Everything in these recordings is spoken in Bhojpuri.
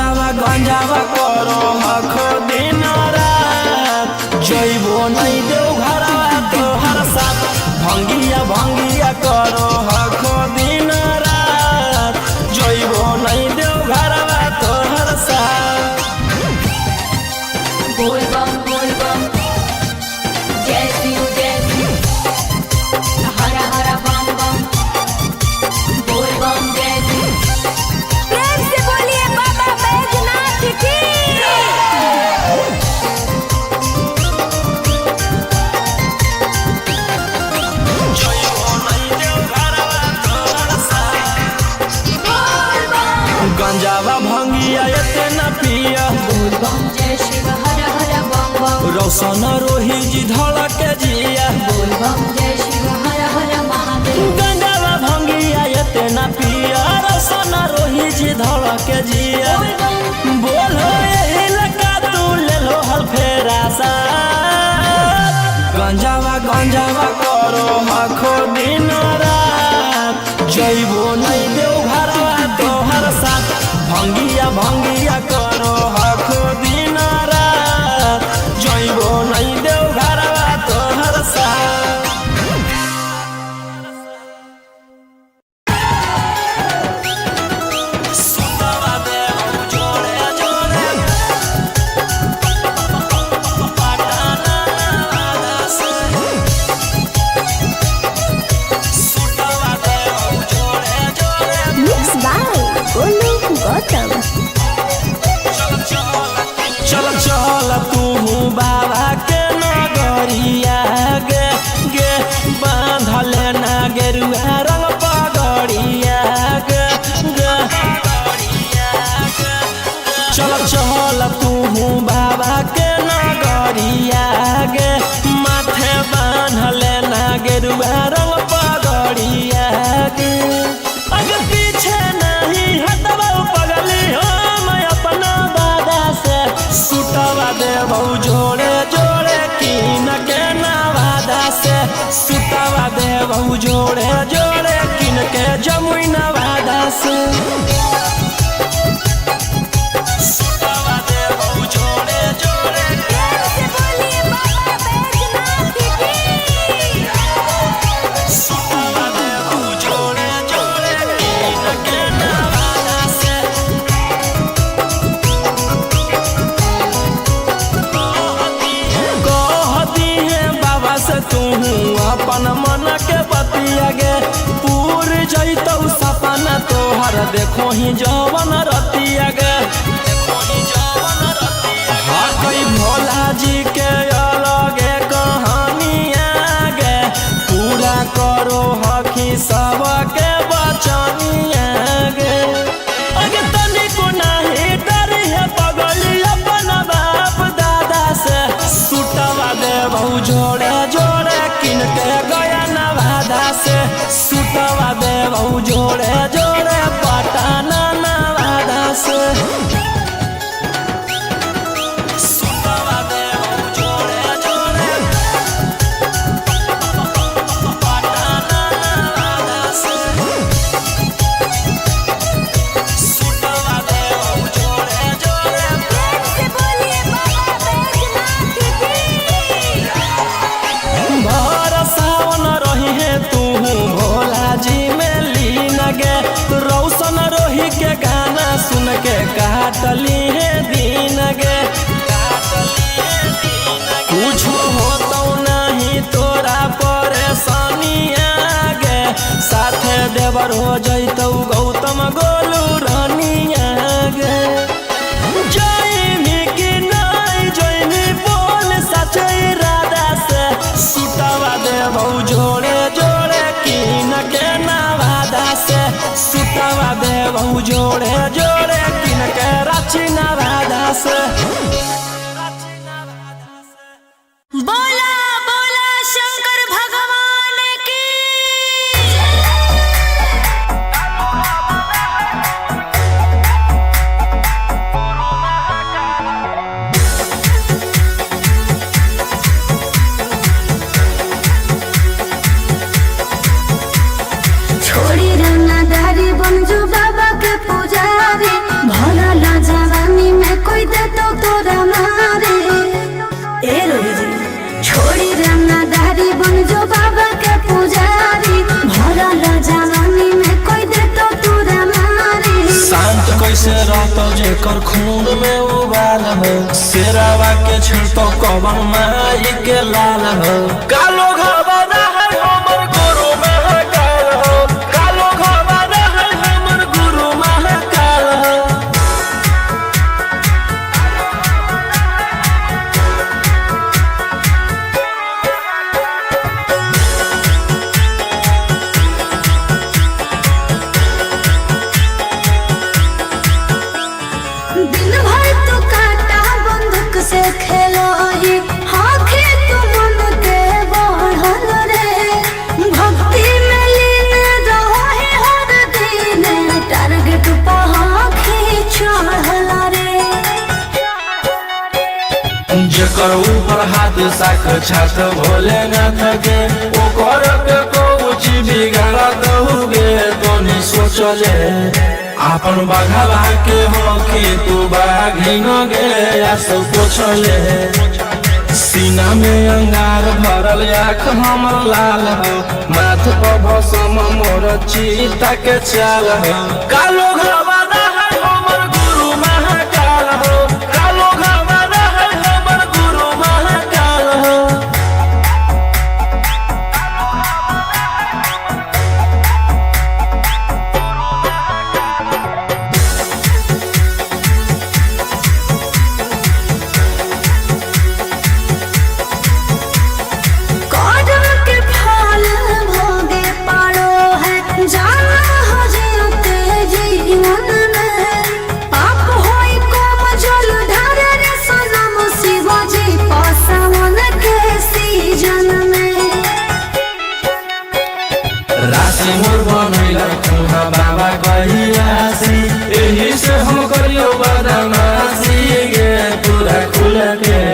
गंजावा करो हखो दिन रात जइबो नहीं देव घरवा तोहर साथ भंगिया करो हखो दिन रात जइबो नहीं देव घरवा तोहर साथ। बोल बम जय शिव हरा हरा बम बम बोल बम जय शिव। प्रेम से बोलिए बाबा बैजनाथ की। गंजावा भंगिया एते न पिया बोल बम जय शिव हरा हरा बम बम रौशन रोही जी धड़क जिया बोल बम जय शिव हरा हरा महादेव। गंजावा भंगिया एते न पिया रौशन रोही जी धड़क जिया बोलो यही लगा तू ले लो हल फेरा सा गंजावा करो हखो दिन रात जइबो नहीं देव घरवा तोहर साथ भंगिया करो हखो दिन रात जइबो नहीं देव घरवा तोहर साथ। चल तू बाबा के नगरिया गे बांधल ना गेरुआ रंग पगड़िया गे चल तू बाबा के नगरिया गे माथे बांधल ना गेरुआ रंग पगड़िया गे अगे पीछे नहीं हटवा पगली हम अपना दादा से सुटवा देबौ जोड़े कीन के नवादा से सुटवा देबौ जोड़े कीन के जमुई नवादा से सुटवा देबौ जोड़े प्रेम से बोलिए बाबा बैजनाथ की। सुटवा देबौ जोड़े कीन के नवादा से कहती है बाबा से तू अपन मन के बतिया गे पूर जैतौ सपना तोहर देखो ही जवन रतिया गे हाँ कई भोला जी के अलगे कहानिया गे पूरा करो हकी सबके बचनिया गे अगे तनिको नहीं डरी है पगली अपन बाप दादा से सुटवा देबौ जोड़े किन के गया नवादा से सुटवा देबौ जोड़े पटना नवादा से सुटवा देबौ जोड़े पटना नवादा से सुटवा देबौ जोड़े प्रेम से बोलिए बाबा बैजनाथ की। भर सावन रही है तू भोला जी में लीन गे रौशन रोही के गाना सुन के काटली है दिन गे कुछ होतो नहीं तोरा परेशानिया गे साथे देवर हो जैतौ गौतम गोलू रानिया गे जइनी कि नहीं जइनी बोल सच इरादा से सुटवा देबौ जोड़े कीन के नवादा से सुटवा देबौ जोड़े कीन के रांची नवादा से। बोला बोला शंकर भगवान की। छोड़ी रंगदारी बन जो बाबा के पुजारी भला जवा तो जेकर खून में उबाल हो, शेरावा के छिड़तो कवन माई के लाल हो। कालो घबरा है हमर गुरु महाकाल हो, कालो घबरा है हमर गुरु महाकाल हो। दिन भर तो काटा बंदूक से खेलो ही, हाथे तो मन के बढ़ल रे। भक्ति में लीन रहो है हर दिन, टारगेट पहाड़ी चढ़ल रे। जेकर ऊपर हाथ साख छात भोलेनाथ के, ओकर के कुछ बिगाड़ दहुगे तो नहीं सोचले। आपन बघवा के हो कि तू बाघिन गे आ सब पोछले। सीना में अंगार भरल आँख हमर लाल हो, माथ पर भसम मोर चीता के चाल हो। कालो घबरा है हमर गुरु महाकाल हो, कालो घबरा है हमर गुरु महाकाल हो। कदम के फल भोगे पारो है, जाना हो जियते जीवन में। पाप होई कम जल ढारे रे सनम शिवाजी पासवन के सीजन में। राशि मोर बनैला खुना बाबा कहियासी, एही से हम करियो बदमाशी गे पूरा खुल के।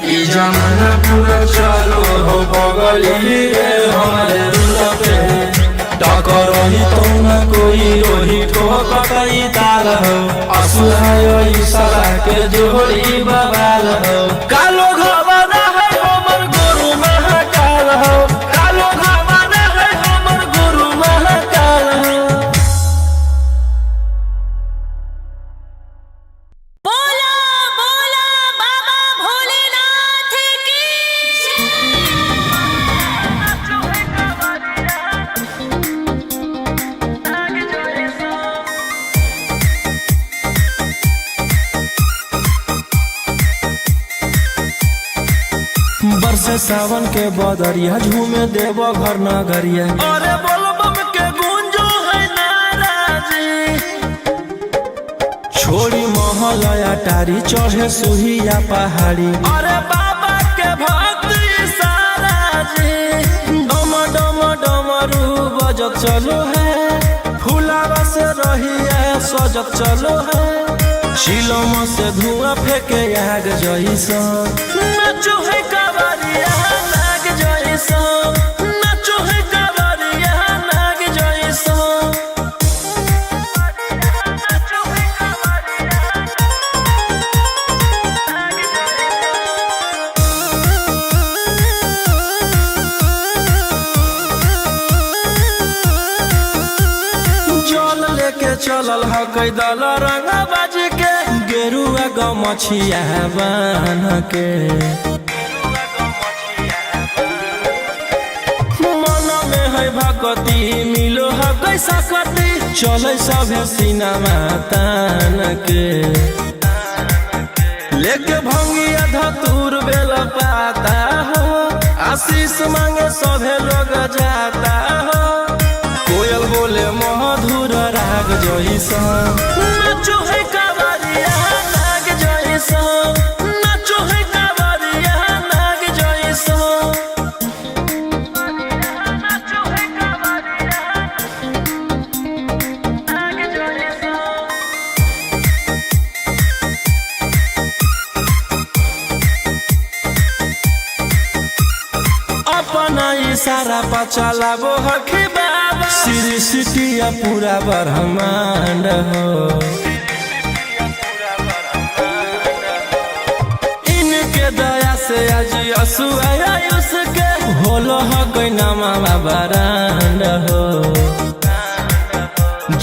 ई जमाना पूरा चलो हो बगली रे हमारे रूल पे। टकर ही तो न कोई रोही ठोकई ताल हो, असुराय सला के जोड़ी बवाल हो। कालो घबरा है हमर गुरु महाकाल हो, कालो घबरा है हमर गुरु महाकाल हो। बोला बोला बाबा भोलेनाथ की बरसे सावन के बदरिया, झूमे देव घर नगरिया। अरे बोलबम के गूंजो है नाराजी, छोड़ी महल अटारी चढ़े सुहिया पहाड़ी। अरे बाबा के भक्ति सारा जी, डम डम डमरू बजत चलो है, फुलावा से रहिया सजत चलो है। शिलम से धुआं फेंके आग जैसा, नाचो है कावरिया नाग जैसा, नाचो है कावरिया नाग जैसा। जल लेके चलल ह कैदल रंग बाज के, गेरुआ गमछिया बान्ह के। मन में है भक्ति मिलो है कैसा कति, चले सभे सिनेमा तान के। लेके भंगिया धतूर बेल पाता हो, आशीष मांगे सभे लोग जाता हो। कोयल बोले मधुर राग जैसा, नाचो है कावरिया नाग जैसा, नाचो है कावरिया नाग जैसा। अपना इशारा पर चलाबो हखी बाबा, श्री सिटिया पूरा ब्रह्मांड हो। इनके दया से आज असुआयुष के, होलो ह गई नामा बरांड हो।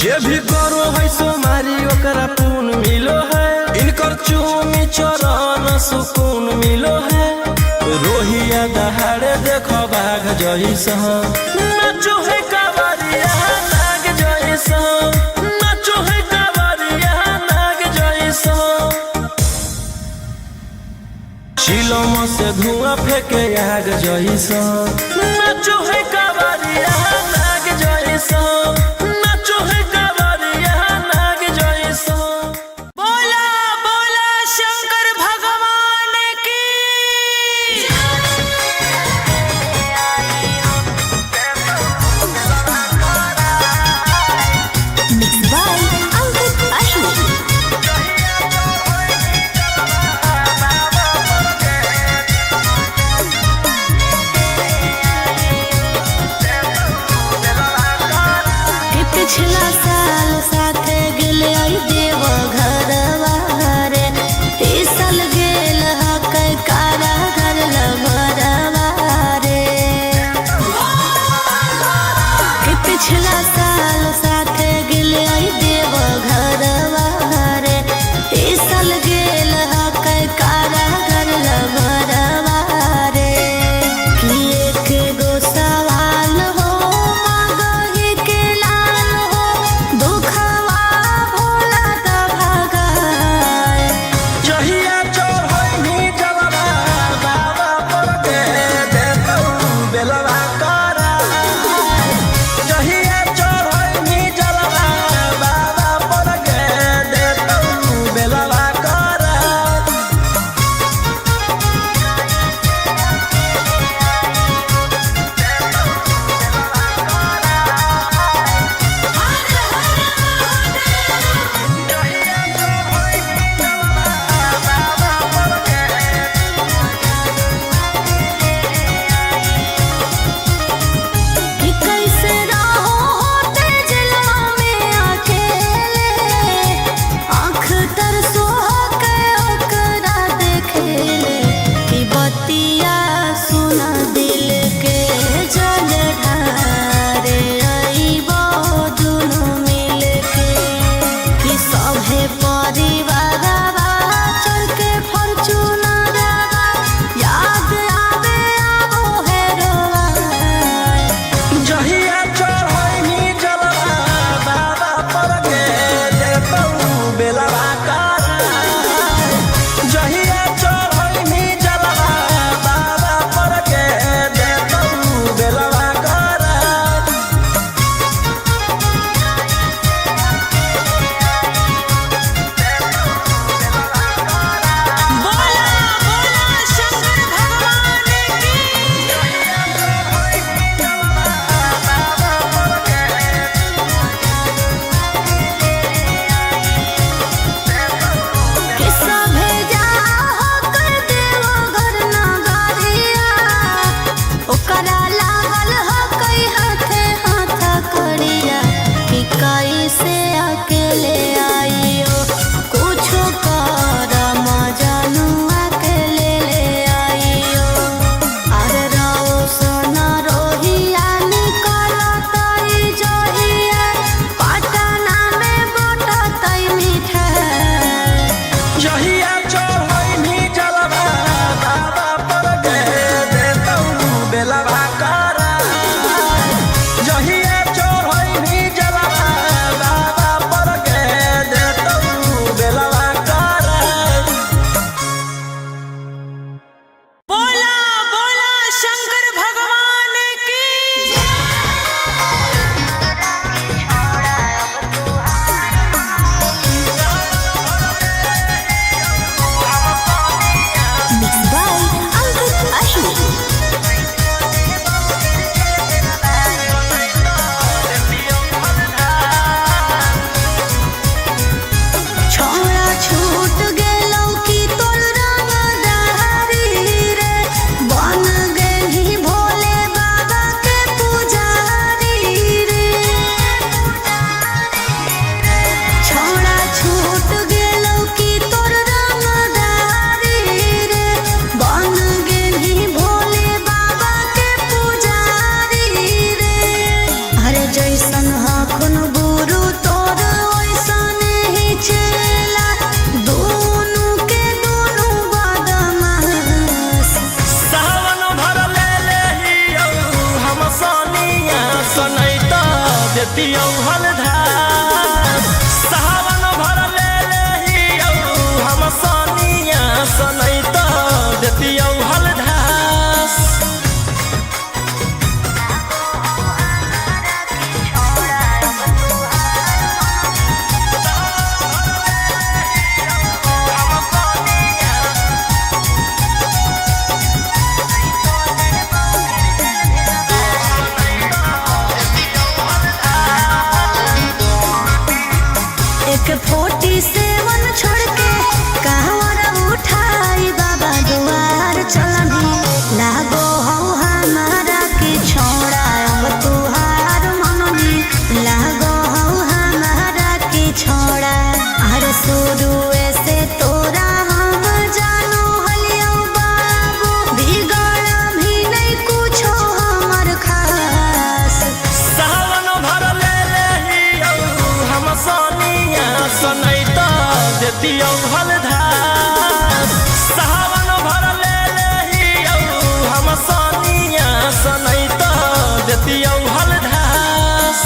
जे भी करो है सोमारी ओकरा पुण्य मिलो है, इनकर चूमी चरण सुकून मिलो है। रोहिया दहाड़े देखो बाघ जैसा, नाचो है कावरिया नाग जैसा, नाचो है कावरिया नाग जैसा। चिलम से धुआं फेंके आग जैसा, नाचो है कावरिया नाग जैसा, नाचो है कावरिया नाग जैसा। बोला बोला शंकर भगवान की। Mixed by Ankit Ashok. देतियौ हलधास सावन भर ले लेहियौ हम सनिया सनै त देतियौ हलधास एक 47 छोड़ के कहवर उठाई बाबा दुआर चलनी लागो हो हमारा के छोड़ा अब तुहार मननी लागो हो हमारा के छोड़ा अरे शुरू से तोरा हम जानो हलियो बाबू बिगड़ भी नहीं कुछो हमर खास सावन भर ले लेहियौ हम सनिया सनै त देतियौ हलधास सावन भर ले लेहियौ हम सनिया सनै त देतियौ हलधास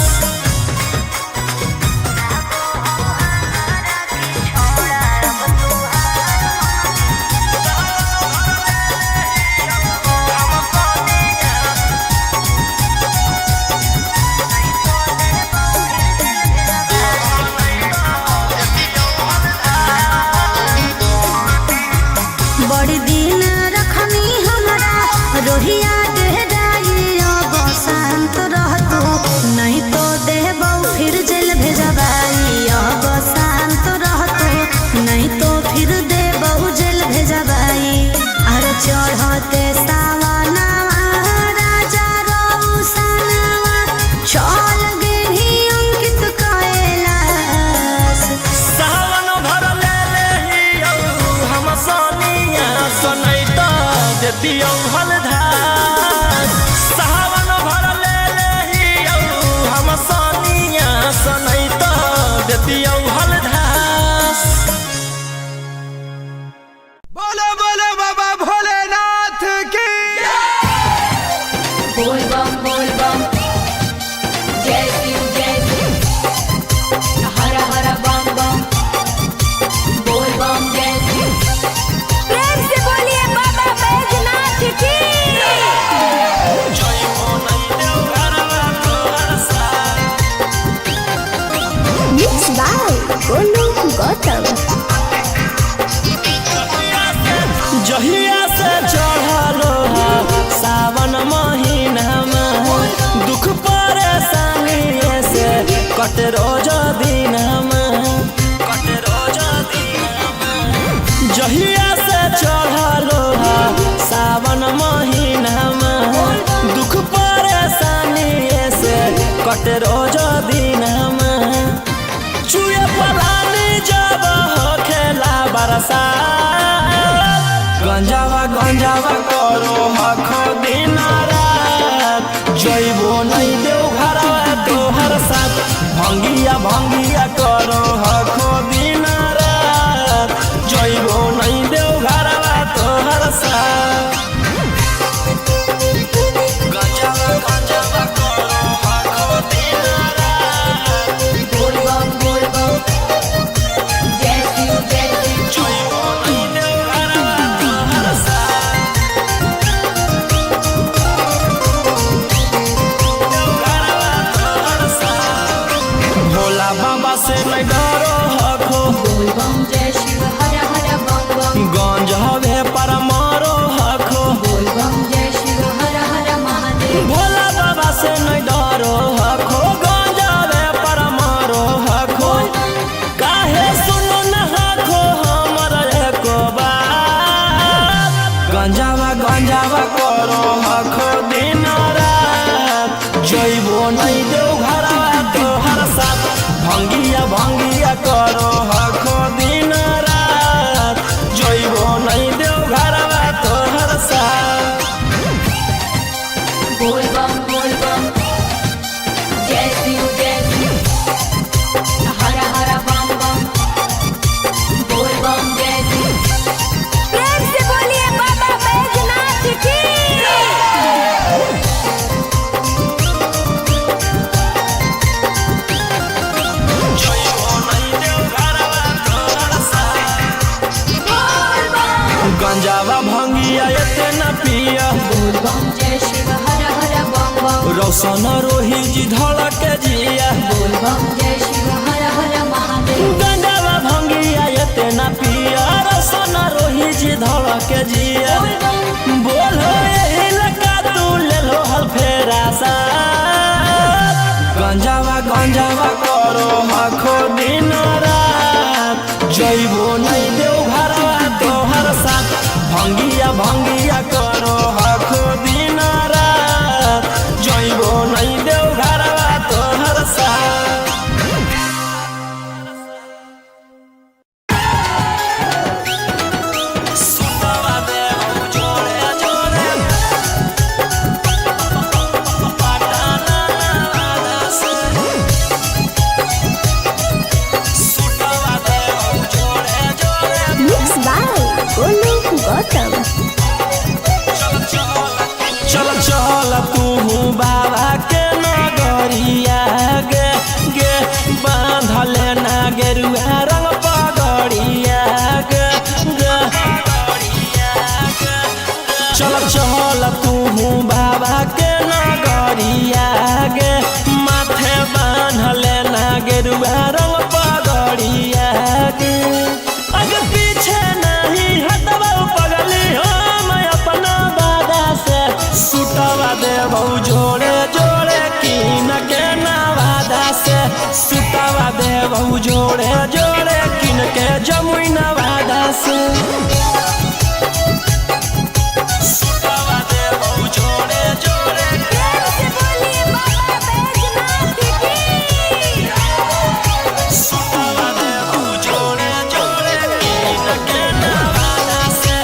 बड़ी दिन रखनी हमारा रोहिया डेहराई अब शांत रहतो नहीं तो देबौ फिर जेल भेजबाई अब शांत रहतो नहीं तो फिर देबौ जेल भेजबाई अरे चढ़ते सावनवा राजा रौसनवा चल गेली अंकित कैलाश सावन भर ले लेहियौ हम सनिया सनै त देतियौ हलधास सावन भर ले लेहियौ हम सनिया सनै त देतियौ हलधास बोलो बोलो बाबा भोलेनाथ की बोल बम जय शिव हर हर बम बम बोल बम जय शिव प्रेम से बोलिए बाबा बैजनाथ की जय हो नै देव घरवा तोहर साथ Mixed by Golu Gautam. जहिया से चढ़लो सावन महीनामा दुख परेशानी से कट रोज दिनमा जहिया से चढ़लो सावन महीनामा दुख परेशानी से कट रोज दिनमा चुए पलानी जब खेला बरसा गंजावा करो हखो दिन रात जइबो नहीं देव घरवा तोहर साथ भंगिया करो हखो दिन रात जइबो नहीं देव घरवा तोहर साथ गंजावा करो हखो दिन रात बोल बम जय शिव जइबो नहीं देव घरवा तोहर साथ गांजावा भंगिया एते न पिया बोल बम जय शिव हर हर बम बम रोशन रोही जी धड़क जिया बोल बम जय शिव हर हर महादेव गांजावा भंगिया एते न पिया रोशन रोही जी धड़क जिया बोल बम बोल यही लगा तू ले लो हल फेरा सा गंजावा गंजावा करो आखो दिन रात जइबो नहीं देव घरवा तोहर साथ भंगिया भंगिया करो आखो दिन रात जइबो नहीं देव घरवा तोहर साथ सुतवा देव जोड़े जोड़े पटाना वादा से सुतवा देव जोड़े जोड़े मिक्स बाय गोलू गौतम। चल चल तू बाबा के नगरिया गे गे बांधल ना गेरुआ रंग पगड़िया गे गे चल चल तू बाबा के नगरिया गे माथे बांधल ना गेरुआ रंग पगड़िया गे अग पीछे नहीं हटवा पगली हम अपना बादा से सुतवा देबौ जोड़े जोड़े कीन के नवादा से सुतवा देबौ जोड़े जोड़े कीन के जमुई नवादा से सुतवा देबौ जोड़े जोड़े प्रेम से बोलिए बाबा बैजनाथ की सुतवा देबौ जोड़े जोड़े कीन के नवादा से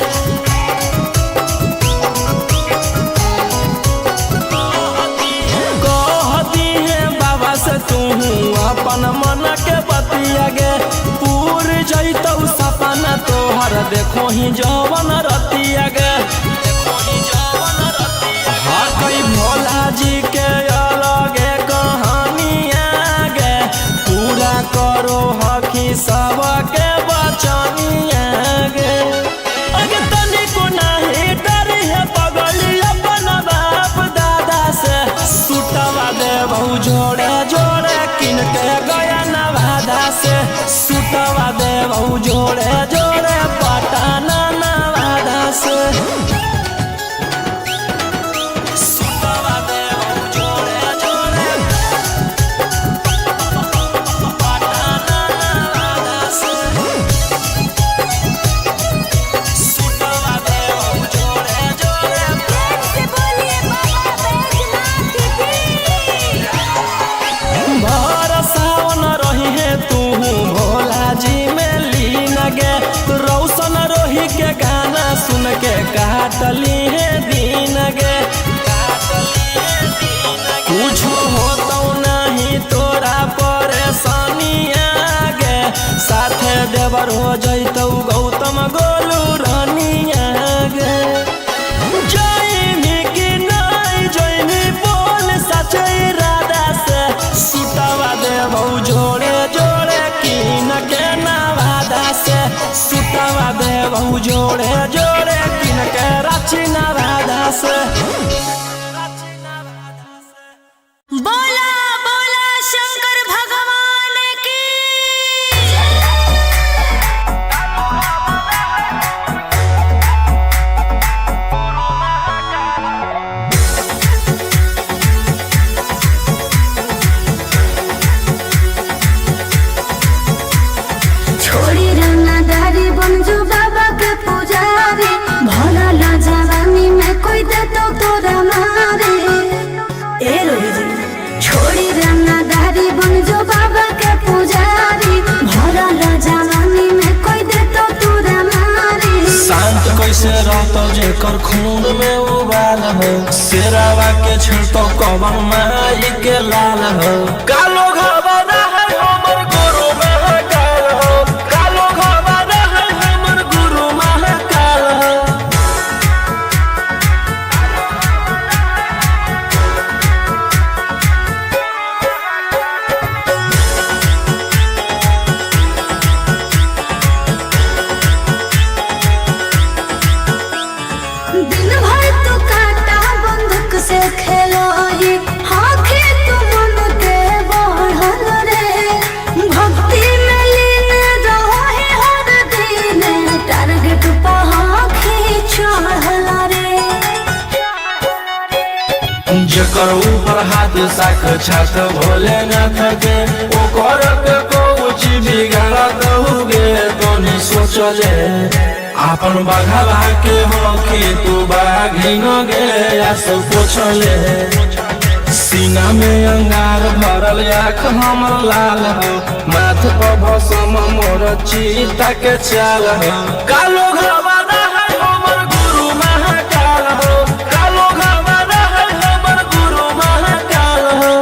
कहती है बाबा से तू अपन मन के बतिया गे पूर जैतौ सपना तोहर देखो ही जवन रतिया गे हाँ कई भोला जी के अलगे कहानिया गे पूरा करो हकी सबके बचनिया गे अगे तनिको नहीं डरी है पगली अपन बाप दादा से सुतवा देबौ जोड़े जोड़े किन के गया नवादा से सुतवा देबौ जोड़े जोड़े पटाना नवादा से सुतवा देबौ जोड़े जोड़े पटाना नवादा से सुतवा देबौ जोड़े जोड़े प्रेम से बोलिए बाबा बैजनाथ की भर सावन रही है तू भोला जी में लीन गे रौशन रोही के गाना सुन के काटली है दीन गे कुछ होतौ नहीं तोरा परेशानिया गे साथे देवर हो जैतौ गौतम गोलू रानिया गे जइनी कि नहीं जइनी बोल सच इरादा से सुतवा देबौ जोड़े जोड़े कीन के नवादा से सुतवा देबौ जोड़े जोड़े कीन के रांची नवादा से बोला बोला शंकर भगवान की छोड़ी रंगदारी बन जो बाबा के पुजारी भोला ला जवानी में कोई दे तो तोरा मारे ए रोही जी छोड़ी रंगदारी बन जो बाबा के पुजारी भोला ला जवानी में कोई दे तो तोरा मारे शांत कैसे रहतो जेकर खून में उबाल हो शेरावा के छिड़तो कवन माई के लाल हो कालो घबरा है हमर गुरु महाकाल हो कालो घबरा है हमर गुरु महाकाल हो जकर ऊपर हाथ साक्षात भोलेनाथ के ओकर के कुछ बिगाड़त हुगे तो नहीं सोचले अपन बघावा के हो कि तू बाघिन गे सब पूछले सीना में अंगार भरल आँख हमर लाल हो माथ पर भसम मोर चीता के चाल हो कालो घरवाना है हमर गुरु महाकाल हो कालो घरवाना है हमर गुरु महाकाल हो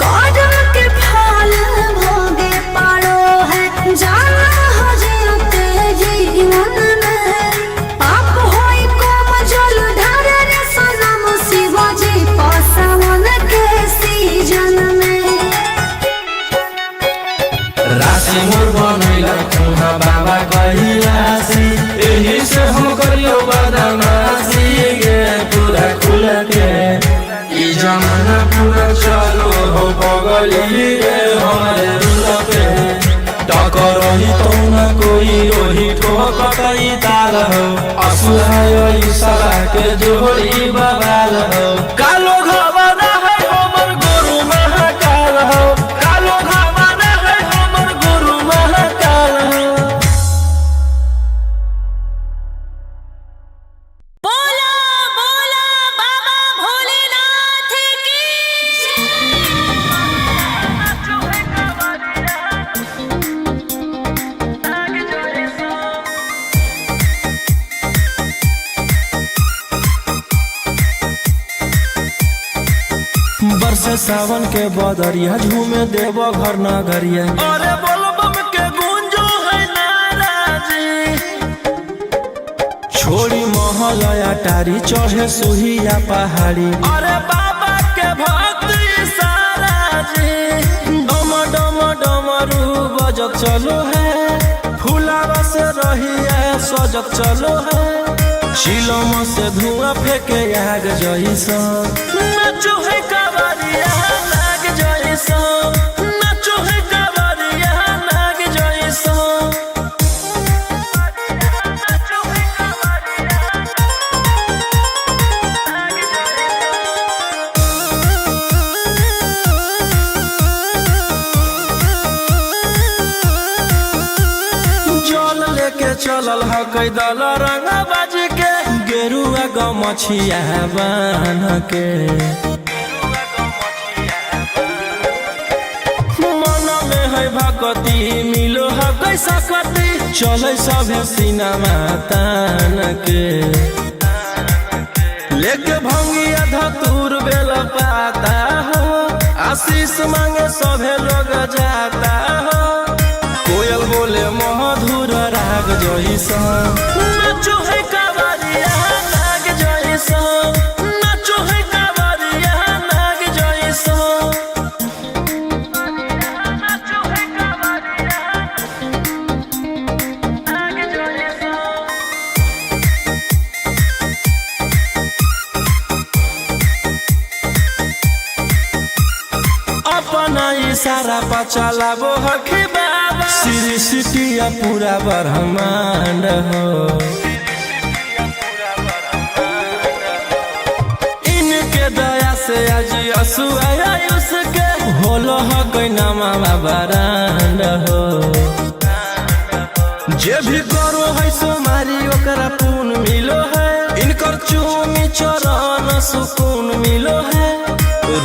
कदम के फल भोगे पारो है जाना हो जियते जीवन में पाप होई कोम जल ढारे रे सनम शिवाजी पासवन के सीजन में राशि मोर बनैला खुना बाबा कहिलासी एही से हम करियो बदमाशी गे पूरा खुल के ई जमाना पूरा चलो हो बगली रे हमारे रुल पे टकर ही तो न कोई ओही ठोकई ताल हो असुहाय सला के जोड़ी बवाल हो कालो घरवाना है हमर गुरु महाकाल हो कालो घरवाना है हमर गुरु महाकाल हो बोला बोला बाबा भोलेनाथ की बरसे सावन के बदरिया झूमे देव घर नगरिया अरे बोलो बम के गूंजो है नाराजी छोड़ी महल अटारी चढ़े सुहिया पहाड़ी अरे बाबा के भक्ति सारा जी डम डम डमरू बजत चलो है फुलावा से रहिया सजत चलो है शिलम से धुआं फेंके आग जइसा नाचो है कावरिया नाग जइसा नाचो है कावरिया नाग जइसा नाचो है कावरिया नाग जइसा जल लेके चलल ह कैदल रंग बाज के गेरुआ गमछिया बान के मन में है भक्ति मिलो है कैसा कति चले सभे सिनेमा तान के लेके भंगिया धतूर बेल पाता हो आशीष मांगे सभे लोग जाता हो कोयल बोले मधुर राग जइसा नाचो है कावरिया नाग जइसा नाचो है कावरिया नाग जइसा नाचो है कावरिया नाग जइसा अपना इशारा पर चलाबो हखी बाबा श्री सिटिया पूरा ब्रह्मांड हो इनके दया से आज आयुष के होलो ह गैनामा बरांड हो जे भी करो है सोमारी ओकरा पुण्य मिलो है इनकर चूमी चरण सुकून मिलो है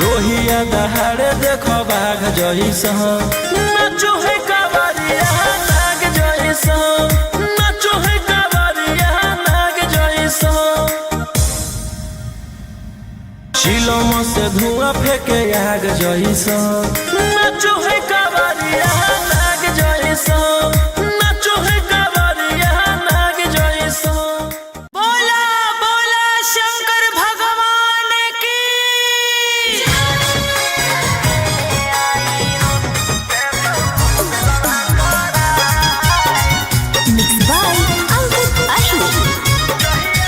रोहिया दहाड़े देखो बाघ जइसा नाचो है कावरिया नाग जइसा नाचो है कावरिया नाग जइसा शिलम से धुआं फेंके आग जइसा नाचो है कावरिया नाग जइसा नाचो है कावरिया नाग जइसा बोला बोला शंकर भगवान की mix by Ankit Ashok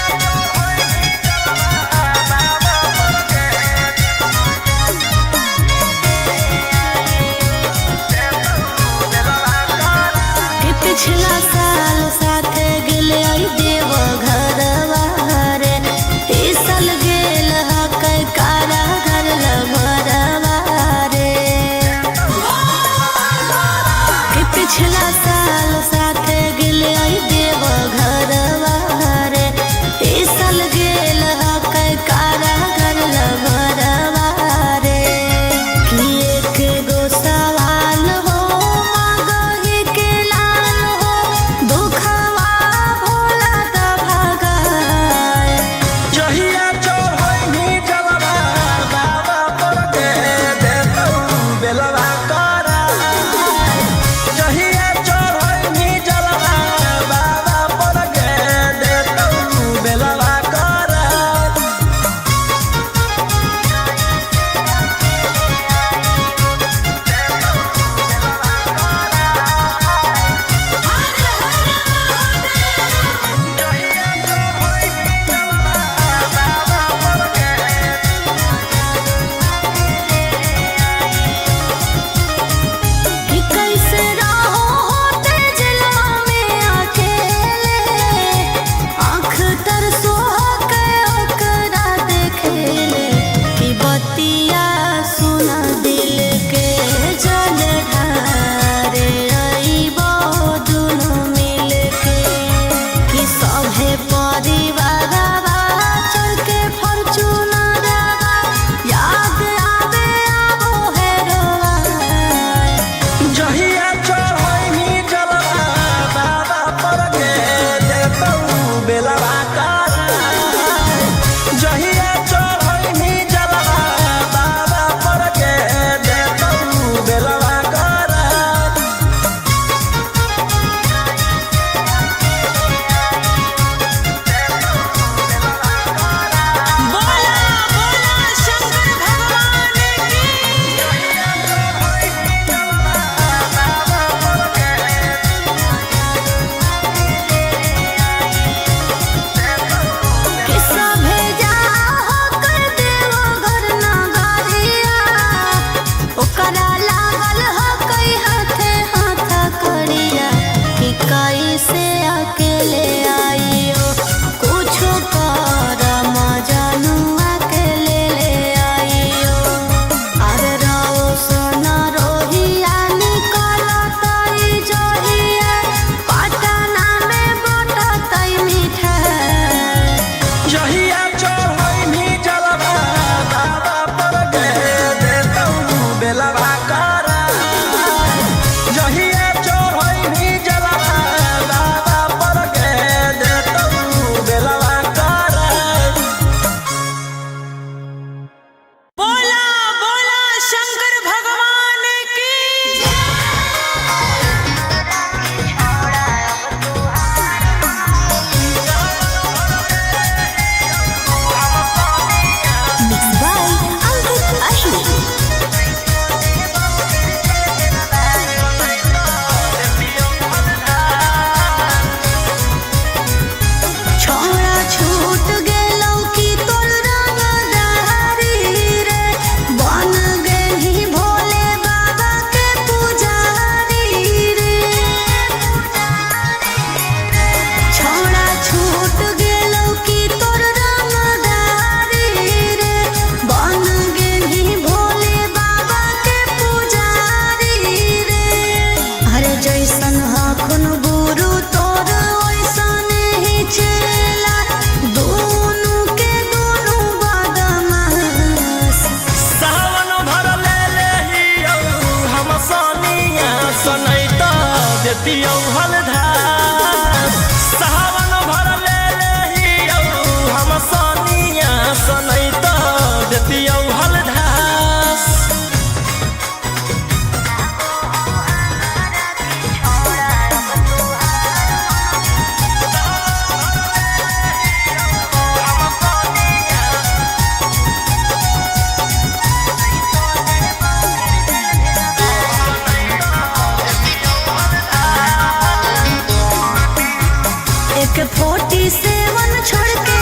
AK-47 छोड़ के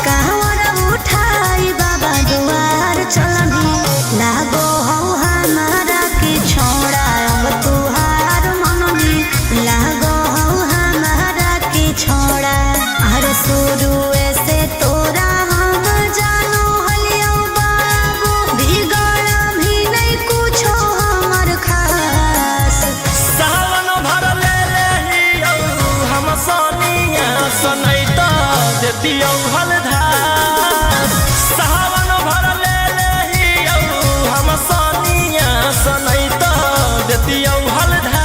कहवर उठाई बाबा दुआर चलनी लागो हो हमारा के छोड़ा अब तुहार मननी लागो हो हमारा के छोड़ा अरे शुरू से तोरा हम जानो हलियो बाबू बिगड़ भी नहीं कुछो हमर खास सावन भर ले रहियो हम सोनिया सनैता देतियो हलधार सावन भर ले रहियो हम सोनिया सनैता देतियो हलधार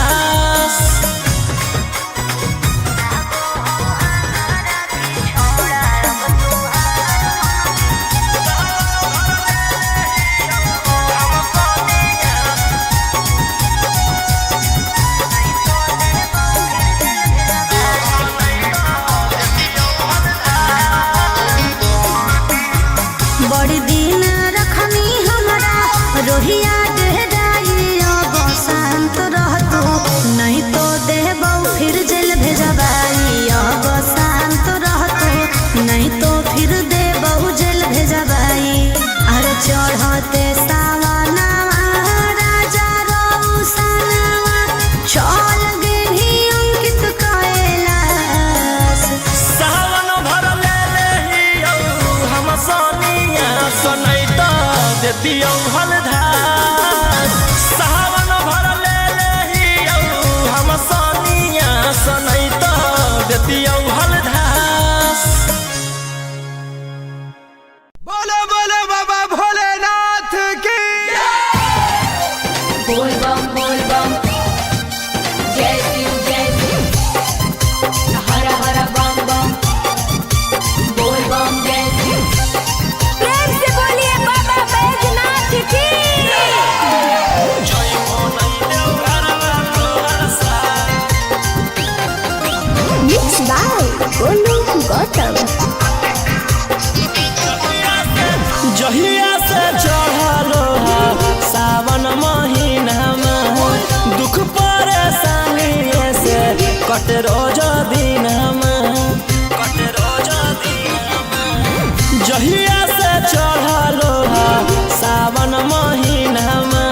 बड़ी दिन रखनी हमारा रोहिया डेहराई अब शांत रहतो नहीं तो देबौ फिर जेल भेजबाई अब शांत रहतो नहीं तो फिर देबौ जेल भेजबाई अरे चढ़ते सावनवा राजा रौसनवा चल गेली अंकित कैलाश सावन भर ले रहियो हम सोनिया सनैता देतियो हलधार सावन भर ले रहियो हम सोनिया सनैता देतियो हलधार बोलो बोलो बाबा भोलेनाथ की बोल बम जय शिव हर हर बम बम बोल बम जय शिव प्रेम से बोलिए बाबा बैजनाथ की जय हो नहीं देव घरवा तोहर साथ Mixed by Golu Gautam. जहिया से चढ़लो सावन महीनामा दुख परेशानी से कट रोज दिनमा जहिया से चढ़लो सावन महीनामा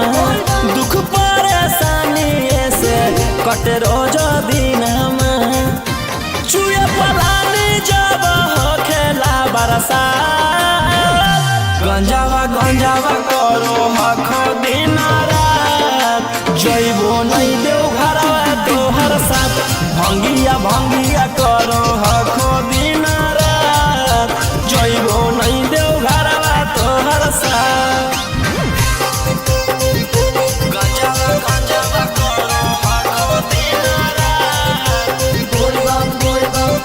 दुख परेशानी से कट रोज दिनमा चुए पलानी जब हो खेला बरसात गंजावा करो हखो दिन रात जइबो नहीं देव घरवा तोहर साथ भंगिया करो हखो दिन रात जइबो नहीं देव घरवा तोहर साथ गंजावा करो हखो दिन रात बोल बम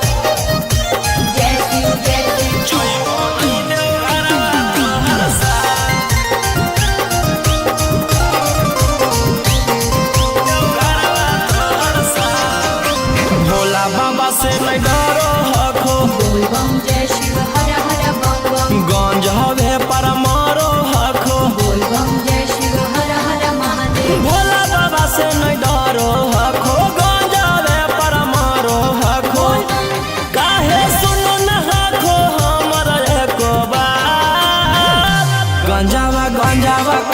जय शिव जइबो नहीं देव घरवा तोहर साथ भोला बाबा से नहीं डरो हखो बोल बम जय शिव हर हर बम बम गंज हवे पर मारो हखो बोल बम जय शिव हर हर महादेव भोला बाबा से नहीं डरो हखो गंज हवे पर मारो हखो काहे सुनो न हखो हमर एको बात गंजावा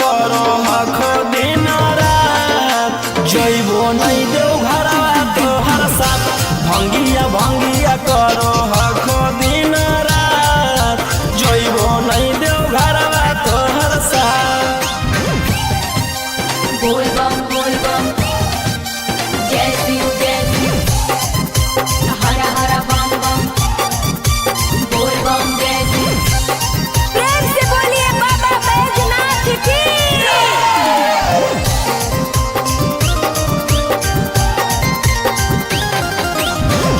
करो हखो दिन रात जइबो नहीं देव घरवा तोहर साथ भंगिया करो हखो दिन रात जइबो नहीं देव घरवा तोहर साथ बोल बम जय शिव हर हर बम बम बोल बम जय शिव प्रेम से बोलिए बाबा बैजनाथ की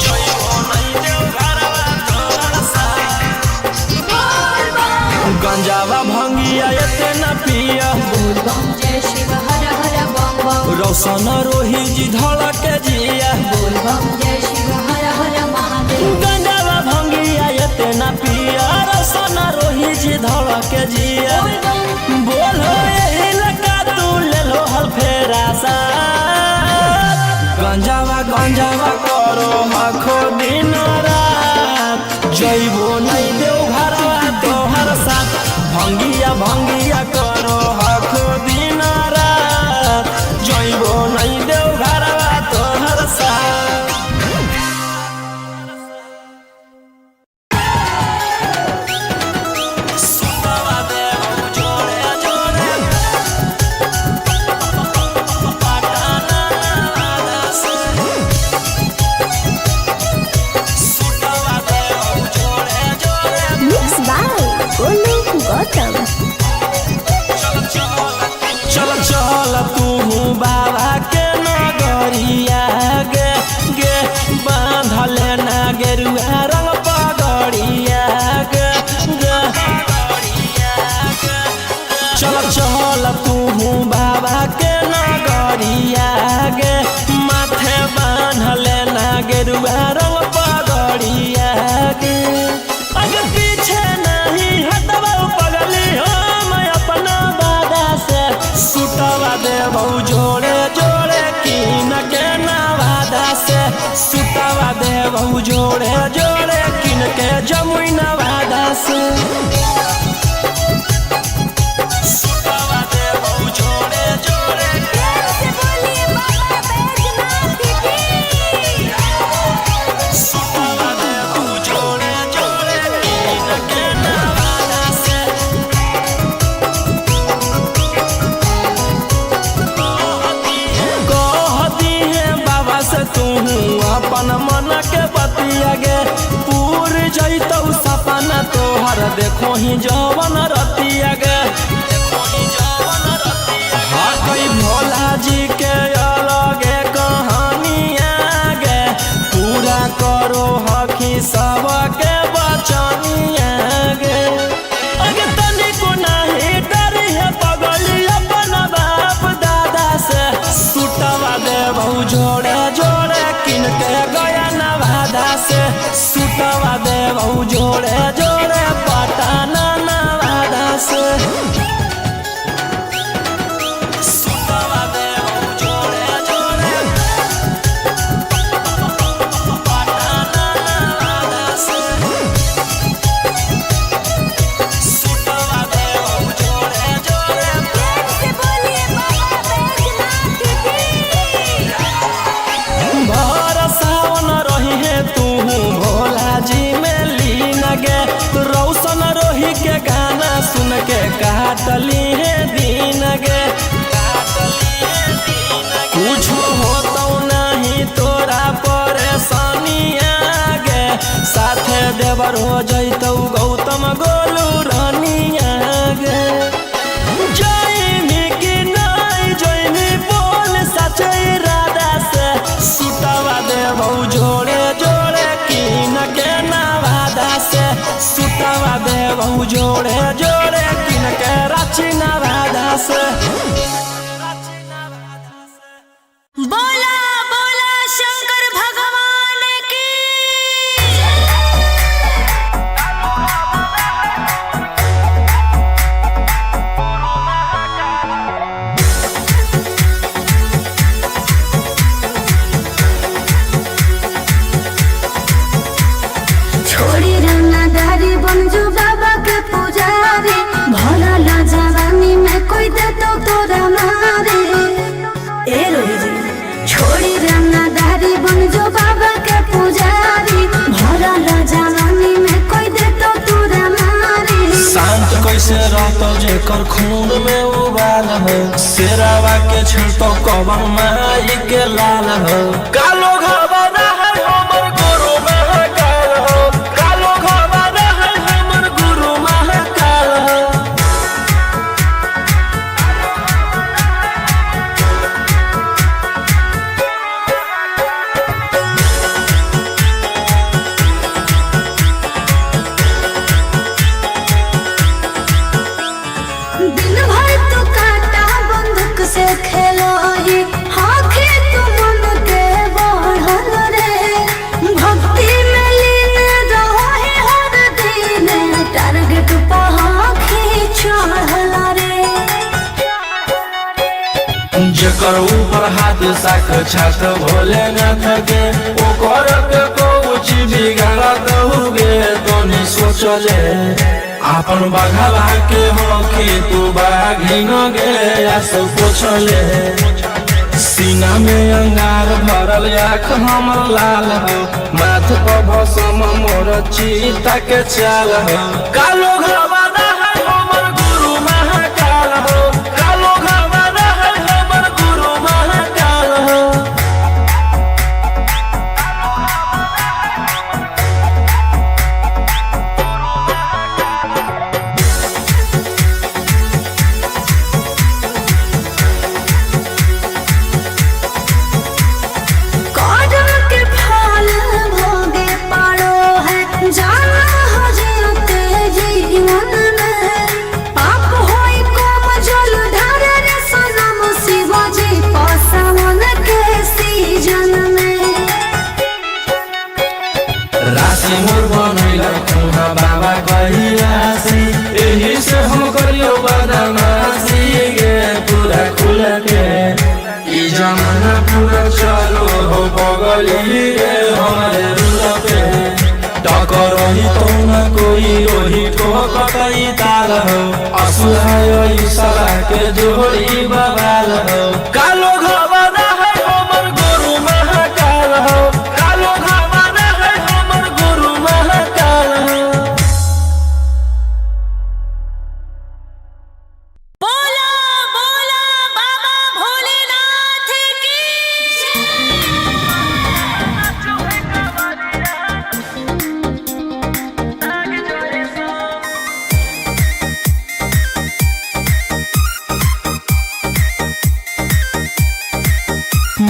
जइबो नहीं देव घरवा तोहर साथ बोल बम गंजावा भंगिया एते न पिया बोल बम जय शिव हर हर बम बम रौशन रोही जी धड़क जिया बोल बम जय शिव हर हर महादेव गंजावा भंगिया एते न पिया रौशन रोही जी धड़क जिया बोल बम बोलो यही लगा तू ले लो हल फेरा सा गंजावा करो हखो दिन रात जोड़े जोड़े किन के जमुई नवादा से सुतवा देबौ जोड़े जोड़े प्रेम से बोलिए बाबा बैजनाथ की। सुतवा देबौ जोड़े जोड़े किन के नवादा से कहती है बाबा से तू अपन मन के बतिया गे पूर जैतौ सपना तोहर देखो ही जवन रतिया गे हाँ कई भोला जी के अलगे कहानिया गे पूरा करो हकी सबके बचनिया गे अगे तनिको नहीं डरी है पगली अपन बाप दादा से सुतवा देबौ जोड़े जोड़े किन के गया नवादा से सुतवा देबौ जोड़े जोड़े पटना नवादा से सुतवा देबौ जोड़े जोड़े पटना नवादा से सुतवा देबौ जोड़े जोड़े प्रेम से बोलिए बाबा बैजनाथ की। भर सावन रही है तू भोला जी में लीन गे रौशन रोही के गाना सुन के काटली है दीन गे कुछ होतौ नहीं तोरा परेशानिया गे साथे देवर हो जैतौ गौतम गोलू रानिया गे जैमी कि नहीं जैमी बोल सच इरादा से सुतवा देबौ जोड़े जोड़े किन के नवादा से सुतवा देबौ जोड़े जोड़े किन के रांची नवादा से बोला बोला शंकर भगवान की। छोड़ी रंगदारी बन जो बाबा के पुजारी भोला ला जवानी में कोई दे तो तोरा मारे ए रोही जी छोड़ी रंगदारी बन जो बाबा के पुजारी भोला ला जवानी में कोई दे तो तोरा मारे शांत कैसे रहतो जेकर खून में उबाल हो शेरावा के छिड़तो कवन माई के लाल हो कालो घबरा है हमर गुरु महाकाल हो कालो घबरा है हमर गुरु महाकाल हो दिन भर तो काटा बंदूक से खेलो ही हाथी तू मन के बढ़ल रे भक्ति में लीन रहो ही हर दिन टारगेट पहाखी चढ़ल रे जेकर ऊपर हाथ साख छात भोलेनाथ के ओकर के कुछ बिगाड़त होगे तोनी सोचले आपन बघवा के होखी तू बाघिन गे आस पोछले सीना में अंगार भरल आँख हमर लाल हो माथ पर भसम मोर चीता के चाल हो कालो घबरा है हमर गुरु महाकाल हो कालो घबरा है हमर गुरु महाकाल हो कर्म के फल भोगे पारो है जाना हो जीते जीवन में पाप होई कम जल ढार रे सनम शिवाजी पासवन के सीजन में राशि मोर बनैल खुना बाबा कहियासी एही से हम करियो बदमाशी गे पूरा खुल के ई जमाना पूरा चलो हो बगली रे हमारे रूल पे रोही रोही ठोकतई ताल हो असुहाय सला के जोड़ी बवाल हो कालो घबरा है हमर गुरु महाकाल हो कालो घबरा है हमर गुरु महाकाल हो। बोला बोला बाबा भोलेनाथ की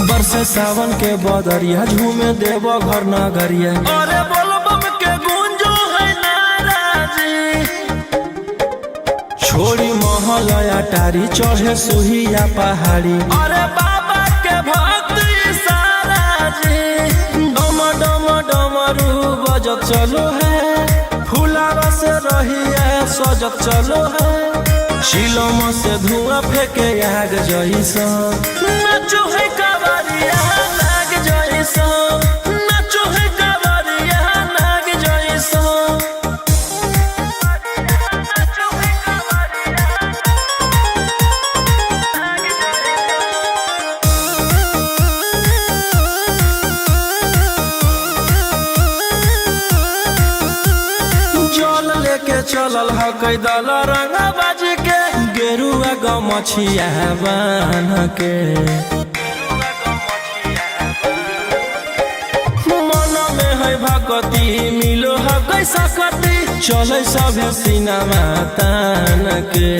बरसे सावन के बदरिया झूमे देव घर नगरिया अरे बोल बम के गूंजो है नाराजी छोड़ी महल अटारी चढ़े सुहिया पहाड़ी अरे बाबा के भक्त सारा जी डम डम डमरू बजत चलो है फुलावा से रही है सजत चलो है चिलम से धुआं फेंके आग जैसा नाचो है कवरिया नाग जैसा नाचो है कवरिया नाग जैसा नाचो है कवरिया नाग जैसा जल लेके चलल ह कैदल रंगा बाजी के गेरुआ गमछिया बान के मन में है भगती मिलो है कैसा कती चले सब सीनामा तान के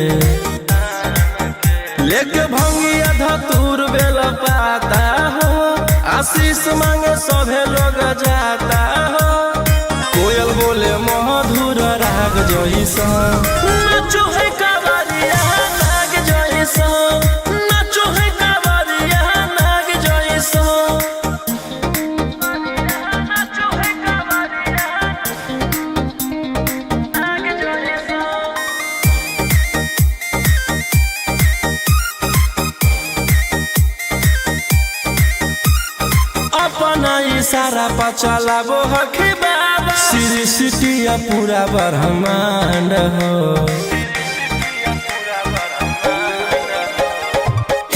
लेके भंगिया धतूर बेल पाता हो आशीष मांगे सभे लोग जाता हो कोयल बोले मधुर राग जैसा नाचो है कवरिया नाग जैसा नाचो है कवरिया नाग जैसा नाचो है कवरिया नाग जैसा अपना इशारा पर चलाबो हखी बाबा श्री सिटिया पूरा ब्रह्मांड हो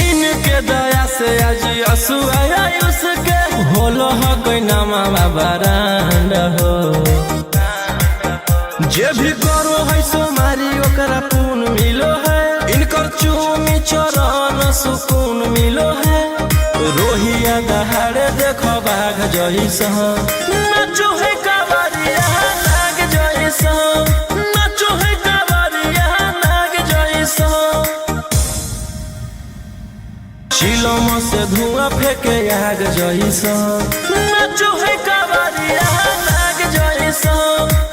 इनके दया से आज असुआया उसके होलो हो कोई नामा बरांड हो जे भी करो है सोमारी ओकरा पून मिलो है इनकर चूमी चरण सुकून मिलो है रोहिया दहाड़े देखो बाघ जैसा नाचो है कवरिया नाग जैसा नाचो है कवरिया नाग जैसा चिलम से धुआं फेंके आग जैसा नाचो है कवरिया नाग जैसा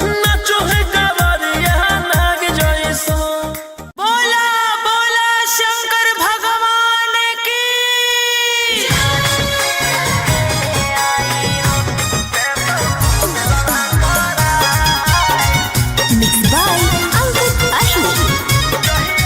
नाचो है कवरिया नाग जैसा। बोला बोला शंकर भगवान की मिक्स बाय अंकित अश्विन।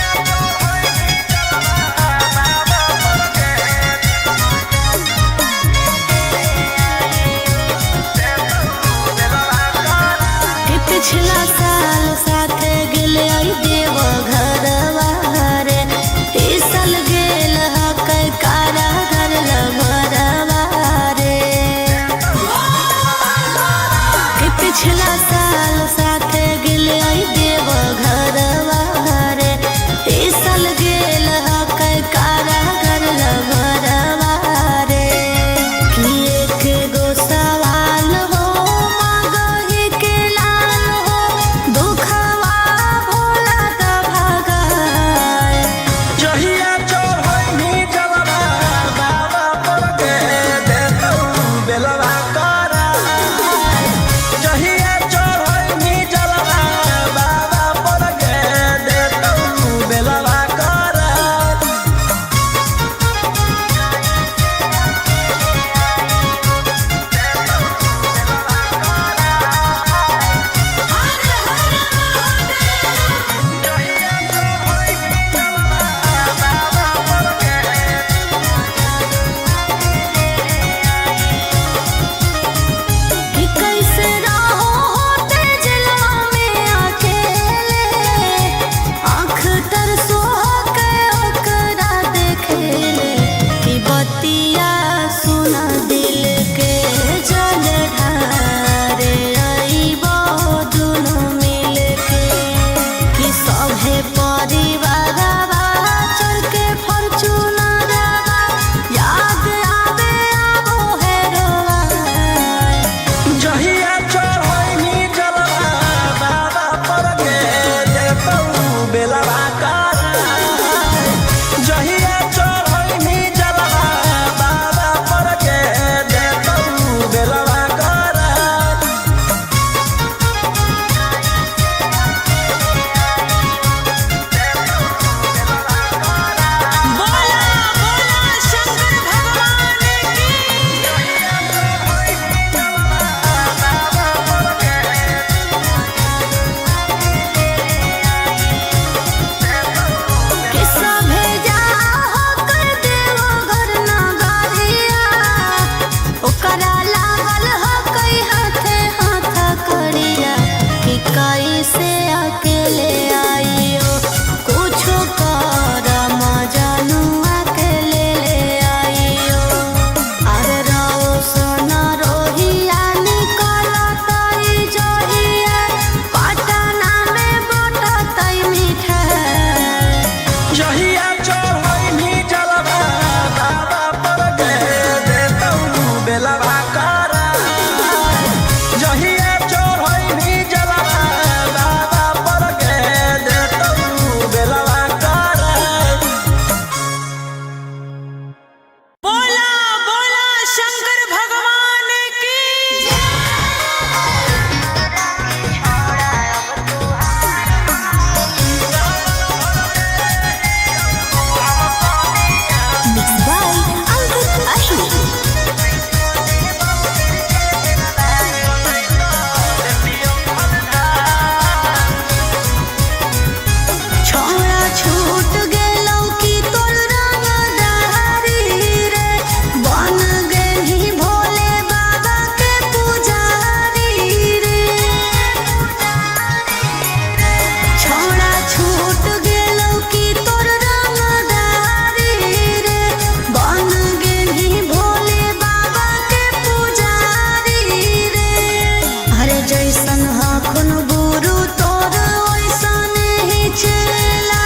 जैसन हखन गुरु तोर वैसन ही चेला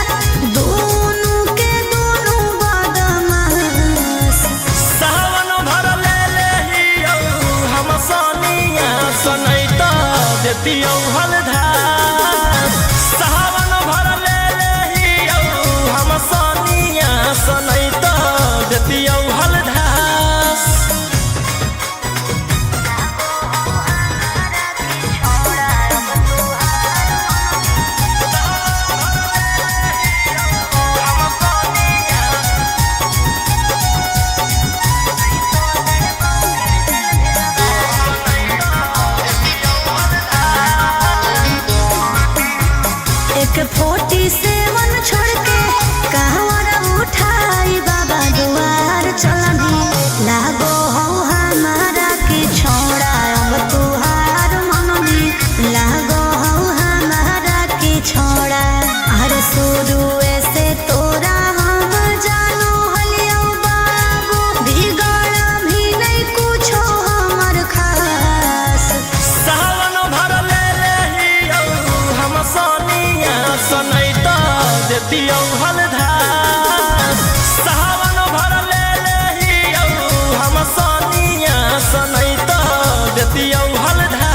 दोनों के दोनों बदमाश सावन भर ले लेहियो हम सोनिया सनैता देतियो हलधार सावन भर ले लेहियो हम सोनिया सनैता देतियो हलधार एक 47 छोड़ के कहवर उठाई बाबा दुआर चलनी लागो हो हमारा के छोड़ा अब तुहार मननी लागो हो हमारा के छोड़ा अरे शुरू से तोरा हम जानो हलियो बाबू बिगड़ भी नहीं कुछो हमर खास सावन भर ले लेहियो हम सोनिया सनैता देतियो हलधार सावन भर ले लेहियो हम सोनिया सनैता देतियो हलधार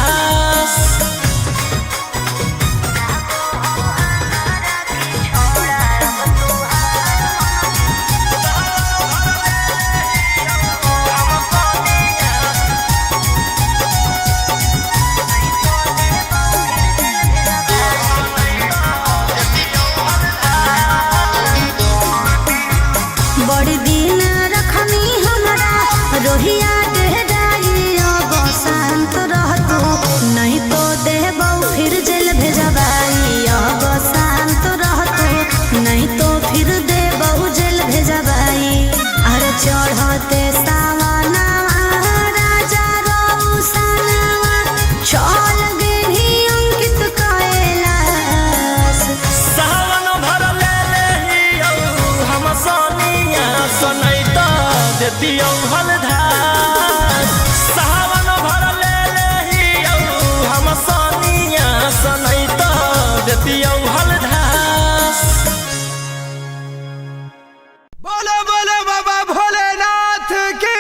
बड़ी दिन रखनी हमरा रोहिया डेहराई अब शांत रहतू नहीं तो देबौ फिर जेल भेजबाई अब शांत रहतू नहीं तो फिर देबौ जेल भेजबाई अरे चढ़ते सावना राजा रौसनवा चल गेली अंकित कैलाश सावन भर ले लेहियो हम सोनिया सनैता देतियो हलधार सावन भर ले लेहियो हम सोनिया सनैता देतियो हलधार बोलो बोलो बाबा भोलेनाथ की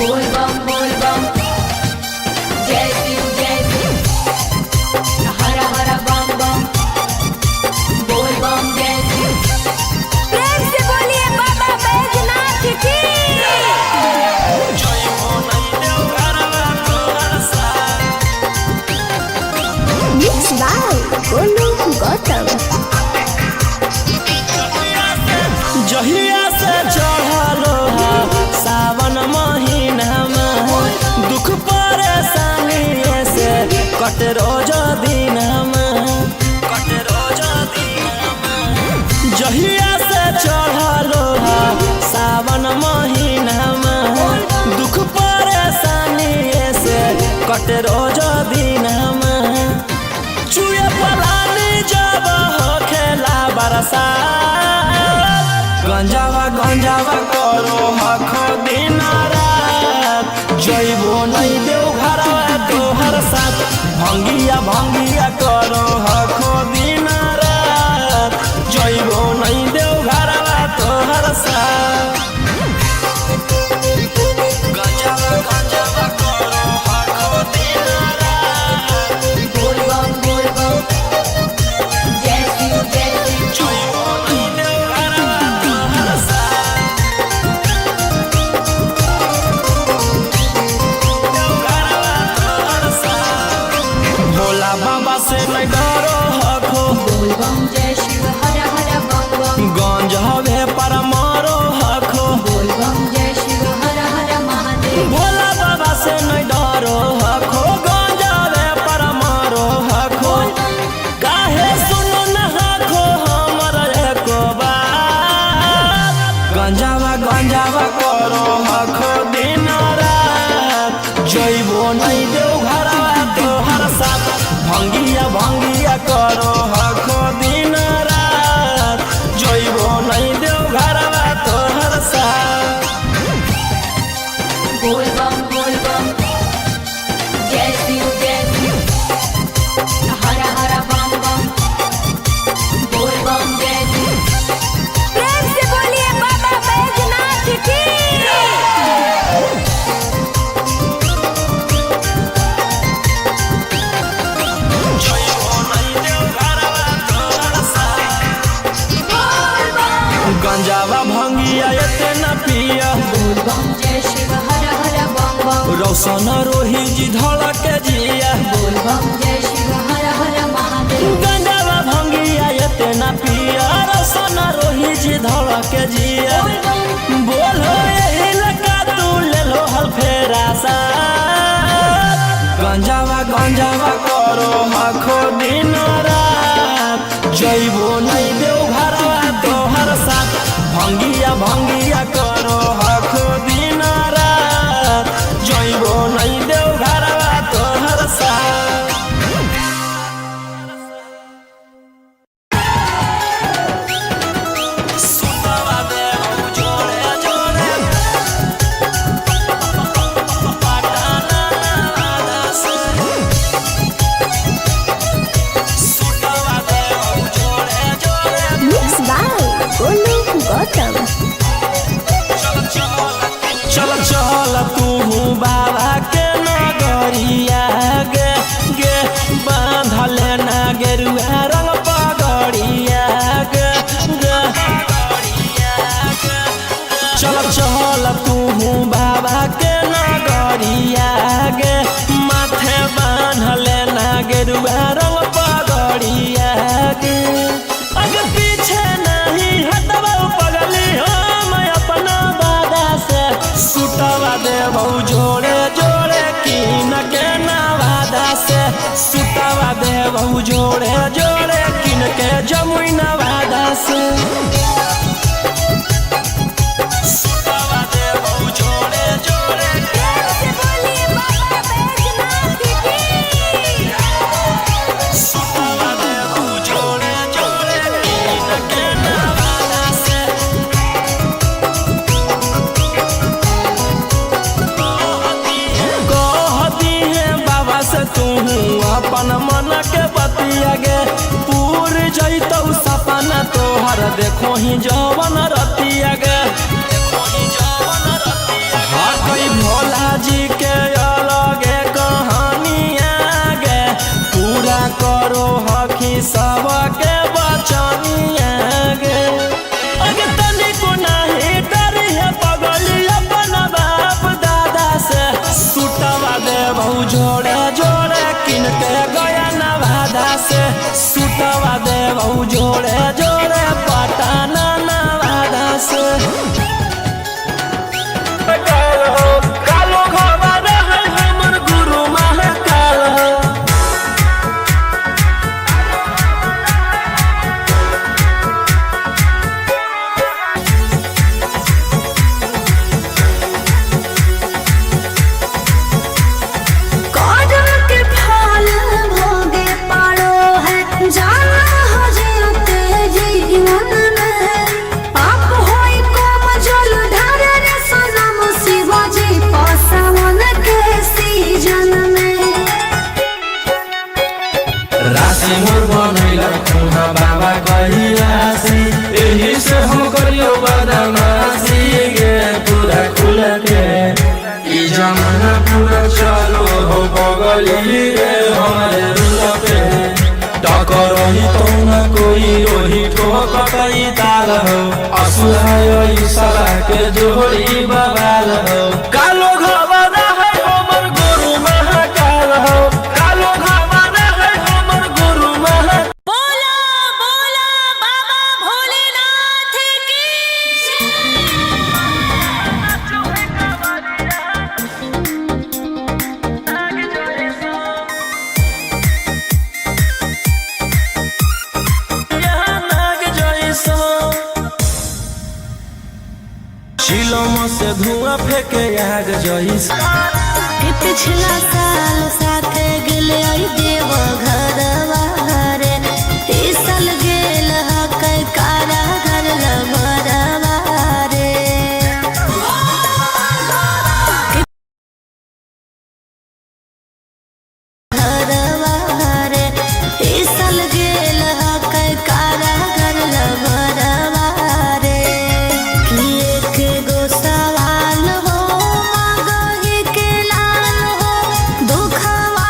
बोल बम जय शिव हर हर बम बम बोल बम जय शिव प्रेम से बोलिए बाबा बैजनाथ की जय हो नहीं देव घरवा तोहर साथ मिक्स बाय गोलू गौतम जहिया से चढ़लो सावन महीनामा दुख परेशानी से कट रोज दिनमा जहिया से चढ़लो सावन महीनामा दुख परेशानी से कट रोज दिनमा चुए पलानी जब हो खेला बरसात गंजावा करो हखो दिन रात जइबो नहीं देव घरवा तोहर साथ भंगिया करो हखो दिन रात जइबो नहीं देव घरवा तोहर साथ गंजावा करो हखो दिन रात बोल बम जय शिव जइबो नहीं देव घरवा तोहर साथ भोला बाबा से नहीं डरो हखो बोल बम जय शिव हर हर बम बम गंज हवे पर मारो हखो बोल बम जय शिव हर हर महादेव भोला बाबा से नहीं डरो हखो गंज हवे पर मारो हखो काहे सुनो न हखो हमर एको बात गंजावा करो हखो दिन रात जइबो नहीं देव घरवा तोहर साथ भंगिया करो हखो दिन गंजावा भंगिया एते न पिया बोल बम जय शिव हर हर बम बम रौशन रोही जी धड़क जिया बोल बम जय शिव हर हर महादेव गंजावा भंगिया एते न पिया रौशन रोही जी धड़क जिया बोलो यही लगा तू ले लो हल फेरा सा गंजावा करो हखो दिन रात जइबो नहीं देव घरवा तोहर साथ भंगिया करो हखो दिन रात जइबो नहीं देव घरवा तोहर साथ सुतवा देव जोड़े जोड़े पटाना वादा से सुतवा देव जोड़े जोड़े Mixed by Golu Gautam. चल चल तू बाबा के नगरिया गे गे बांधल ना गेरुआ रंग पगड़िया गे गे चल चल तू बाबा के नगरिया गे माथे बांधल ना गेरुआ रंग पगड़िया गे अगर पीछे नहीं हटबो पगली हम अपना बादा से सुतवा देबो जोड़े जोड़े किन के नवादा से सुतवा देबो जोड़े जोड़े किन के जमुई नवादा से सुतवा देबो जोड़े जोड़े सुतवा देबो जोड़े जोड़े किन के नवादा से कहती है बाबा से तू अपन मन के बतिया गे पूर जैतौ सपना तोहर देखो ही जवन रतिया गे हकई भोला जी के अलगे कहानिया गे पूरा करो हकी सबके बचनिया गे अगे तनिको नाही डरी है पगली अपन बाप दादा से सुतवा देबो जोड़े जोड़े किन के गया नवादा से सुतवा देबो जोड़े जोड़े पटाना नवादा से कालो घोड़ा है हमर गुरु महाकाल कौरव के फल भोगे पारो है जाना हो जियते जीवन में पाप होई कम जल ढारे रे सनम शिवाजी पासवन के सीजन में राशि मोर बनैल खुना बाबा कहिलासी एही से हम करियो बदमाशी गे पूरा खुल के ई जमाना पूरा चलो हो बगली रे हमारे रुल पे टकरही तो न कोई रोही ठोकई ताल हो असुहाय ई सला के जोड़ी बवाल हो कालो घबरा है हमर गुरु महाकाल हो कालो घबरा है हमर गुरु महाकाल बोला बोला बाबा भोलेनाथ की शिलोम से धुआं फेंके आग जइसा कि पिछला साल साथे गेले आई देव घरवा रे ई साल गेल हकै कारा घर लभरवा रे घरवा रे ई साल गेल हकै कारा घर लभरवा रे कि एक गो सवाल हो मगही के लाल हो दुखवा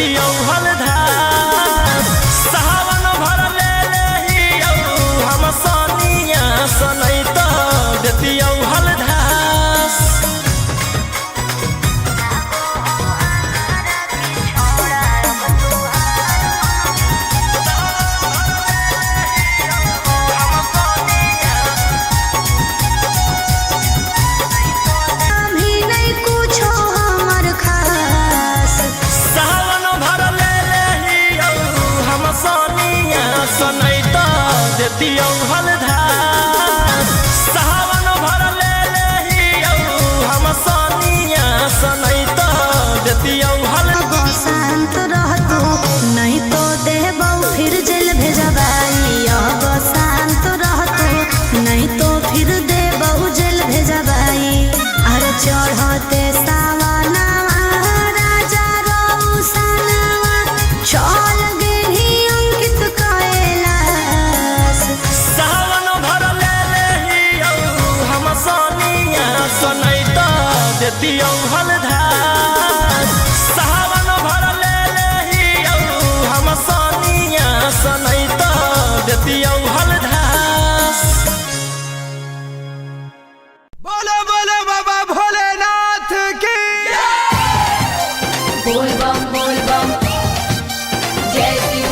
देतियौ हलधार सावन भर ले लेहियौ हम सनिया सनैत देतियौ हलधार देतियौ हलधार सावन भर ले लेहियौ हम सनिया सनैत देतियौ हलधार शांत रहतू नहीं तो देबौ फिर जेल भेजबाई अब शांत रहतू नहीं तो फिर देबौ जेल भेजबाई अरे चढ़ते सावनवा राजा रौसनवा चल गेली अंकित कैलाश सावन भर ले लेहियौ हम सनिया सनैत देतियौ हलधार सावन भर ले लेहियौ हम सनिया सनैत देतियौ हलधार बोलो बोलो बाबा भोलेनाथ की बोल बम जय शिव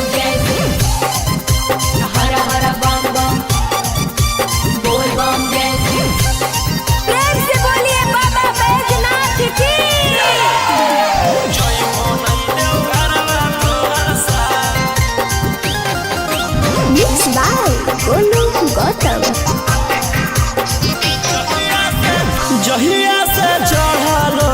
हर हर बम बम बोल बम जय शिव प्रेम से बोलिए बाबा बैजनाथ की Mixed by Golu Gautam. जहिया से चढ़लो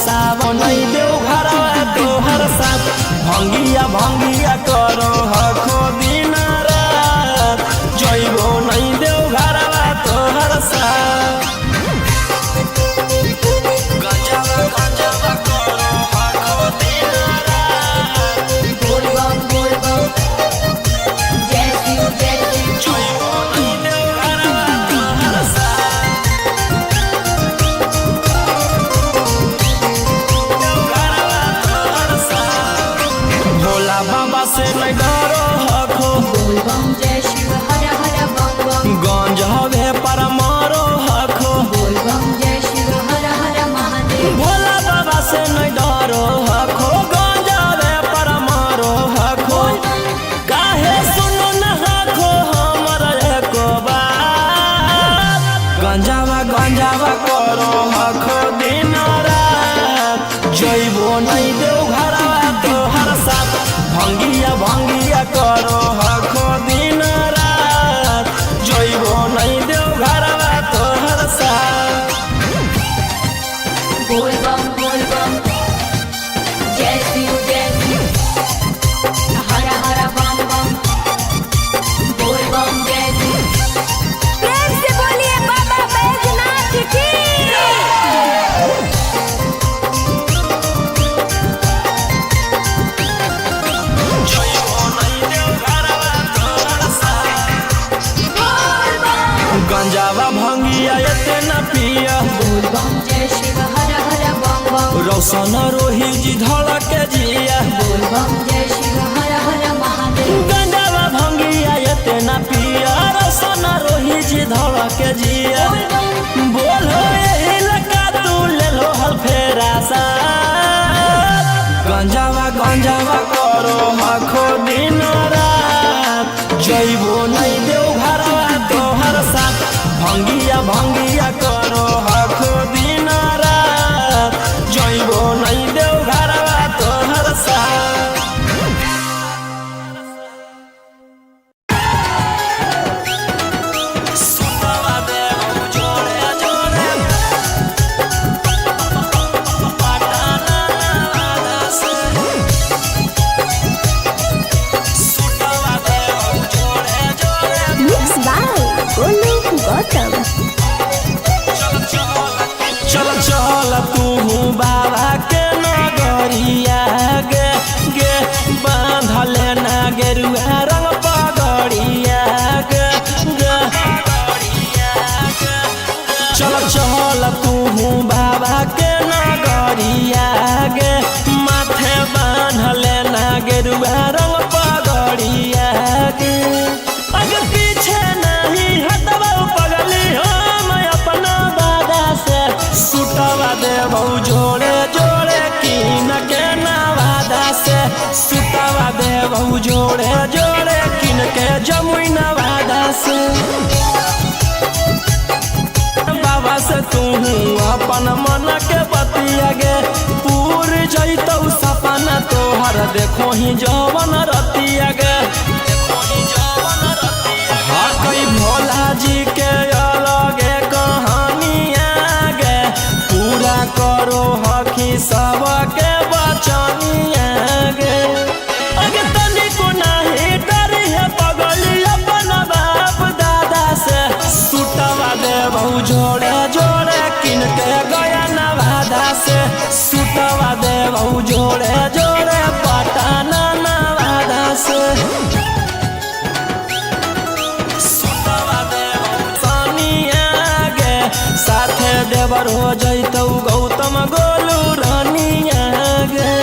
सावन देव घरवा तोहर साथ भंगिया करो हखो दिन रात जइबो नहीं देव घरवा तोहर साथ गंजावा करो हखो दिन रात बोल बम जय शिव जइबो नहीं देव घरवा तोहर साथ भोला बाबा से नहीं डरो हखो बोल बम जय शिव हर हर बम बम गंज हवे पर मारो हखो बोल बम जय शिव हर हर महादेव भोला बाबा से नहीं डरो हखो गंज हवे पर मारो हखो काहे सुनो न हखो हमर एको बात गंजावा करो हखो दिन रात जइबो नहीं देव घरवा तोहर साथ भंगिया करो हखो दिन रात जइबो नहीं देव घरवा तोहर साथ बोल बम जय शिव हर हर बम बम बोल बम जय शिव प्रेम से बोलिए बाबा बैजनाथ की जइबो नहीं देव घरवा तोहर साथ गंजावा भंगिया एते न पिया बोल बम जय शिव हर हर बम बम रौशन रोही जी धड़क जिया बोल बम जय शिव हर हर महादेव गंजावा भंगिया एते न पिया रौशन रोही जी धड़क जिया बोलो यही लगा तू ले लो हल फेरा सा गंजावा करो हखो दिन रात जइबो नहीं देव घरवा तोहर साथ भंगिया करो हखो दिन रात जइबो नहीं देव घरवा तोहर साथ सुतवा देव जोड़े जोड़े पटाना से सुतवा देव जोड़े जोड़े Mixed by Golu Gautam. चल तू बाबा के नगरिया गे बांधले ना गेरुआ रंग पगड़िया गे चल तू बाबा के नगरिया गे माथे बांधल गेरुआ रंग पगड़िया गे आगे पीछे नहीं हटबो पगली हम अपना वादा से सुटवा देबो जोड़े जोड़े किन के नवादा से सुटवा देबो जोड़े जोड़े किन के जमुई नवादा से बाबा से तू अपन मन के बतिया गे पूर जैतौ सपना तोहर देखो ही जवन रतिया गे हाँ कई भोला जी के अलगे कहानिया गे पूरा करो हकी सबके बचनिया गे अगे तनिको नहीं डरी है पगली अपन बाप दादा से सुटवा देबो जोड़े जोड़े किन के गया नवादा से सुटवा देबो जोड़े जोड़े पटना नवादा से सुटवा देबो सानिया गे साथे देवर हो जैतौ गौतम गोलू रानिया गे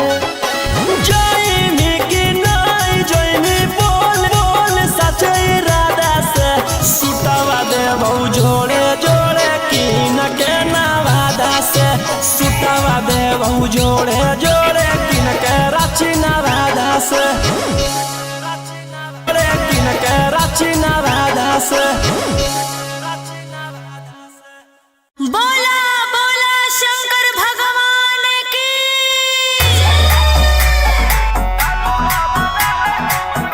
जैनी कि नहीं जैनी बोल बोल सच इरादा से सुटवा देबो जोड़े जोड़े किन के नवादा से सुटवा देबो जोड़े जोड़े किन के रांची नवादा से किन के रांची नवादा से बोला बोला शंकर भगवान की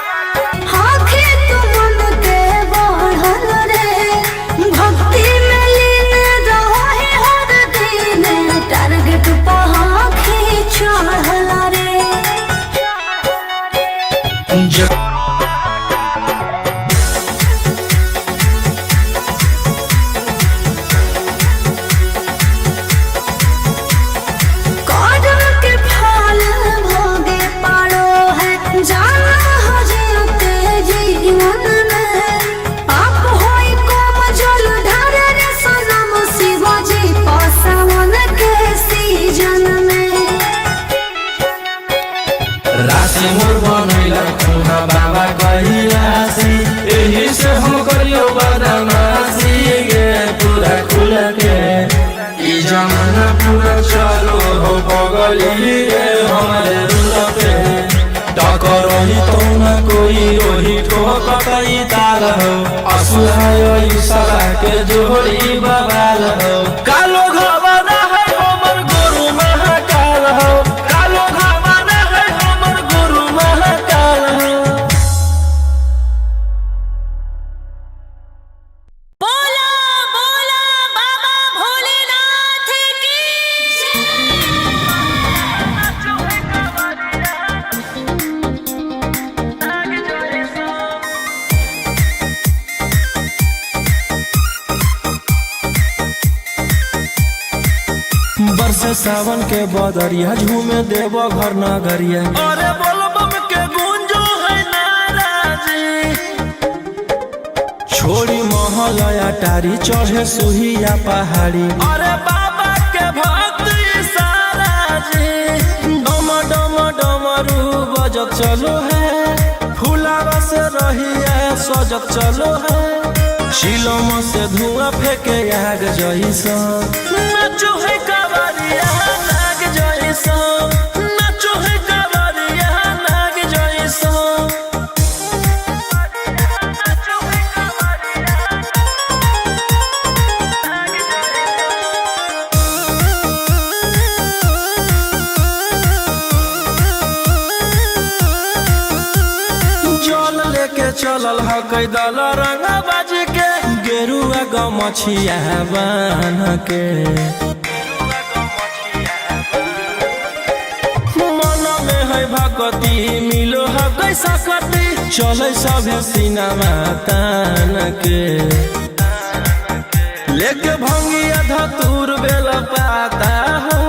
आँखें तो मन के बढ़ल रे भक्ति में लीन रहो है हर दिन टारगेट पर आँखें चढ़ल रे कदम के फल भोगे पारो है जाना हजरते जीवन में आप होई कोम जल ढारे रे सनम शिवाजी पासवन के सीजन में राशि मोर बनैला खुना बाबा कहिलासी एही से हम करियो बदमाशी गे पूरा खुल के ई जमाना पूरा चलो हो बगली रे हमारे रुल पे टकरही तो न कोई रोही ठोकतई ताल हो असुहाय ई सला के जोड़ी बवाल हो कालो घबरा है हमर गुरु महाकाल हो कालो घबरा है हमर गुरु महाकाल हो बोला बोला बाबा भोलेनाथ की बरसे सावन के बदरिया झूमे देवो घर नगरिया अरे बोलो बम के गूंजो है नाराजी छोड़ी महलया टारी चढ़े सुहिया पहाड़ी अरे बाबा के भक्ति सारा जी डम डम डमरू बजत चलो है फूलावा से रहिया सजत चलो है शिलम से धुआं फेंके आग जैसा नाचो है कावरिया नाग जैसा नाचो है कावरिया नाग जैसा जल लेके चलल ह कैदल रंग बाज के गेरुआ गमछिया बान्ह के मन में है भक्ति मिलो है कैसा कति चले सभे सिनेमा तान के लेके भंगिया धतूर बेल पाता हो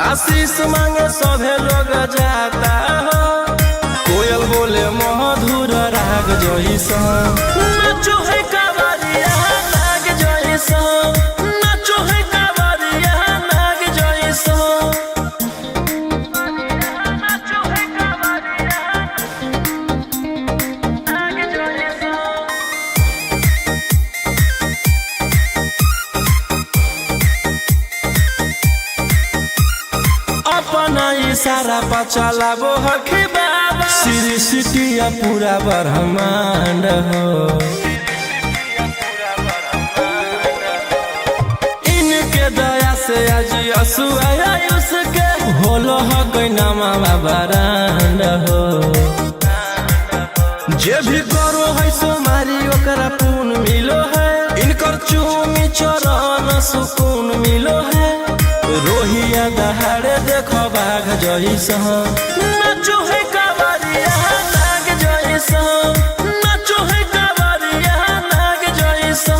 आशीष मांगे सभे लोग जाता हो कोयल बोले मधुर राग जैसा नाचो है कावरिया नाग जैसा नाचो है कावरिया नाग जैसा नाचो है कावरिया अपना इशारा पर चलाबो हखी बाबा सृष्टिया पूरा ब्रह्मांड हो इनके दया से आज आयुष के होलो हक नामा बरांड हो जे भी करो है सोमारी ओकरा पून मिलो है इनकर चूमी चरण सुकून मिलो है रोहिया दहाड़े देखो बाघ जैसा नाचो है कावरिया नाग जैसा नाचो है कावरिया नाग जैसा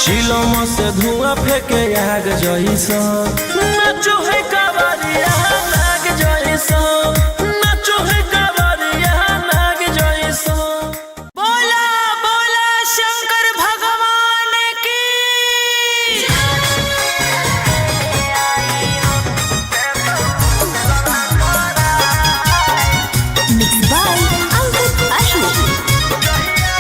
शिलोम से धुआं फेंके आग जैसा नाचो है कावरिया नाग जैसा नाचो है कावरिया नाग जैसा बोला बोला शंकर भगवान की मिक्स बाय अंकित अशोक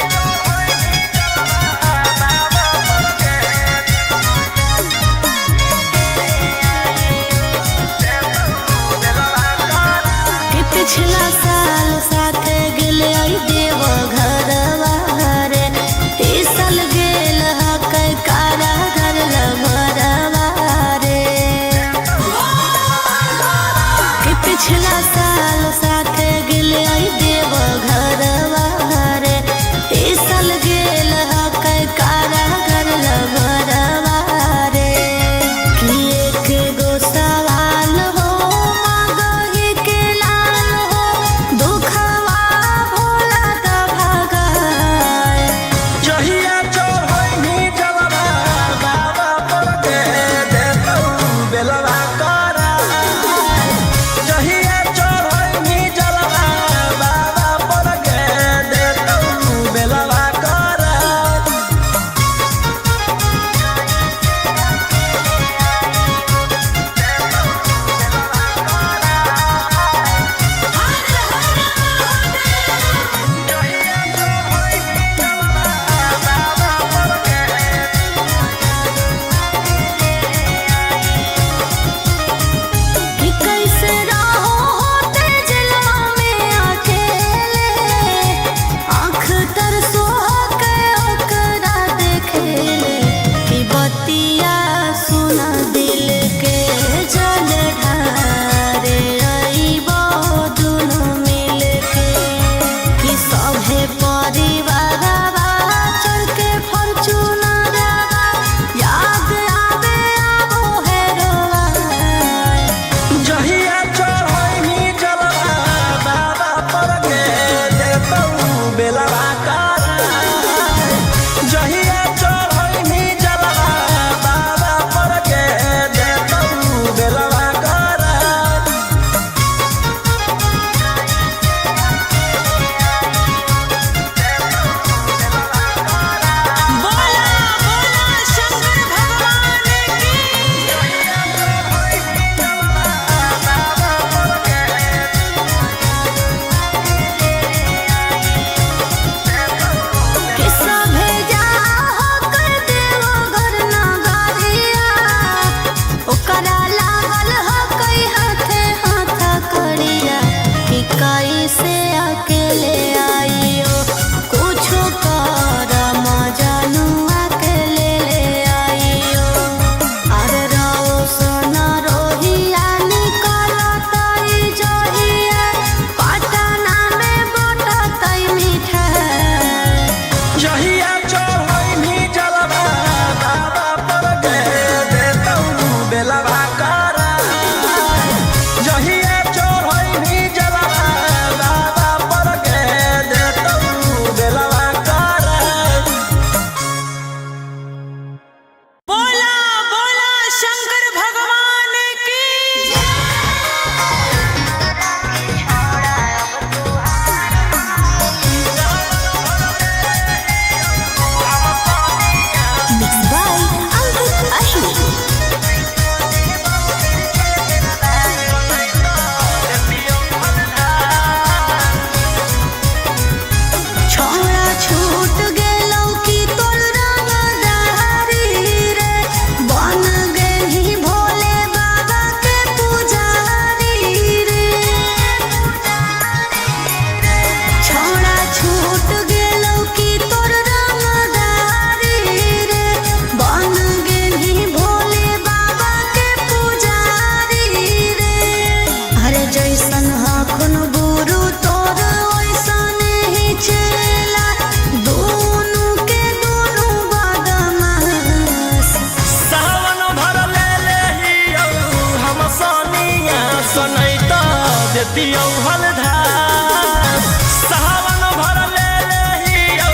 देतियौ हलधास सावन भर ले लेहियौ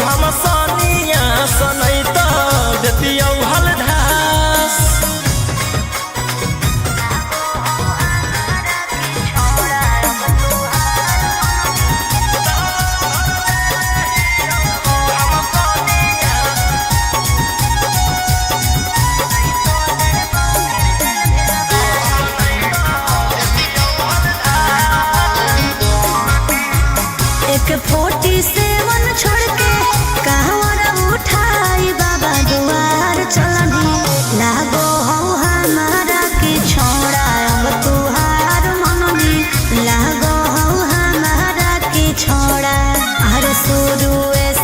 हम सनिया सनैत देतियौ हलधास एक 47 छोड़ के कहवर उठाई बाबा दुआर चलनी लागो हो हमारा के छोड़ा अब तुहार मननी लागो हो हमारा के छोड़ा हर शुरू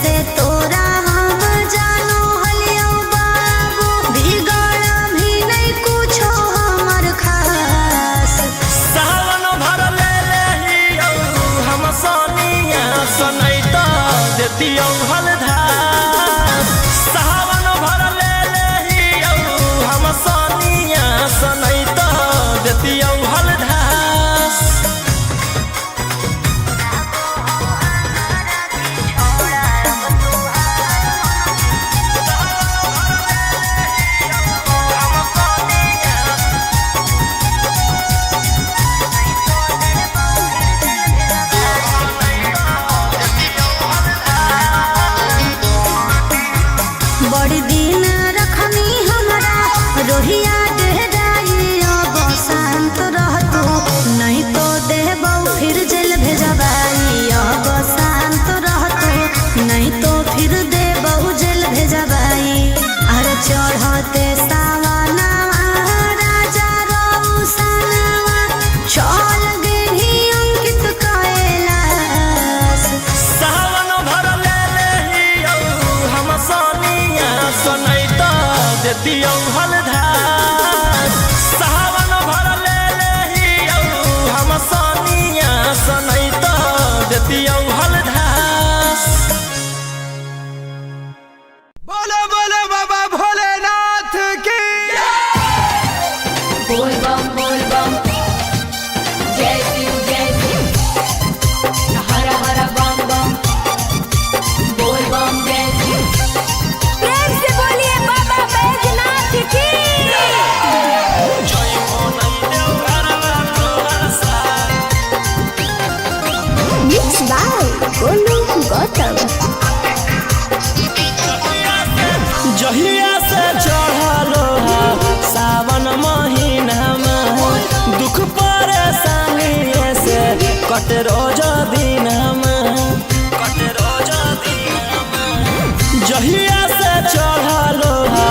से तोरा हम जानो हलियो बाबू बिगड़ भी नहीं कुछो हमर खास सावन भर ले लेहियौ हम सनिया सनैत देतियौ हलधास सावन भर ले लेहियौ हम सनिया सनैत देतियौ हलधास बड़ी दिन रखनी हमरा रोहिया डेहराई अब शांत रहतू नहीं तो देबौ फिर जेल भेजबाई अब शांत रहतू नहीं तो फिर देबौ जेल भेजबाई अरे चढ़ते सावना राजा रौसनवा चल गेली अंकित कैलाश सावन भर ले लेहियौ हम सनिया सनैत देतियौ हलधास सावन भर ले लेहियौ हम सनिया सनैत देतियौ हलधास बोलो बोलो बाबा भोलेनाथ की बोल बम जय शिव हर हर बम बम बोल बम जय शिव प्रेम से बोलिए बाबा बैजनाथ की जय हो नहीं देव घरवा तोहर साथ मिक्स बाय गोलू गौतम जहिया से चढ़लो है सावन महीनामा दुख परेशानी से कट रोज दिनमा जहिया से चढ़लो है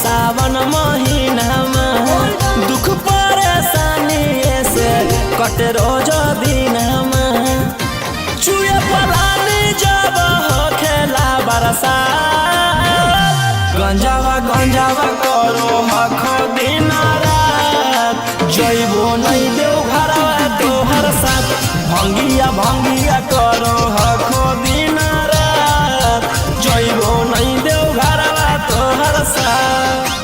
सावन महीनामा दुख परेशानी से कट रोज दिनमा चुए पलानी जब हो खेला बरसात गंजावा करो हखो दिन रात जइबो नहीं देव घरवा तोहर साथ भंगिया करो हखो दिन रात जइबो नहीं देव घरवा तोहर साथ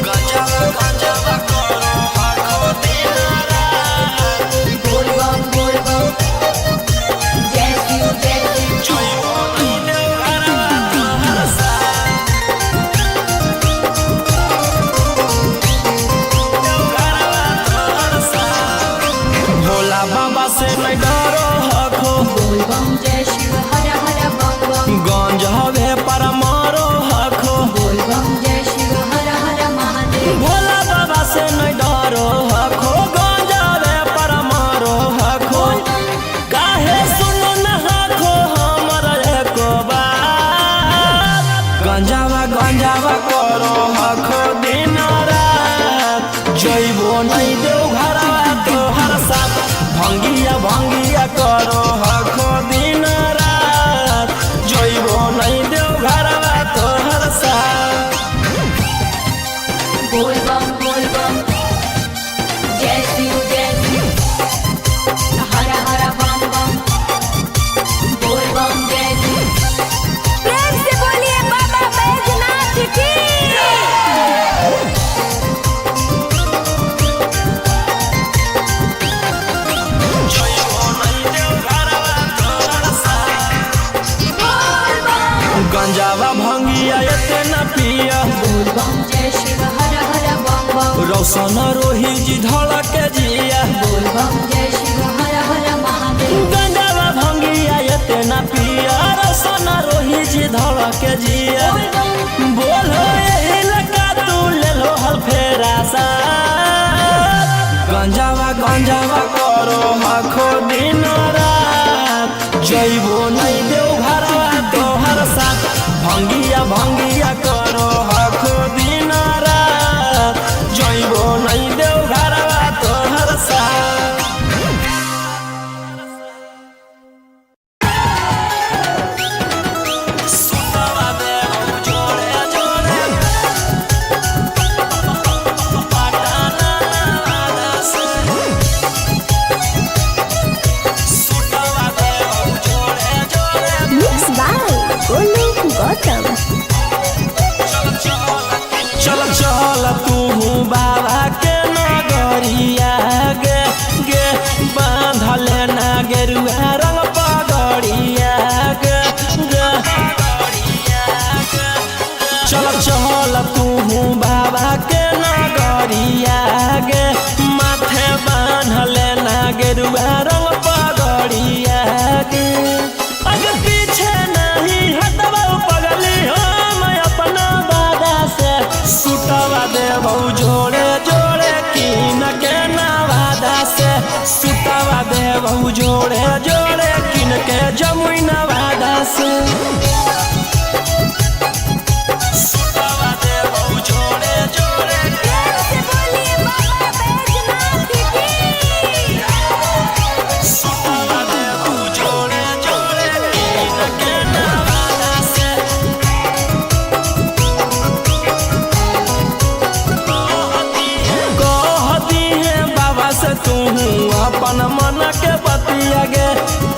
गंजावा करो हखो दिन रात बोल बम जय शिव जइबो नहीं देव घरवा तोहर साथ भोला बाबा से नहीं डरो हखो बोल बम जय शिव हर हर बम बम गंज हवे पर मारो हखो बोल बम जय शिव हर हर महादेव भोला बाबा से नहीं डरो हखो गंज हवे पर मारो हखो काहे सुनो न हखो हमर एको बात गंजावा करो हखो दिन रात जइबो नहीं देव घरवा तोहर साथ भंगिया करो हखो दिन रात जइबो नहीं देव घरवा तोहर साथ बोल बम जय शिव हर हर बम बम बोल बम जय शिव प्रेम से बोलिए बाबा बैजनाथ की भंगिया इतना पिया बोल बम जय शिव हर हर बम बम रोशन रोही जी धड़क जिया बोल बम जय शिव हर हर महादेव गंजावा भंगिया इतना पिया रोशन रोही जी धड़क जिया बोल बम बोलो यही लगा तू ले लो हल फेरा सा गंजावा गंजावा करो आखो दिन रात जइबो नहीं देव घरवा तोहर साथ भंगिया भंगिया करो आखो दिन रात जइबो नहीं देव घरवा तोहर साथ सुतवा देव जोड़े जोड़े पटाना वादा से सुतवा देव जोड़े जोड़े Mixed by Golu Gautam. चल चल तू बाबा के नगरिया गे गे बांधले ना गेरुआ रंग पगड़िया गे गे चल चल तू बाबा के नगरिया गे माथे बांधले ना गेरुआ रंग पगड़िया गे अगर पीछे नहीं हटवा पगली हम अपना दादा से सुतवा देव जोड़े जोड़े किन के नवादा से सुतवा देव जोड़े जोड़े किन के जमुई नवादा से सुतवा देव जोड़े जोड़े से बोलिए बाबा बैजनाथ की सुतवा देव जोड़े जोड़े किन के नवादा से कहती है बाबा से तू अपन मन के बतिया गे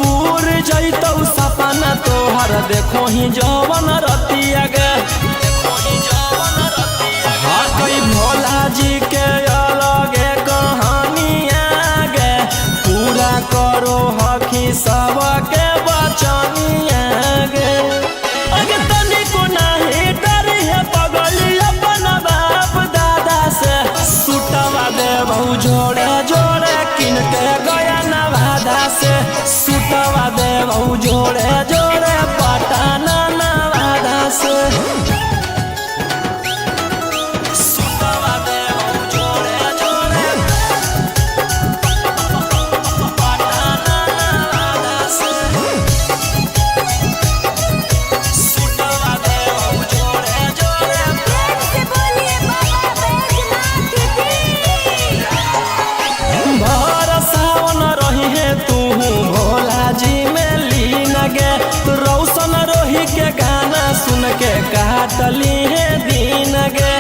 पूर जैतौ सपना तोहर देखो ही जवन रतिया गे हकई भोला जी के अलगे कहानिया गे पूरा करो हकी सबके बचनिया गे अगे तनिको नाही डरी है पगली अपन बाप दादा से सुतवा देव जोड़े जोड़े किन के गया नवादा से सुतवा देव जोड़े जोड़े पटाना नवादा से सुतवा देव जोड़े जोड़े पटाना नवादा से सुतवा देव जोड़े जोड़े से बोलिए बाबा बैजनाथ की भर सावन रही है तू भोला जी में लीन गे रौशन रोही के गाना सुन के काटली है दिन गे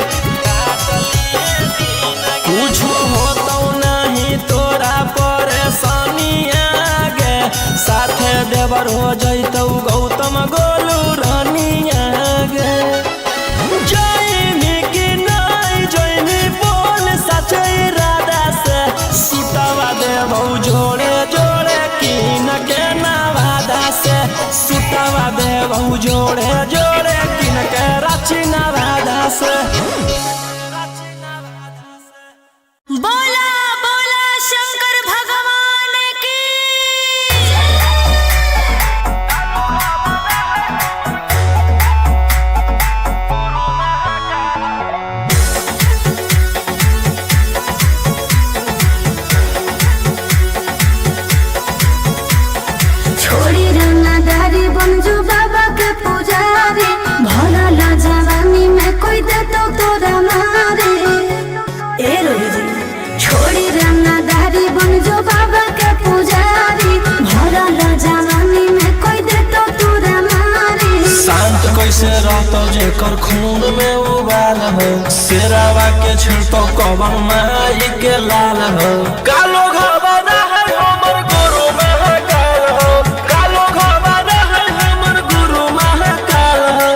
कुछ होता नहीं तोरा परेशानिया गे साथे देवर हो जैतौ गौतम गोलू रानिया गे जयमी की नहीं जयमी बोल सचे राधा से सुतवा देव जोड़े जोड़े किन के नवादा से सुतवा देव जोड़े जोड़े किन के रांची नवादा से बोला बोला शंकर भगवान की छोड़ी रंगदारी बन जो बाबा के पुजारी भला ला जवानी में कोई दे तो तोरा मारे ए रोही जी छोड़ी रंगदारी बन जो बाबा के पुजारी भला ला जवानी में कोई दे तो तोरा मारे शांत कैसे रहतो जेकर खून में उबाल हो शेरावा के छिड़तो कवन माई के लाल हो कालो घबरा है हमर गुरु महाकाल हो कालो घबरा है हमर गुरु महाकाल हो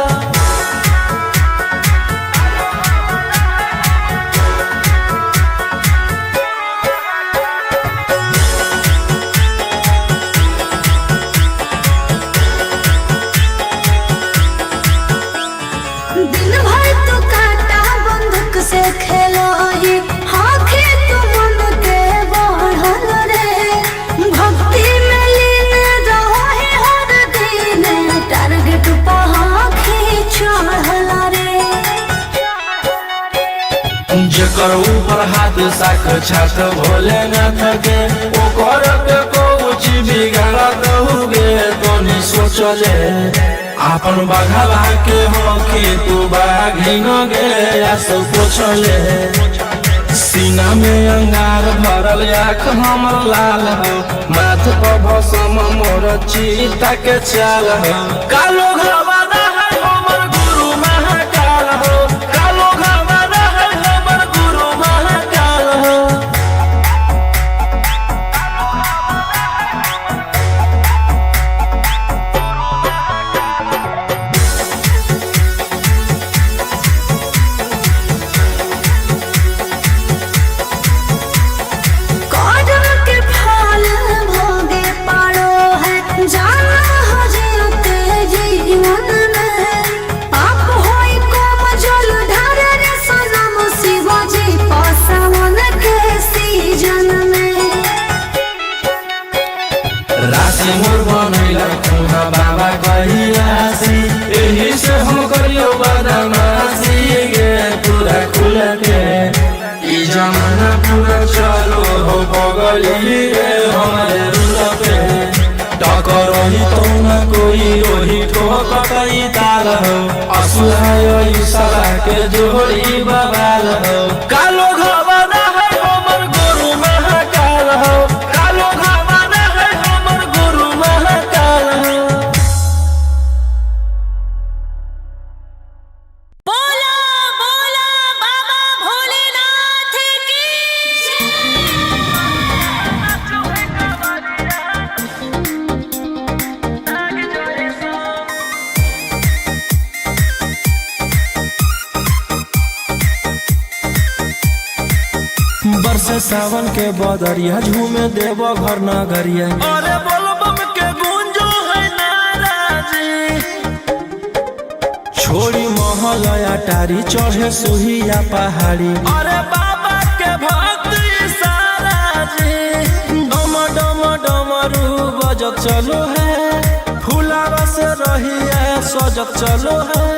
जेकर ऊपर हाथ साक्षात भोलेनाथ के ओकर के कुछ बिगाड़त हुए तोनी सोचले आपन बघला के होके तू बाघिन गे आस पूछले सीना में अंगार भरल आँख हमर लाल हो माथ पर भसम मोर चीता के चाल हो कालो घबाना है हमर गुरु महाकाल हो कालो घबाना है हमर गुरु महाकाल हो कदम के फल भोगे पारो है जाना हो जीते जीवन में पाप होई कोम जल ढारे रे सनम शिवाजी पासवन के सीजन में राशि मोर बनैला तुहा बाबा कहियासी एही से हम करियो बदमाशी गे पूरा खुल के ई जमाना पूरा चलो हो बगली रे हमारे रुल पे टकरही तो न कोई रोही ठोकई ताल हो असुहाय ईशा के जोड़ी बवाल हो कालो घबाना है हमर गुरु महाकाल हो कालो घबाना है हमर गुरु महाकाल हो बोला बोला बाबा भोलेनाथ की बरसे सावन के बदरिया झूमे देव घर नगरिया अरे बोल बम के गूंजो है नाराजी छोड़ी महल अटारी चढ़े सुहिया पहाड़ी अरे बाबा के भक्त सारा जी डम डम डमरू बजत चलो है फुलावा से रहिया सजत चलो है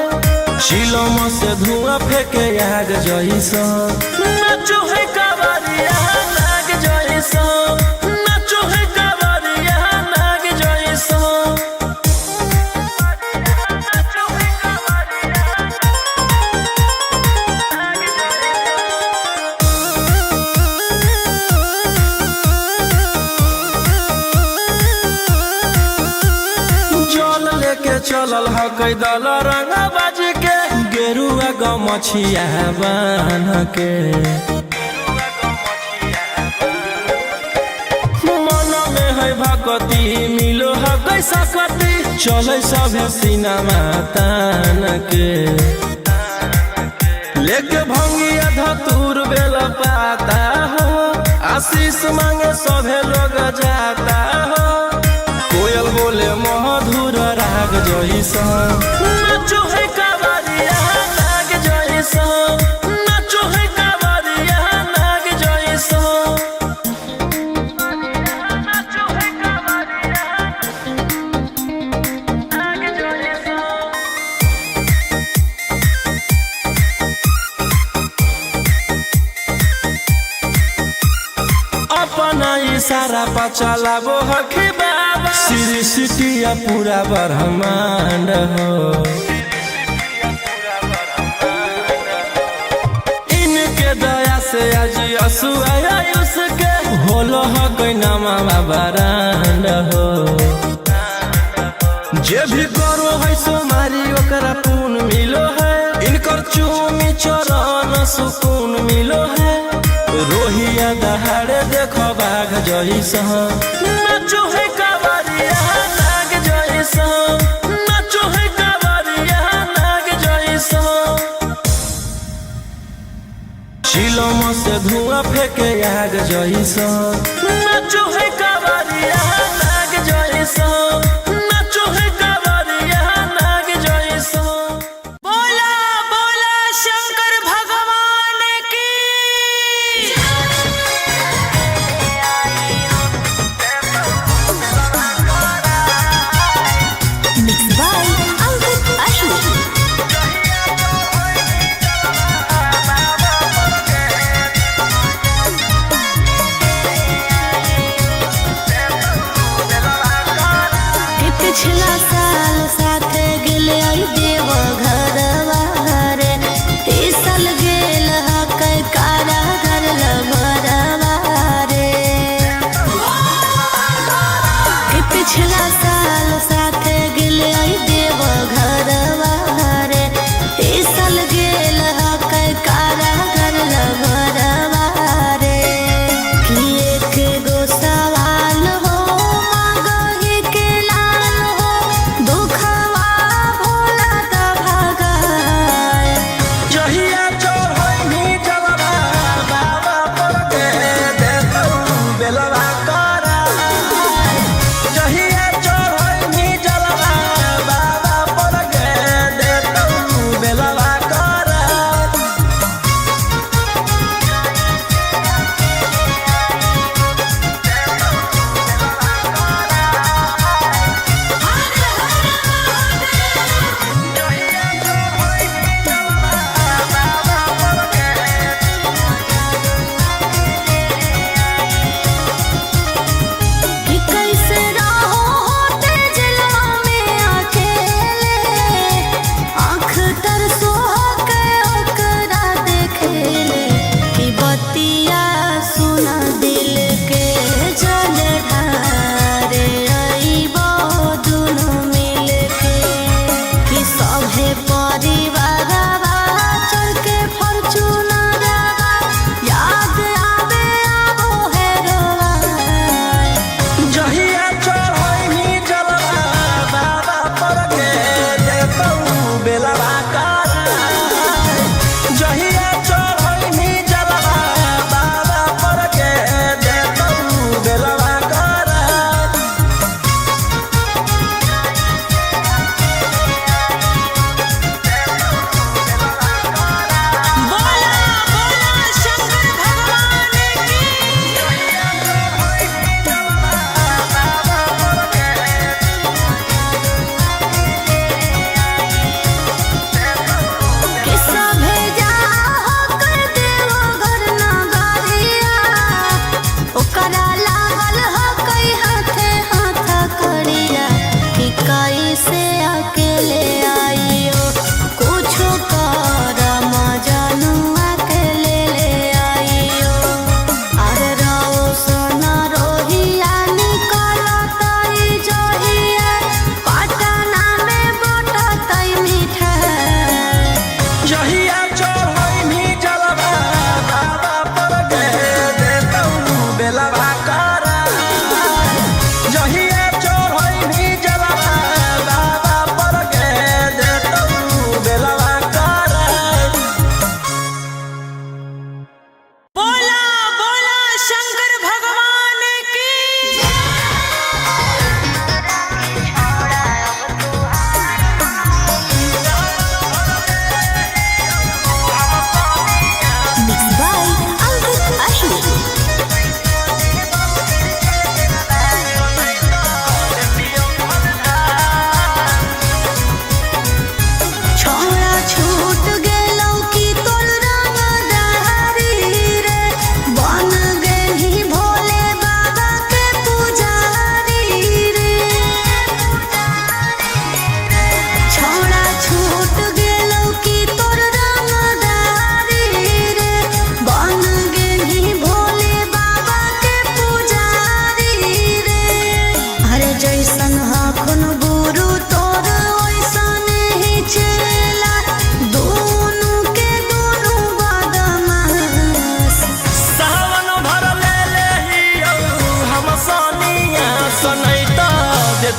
शिलम से धुआं फेंके आग जैसा नाचो है कावरिया नाग जैसा नाचो है कावरिया नाग जैसा जल लेके चलल ह कैदल रंग बाज के गेरुआ गमछिया बान्ह के मन में है भक्ति मिलो है कैसा कति चले सभे सिनेमा तान के लेके भंगिया धतूर बेल पाता हो आशीष मांगे सभे लोग जाता हो कोयल बोले मधुर राग जैसा नाचो है कावरिया नाग जैसा नाचो है कावरिया नाग जैसा नाचो है कावरिया नाग जैसा अपना इशारा पर चलाबो हखी बाबा श्री सिटिया पूरा ब्रह्मांड हो इनके दया से आज असुआयुष के होलो ह कोई नामा बरांड हो जे भी करो है सोमारी ओकरा पुण्य मिलो है इनकर चूमी चरण सुकून मिलो है रोहिया दहाड़े देखो बाघ जैसा नाचो है कावरिया नाग जैसा नाचो है कावरिया नाग जैसा शिलम से धुआं फेंके आग जैसा नाचो है कावरिया नाग जैसा नाचो है कावरिया नाग जैसा बोला बोला शंकर भगवान की मिक्स बाय अंकित अशोक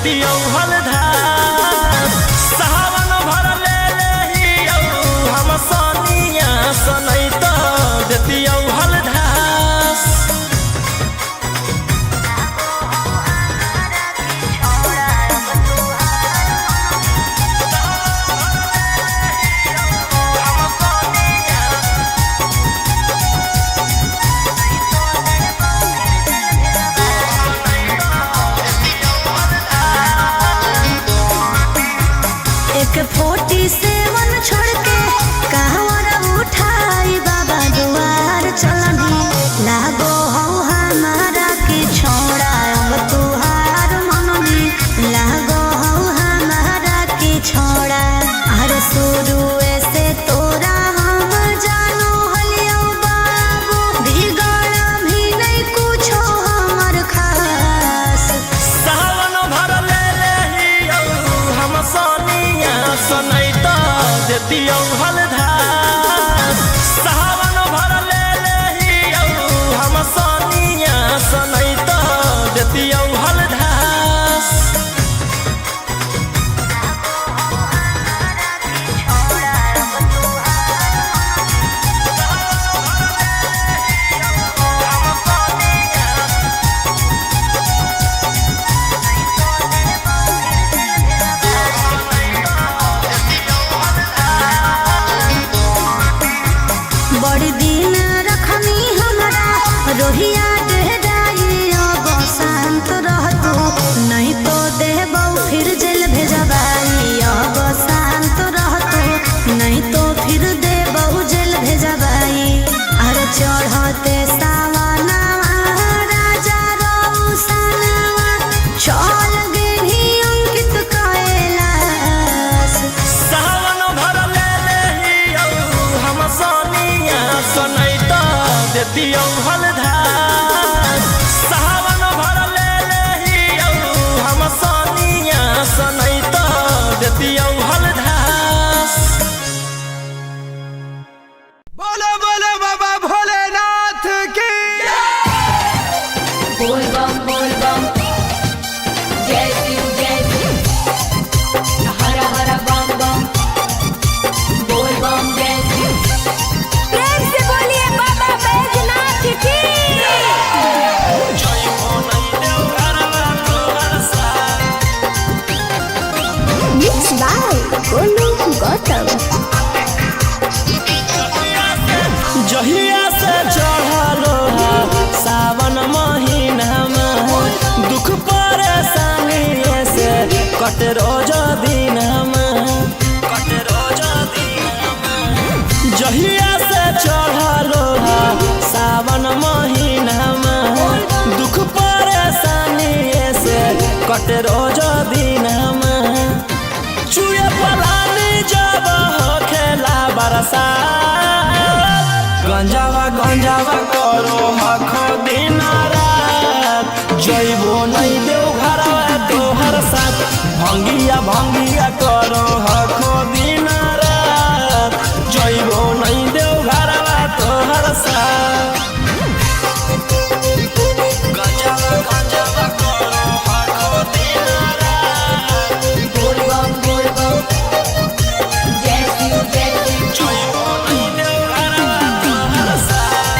देतियौ हलधार सावन भर ले लेहियौ हम सनिया सनैत देतियौ हलधार एक 47 छोड़ के कहवर उठाई बाबा दुआर चलनी लागो हो हमारा की छोड़ा अब तुहार मननी लागो हो हमारा की छोड़ा अरे शुरू से तोरा हम जानो हलियो बाबू बिगड़ भी नहीं कुछो हमर खास सावन भर ले लेहियौ हम सनिया सनैत देतियौ हलधार सावन भर ले लेहियौ हम सनिया सनैत देतियौ हलधार बड़ी दिन रखनी हमरा रोहिया डेराई अब शांत रहतू नहीं तो देबौ फिर जेल भेजबाई अब शांत रहतू नहीं तो फिर देबौ जेल भेजबाई अरे चढ़ते सावनवा राजा रौसनवा चल गेली अंकित कैलाश सावन भर ले लेहियौ हम सनिया सनैत देतियौ हलधार सावन भर ले लेहियौ हम सनिया सनैत देतियौ हलधार बोलो बोलो बाबा भोलेनाथ की बोल बम जय शिव हर हर बम बम बोल बम जय शिव प्रेम से बोलिए बाबा बैजनाथ की जय हो नहीं देव घरवा तोहर साथ Mixed by Golu Gautam. जहिया से चढ़लो सावन महीनामा दुख परेशानी से कट रोज दिनमा जहिया से चढ़लो सावन महीनामा दुख परेशानी से कट रोज दिनमा चुए पलानी जब खेला बरसात गंजावा करो हखो दिन रात जइबो नहीं देव घरवा तोहर साथ भंगिया करो हखो दिन रात जइबो नहीं देव घरवा तोहर साथ गंजावा करो हखो दिन रात बोल बम जय शिव जइबो नहीं देव घरवा तोहर साथ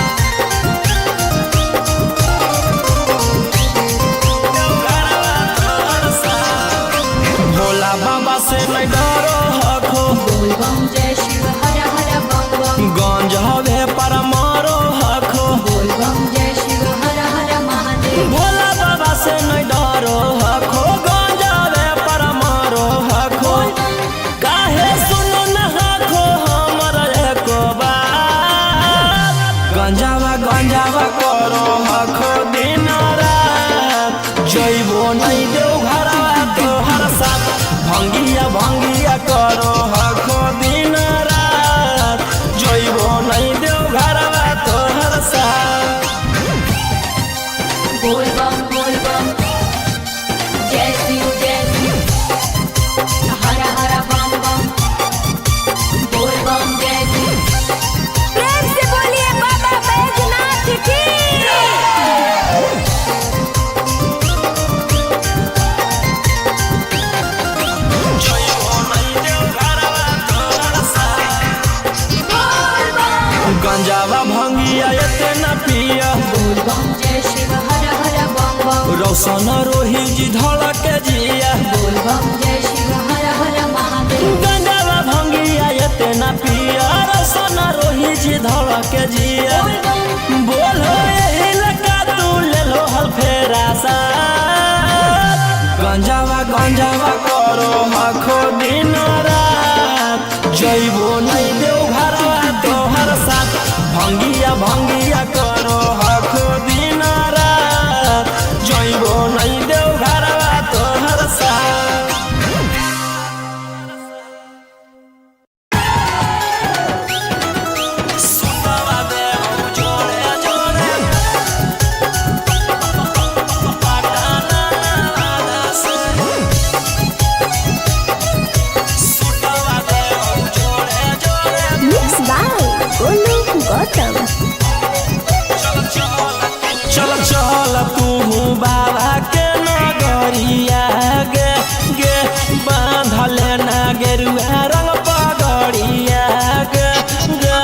भोला बाबा से नहीं डरो हखो बोल बम जय शिव हर हर बम बम गंज हवे पर मारो हखो बोल बम जय शिव हर हर महादेव भोला बाबा से नहीं डरो हखो गंज हवे पर मारो हखो काहे सुनो न हखो हमर एको बात गंजावा करो हखो दिन रात जइबो नहीं देव घरवा तोहर साथ भंगिया करो हखो दिन रात जइबो नहीं देव घरवा तोहर साथ बोल बम जय शिव हर हर बम बम बोल बम जय शिव प्रेम से बोलिए बाबा बैजनाथ की गंजावा भंगिया इतना पिया बोल बम जय शिव हर हर बम बम रोशन रोही जी धड़क जिया बोल बम जय शिव हर हर महादेव गंजावा भंगिया इतना पिया रोशन रोही जी धड़क जिया बोलो यही लगा तू ले लो हल फेरा सा गंजावा करो आखो दिन रात जइबो नहीं देव घरवा तोहर साथ भंगिया करो आखो दिन रात जइबो नहीं देव घरवा तोहर साथ सुतवा देव जोड़े जोड़े पटाना वादा से सुतवा देव जोड़े जोड़े मिक्स बाय गोलू गौतम चल तू बाबा के नगरिया गे गे बांधले ना गेरुआ रंग पगड़िया गे गे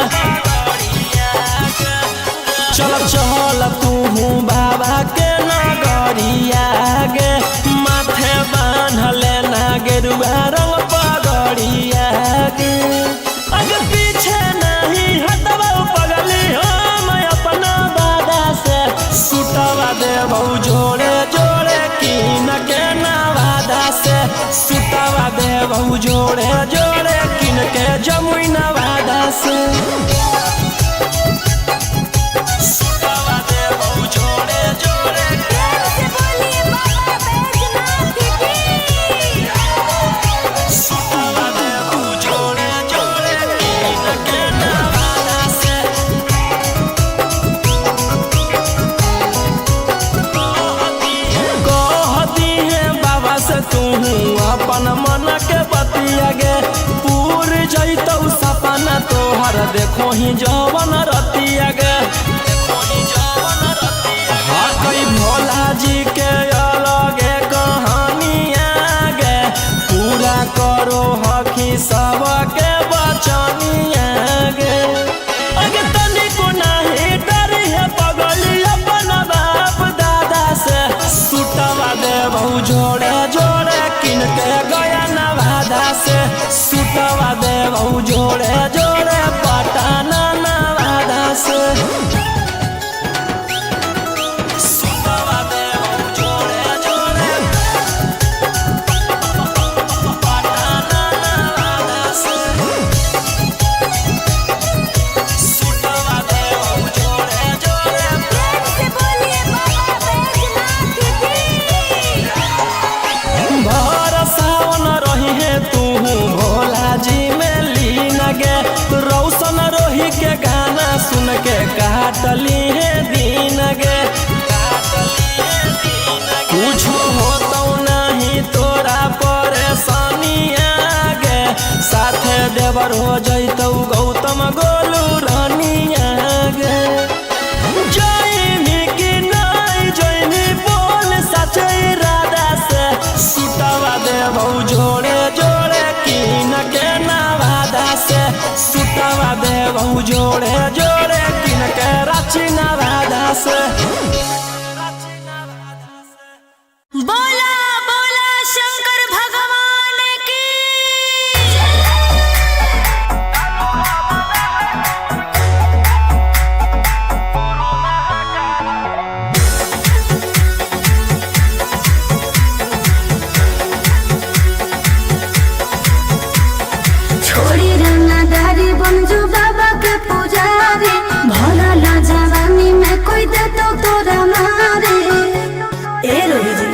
चल तू बाबा के नगरिया गे माथे बांधले ना गेरुआ रंग पगड़िया गे अगर पीछे नहीं हटवा पगली हम अपना बादा से सुतवा देव जोड़े जोड़े कीन के नवादा से सुतवा देव जोड़े जोड़े कीन के जमुई नवादा से सुतवा देव जोड़े जोड़े सुतवा देव जोड़े जोड़े कीन के नवादा से कहती है बाबा से तू अपन मन के बतिया गे पूर जैतौ सपना तोहर देखो ही जवन रतिया गे हाँ कई भोला जी के अलगे कहानिया गे पूरा करो हकी सबके बचनिया गे अगे तनिको नहीं डरी है पगली अपन बाप दादा से सुतवा देव जोड़े जोड़े किन के गया नवादा से सुतवा देव जोड़े जोड़े पटाना नवादा से सुतवा देव जोड़े जोड़े पटाना नवादा से सुतवा देव जोड़े जोड़े भर सावन रही है तू भोला जी में लीन गे रौशन रोही के गाना सुन के काटली है दिन गे कुछ होतो नहीं तोरा परेशानिया गे साथे देवर हो जैतौ गौतम गोलू रानिया गे जैनी कि नहीं जैनी बोल सचे इरादा से सुतवा देव जोड़े जोड़े कीन के नवादा से सुतवा देव जोड़े जोड़े कीन के रांची नवादा से बोला बोला शंकर भगवान की छोड़ी रंगदारी बन जो बाबा के पुजारी भला ला जवानी में कोई दे तो तोरा मारे ए रोही जी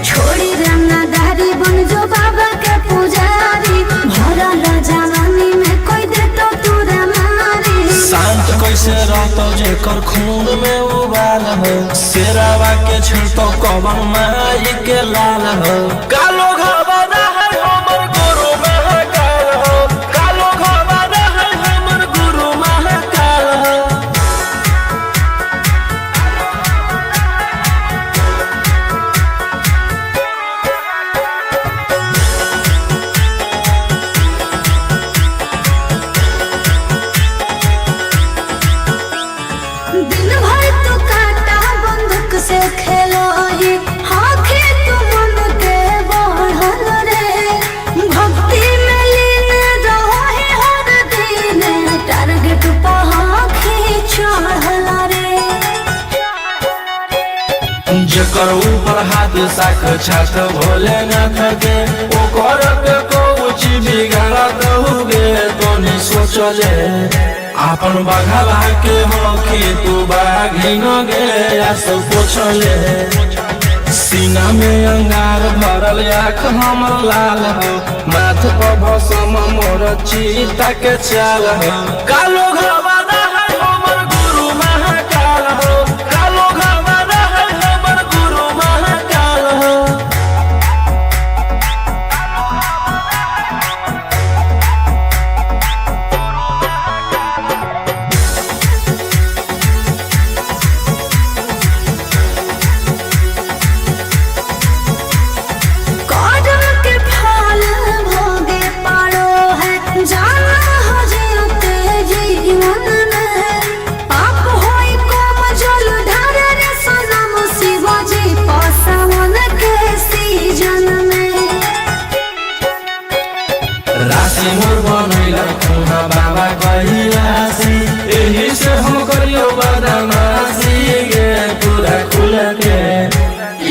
छोड़ी रंगदारी बन जो बाबा के पुजारी भला ला जवानी में कोई दे तो तोरा मारे शांत कैसे रहतो जेकर खून में उबाल हो शेरावा के छिड़तो कवन माई के लाल हो कालो घबरा है हमर गुरु महाकाल हो कालो घबरा है हमर गुरु महाकाल हो जेकर ऊपर हाथ साक्षात भोलेनाथ के ओकर के कुछ बिगाड़त हुए तो नहीं सोचले आपन बघावा के होखी तू बाघी न गे आस पोछले सीना में अंगार भरल आँख हमर लाल हो माथ पर भसम मोर चीता के चाल हो कालो घवाना है हमर गुरु महाकाल हो कालो घवाना है हमर गुरु महाकाल हो कदम के फल भोगे पारो है जाना हो जीते जीवन में पाप होई कम जल ढारे रे सनम शिवाजी पसावन के सीजन में राशि मोर बनैला खुहा बाबा कहिलासी एही से हम करियो बदमाशी गे पूरा खुल के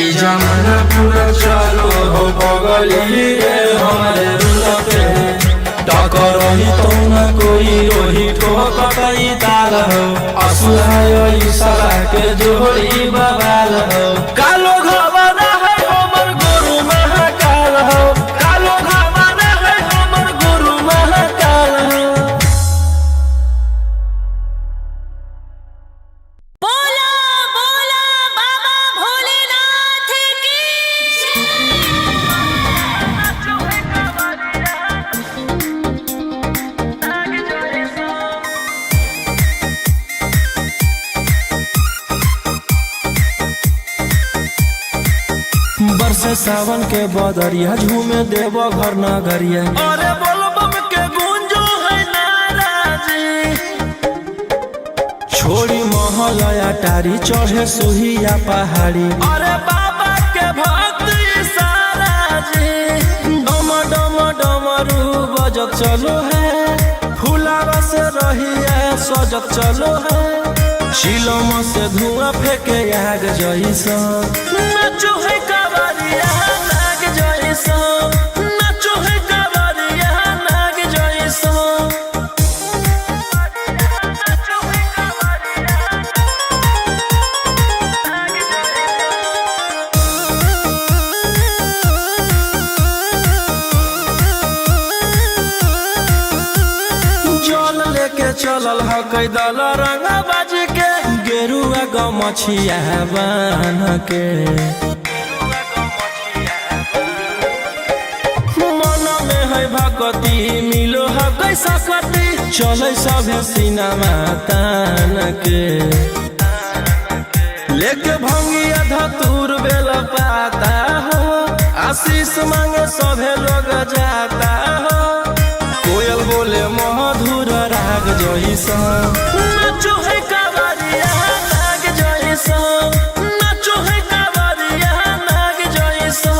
ई जमाना पूरा चलो हो बगली रे हमारे रुल पे टकरही तो न कोई रोही ठोकई ताल हो असुहाय ईशा के जोड़ी बवाल हो कालो घवाना है हमर गुरु महाकाल हो कालो घवाना है हमर गुरु महाकाल हो बोला बोला बाबा भोलेनाथ की बरसे सावन के बदरिया झूमे देव घर नगरिया अरे बोलो बम के गूंजो है नाराजी छोड़ी महलया टारी चढ़े सुहिया पहाड़ी अरे बाबा के भक्त सारा जी डम डम डमरू बजत चलो है फुलावा से रहिया सजत चलो है चिलम से धुआं फेंके आग जैसा नाचो है कावरिया नाग जैसा नाचो है कावरिया नाग जैसा जल लेके चलल ह कैदल रंग बाज के गेरुआ गमछिया बान के मन में है भगती मिलो है कैसा कती चले सभे सीनामा तान के लेके भंगिया धतूर बेल पाता हो आशीष मांगे सभे लोग जाता हो कोयल बोले मधुर राग जैसा नाचो है कावरिया नाग जैसा नाचो है कावरिया नाग जैसा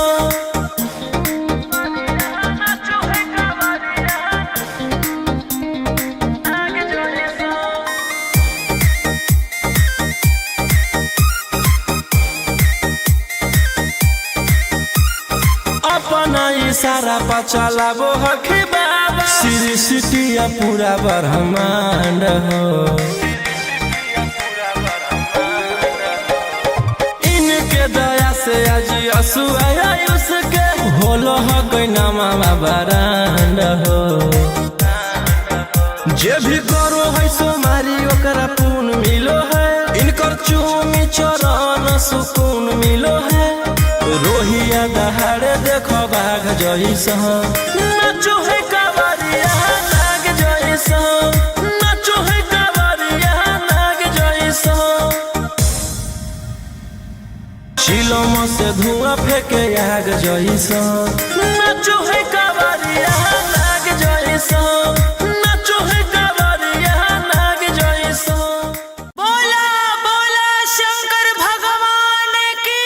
नाचो है कावरिया नाग जैसा अपना इशारा पर चलाबो हखी बाबा श्री सिटिया पूरा ब्रह्मांड हो इनके दया से आज असुआ उसके होलो हो कोई नामा बरांड हो जे भी करो है सोमारी ओकरा पून मिलो है इनकर चूमी चरण सुकून मिलो है रोहिया दहाड़े देखो बाघ जैसा नाचो है कावरिया नाग जैसा नाचो है कावरिया नाग जैसा चिलम से धुआं फेंके आग जैसा नाचो है कावरिया नाग जैसा नाचो है कावरिया नाग जैसा बोला बोला शंकर भगवान की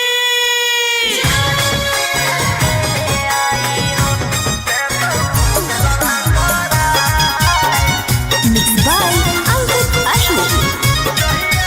मिक्स बाय अंकित अशोक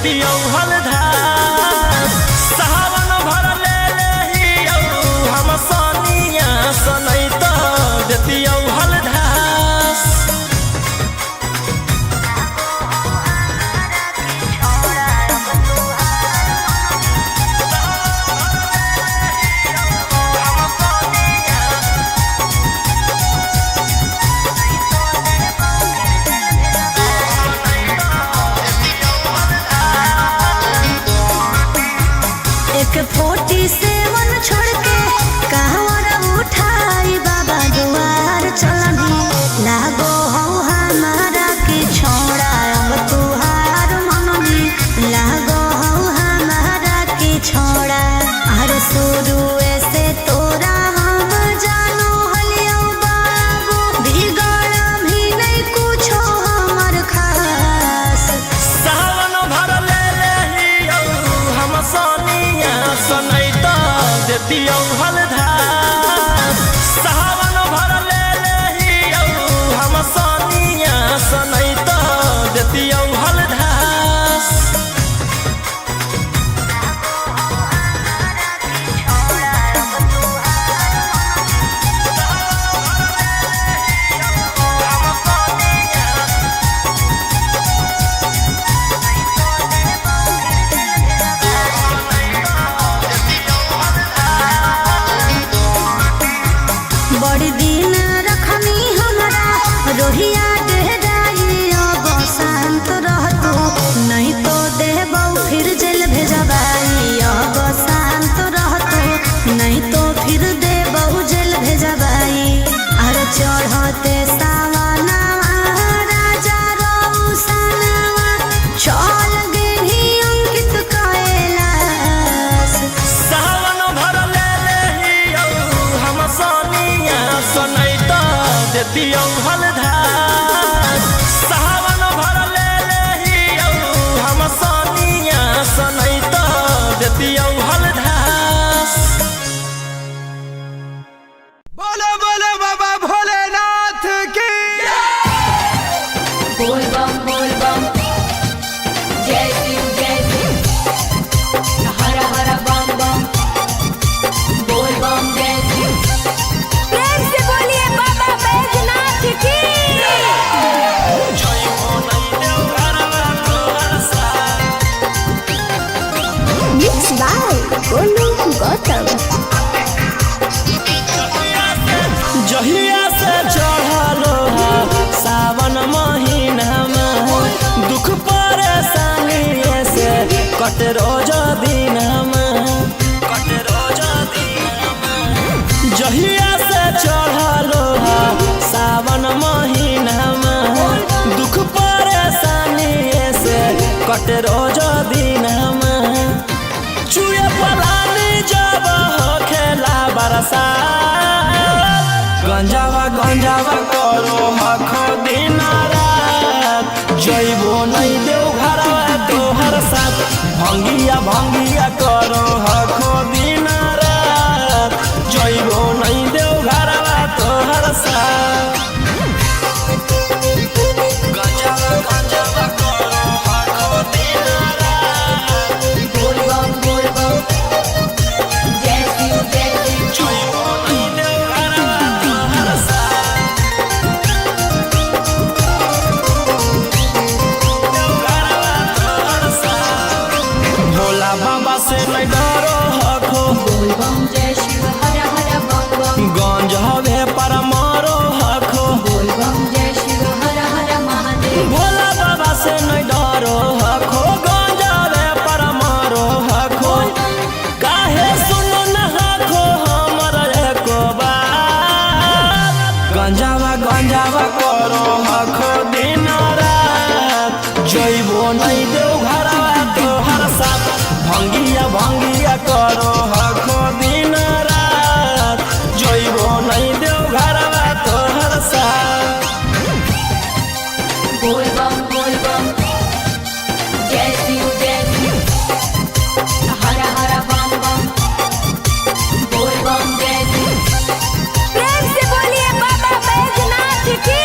देतियौ हलधास सावन भर ले लेहियौ हम सनिया सनैत देतियौ हलधास एक 47 छोड़ के कहवर उठाई बाबा दुआर चलनी लागो हो हमारा के छोड़ा अब तुहार मननी लागो हो हमारा के छोड़ा हर शुरू से तोरा हम जानो हलियो बाबू बिगड़ भी नहीं कुछो हमर खास सावन भर ले लेहियौ हम सनिया सनैत देतियौ हलधास सावन भर ले लेहियौ हम सनिया सनैत देतियौ हलधास बड़ी दिन रखनी हमारा रोहिया डेहराई अब शांत रहतू नहीं तो देबौ फिर जेल भेजबाई अब शांत रहतू नहीं तो फिर देबौ जेल भेजबाई अरे चढ़ते सावना राजा रौसनवा चल गेली अंकित कैलाश सावन भर ले लेहियौ हम सनिया सनैत देतियौ हलधास सावन भर ले लेहियौ हम सनिया सनैत देतियौ हलधास बोलो बोलो बाबा भोलेनाथ की बोल बम जय शिव हर हर बम बम बोल बम जय शिव प्रेम से बोलिए बाबा बैजनाथ की जय हो नहीं देव घरवा तोहर साथ मिक्स बाय गोलू गौतम जहिया से चढ़लो सावन महीनामा दुख परेशानी से कट रोज दिनमा जहिया से चढ़लो सावन महीनामा दुख परेशानी से कट रोज दिनमा चुए पलानी जब हो खेला बरसा गंजावा करो हखो दिन रात जइबो नहीं देव घरवा तोहर साथ भंगिया करो हखो दिन रात जइबो नहीं देव घरवा तोहर साथ गंजावा करो हखो दिन रात बोल बम जय शिव जइबो नहीं देव घरवा तोहर साथ भोला बाबा से नहीं डरो हखो बोल बम जय शिव हर हर बम बम गंज हवे पर मारो हखो बोल बम जय शिव हर हर महादेव भोला बाबा से नहीं डरो हखो गंज हवे पर मारो हखो काहे सुनो न हखो हमर एको बात गंजावा करो हखो दिन रात जइबो नहीं देव घरवा तोहर साथ भंगिया करो हखो दिन रात जइबो नहीं देव घरवा तोहर साथ बोल बम जय शिव हर हर बम बम बोल बम जय शिव प्रेम से बोलिए बाबा बैजनाथ की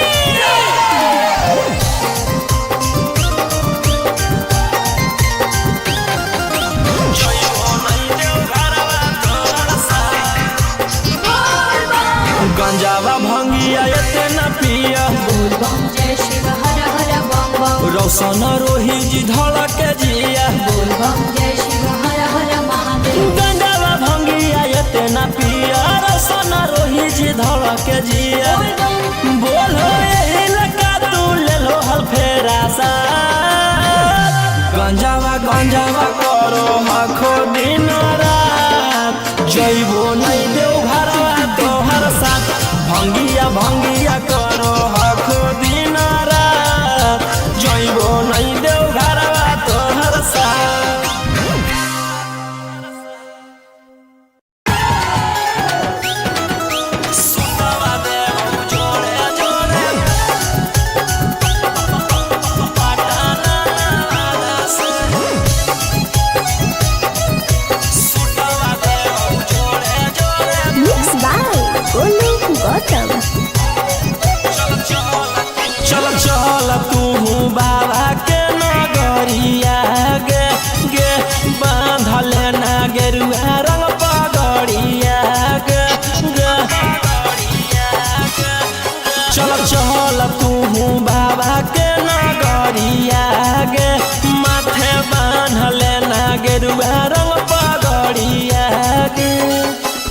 जय शिव हर हर बम बम रोशन रोही जी धड़क जिया बोल बम जय शिव हर हर महादेव गंगावा भंगिया इतना पिया रोशन रोही जी धड़क जिया बोल बम बोलो यही लगा तू ले लो हल फेरा सा गंजावा गंजावा करो हखो दिन रात जइबो नहीं देव घरवा तोहर साथ भंगिया भंगिया करो हखो दिन रात जइबो नहीं देव घरवा तोहर साथ सुतवा देव जोड़े जोड़े पटाना से सुतवा देव जोड़े जोड़े Mixed by Golu Gautam. चल चल तू बाबा के नगरिया गे गे बांधल ना गेरुआ रंग पगड़िया गे गे चल चल तू बाबा के नगरिया गे माथे बांधल ना गेरुआ रंग पगड़िया गे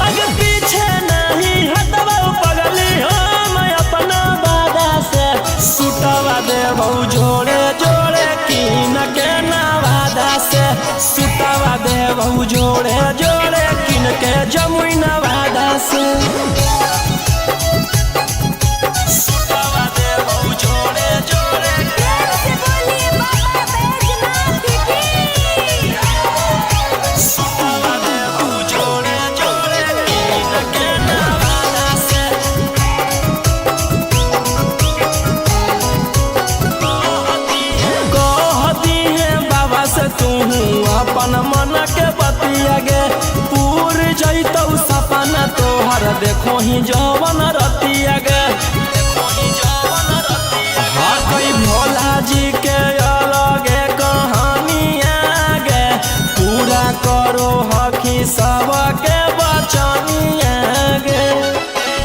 आगे पीछे नहीं हटवा पगली हम अपना बादा से सुतवा देवौ जोड़े जोड़े किन के नवादा से सुतवा देवौ जोड़े जोड़े किन के जमुई नवादा से सुतवा देवौ जोड़े जोड़े से बोलिए बाबा बैजनाथ की सुतवा देवौ जोड़े जोड़े किन के नवादा से कहती है बाबा से तू अपन मन के बतिया गे पूर जैतौ सपना तोहर देखो ही जवन रतिया गे हाँ कोई भोला जी के अलगे कहानिया गे पूरा करो हकी सबके बचनिया गे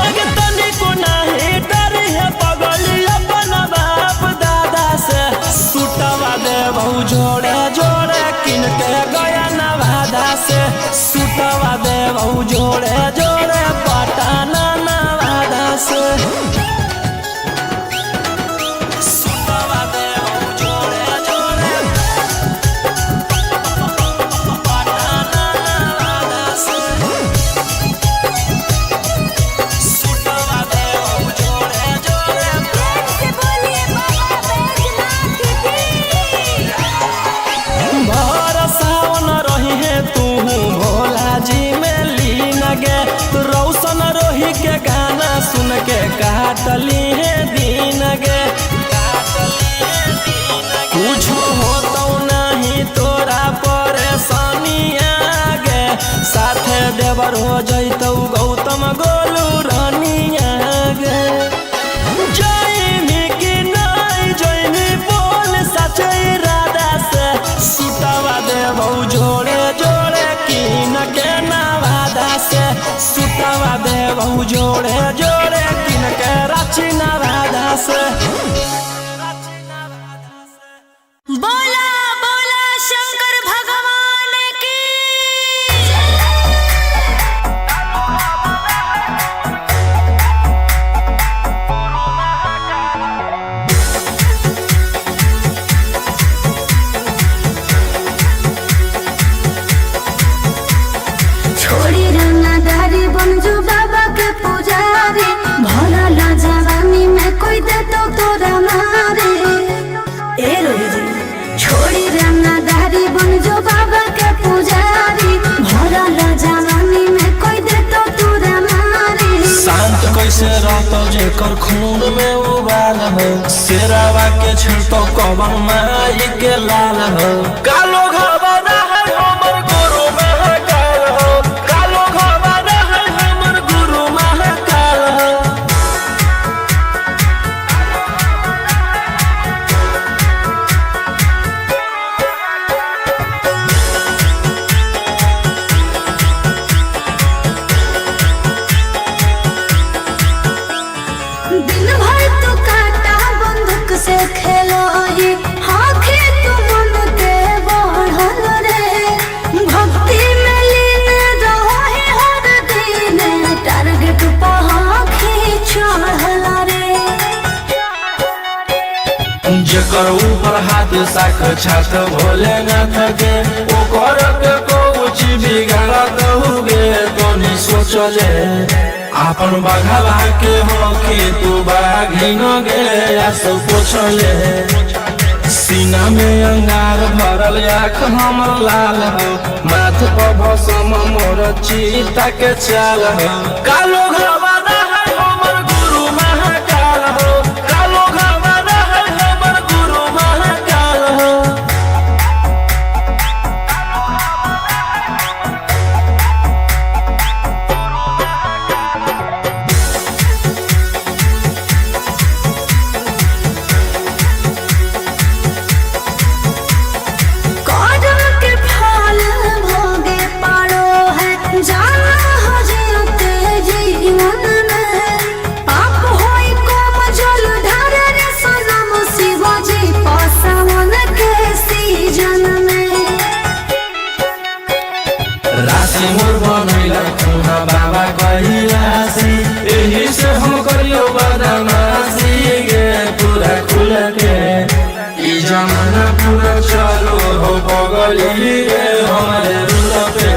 अगे तनिको नहीं डरी है पगली अपन बाप दादा से सुतवा देवौ जोड़े जोड़े किन के गया नवादा से सुतवा देवौ जोड़े जोड़े पटाना नवादा से सुतवा देवौ जोड़े जोड़े पटाना नवादा से सुतवा देवौ जोड़े जोड़े से बोलिए बाबा बैजनाथ की भर सावन रही है तू भोला जी में लीन गे रौशन रोही के गाना सुन के काटली है दिन गे कुछ होतो नहीं तोरा परेशानिया गे साथे देवर हो जैतौ गौतम गोलू रानिया गे जयमी की नहीं जयमी बोल सचे राधा से सुतवा देवौ जोड़े जोड़े किन के नवादा से सुतवा देवौ जोड़े जोड़े किन के रांची नवादा से बोला बोला शंकर भगवान की छोड़ी रंगदारी बन जो बाबा के पुजारी भरा ला जवानी में कोई दे तो तोरा मारे ए रोही जी छोड़ी रंगदारी बन जो बाबा के पुजारी भरा ला जवानी में कोई दे तो तोरा मारे शांत कैसे रहतो जेकर खून में उबाल हो शेरावा के छिड़तो कवन माई के लाल हो कालो घबरा है हमर गुरु महाकाल हो कालो घबरा है हमर गुरु महाकाल हो दिन भर तो काटा बंदूक जेकर ऊपर हाथ साक्षात भोलेनाथ के ओकर के कुछ बिगाड़त हुए तो नहीं सोचले आपन बघला के होके तू बाघिन गे आस पोछले सीना में अंगार भरल आँख हमर लाल हो माथ पर भसम मोर चीता के चाल हो कालो घबाना है हमर गुरु महाकाल हो कालो घबाना है हमर गुरु महाकाल हो कदम के फल भोगे पारो है जाना हो जीते जीवन में पाप होई कोम जल ढारे रे सनम शिवाजी पासवन के सीजन में राशि मोर बनैला तुहा बाबा कहिलासी एही से हम करियो बदमाशी गे पूरा खुल के ई जमाना पूरा चलो हो बगली गे हमारे रुल पे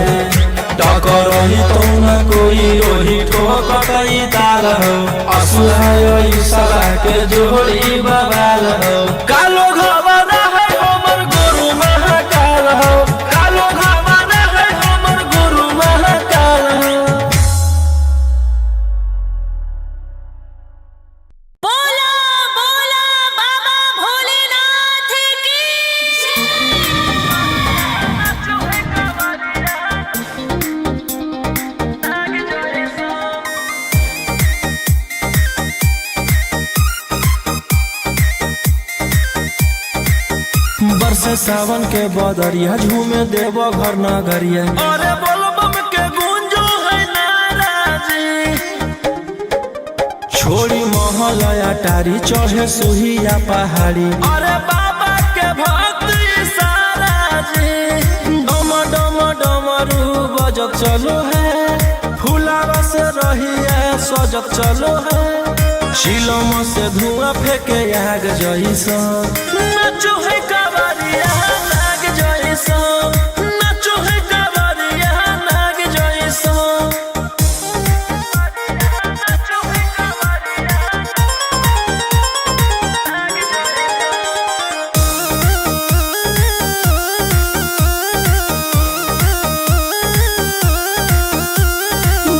टकर ही तो ना कोई ओही ठोकई ताल हो असुहाय ई सला के जोड़ी बवाल हो कालो घबाना है हमर गुरु महाकाल हो कालो घबाना है हमर गुरु महाकाल हो बोला बोला बाबा भोलेनाथ की बरसे सावन के बदरिया झूमे देव घर नगरिया अरे बोल बम के गूंजो है नाराजी छोड़ी महलया टारी चढ़े सुहिया पहाड़ी अरे बाबा के भक्ति सारा जी डम डम डमरू बजत चलो है फुलावा से रहिया सजत चलो है शिलम से धुआं फेंके आग जैसा नाचो है कावरिया नाग जैसा नाचो है कावरिया नाग जैसा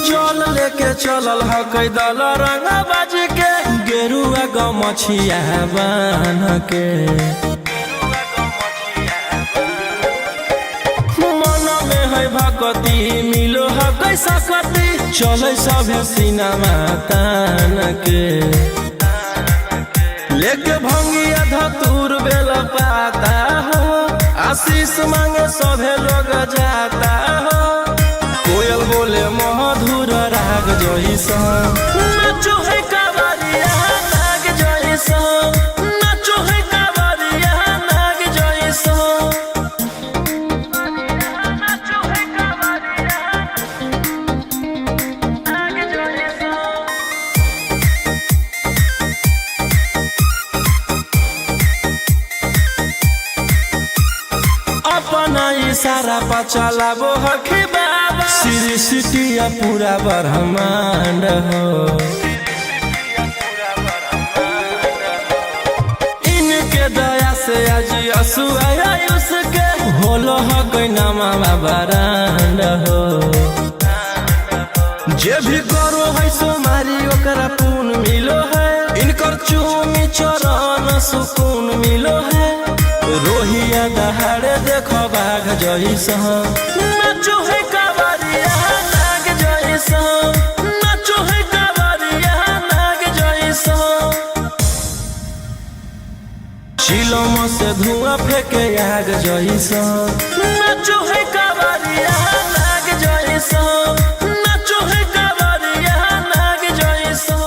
जल लेके चलल ह कैदल रंग बाज के गेरुआ गमछिया बान के मन में है भक्ति मिलो है कैसा कति चले सभे सिनेमा तान के लेके भंगिया धतूर बेल पाता हो आशीष मांगे सभे लोग जाता हो कोयल बोले मधुर राग जैसा नाचो है कावरिया नाग जैसा नाचो है कावरिया नाग जैसा नाचो है कावरिया नाग जैसा अपना इशारा पर चलाबो हखी बाबा श्री सिटिया पूरा ब्रह्मांड हो इनके दया से आज असुआ उसके होलो हो कोई नामा बरांड हो जे भी करो है सोमारी ओकरा पुन मिलो है इनकर चूमी चरण सुकून मिलो है रोहिया दहाड़े देखो बाघ जैसा नाचो है कावरिया नाग जैसा नाचो है कावरिया नाग जैसा शिलम से धुआं फेंके आग जैसा नाचो है कावरिया नाग जैसा नाचो है कावरिया नाग जैसा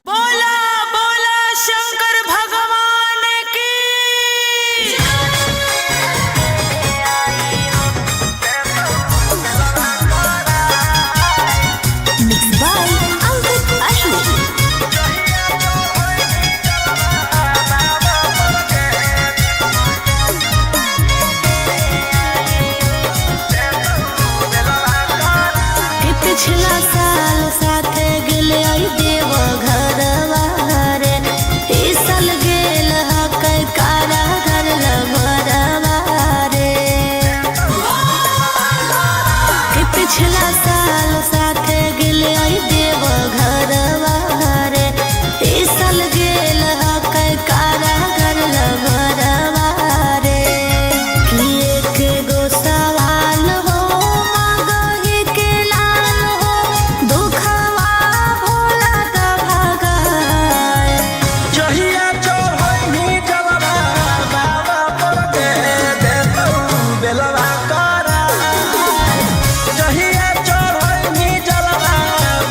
बोला बोला शंकर भगवान की पिछला साल साथे गेले आई देव घरवा रे, इस साल गेल हकै कारा घर लभरवा रे। कि पिछला साल साथे गेले आई देव घरवा रे, इस साल गेल हकै कारा घर लभरवा रे। कि एक गो सवाल हो मगही के लाल हो, दुखवा भोला द भगाए। जहिया चढ़ैनी जलवा बाबा पर के देतौ बेलवा करा। जहिया चढ़ैनी जलवा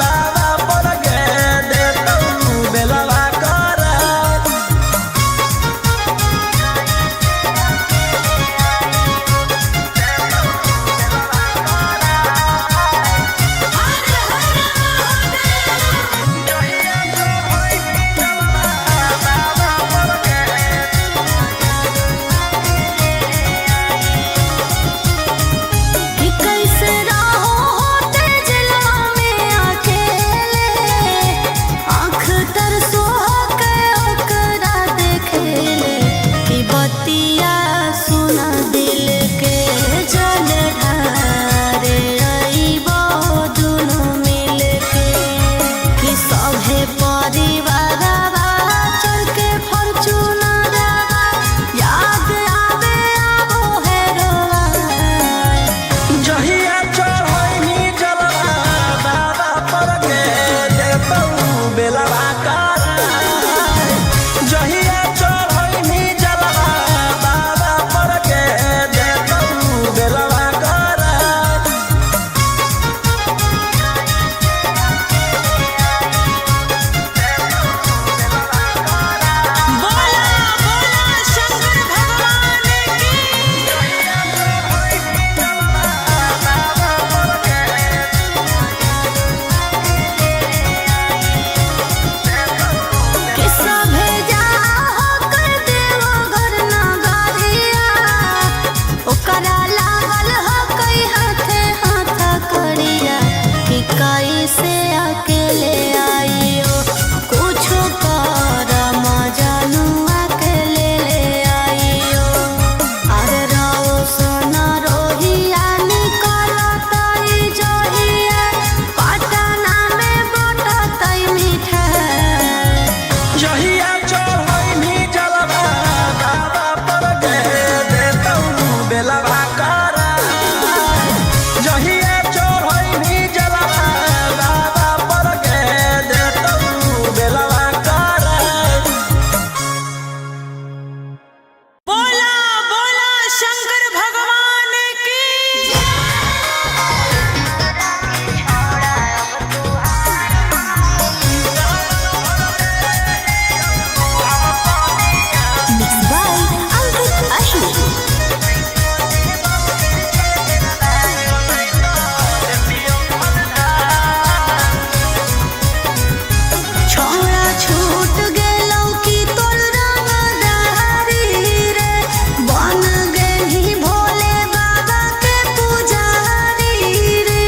बाबा पर के देतौ बेलवा करा। कि कैसे रहो होते जलवा में अकेले, आँख तरसो के ओकरा देखेले। कि बतिया सुना दिल के जल ढारे अइबो दुनू मिल के। कि सभे परिवारवा चढ़ के फॉर्च्यूनरवा, याद आवे आबो हेरोवा। जहिया चढ़ैनी जलवा बाबा पर के देतौ बेलवा करा। जहिया चढ़ैनी जलवा बाबा पर के देतौ बेलवा करा। बोला बोला शंकर भगवान की। कि सभे जाहो कर देवो घर नगरिया, ओकरा लागल हकै हाथे हाथ करिया। कि कैसे अकेले आइयो कुछो कर मजनुआ के ले आइयो। अरे रहो सोना रोहिया निकलतै जहिया, पटना में बटतै मिठाई। जहिया चढ़ैनी जलवा बाबा पर के देतौ बेलवा करा। जहिया चढ़ैनी जलवा बाबा पर के देतौ बेलवा करा। बोला बोला शंकर भगवान की। Mixed by Ankit Ashmi. छोड़ा छूट गेलौ कि तोर रंगदारी रे, बन गेलही भोले बाबा के पुजारी रे।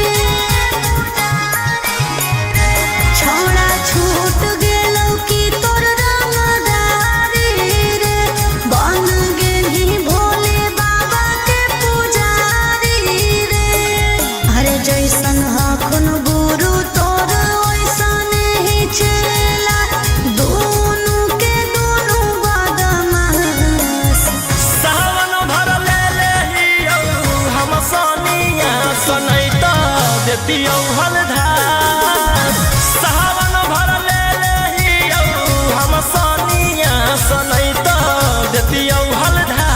छोड़ा छूट गेलौ कि तोर रंगदारी रे, बन गेलही भोले बाबा के पुजारी रे। अरे जैसन हखुन गुरु तोर ओइसन ही चेला, दोनों के दोनों बदमाश। सावन भर ले लेहियौ हम सोनिया सनैता देतियौ हलधार। सावन भर ले लेहियौ हम सोनिया सनैता देतियौ हलधार।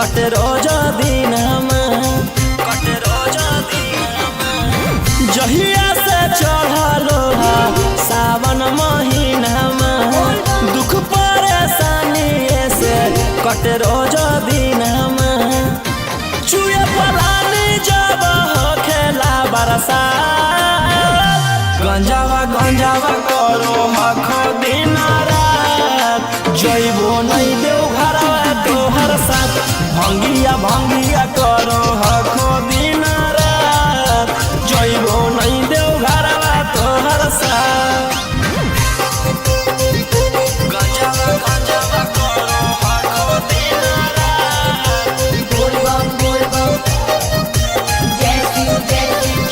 कटे रोज दिनमा जहिया से चढ़लो सावन महीनामा दुख परेशानी से कटे रोज दिनमा चुए पलानी जब खेला बरसा गंजावा करो हखो दिन रात जइबो नहीं देव घरवा तोहर साथ भंगिया करो हखो दिन रात जइबो नहीं देव घरवा तोहर साथ गंजावा करो हखो दिन रात बोल बम जय शिव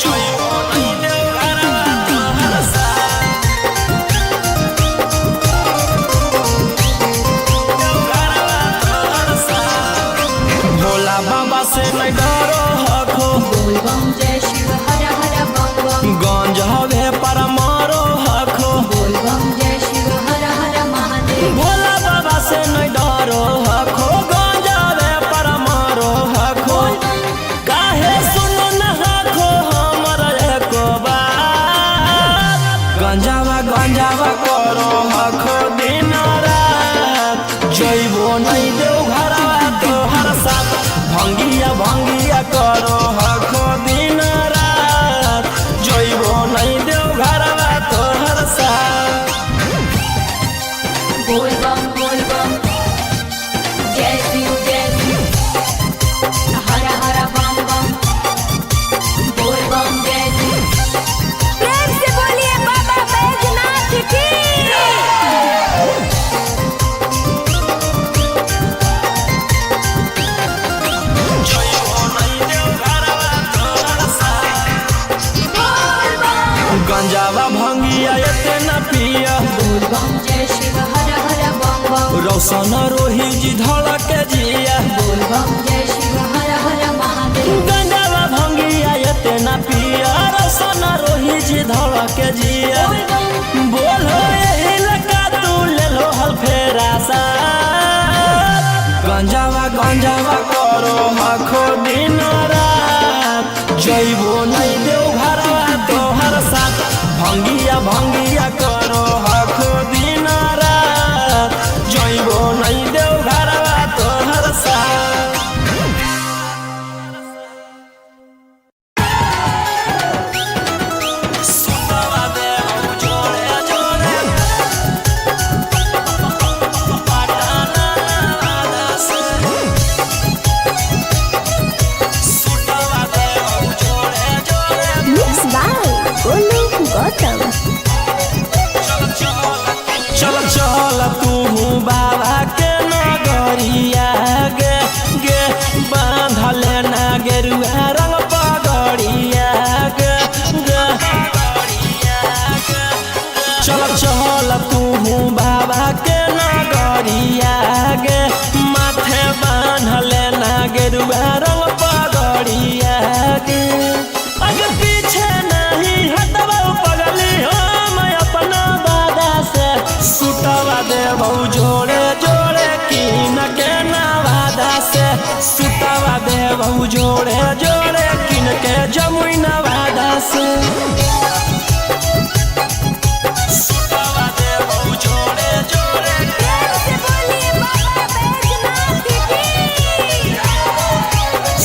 जइबो नहीं देव घरवा तोहर भोला बाबा से नहीं डरो हखो बोल बम जय शिव हर हर बम बम गंज हवे पर मारो हखो बोल बम जय शिव हर हर महादेव भोला बाबा से नहीं डरो हखो गंज हवे पर मारो हखो काहे सुनो न हखो हमर एको बात गंजावा करो हखो दिन रात जइबो नहीं देव घरवा तोहर साथ भंगिया करो हखो दिन रात जइबो नहीं देव घरवा तोहर साथ बोल बम जय शिव हर हर बम बम बोल बम जय शिव प्रेम से बोलिए बाबा बैजनाथ की जइबो नहीं देव घरवा तोहर साथ गंजावा भंगिया एते न पिया बोल बम जय शिव हर हर बम बम रौशन रोही जी धड़क जिया बोल बम जय शिव हर हर महादेव गंजावा भंगिया एते न पिया रौशन रोही जी धड़क जिया बोलो एही लका तू ले लो हल फेरा सा गंजावा करो हखो दिन रात जइबो नहीं देव घरवा तोहर साथ भंगिया करो हखो दिन रात जइबो नहीं देव घरवा तोहर साथ सुतवा देव जोड़े जोड़े पटाना वादा से सुतवा देव जोड़े जोड़े Mixed by Golu Gautam. चल तू बाबा के नगरिया गे बांधल ना गेरुआ रंग पगड़िया गे चल तू बाबा के नगरिया गे माथे बांधल ना गेरुआ रंग पगड़िया गे आगे पीछे नहीं हटवा पगली हम अपना बादा से सुटवा देबौ जोड़े जोड़े किन के नवादा से सुटवा देबौ जोड़े जोड़े किन के जमुई नवादा से सुटवा देबौ जोड़े जोड़े प्रेम से बोलिए बाबा बैजनाथ की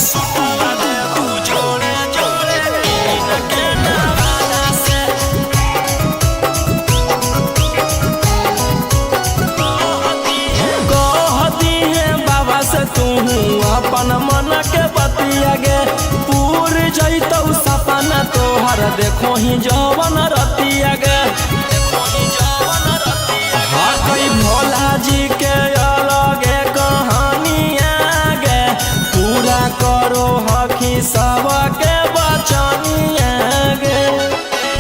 सुटवा देबौ जोड़े जोड़े किन के नवादा से कहती है बाबा से तू अपन मन के बतिया गे पूर जइतौ सपना तोहर देखो ही जवन रतिया गे हकई भोला जी के अलगे कहानिया गे पूरा करो हकी सबके बचनिया गे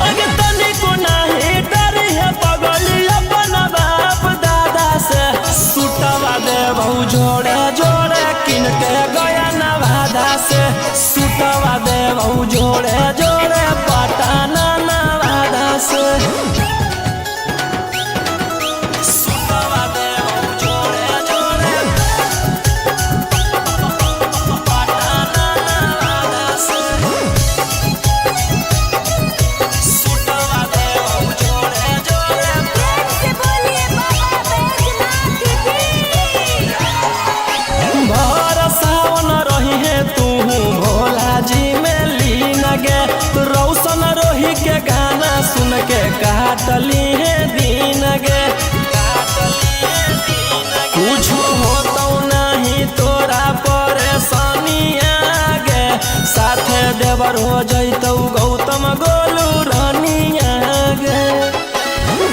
अगे तनिको नाही डरी है पगली अपन बाप दादा से सुटवा देबौ जोड़े जोड़े किन के गया नवादा से सुटवा देबौ जोड़े जोड़े पटाना नवादा से सुटवा देबौ जोड़े जोड़े काटली है दिन गे कुछ होतो नहीं तोरा परेशानिया गे साथे देवर हो जैतौ गौतम गोलू रानिया गे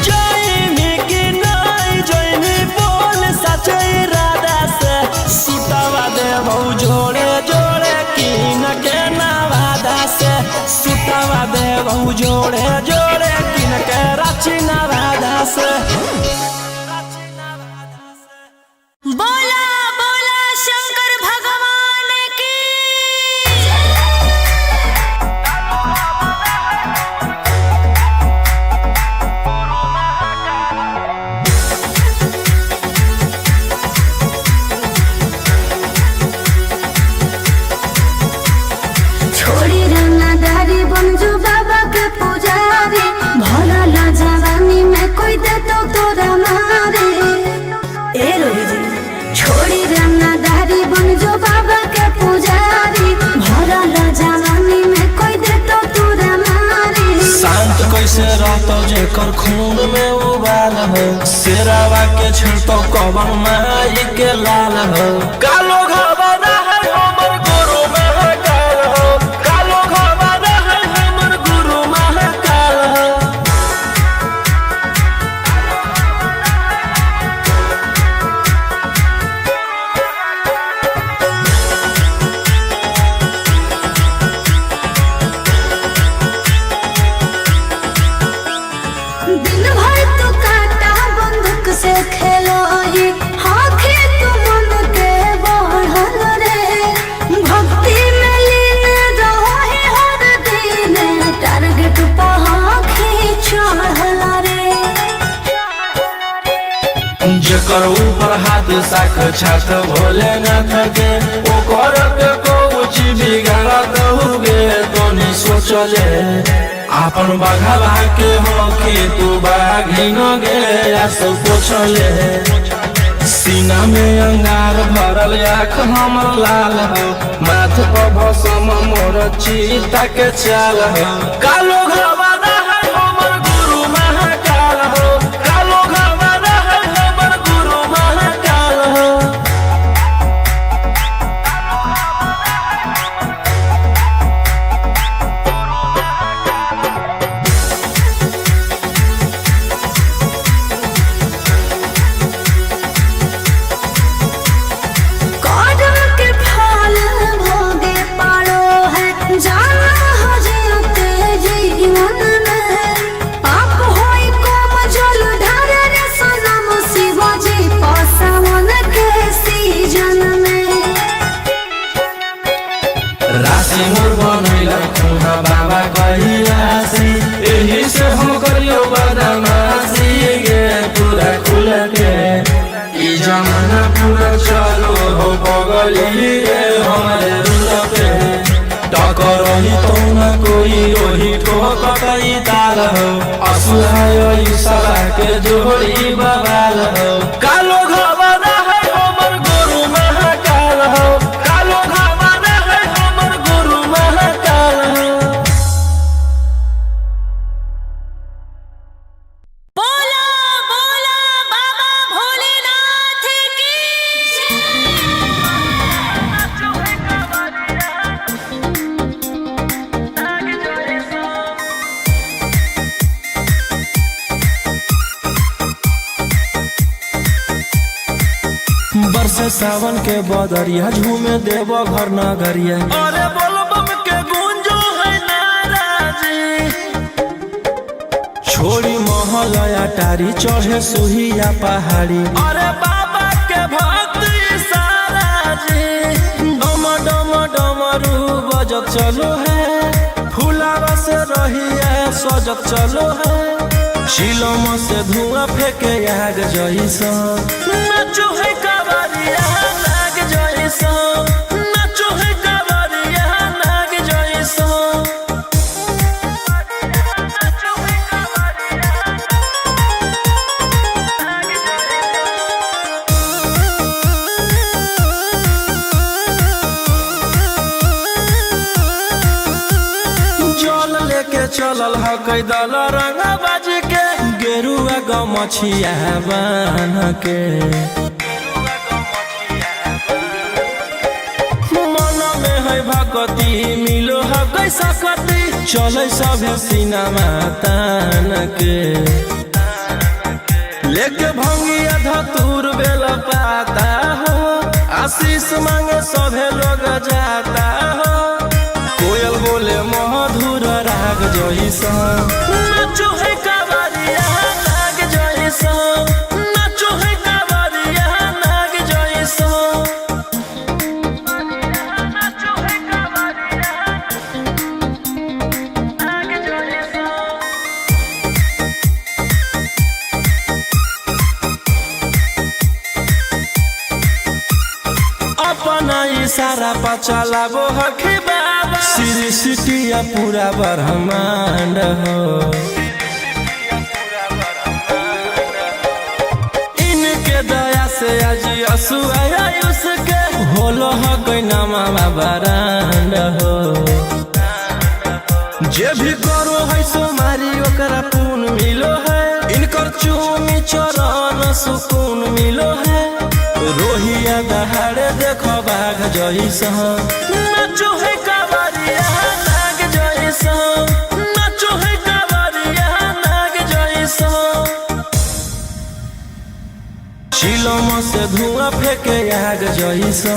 जैमी कि नहीं जैमी बोल सचे इरादा से सुतवा देबौ जोड़े जोड़े कीन के नवादा से सुतवा देबौ जोड़े जोड़े कीन के रांची नवादा से बोला बोला शंकर भगवान की छोड़ी रंगदारी बनजो बाबा के पुजारी भला ला जवानी में कोई दे तो तोरा मारे ए रोजी छोड़ी रंगदारी बनजो बाबा के पुजारी भला ला जवानी में कोई दे तो तोरा मारे शांत कैसे रहतो जेकर खून में उबाल हो शेरावा के छिड़तो कवन माई के लाल हो कालो घबरा है हमर गुरु महाकाल हो कालो घबरा है हमर गुरु महाकाल हो दिन भर तो काटा बंदूक से खेलो ही आँखें तो मन के बढ़ल रे भक्ति में लीन रहो ही हर दिन टारगेट पर आँखें चढ़ल रे जेकर ऊपर हाथ साख छात भोलेनाथ के ओकर के कुछ बिगाड़त होगे तो नहीं सोचले आपन बघावा के हो के तू बाघिन गे आस पोछले सीना में अंगार भरल आँख हमर लाल हो माथ पर भसम मोर चीता के चाल हो कालो घबरा है हमर गुरु महाकाल हो कालो घबरा है हमर गुरु महाकाल हो कदम के फल भोगे पारो है जाना हो जीते जीवन में पाप होई कोम जल ढारे रे सनम शिवाजी पासावन के सीजन में राशि मोर बनैला खुना बाबा कहियासी एही से हम करियो बदमाशी गे पूरा खुल के ई जमाना पूरा चलो हो बगली गे हमारे रुल पे टकरही तो न कोई रोही ठोकई ताल हो असुहाय ई सला के जोड़ी बवाल हो कालो घबरा है हमर गुरु महाकाल हो कालो घबरा है हमर गुरु महाकाल हो बोला बोला बाबा भोलेनाथ की बरसे सावन के बदरिया झूमे देवो घर नगरिया अरे बोल बम के गूंजो है नाराजी छोड़ी महल अटारी चढ़े सुहिया पहाड़ी अरे बाबा के भक्ति सारा जी डम डम डमरू बजत चलो है फूलावा से रहिया सजत चलो है शिलम से धुआं फेंके आग जैसा नाचो है कवरिया नाग जैसा नाचो है कवरिया नाग जैसा जल लेके चलल है कैदल रंगा बाजी मछिया बान के मन में है भगती मिलो है कैसा कती चले सब सिनेमा तान के लेके भंगिया धतूर बेल पाता हो आशीष मांगे सभे लोग जाता हो कोयल बोले मधुर राग जैसा नाचो है कावरिया नाग जैसा नाचो है कावरिया नाग जैसा नाचो है कावरिया नाग जैसा अपना इशारा पर चलाबो हखी बाबा श्री सिटिया पूरा ब्रह्मांड हो इनके दया से आज आयुष के होलो हक नामा बरांड हो जे भी करो है सोमारी ओकरा पुण्य मिलो है इनकर चूमी चरण सुकून मिलो है रोहिया दहाड़े देखो बाघ जैसा नाचो है कावरिया नाग जैसा नाचो है कावरिया नाग जैसा शिलोम से धुआं फेंके आग जैसा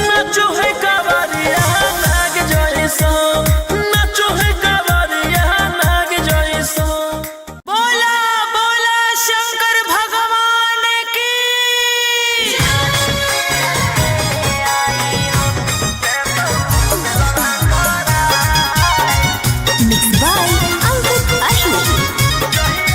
नाचो है कावरिया नाग जैसा नाचो है कावरिया नाग जैसा बोला बोला शंकर भगवान की मिक्स बाय अंकित अशोक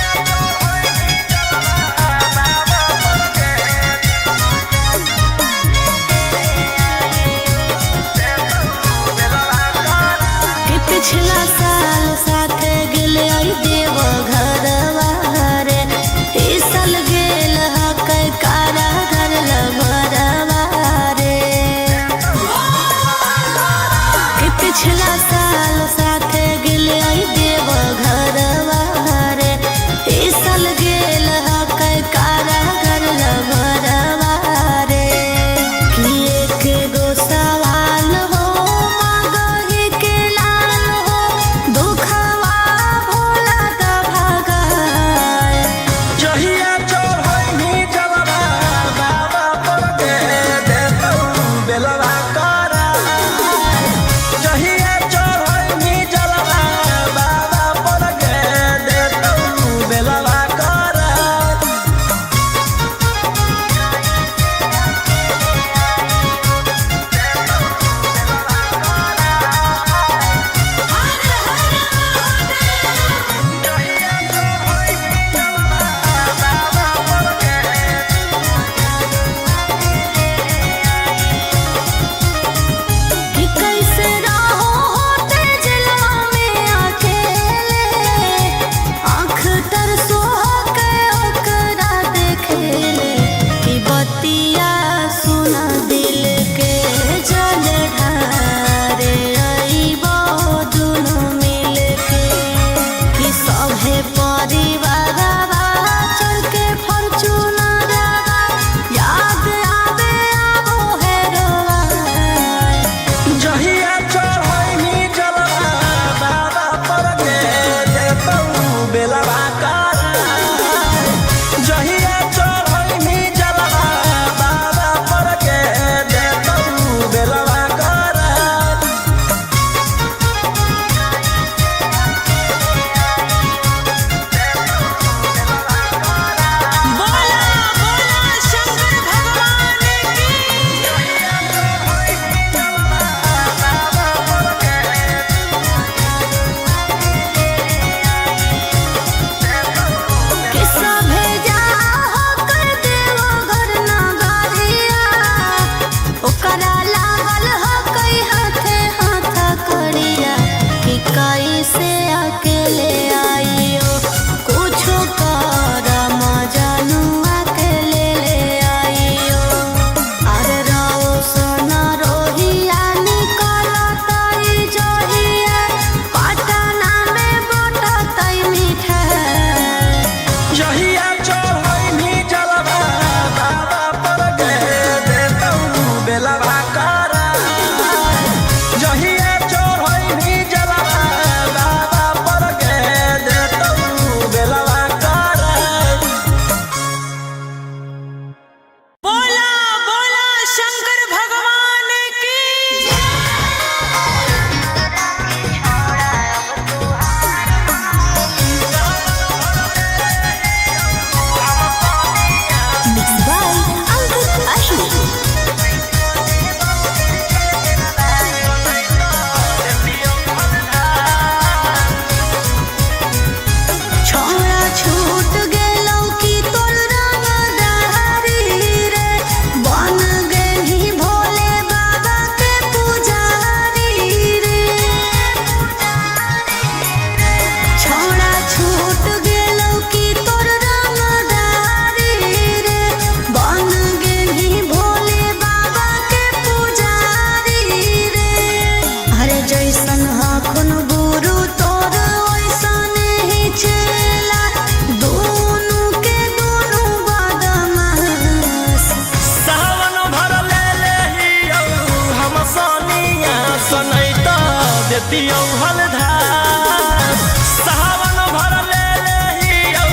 देतियौ हलधार सावन भर ले लेहियौ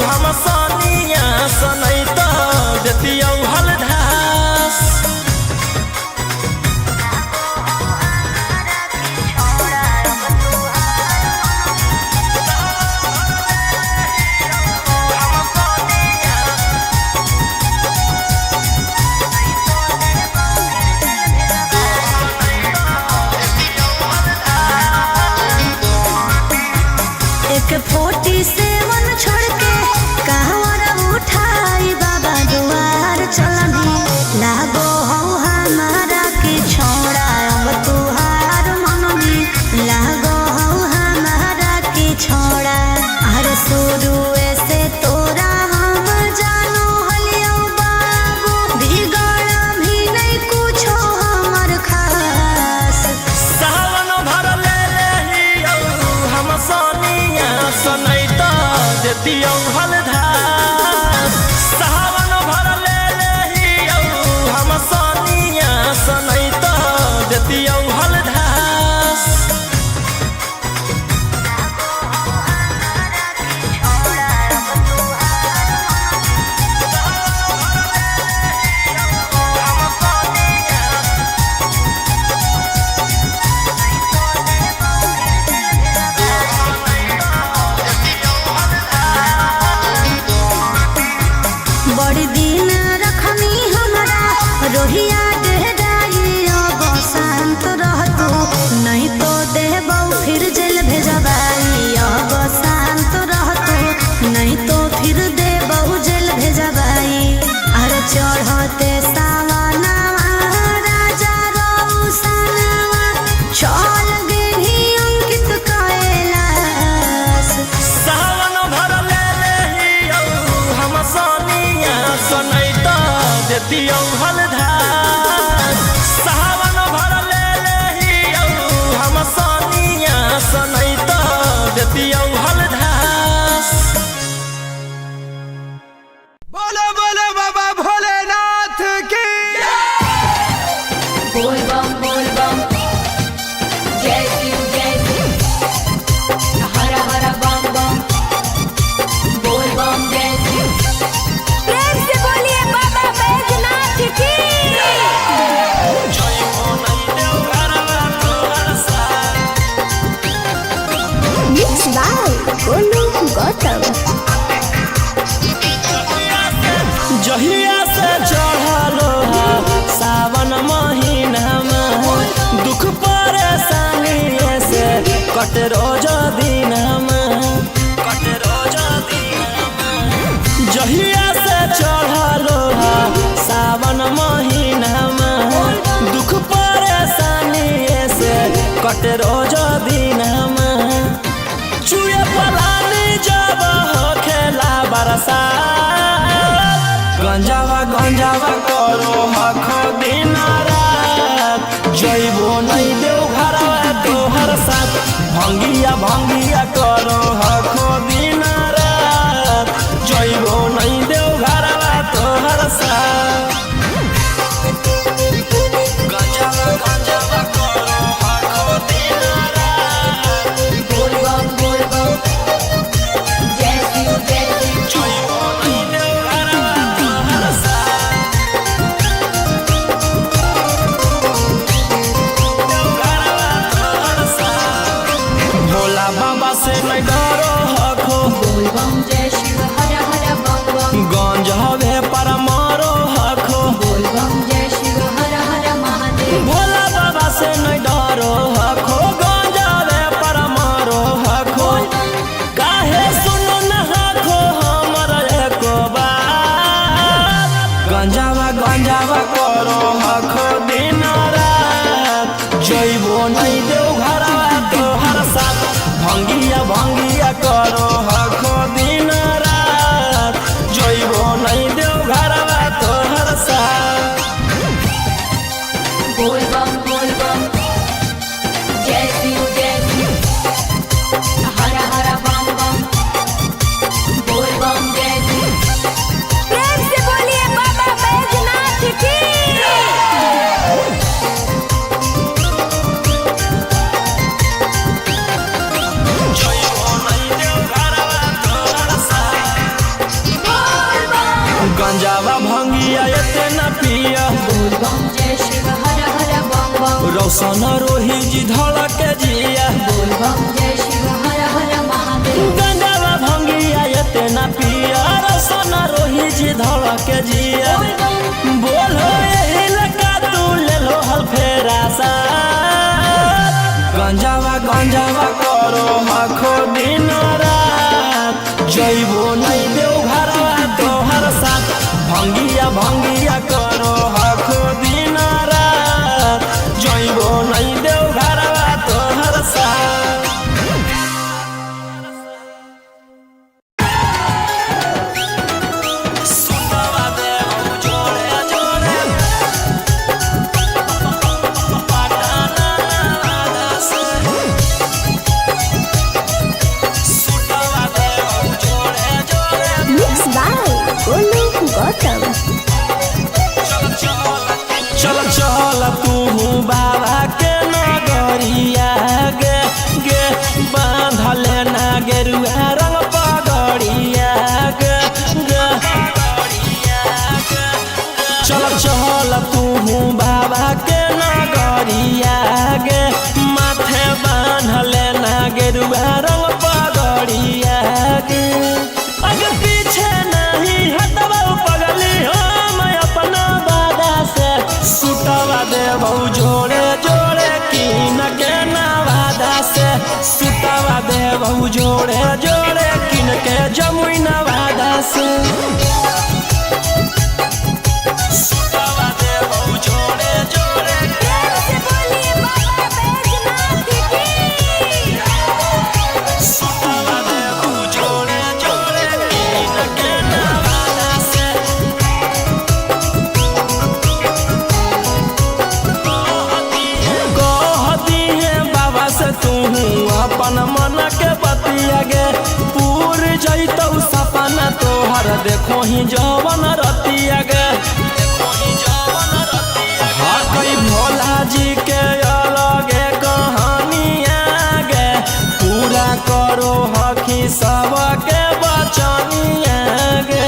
हम सनिया सनैत देतियौ हलधार एक 47 छोड़ के कहवर उठाई बाबा दुआर चलनी लागो हो हमारा के छोड़ा अब तुहार मननी लागो हो हमारा के छोड़ा हर शुरू से तोरा हम जानो हलियो बाबू बिगड़ भी नहीं कुछो हमर खास सावन भर ले लेहियौ हम सनिया सनैत देतियौ हलधार सावन भर ले लेहियौ हम सनिया सनैत देतियौ हलधार बड़ी दिन रखनी हमरा रोहिया डेहराई अब शांत रहतू नहीं तो देबौ फिर जेल भेजबाई अब शांत रहतू नहीं तो फिर देबौ जेल भेजबाई अरे चढ़ते सावनवा राजा रौसनवा चल गेली अंकित कैलाश सावन भर ले लेहियौ हम सनिया सनैत देतियौ हलधार सावन भर ले लेहियौ हम सनिया सनैत देतियौ हलधार बोलो बोलो बाबा भोलेनाथ की बोल बम जय शिव हर हर बम बम बोल बम जय शिव प्रेम से बोलिए बाबा बैजनाथ की जय हो नहीं देव घरवा तोहर साथ Mixed by Golu Gautam. जहिया से चढ़लो सावन महीनामा दुख परेशानी से कट रोज दिनमा जहिया से चढ़लो सावन महीनामा दुख परेशानी से कट रोज दिनमा चुए पलानी जब हो खेला बरसात गंजावा करो हखो दिन रात जइबो नहीं देव घरवा तोहर साथ भंगिया करो हखो दिन रात जइबो नहीं देव घरवा तोहर साथ गंजावा करो हखो दिन रात बोल बम जय शिव जइबो नहीं देव घरवा तोहर साथ भोला बाबा से नहीं डरो हखो बोल बम जय शिव हर हर बम बम गंज हवे पर मारो हखो बोल बम जय शिव हर हर महादेव भोला बाबा से नहीं डरो हखो गंज हवे पर मारो हखो काहे सुनो न हखो हमर एको बात गंजावा करो हखो दिन रात जइबो नहीं देव घरवा तोहर साथ भंगिया करो हखो दिन रात जइबो नहीं देव घरवा तोहर साथ बोल बम जय शिव हर हर बम बम बोल बम जय शिव प्रेम से बोलिए बाबा बैजनाथ की रौशन रोही जी धड़क जिया बोल बम जय शिव हर हर महादेव। गंगावा भंगिया इतना पिया रौशन रोही जी धड़क जिया बोलो यही लगा तू ले लो हल फेरा सा गंजावा गंजावा करो आखो दिन रात जइबो नहीं देव घरवा तोहर साथ भंगिया भंगिया करो आखो दिन रात जइबो नहीं देव घरवा तोहर साथ। सुतवा देव जोड़े जोड़े पटाना से सुतवा देव जोड़े जोड़े मिक्स बाय गोलू गौतम। चल चल तू बाबा के नगरिया गे गे बांधले ना गेरुआ रंग पगड़िया गे गे चल चल तू बाबा के नगरिया गे माथे बांधले ना गेरुआ रंग पगड़िया गे आगे पीछे नहीं हटवा पगली हम अपना बादा से सुतवा देव जोड़े जोड़े कीन के नवादा से सुतवा देव जोड़े जोड़े कीन के जमुई नवादा से सुतवा देव जोड़े जोड़े से बोलिए बाबा बैजनाथ की। सुतवा देव जोड़े जोड़े कीन के नवादा से कहती है बाबा से तू अपन मन के बतिया गे पूर जैतौ सपना तोहर देखो ही जवन रतिया गे हाँ कई भोला जी के अलगे कहानिया गे पूरा करो हकी सबके बचनिया गे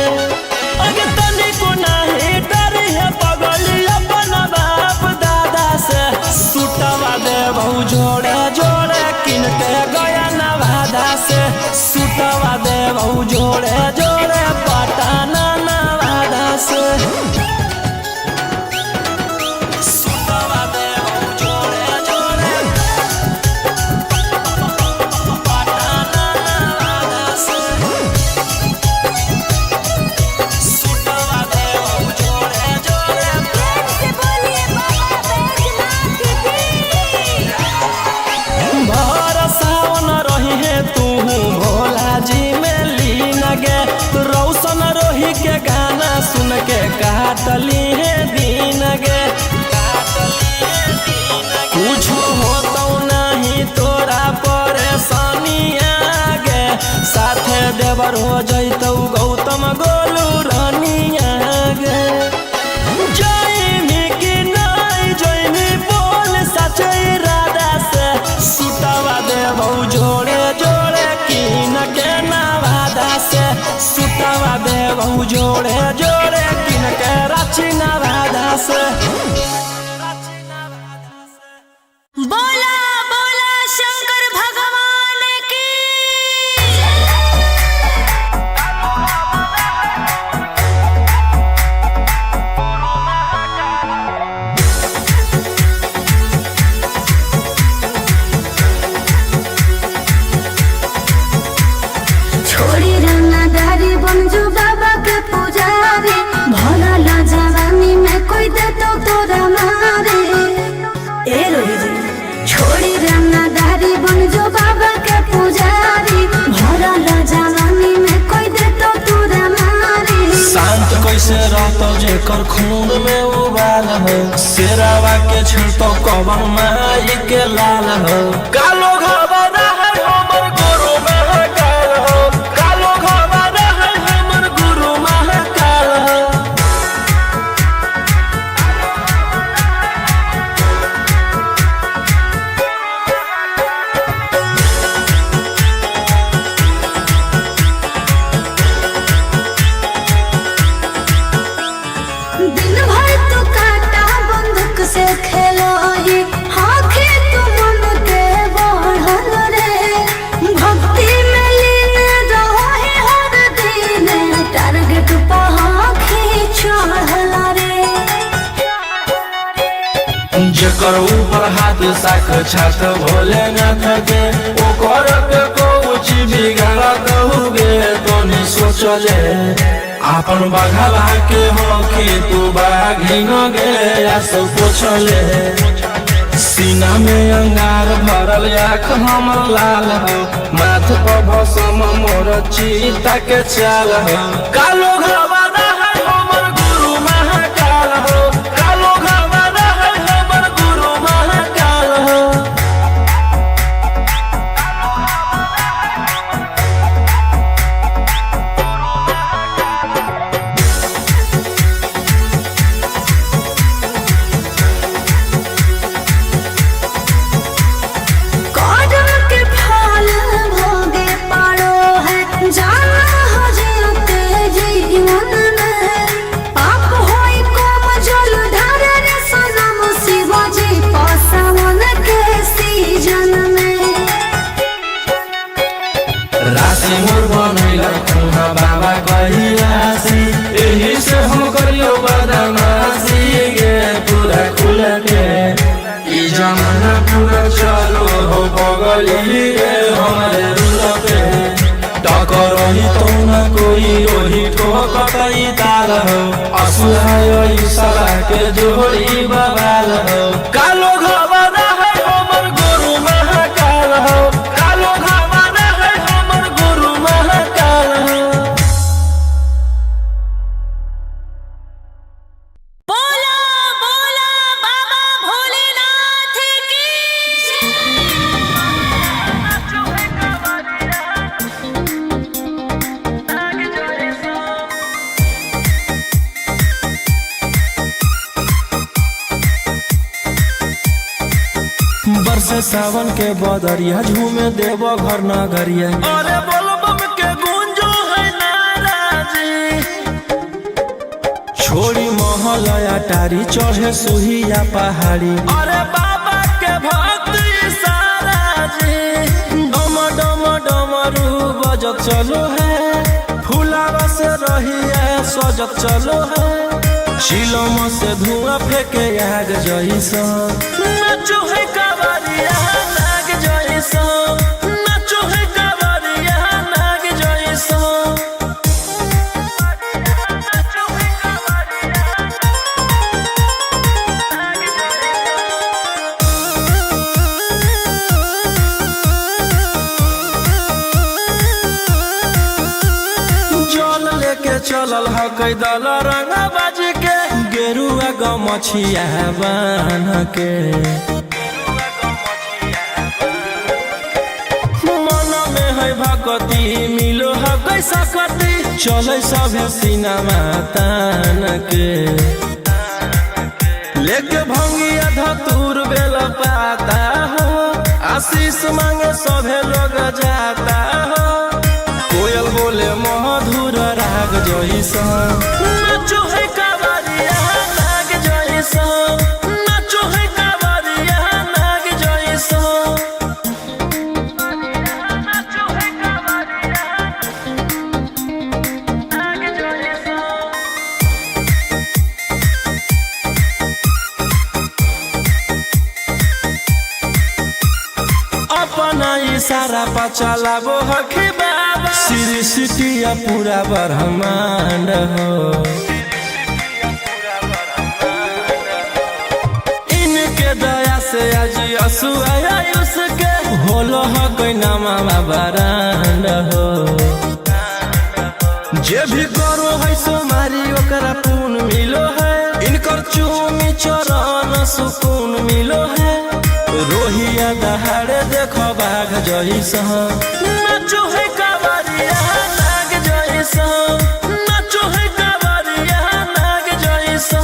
अगे तनिको नहीं डरी है पगली अपन बाप दादा से सुतवा देव जोड़े जोड़े किन के गया नवादा से सुतवा देव जोड़े जोड़े पटाना नवादा से सुतवा देव जोड़े जोड़े पटाना नवादा से सुतवा देव जोड़े जोड़े से बोलिए बाबा बैजनाथ की। भर सावन रही है तू भोला जी में लीन गे रौशन रोही के गाना सुन के काटली है दीन गे कुछ होतो नहीं तोरा परेशानिया गे साथे देवर हो जैतौ गौतम गोलू रानिया गे जैनी कि नहीं जैनी बोल सचे राधा से सुतवा देव जोड़े जोड़े कीन के नवादा से सुतवा देव जोड़े जोड़े कीन के रांची नवादा से। बोला बोला शंकर भगवान की। छोड़ी रंगदारी बन जो बाबा के पुजारी भला ला जवानी में कोई दे तो तोरा मारे ए रोही जी छोड़ी रंगदारी बन जो बाबा के पुजारी भला ला जवानी में कोई दे तो तोरा मारे शांत कैसे रहतो जेकर खून में उबाल हो शेरावा के छिड़तो कवन माई के लाल हो कालो घबरा है हमर गुरु महाकाल हो कालो घबरा है हमर गुरु महाकाल हो। दिन भर तो काटा बंदूक से खेलो ही ओकर ऊपर हाथ साक्षात भोलेनाथ के ओकर के कुछ बिगाड़ कहूगे तो नहीं सोचले अपन बघला के हो कि तू बाघिन गे सब पूछले सीना में अंगार भरल आँख हमर लाल हो माथ पर भसम मोर चीता के चाल हो कालो घबाना है हमर गुरु महाकाल हो कालो घबाना है हमर गुरु महाकाल हो कदम के फल भोगे पारो है जाना हो जीते जीवन में पाप होई कोम जल ढारे रे सनम शिवाजी पसावन के सीजन में राशि मोर बनैला तुहा बाबा कहिलासी एही से हम करियो बदमाशी गे पूरा खुल के ई जमाना पूरा चलो हो बगली रे हमारे रुल पे टकरही तो ना कोई ओही ठोकतई ताल हो असुहाय सला के जोड़ी बवाल हो कालो घबाना है हमर गुरु महाकाल हो कालो घबाना है हमर गुरु महाकाल हो बोला बोला बाबा भोलेनाथ की बरसे सावन के बदरिया झूमे देव घर नगरिया अरे बोलो बम के गूंजो है नाराजी छोड़ी महल अटारी चढ़े सुहिया पहाड़ी अरे बाबा के भक्त सारा जी डम डम डमरू बजत चलो है फुलावा से रही है सजत चलो है शिलम से धुआं फेंके आग जैसा नाचो है कावरिया नाग जैसा नाचो है कावरिया नाग जैसा जल लेके चलल ह कैदल रंग बाज के गेरुआ गमछिया बान्ह के मन में है भक्ति मिलो है कैसा कति चले सभे सिनेमा तान के लेके भंगिया धतूर बेल पाता हो आशीष मांगे सभे लोग जाता हो कोयल बोले मधुर राग जैसा नाचो है कावरिया नाग जैसा नाचो है कावरिया नाग जैसा नाचो है कावरिया नाग जैसा अपना इशारा पर चलाबो हखी बाबा श्री सिटिया पूरा ब्रह्मांड हो इनके दया से आज असुआयुष के होलो ह कोई नामा बरांड हो जे भी करो है सोमारी ओकरा पुण्य मिलो है इनकर चूमी चरण सुकून मिलो है रोहिया दहाड़े देखो बाघ जैसा नाचो है कावरिया नाग जैसा नाचो है कावरिया नाग जैसा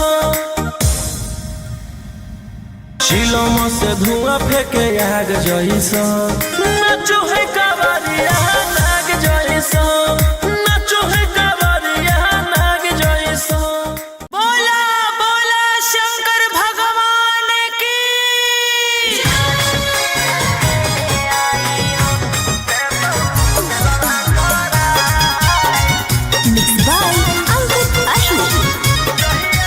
शिलम से धुआं फेंके आग जैसा नाचो है कावरिया नाग जैसा नाचो है कावरिया नाग जैसा बोला बोला शंकर भगवान की मिक्स बाय अंकित अशोक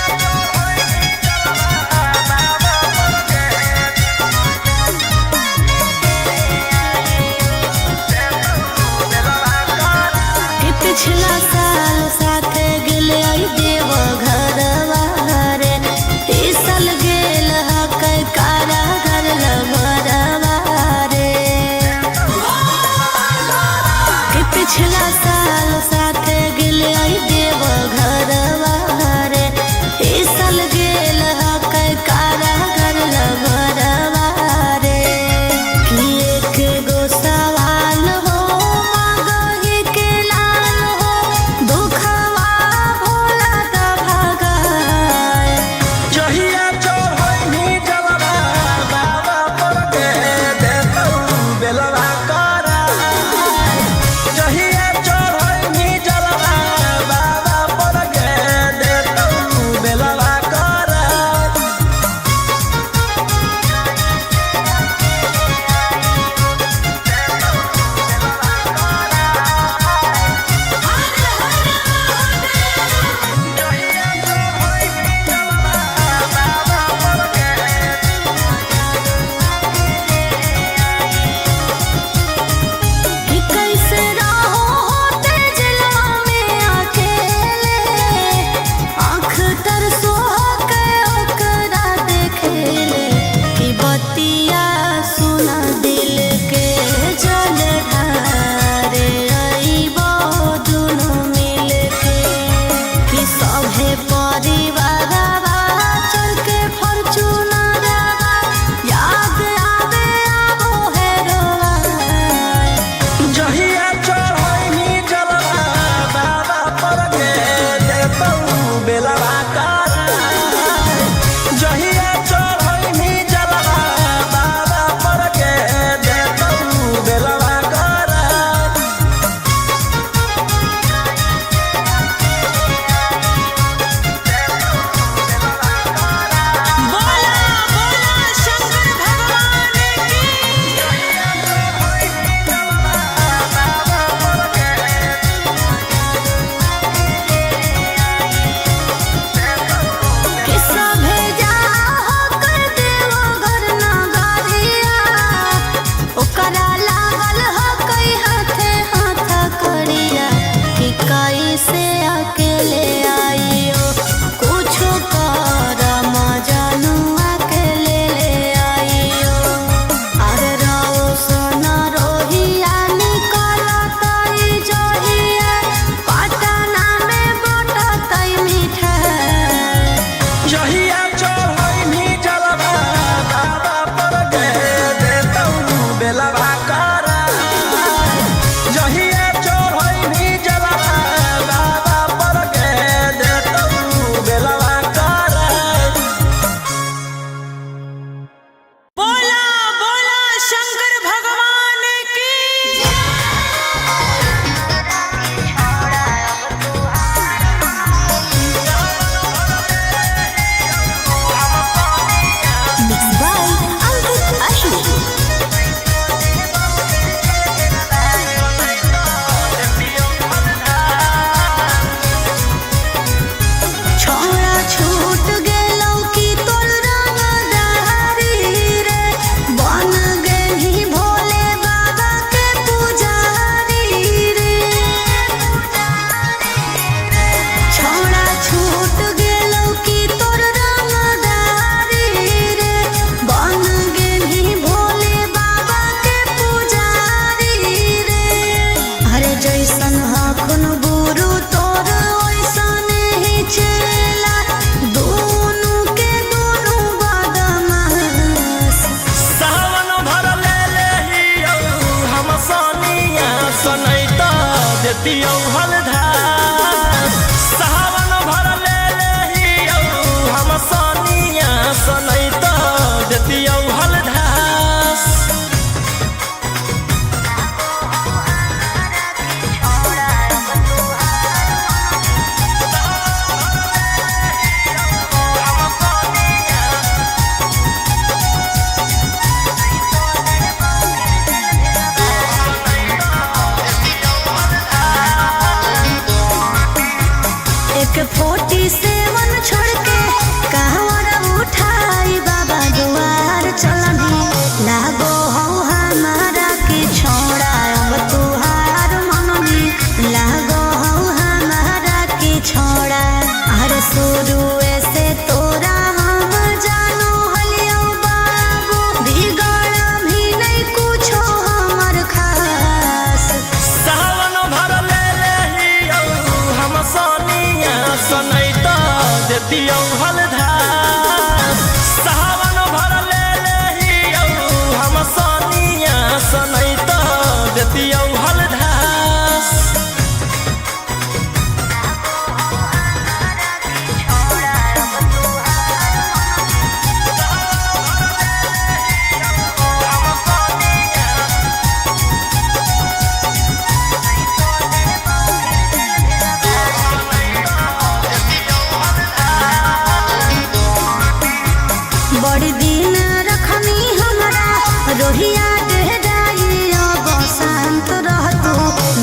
रोहिया डेहराइया बसंत रहतो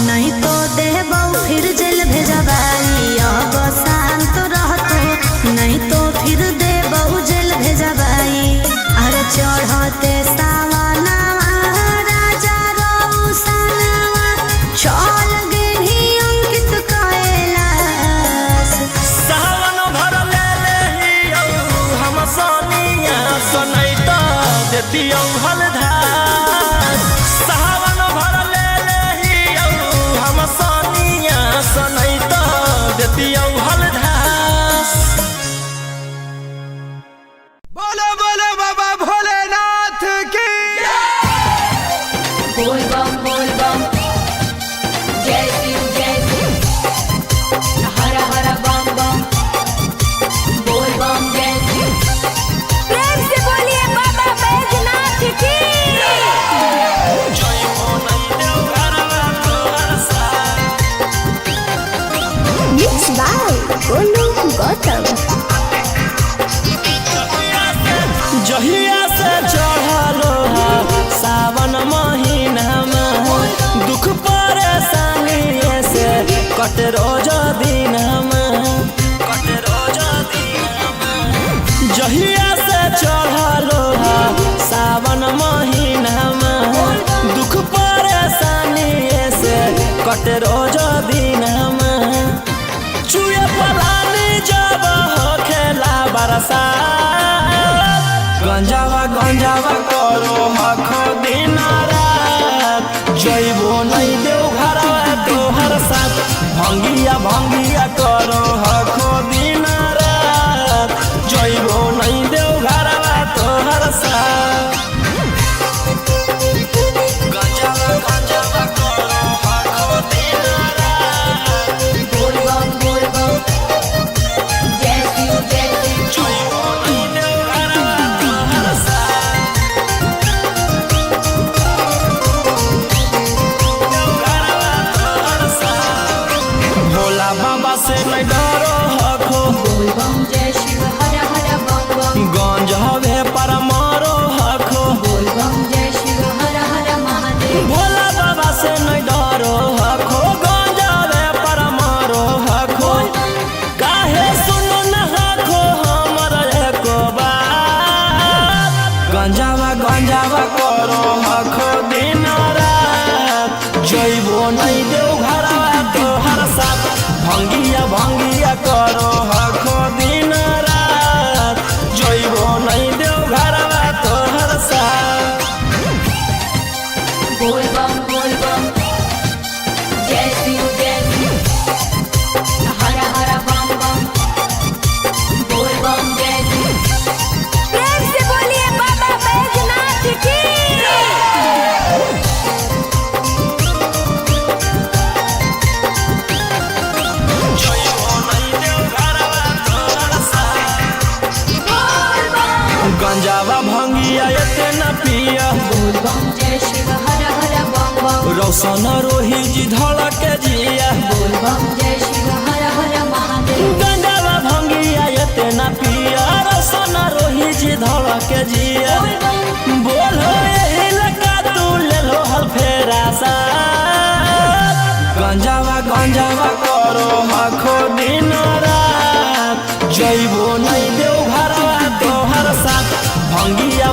नहीं तो देबौ फिर जेल भेजबाइया बसंत रहतो नहीं तो फिर देबौ जेल भेजबाई अरे चढ़ते सावनवा राजा रौसनवा चल गेली अंकित कैलाश सावन भर ले लेहियौ हम सोनिया सनैता देतियौ हलधार सावन भर ले लेहियौ हम सोनिया सनैता देतियौ हलधार। बोलो बोलो बाबा भोलेनाथ की बोल बम जय शिव हर हर बम बम बोल बम जय शिव। प्रेम से बोलिए बाबा बैजनाथ की। जय मोनई देव घरवा तोहर साथ मिक्स बाय गोलू गौतम जहिया से चढ़लो सावन महीना में दुख परेशानी से कट रोज दिन जहिया से चढ़लो सावन महीना में दुख परेशानी से कट रोज दिन चुए पलानी जब खेला बरसा गंजावा करो हखो दिन रात जइबो नहीं देव घरवा तोहर साथ भंगिया करो हखो दिन रात जइबो नहीं देव घरवा तोहर साथ गंजावा करो हखो दिन रात बोल बम जय शिव जइबो नहीं देव घरवा तोहर साथ भोला बाबा से नहीं डरो हखो बोल बम जय शिव हर हर बम बम गंज हवे पर मारो हखो बोल बम जय शिव हर हर महादेव। भोला बाबा से नहीं डरो हखो गंज हवे पर मारो हखो काहे सुनो न हखो हमर एको बात गंजावा करो हखो दिन रात जइबो नहीं देव घरवा तोहर साथ भंगिया करो हखो दिन रात जइबो नहीं देव घरवा तोहर साथ बोल बम जय शिव हर हर बम बम बोल बम जय शिव। प्रेम से बोलिए बाबा बैजनाथ की। जइबो नहीं देव घरवा तोहर साथ बोल बम गंजावा भंगिया एते न पिया बोल बम जय शिव हर हर बम बम रौशन रोही जी धड़क जिया बोल बम जय शिव हर हर महादेव। गंजावा भंगिया एते न पिया रौशन रोही जी धड़क जिया बोलो यही लगा तू ले लो हल फेरा सा गंजावा करो हखो दिन रात जइबो नहीं देव घरवा तोहर साथ भंगिया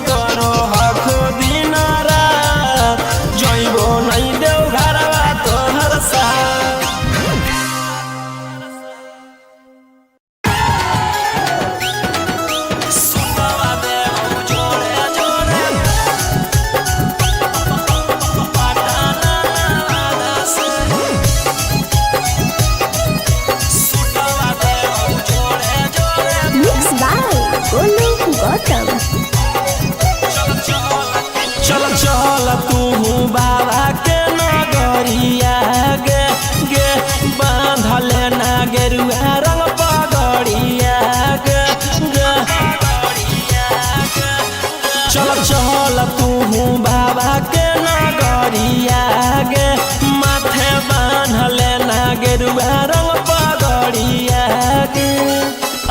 करो हखो दिन रात जइबो नहीं देव घरवा तोहर साथ। सुतवा देव जोड़े जोड़े पटाना वादा से सुतवा देव जोड़े जोड़े मिक्स बाय गोलू गौतम चल तू बाबा के नगरिया गे बांधले ना गेरुआ रंग पगड़िया गे चल तू बाबा के नगरिया गे माथे बांधले ना गेरुआ रंग पगड़िया गे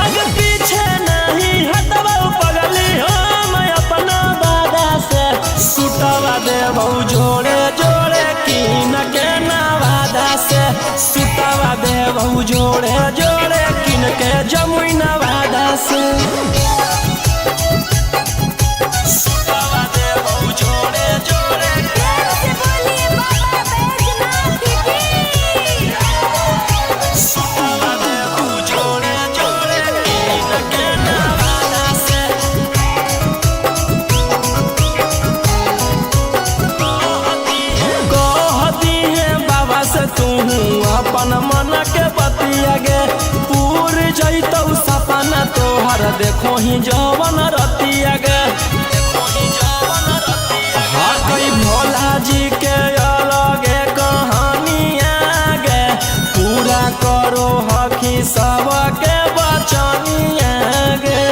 अगर पीछे नहीं हटवा पगली हम अपना बाबा से से सुतवा देबौ जोड़े जोड़े प्रेम से बोलिए बाबा बैजनाथ की। सुतवा देबौ जोड़े जोड़े कीन के नवादा से कहती है बाबा से तू अपन मन के बतिया गे पूर जैतौ सपना तोहर देखो ही जवन रतिया गे हाँ कई भोला जी के अलगे कहानिया गे पूरा करो हकी सबके बचनिया गे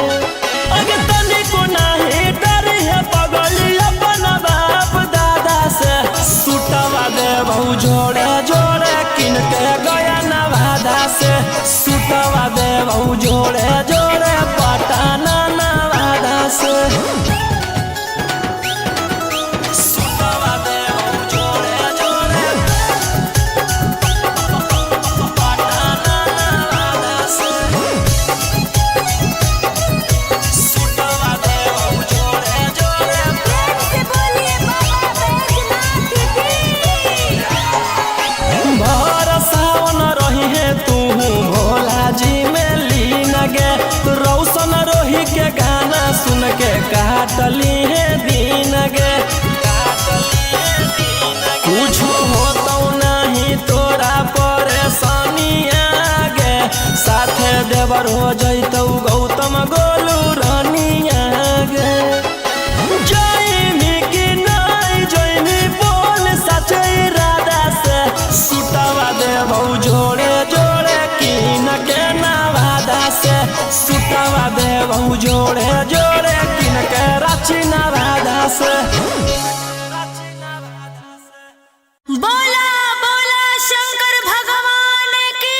अगे तनिको नाही डर है पगली अपन बाप दादा से सुतवा देबौ जोड़े जोड़े किन के गया नवादा से सुतवा देबौ जोड़े जोड़े पटना नवादा से सुतवा देबौ जोड़े जोड़े पटना नवादा से सुतवा देबौ जोड़े जोड़े प्रेम से बोलिए बाबा बैजनाथ की। भर सावन रही है तू भोला जी में लीन गे रौशन रोही के गाना सुन के काटली है दीन गे कुछ होतौ नहीं तोरा परेशानिया गे साथे देवर हो जैतौ गौतम गोलू रानिया गे जैनी कि नहीं जैनी बोल सचे इरादा से सुतवा देबौ जोड़े जोड़े कीन के नवादा से सुतवा देबौ जोड़े जोड़े कीन के रांची नवादा से बोला बोला शंकर भगवान की।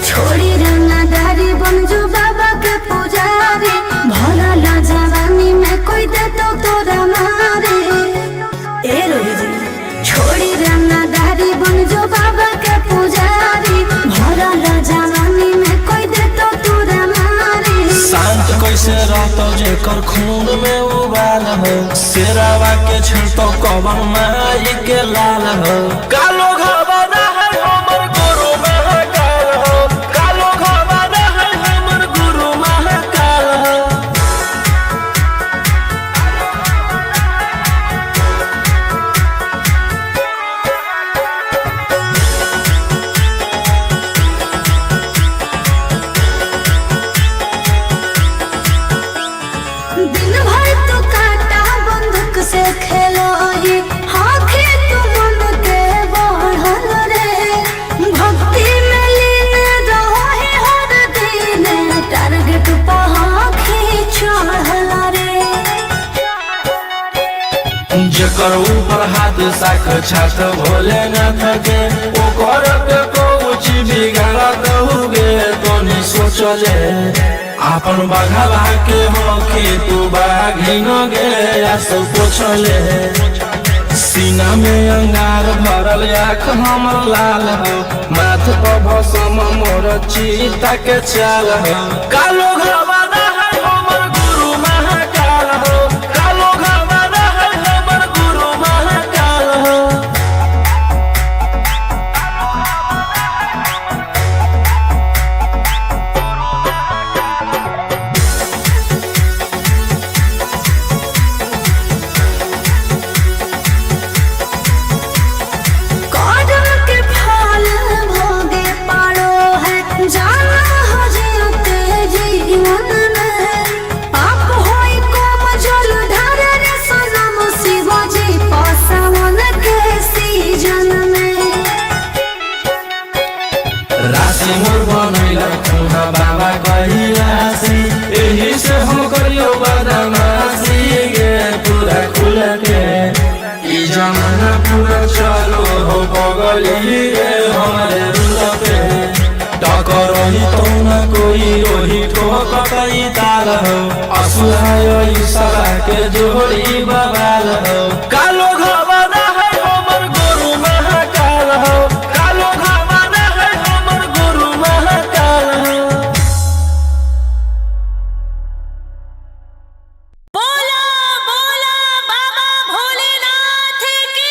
छोड़ी रंगदारी बन जो बाबा के पुजारी भला ला जवानी में कोई दे तो तोरा मारे ए रोही जी छोड़ी रंगदारी बन जो बाबा के पुजारी भला ला जवानी में कोई दे तो तोरा मारे शांत कैसे रहतो जेकर खून में उबाल हो शेरावा के छिड़तो कवन माई के लाल हो कालो घबरा है हमर गुरु महाकाल हो कालो घबरा है हमर गुरु महाकाल हो दिन भर तो काटा बंदूक से खेलो ये हाथी तो मन के बढ़ल रे भक्ति में लीन रहो है हर दिन टारगेट पहाड़ी चढ़ल रे जेकर ऊपर हाथ साख छात भोले न थके ओकर के कुछ बिगाड़ दहुगे तोनी सोचले आपन बघावा के होके तू बाघिन गे सब पोछले सीना में अंगार भरल आँख हमर लाल हो माथ पर भसम मोर चीता के चाल हो कालो घबरा है हमर गुरु महाकाल हो कालो घबरा है हमर गुरु महाकाल हो कदम के फल भोगे पारो है जाना हो जीते जीवन के जोड़ी बवाल हो। कालो घवाना है हमर गुरु महाकाल हो, कालो घवाना है हमर गुरु महाकाल हो। बोला बोला बाबा भोलेनाथ की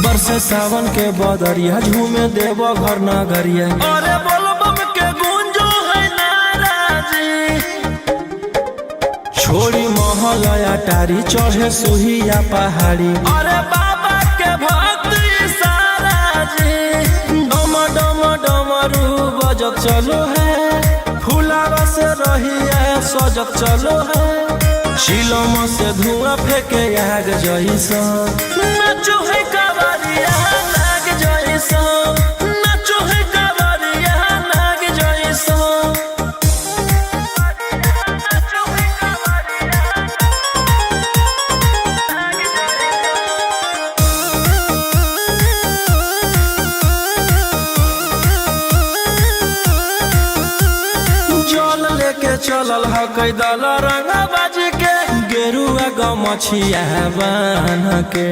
बरसे सावन के बदरिया झूमे देव घर नगरिया। अरे बोलबम के गूंजो है नाराजी, छोड़ी महल अटारी चढ़े सुहिया पहाड़ी। अरे बाबा के भक्त सारा जी, डम डम डमरू बजत चलो है, फुलावा से रही है सजत चलो है। शिलम से धुआं फेंके आग जैसा, नाचो है कावरिया नाग जैसा, नाचो है कावरिया नाग जैसा। जल लेके चलल ह कैदल रंगा बाज के, गेरुआ गमछिया बान्ह के।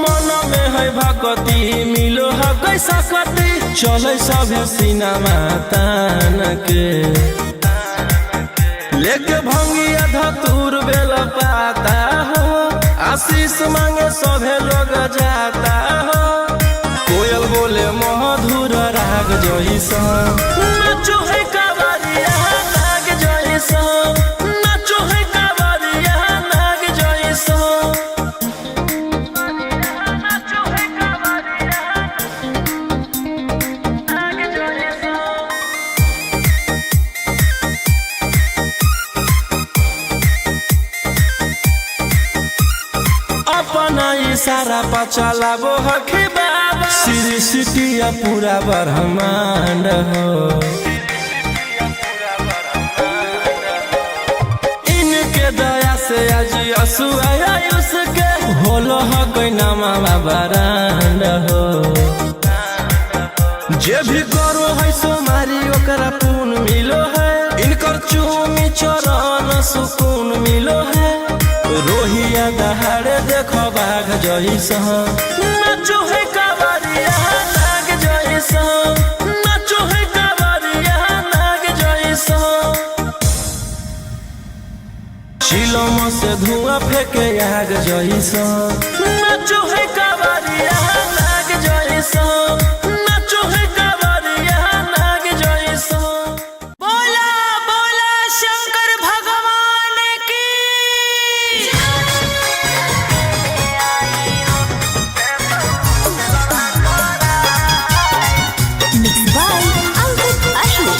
मन में है भक्ति मिलो है कैसा कति, चले सभे सिनेमा तान के। लेके भंगिया धतूर बेल पाता हो, आशीष मांगे सभे लोग जाता हो। कोयल बोले मधुर राग जैसा, नाचो है कावरिया नाग जैसा, नाचो है कावरिया नाग जैसा। अपना इशारा पर चलाबो हखी बाबा, श्री सिटिया पूरा ब्रह्मांड हो। इनके दया से आज असुआ उसके होलो ह कोई नामा बरांड हो। जे भी करो है सोमारी ओकरा पून मिलो है, इनकर चूमी चरण सुकून मिलो है। रोहिया दहाड़े देखो बाघ जैसा, नाचो है कावरिया नाग जैसा, नाचो है कावरिया नाग जैसा। शिलम से धुआं फेंके आग जैसा, नाचो है कावरिया नाग जैसा, नाचो है कावरिया नाग जैसा। बोला बोला शंकर भगवान की मिक्स बाय अंकित अश्विन।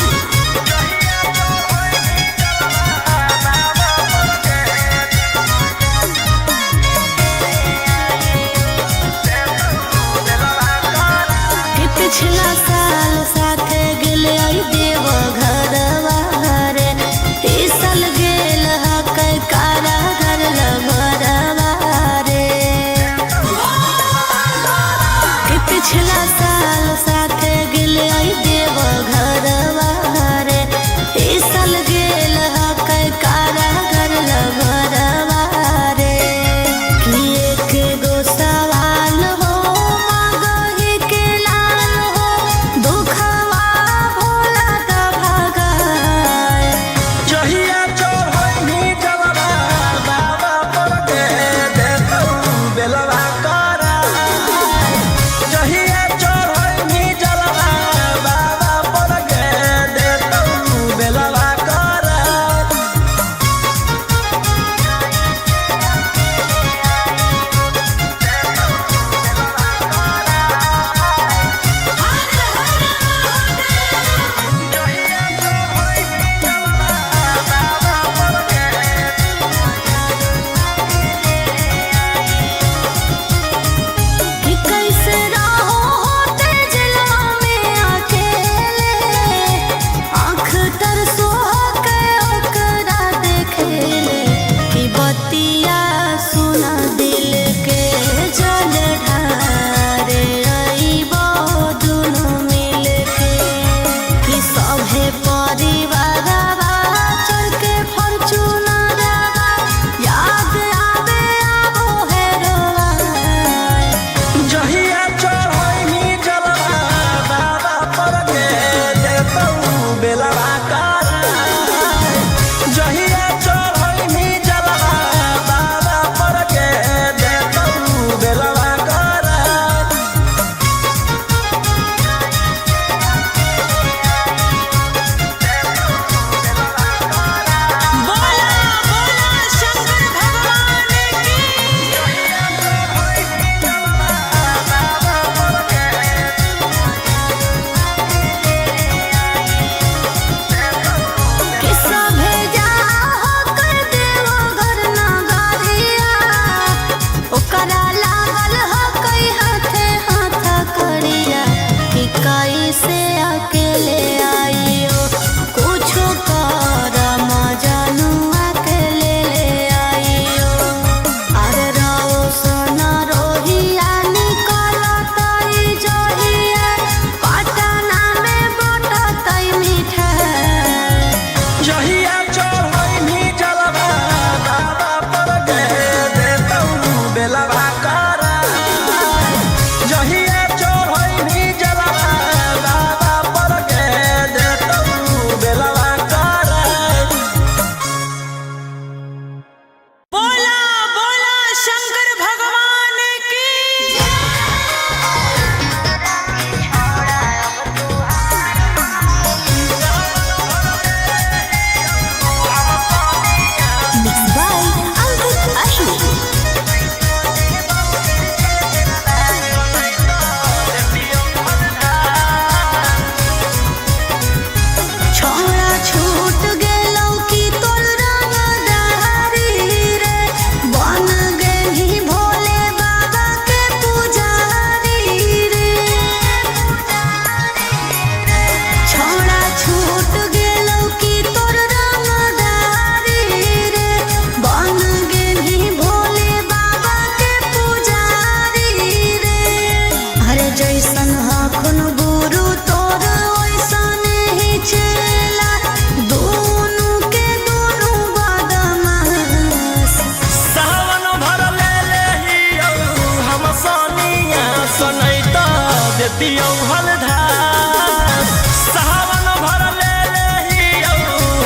देतियौ हलधास सावन भर ले लेहियौ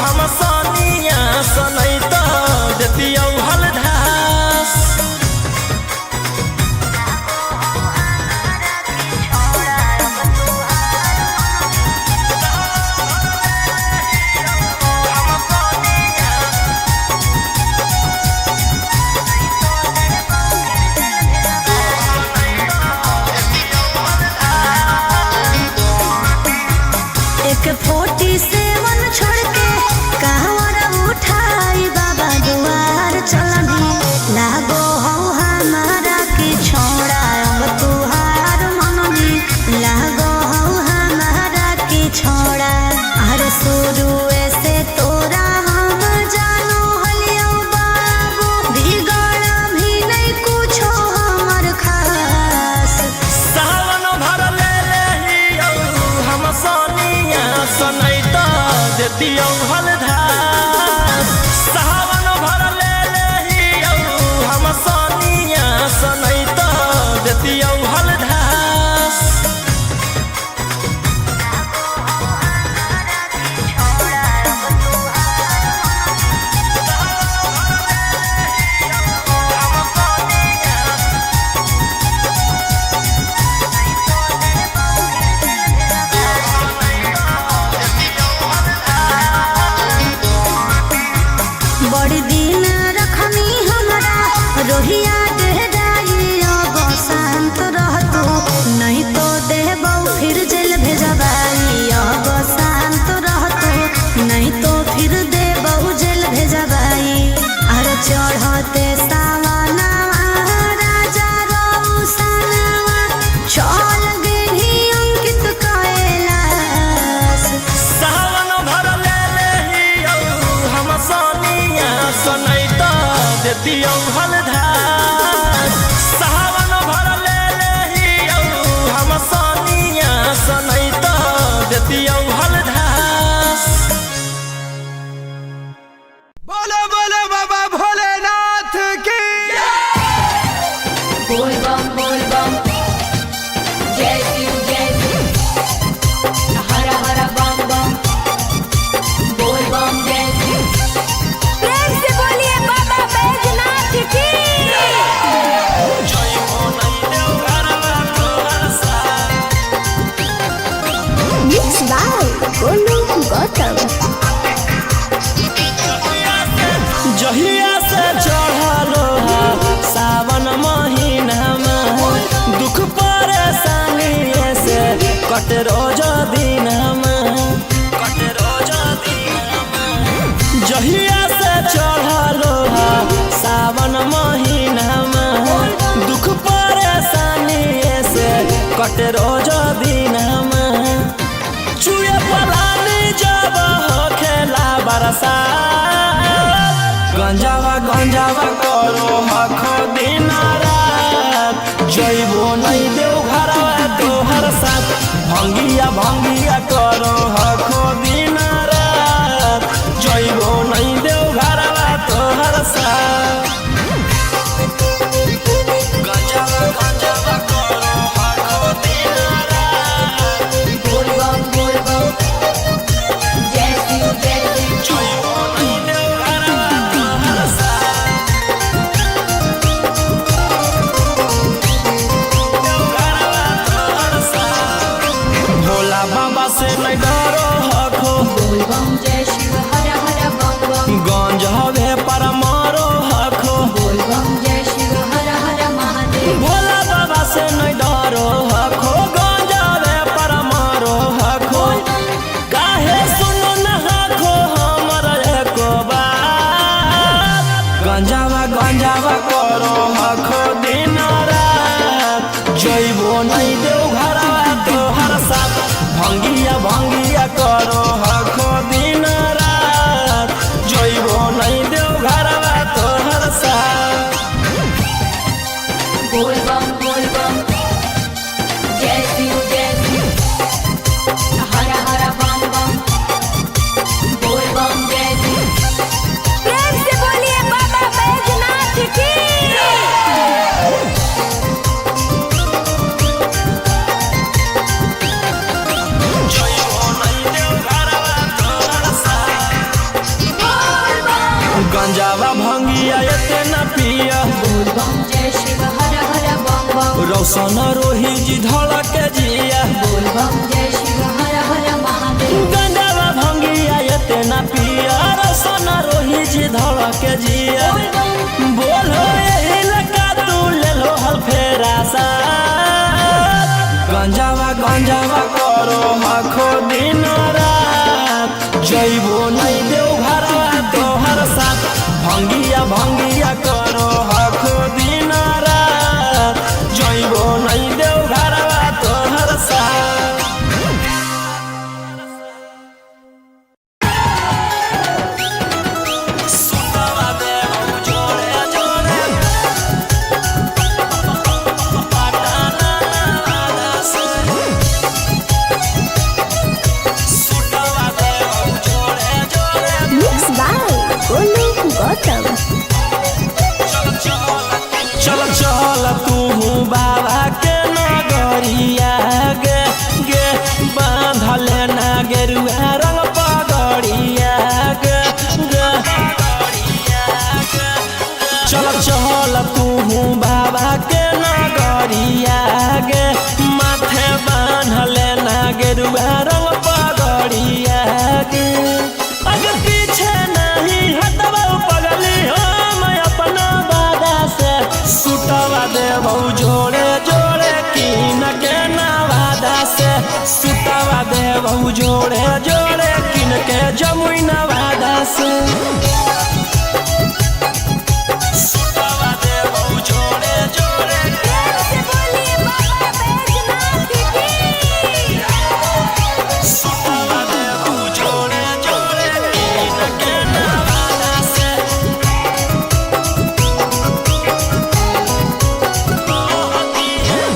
हम सनिया सनई त देतियौ हलधास एक 47 छोड़ के कहवर उठाई बाबा दुआर चलनी लागो हो हमारा की छोड़ा अब तुहार मननी लागो हो हमारा की छोड़ा अरे शुरू से तोरा हम जानो हलियो बाबू बिगड़ भी नहीं कुछो हमर खास सावन भर ले लेहियौ हम सनिया सनई त देतियौ हलधास सावन भर ले लेहियौ हम सनिया सनई त देतियौ हलधास बड़ी दिन रखनी हमरा रोहिया डेहराई अब शांत रहतो नहीं तो देबौ फिर जेल भेजबाई अब शांत रहतो नहीं तो फिर देबौ जेल भेजबाई अरे चढ़ते सावनवा राजा रौसनवा चल गेली अंकित कैलाश सावन भर ले लेहियौ हम सनिया सनई त देतियौ हलधास सावन भर ले लेहियौ हम सनिया सनई त देतियौ हलधास बोलो बोलो बाबा भोलेनाथ की बोल बम जय शिव हर हर बम बम बोल बम जय शिव प्रेम से बोलिए बाबा बैजनाथ की जय हो नहीं देव घरवा तोहर साथ मिक्स बाय गोलू गौतम जहिया से चढ़लो सावन महीनामा दुख परेशानी से कट रोज दिनमा जहिया से चढ़लो सावन महीनामा दुख परेशानी से कट रोज दिनमा चुए पलानी जब हो खेला बरसा गंजावा करो हखो दिन रात जइबो नहीं देव घरवा तोहर साथ भंगिया करो हखो दिन रात जइबो नहीं देव घरवा तोहर साथ गंजावा करो हखो दिन रात बोल बम जय शिव जइबो नहीं देव घरवा तोहर साथ भोला बाबा से नहीं डरो हखो बोल बम जय शिव हर हर बम बम गंज हवे पर मारो हखो बोल बम जय शिव हर हर महादेव भोला बाबा से नहीं डरो हखो गंज हवे पर मारो हखो काहे सुनो न हखो हमर एको बात गंजावा करो हखो दिन रात जइबो नहीं देव घरवा तोहर साथ भंगिया करो हखो दिन रात जइबो नहीं देव घरवा तोहर साथ बोल बम जय शिव हर हर बम बम बोल बम जय शिव प्रेम से बोलिए बाबा बैजनाथ की गंजावा भंगिया एते न पिया बोल बम जय शिव हर हर बम बम रौशन रोही जी धड़क जिया बोल बम जय शिव हर हर महादेव गंजावा भंगिया एते न पिया रौशन रोही जी धड़क जिया बोलो यही लगा तू ले लो हल फेरा सा गंजावा गंजावा करो हखो दिन रात जइबो नहीं देव घरवा तोहर साथ भंगिया भंगिया करो हखो दिन रात जइबो नहीं देव घरवा तोहर साथ सुतवा देव जोड़े जोड़े पटाना वादा से सुतवा देव जोड़े जोड़े मिक्स बाय गोलू गौतम। चल चल तू बाबा के नगरिया गे गे बांधले ना गेरुआ रंग पगड़िया गे गे चल चल तू बाबा के नगरिया गे माथे बांधले ना गेरुआ रंग पगड़िया गे अगर पीछे नहीं हटवा पगली हम अपना बादा से सुतवा देव जोड़े जोड़े कीन के नवादा से सुतवा देव जोड़े जोड़े कीन के जमुई नवादा से सुतवा देव जोड़े जोड़े सुतवा देव जोड़े जोड़े कीन के नवादा से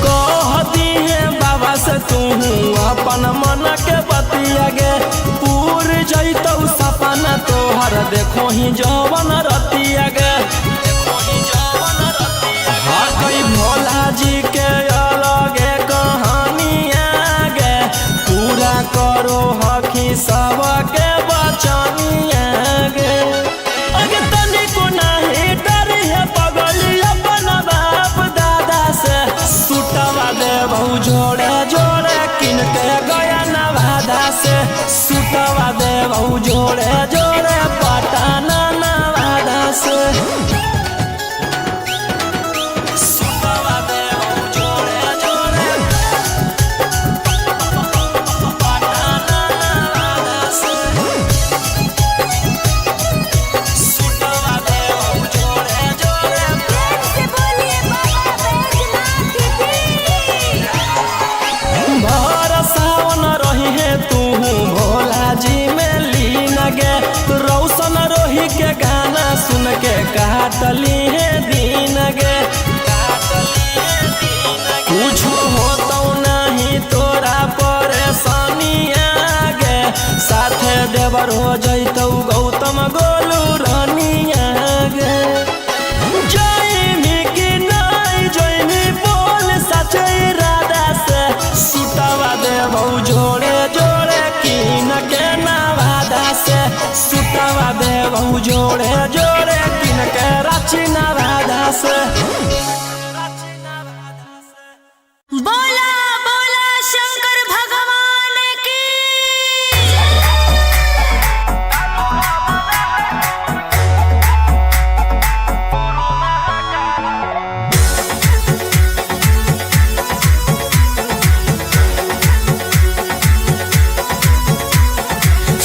कहती है बाबा से तू अपन मन के बतिया गे पूर जैतौ सपना तोहर देखो ही जवन रतिया गे हाँ कई भोला जी के अलगे कहानिया गे पूरा करो हखी सबके बचनिया गे अगे तनिको नहीं डरी है पगली अपन बाप दादा से सुतवा देव जोड़े जोड़े किन के गया नवादा से सुतवा देव जोड़े जोड़े पटाना नवादा से सुतवा देव जोड़े जोड़े पटाना नवादा से सुतवा देव जोड़े जोड़े भर सावन रही है तू भोला जी में लीन गे रौशन रोही के गाना सुन के काटली है दीन गे कुछ होतो नहीं तोरा परेशानिया गे साथे देवर हो जैतौ गौतम गोलू रानिया गे जइनी कि नहीं जइनी बोल सचे इरादा से सुतवा देव जोड़े जोड़े कीन के नवादा से सुतवा देव जोड़े जोड़े कीन के रांची नवादा से बोला बोला शंकर भगवान की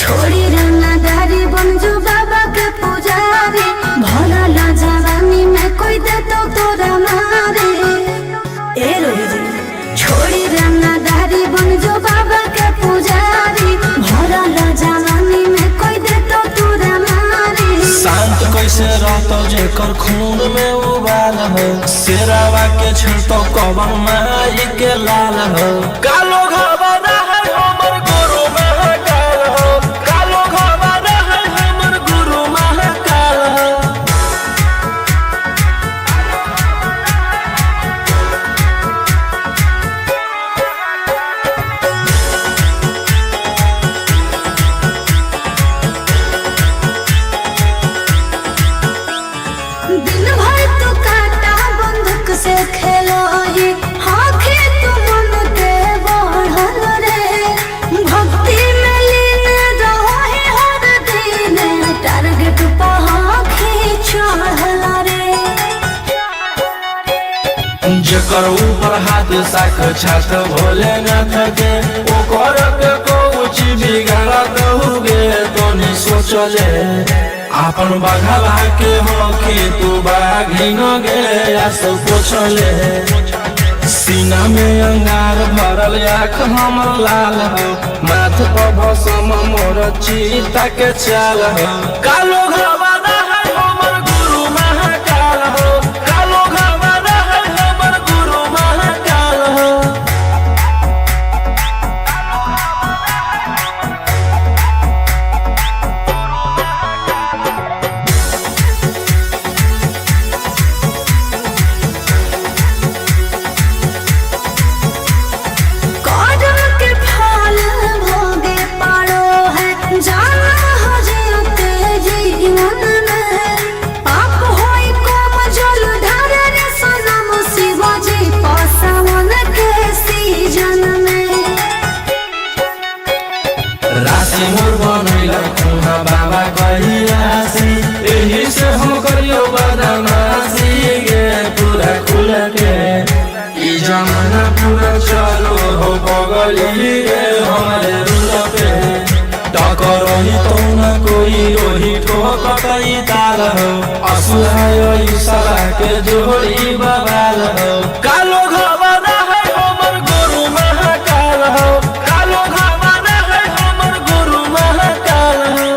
छोड़ी रंगदारी बन जो बाबा के पुजारी भला ला जवानी में कोई दे तो तोरा मारे ए रोही जी छोड़ी रंगदारी बन जो बाबा के पुजारी भला ला जवानी में कोई दे तो तोरा मारे शांत कैसे रहतो जेकर खून में उबाल हो शेरावा के छिड़तो कवन माई के लाल हो कालो घबरा है हमर गुरु महाकाल हो कालो घबरा है हमर गुरु महाकाल हो जेकर ऊपर हाथ साक्षात भोलेनाथ के ओकर के कुछ बिगाड़त हुए तो नहीं सोचले अपन बघला के हो कि तू बाघिन गे सब पूछले सीना में अंगार भरल आँख हमर लाल हो माथ पर भसम मोर चीता के चाल हो कालो घरवाला है हमर गुरु महाकाल हो कालो घरवाला है हमर गुरु महाकाल हो कदम के फल भोगे पारो है जाना हो जीते जीवन में पाप होई कोम जल ढारे रे सनम शिवाजी पासवन के सीजन में राशि मोर बनैला खुना बाबा कहियासी एही से हम करियो बदमाशी गे पूरा खुल के ई जमाना पूरा चलो हो बगली रे हमारे रुल पे टकरही तो न कोई रोही ठोकई ताल हो असुहाय सला के जोड़ी बवाल हो कालो घरवाला है हमर गुरु महाकाल हो कालो घरवाला है हमर गुरु महाकाल हो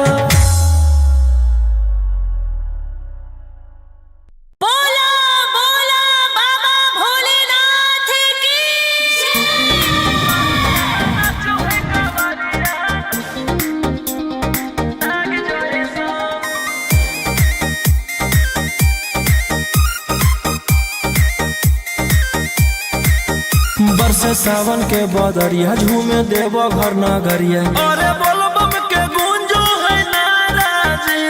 बोला बोला बाबा भोलेनाथ की बरसे सावन के बदरिया झूमे देवो घर नगरिया अरे बोलो बम के गूंजो है नाराजी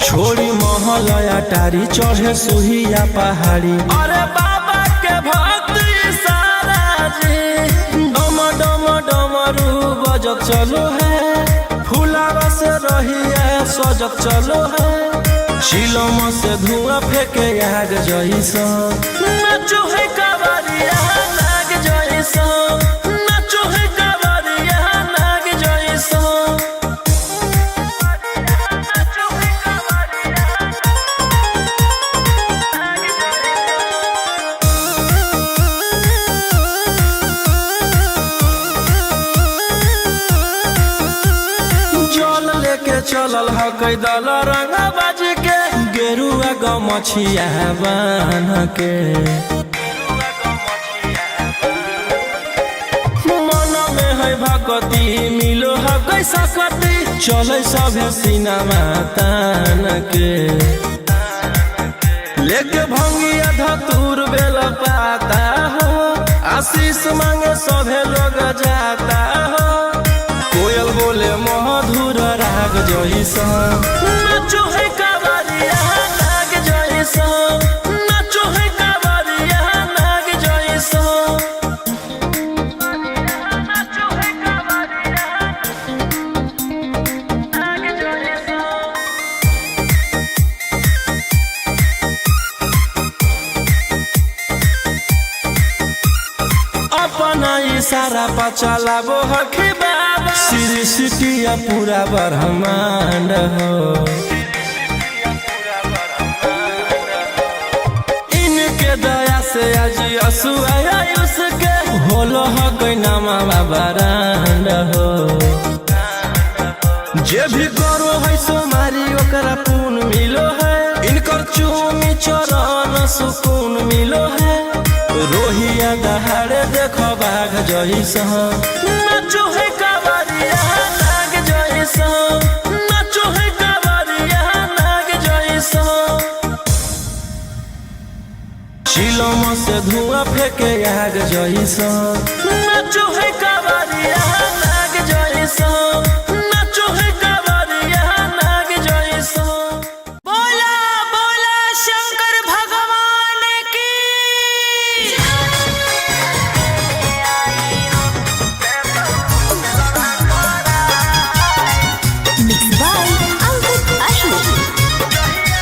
छोड़ी महल अटारी चढ़े सुहिया पहाड़ी अरे बाबा के भक्त सारा जी डम डम डमरू बजत चलो है फुलावा से रही है सजत चलो है शिलम से धुआं फेंके आग जैसा नाचो है कावरिया नाग जैसा नाचो है कावरिया नाग जैसा जल लेके चलल ह कैदल रंगा बाज के गेरुआ गमछिया बान्ह के मन में है भक्ति मिलो है कैसा कति चले सभे सिनेमा तान के लेके भंगिया धतूर बेल पाता हो आशीष मांगे सभे लोग जाता हो कोयल बोले मधुर राग जैसा नाचो है कावरिया नाग जैसा नाचो है कावरिया नाग जैसा नाचो है कावरिया नाग जैसा अपना इशारा पर चलाबो हखी बाबा श्री सिटिया पूरा ब्रह्मांड हो इनके दया से आज असुआ उसके होलो हो कोई नामा बारांड हो जे भी करो है सोमारी ओकरा पून मिलो है इनकर चूमी चरण सुकून मिलो है रोहिया दहाड़े देखो बाघ जैसा नाचो है कावरिया नाग जैसा नाचो है कावरिया नाग जैसा शिलम से धुआं फेंके आग जैसा नाचो है कावरिया नाग जैसा नाचो है कावरिया नाग जैसा बोला बोला शंकर भगवान की मिक्स बाय अंकित अशोक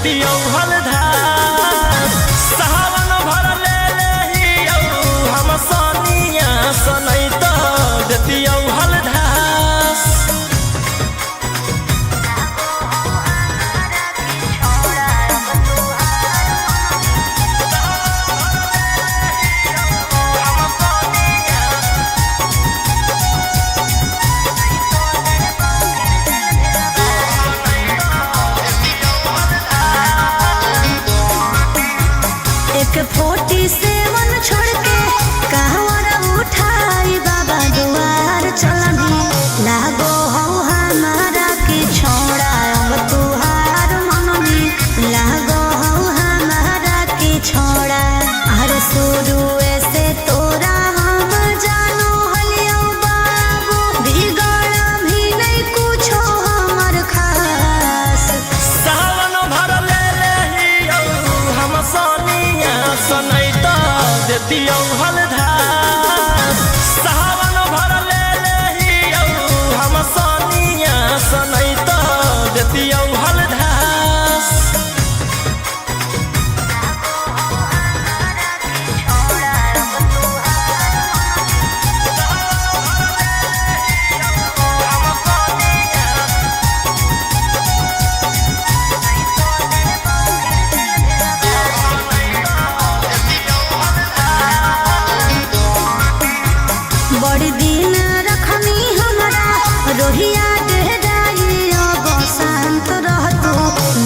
देतियौ हलधार सावन भर ले लेहियौ हम सनिया सनई त देतियौ हलधार एक 47 छोड़ के कहवर उठाई बाबा दुआर चलनी लागो हो हमारा की छोड़ा अब तुहार मननी लागो हो हमारा की छोड़ा अरे शुरू से तोरा हम जानो हलियो बाबू बिगड़ भी नहीं कुछो हमर खास सावन भर ले लेहियौ हम सनिया सनई त देतियौ हलधार सावन भर ले लेहियौ हम सनिया सनई त देतियौ हलधार बड़ी दिन रखनी हमरा रोहिया डेहराई अब शांत रहतो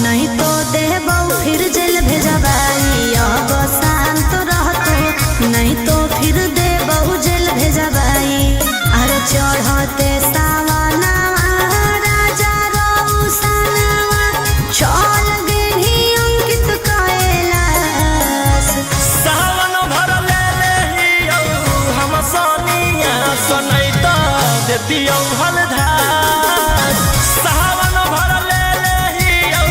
नहीं तो देबौ फिर जेल भेजबाई अब शांत रहतो नहीं तो फिर देबौ जेल भेजबाई अरे चढ़ते सावनवा राजा रौसनवा चल गेली अंकित कैलाश सावन भर ले लेहियौ हम सनिया सनई त देतियौ हलधार सावन भर ले लेहियौ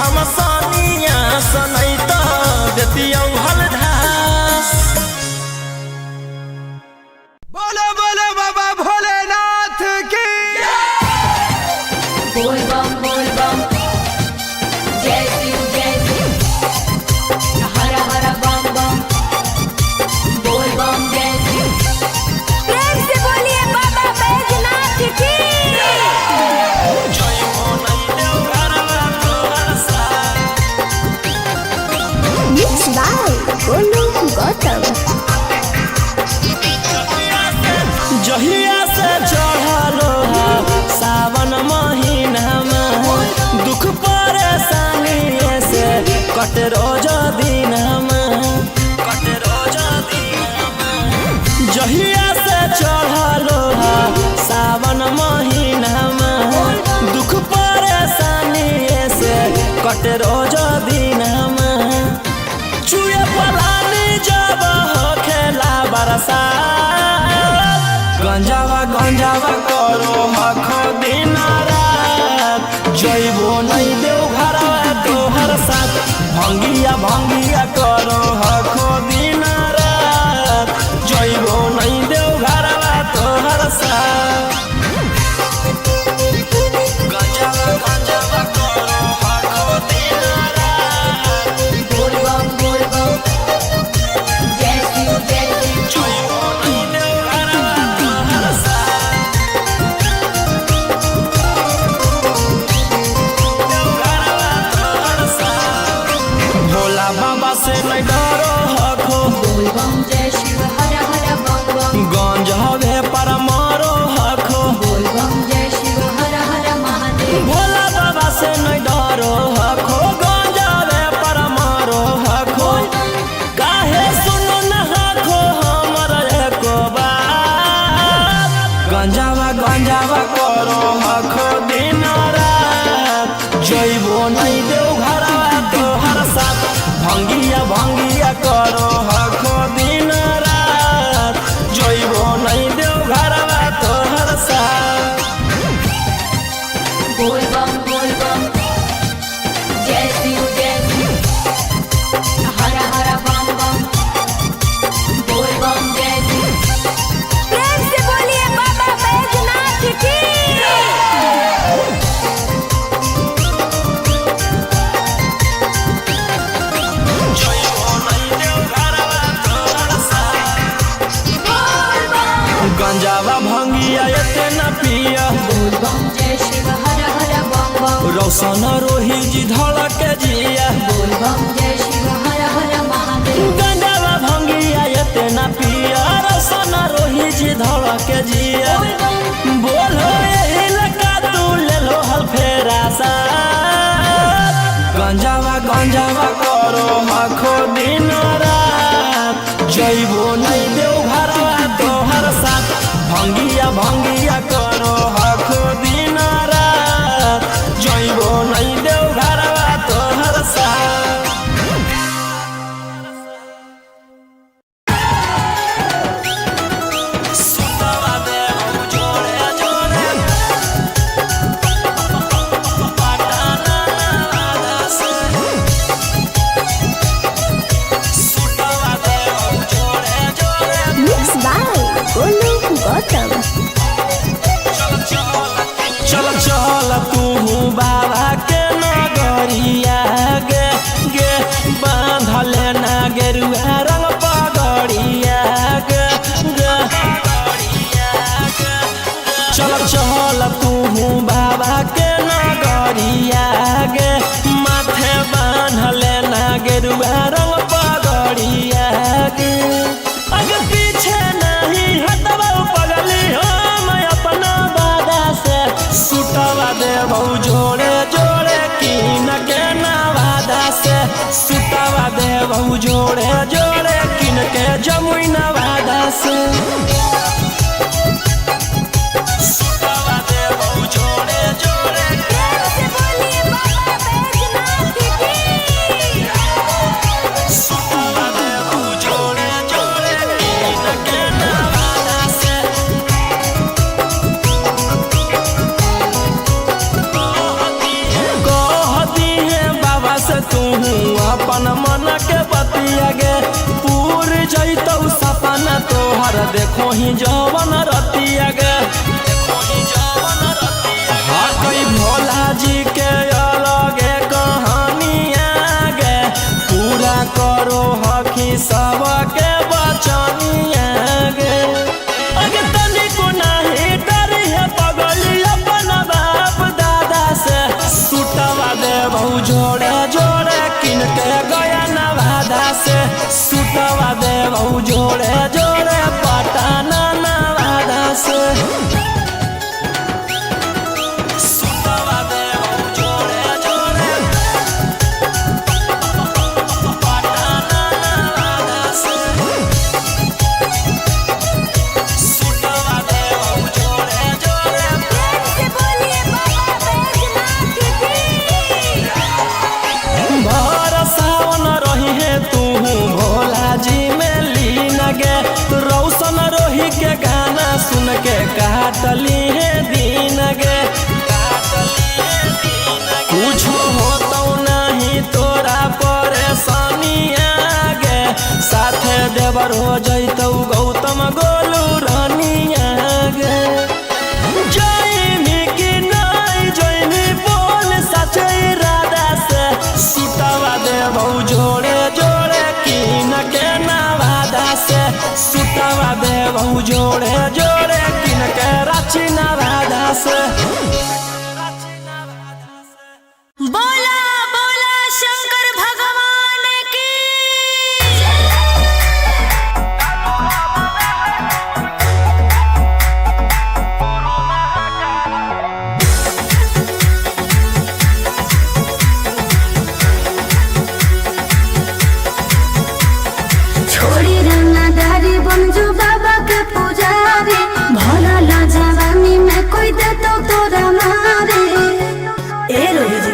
हम सनिया सनई त देतियौ हलधार बोलो बोलो बाबा भोलेनाथ की बोल बम जय शिव हर हर बम बम बोल बम जय शिव प्रेम से बोलिए बाबा बैजनाथ की जय हो नहीं देव घरवा तोहर साथ मिक्स बाय गोलू गौतम जहिया से चढ़लो सावन महीना में दुख परेशानी से कट रोज दिन जहिया से चढ़लो सावन महीना में दुख परेशानी से कट रोज दिन चुए पलानी जब हो खेला बरसा गंजावा करो हखो दिन रात जइबो नहीं देव घरवा तोहर साथ भंगिया करो हखो दिन रात जइबो नहीं देव घरवा तोहर साथ गंजावा करो हखो दिन रात बोल बम जय शिव जइबो नहीं देव घरवा तोहर साथ भोला बाबा से नहीं डरो हखो बोल बम जय शिव हर हर बम बम गंज हवे पर मारो हखो बोल बम जय शिव हर हर महादेव भोला बाबा से नहीं डरो हखो गंज हवे पर मारो हखो काहे सुनो न हखो हमर एको बात गंजावा करो हखो दिन रात जइबो नहीं देव घरवा तोहर साथ भंगिया करो हखो दिन रात जइबो नहीं देव घरवा तोहर साथ बोल बम जय शिव हर हर बम बम बोल बम जय शिव प्रेम से बोलिए बाबा बैजनाथ की गांजावा भंगिया एते न पिया बोल बम जय शिव हर हर बम बम रौशन रोही जी धड़क जिया बोल बम जय शिव हर हर महादेव गांजावा भंगिया एते न पिया रौशन रोही जी धड़क जिया बोलो यही लगा तू ले लो हल फेरा सा गांजावा करो आखो दिन रात जइबो नहीं देव घरवा तोहर साथ भंगिया करो आखो दिन रात जइबो नहीं देव घरवा तोहर साथ सुतवा देव जोड़े जोड़े पटाना वादा से सुतवा देव जोड़े जोड़े मिक्स बाय गोलू गौतम। चल तू बाबा के नगरिया गे गे बांधले ना गेरुआ रंग पगड़िया गे गे चल तू बाबा के नगरिया गे माथे बांधले ना गेरुआ रंग पगड़िया गे आगे पीछे नहीं हटवा पगली हम अपना बादा से सुतवा देव जोड़े जोड़े कीन के नवादा से सुतवा देव जोड़े जोड़े कीन के जमुई नवादा से सुतवा देव जोड़े जोड़े सुतवा देव जोड़े जोड़े कीन के नवादा से कहती है बाबा से तू अपन मन के बतिया गे पूर जैतौ सपना तोहर देखो ही जवन रतिया गे हाँ कई भोला जी के अलगे कहानिया गे पूरा करो हकी सबके बचनिया गे अगे तनिको नहीं डरी है पगली अपन बाप दादा से सुतवा देव जोड़े जोड़े किन के गया नवादा से सुतवा देव जोड़े जोड़े पटाना नवादा से सुतवा देव जोड़े जोड़े पटाना नवादा से सुतवा देव जोड़े जोड़े भर सावन रही है तू भोला जी में लीन गे रौशन रोही के गाना सुन के काटली है दीन गे कुछ होतो नहीं तोरा परेशानिया गे साथे देवर हो जैतौ गौतम गोलू रानिया गे जइनी कि नहीं जइनी बोल सचे इरादा से सुतवा देव जोड़े जोड़े कीन के नवादा से सुतवा देव जोड़े जोड़े कीन के रांची नवादा से बोला बोला शंकर भगवान की छोड़ी रंगदारी बनजो बाबा के पुजारी भला ला जवानी में कोई दे तो तोरा मारे ए रोही जी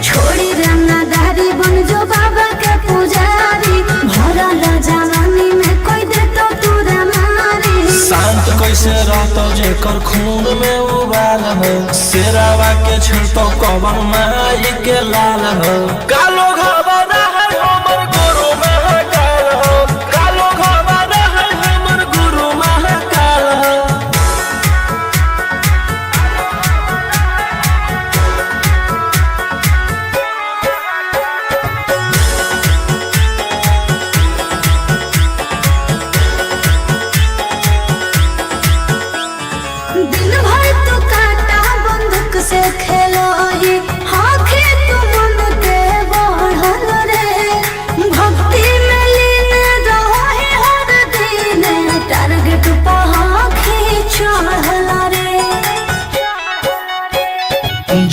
छोड़ी रंगदारी बनजो बाबा के पुजारी भला ला जवानी में कोई दे तो तोरा मारे शांत कैसे रहतो जेकर खून में उबाल हो शेरावा के छिड़तो कवन माई के लाल हो कालो घबरा है हमर गुरु महाकाल हो कालो घबरा है हमर गुरु महाकाल हो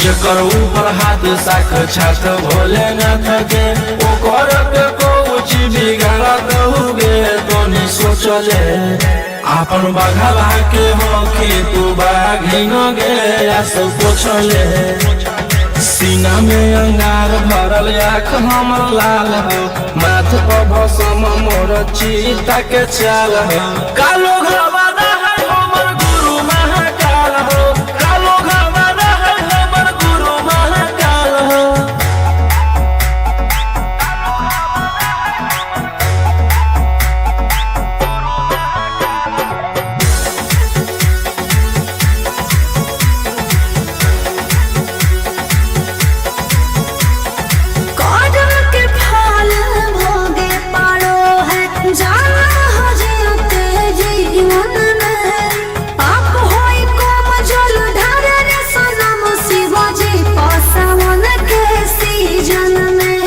जकर ऊपर हाथ साक्षात भोलेनाथ के ओकर के कुछ बिगाड़त हुए तो नहीं सोचले आपन बघला के हो कि तू बाघिन गे आस पोछले सीना में अंगार भरल आँख हमर लाल हो माथ पर भसम मोर चीता के चाल हो कालो घरवाना है हमर गुरु महाकाल हो कालो घरवाना है हमर गुरु महाकाल हो कदम के फल भोगे पारो है जाना हो जीते जीवन में पाप होई कोम जल ढारे रे सनम शिवाजी पसावन के सीजन में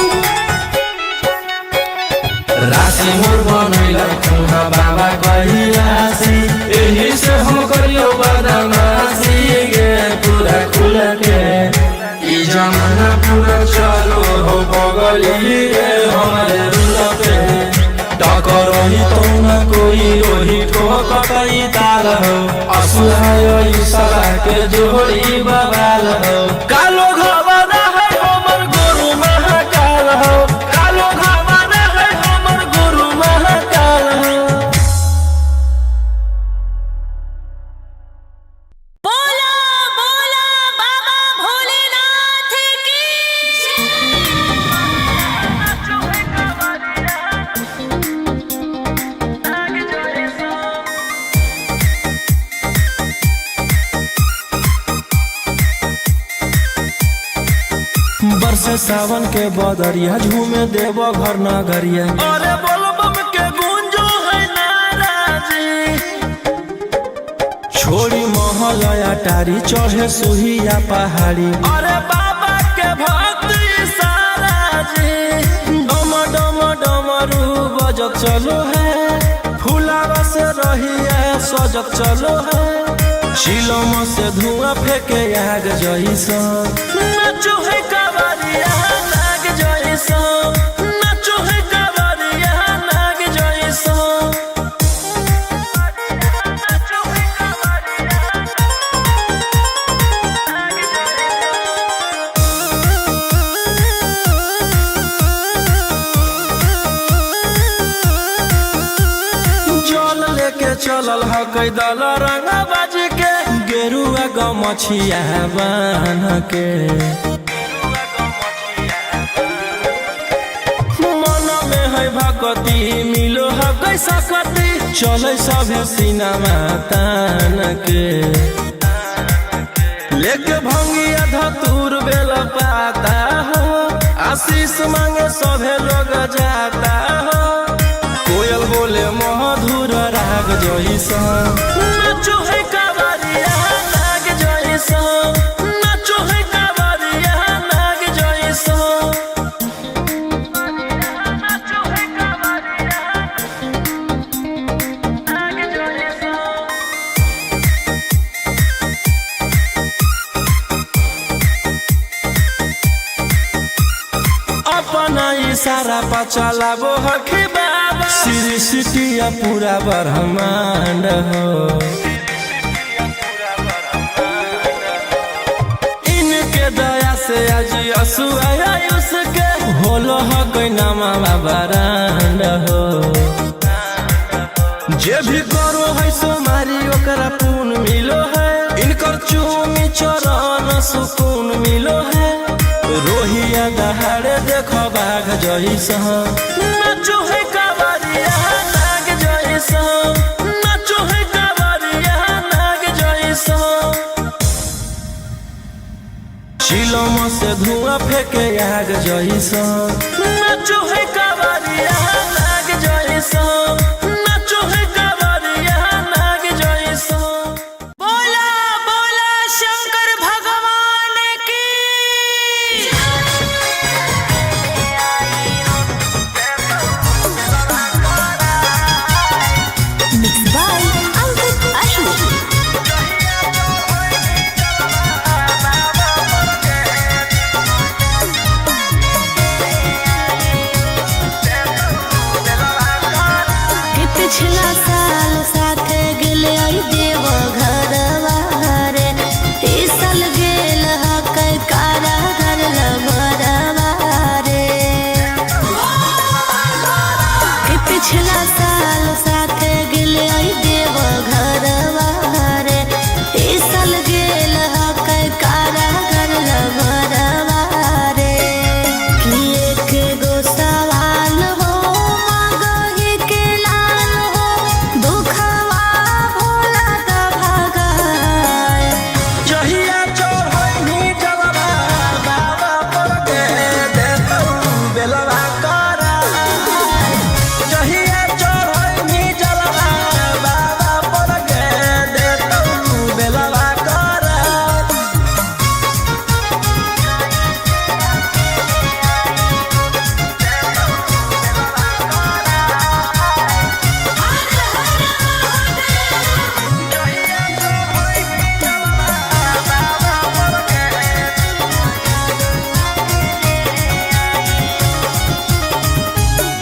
राशि मोर बनैला खुहा बाबा कहियासी एही से हम करियो बदमाशी गे पूरा खुल के ई जमाना पूरा चलो हो बगली रे हमारे रुल पे टकरही तो न कोई रोही ठोकई ताल हो असुहाय ईशा के जोड़ी बवाल हो कालो घरवाना है हमर गुरु महाकाल हो कालो घरवाना है हमर गुरु महाकाल हो बोला बोला बाबा भोलेनाथ की बरसे सावन के बदरिया झूमे देव घर नगरिया अरे बोल बम के गूंजो है नाराजी छोड़ी महल अटारी चढ़े सुहिया पहाड़ी अरे बाबा के भक्ति सारा जी डम डम डमरू बजत चलो है फुलावा से रहिया सजत चलो है चिलम से धुआं फेंके आग जैसा नाचो है कवरिया नाग जैसा नाचो है कवरिया नाग जैसा जल लेके चलल ह कई दल रंगा बाज के गेरुआ गमछिया बान के मन में है भगती मिलो है कैसा कती चले सभी सीनामा तान के लेके भंगिया धतूर बेल पाता हो आशीष मांगे सभे लोग जाता हो कोयल बोले मधुर राग जैसा नाचो है कवरिया नाग जैसा नाचो है कवरिया नाग जैसा नाचो है कवरिया नाग जैसा अपना इशारा पर चलाबो हखी बाबा श्री सिटिया पूरा ब्रह्मांड हो इनके दया से आज असुआ उसके होलो हो कोई नामा बरांड हो जे भी करो है सोमारी ओकरा पून मिलो है इनकर चूमी चरण सुकून मिलो है रोहिया दहाड़े देखो बाघ जैसा नाचो है कवरिया नाग जैसा नाचो है कवरिया नाग जैसा चिलम से धुआं फेंके आग जैसा नाचो है कवरिया नाग जैसा नाचो है कवरिया नाग जैसा बोला बोला शंकर भगवान की मिक्स बाय अंकित अशोक पिछला साल साथे गेले आई देव घरवा रे, ई साल गेल हकै कारागार लभरवा रे। कि पिछला साल साथे गेले आई देव घरवा रे, ई साल गेल हकै कारागार लभरवा रे। कि एक गो सवाल हो मगही के लाल हो, दुखवा भोला द भगाए। जहिया चढ़ैनी जलवा बाबा पर के देतौ बेलवा कराय। जहिया चढ़ैनी जलवा बाबा पर के देतौ बेलवा कराय।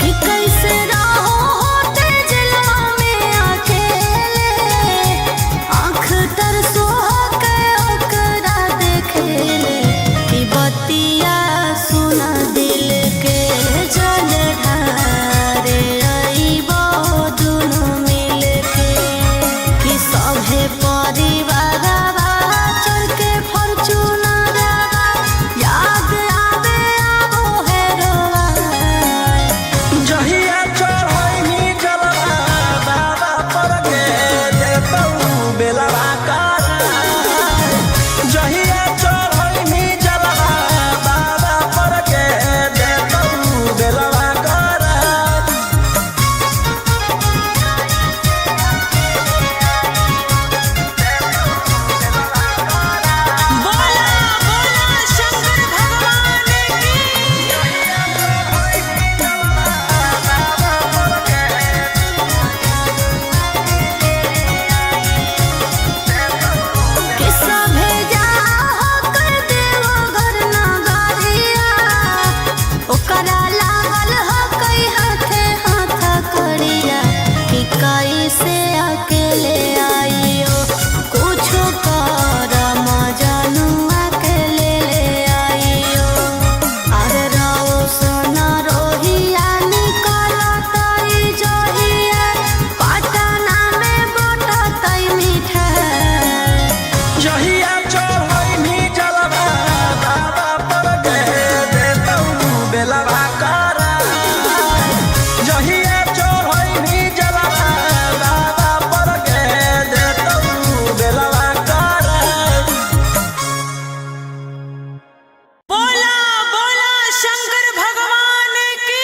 कि कैसे रहो होते जलवा में अकेले, आँख तरसो के ओकरा देखेले। कि बतिया सुना दिल के जल ढारे अइबो दुनू मिल के। कि सभे परिवारवा चढ़ के फॉर्च्यूनरवा, याद आवे आबो हेरोवा। जहिया चढ़ैनी जलवा बाबा पर के देतौ बेलवा कराय। जहिया चढ़ैनी जलवा बाबा पर के देतौ बेलवा कराय। बोला बोला शंकर भगवान की। कि सभे जाहो कर देवो घर नगरिया, ओकरा लागल हकै हाथे हाथ करिया। कि कैसे अकेले आइयो कुछो कर मजनुआ के ले आइयो। अरे रौशन रोहिया निकलतै जहिया, पटना में बटतै मिठाई। जहिया चढ़ैनी जलवा बाबा पर के देतौ बेलवा कराय। जहिया चढ़ैनी जलवा बाबा पर के देतौ बेलवा कराय। बोला बोला शंकर भगवान की।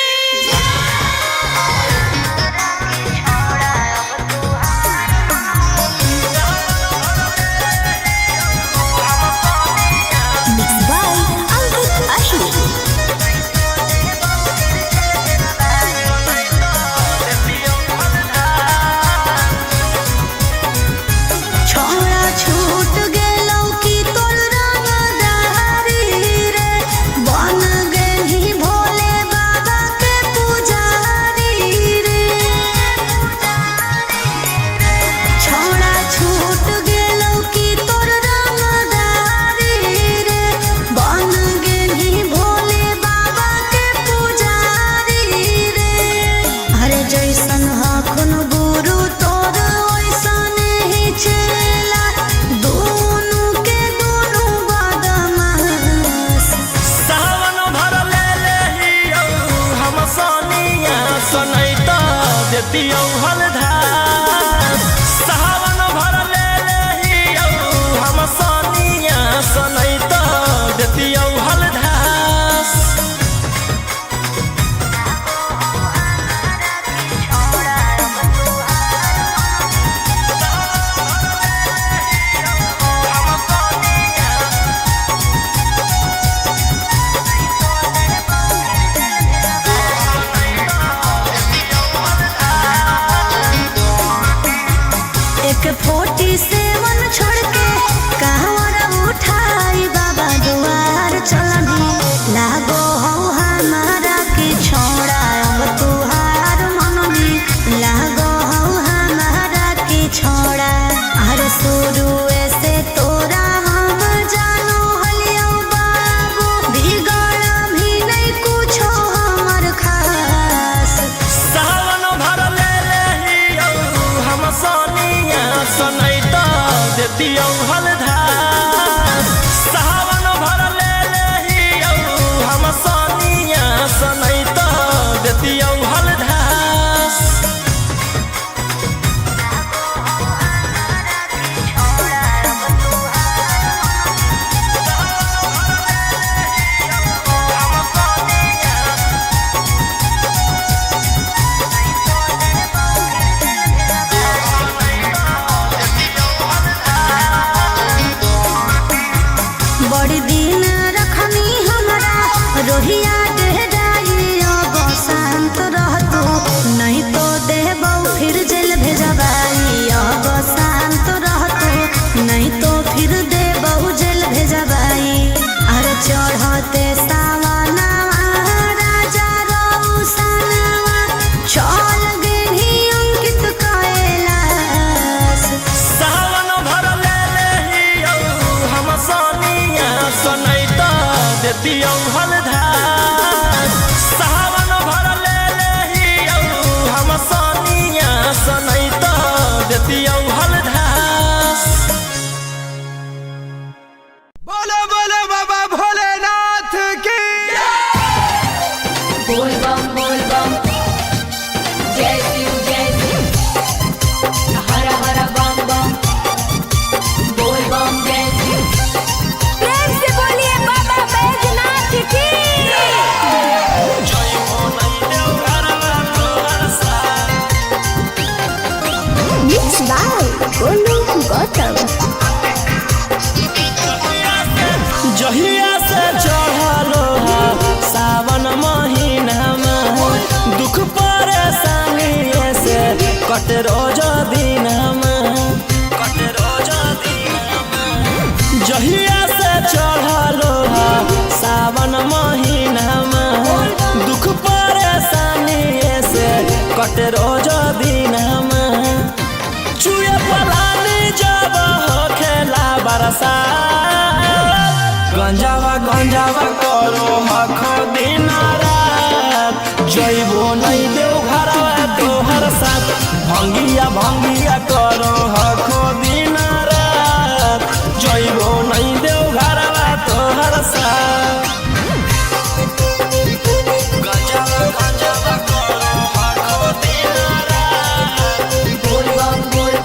Mixed by Ankit Ahi. छोड़ा छूट गेलौ कि तोर रंगदारी रे, बन गेलही भोले बाबा के पुजारी रे। छोड़ा छूट गेलौ कि तोर रंगदारी रे, बन गेलही भोले बाबा के पुजारी रे। अरे जैसन हखुन गुरु तोर ओइसन ही चेला, दुनू के दुनू बदमाश। सावन भर ले लेहियौ हम सोनिया सनैता देतियौ हलधास। सावन भर ले लेहियौ हम सोनिया सनैता देतियौ हलधास। देतियौ हलधार सावन भर ले लेहियौ हम सोनिया सनई तो देतियौ हलधार बड़ी दिन रखनी हमरा रोहिया डेहराइयो गो शांत रहतू नहीं तो देबौ फिर जेल भेजबाइयो गो शांत रहतू नहीं तो फिर देबौ जेल भेजबाई अरे चढ़ते सावनवा राजा रौसनवा चल गेली अंकित कैलाश सावन भर ले लेहियौ हम सोनिया सनई तो देतियौ हलधार सावन भर ले लेहियौ हम सोनिया सनई तो देतियौ हलधार बोलो बोलो बाबा भोलेनाथ की बोल बम जय शिव हर हर बम बम बोल बम जय शिव प्रेम से बोलिए बाबा बैजनाथ की जय हो नहीं देव घरवा तोहर साथ Mixed by Golu Gautam. जहिया से चढ़लो सावन महीना में दुख परेशानी से कट रोज दिन जहिया से चढ़लो सावन महीना में दुख परेशानी से कट रोज दिन चुए पलानी जब हो खेला बरसा गंजावा करो हखो दिन रात जइबो नहीं देव घरवा तोहर साथ भंगिया करो हखो दिन रात जइबो नहीं देव घरवा तोहर साथ गंजावा करो हखो दिन रात बोल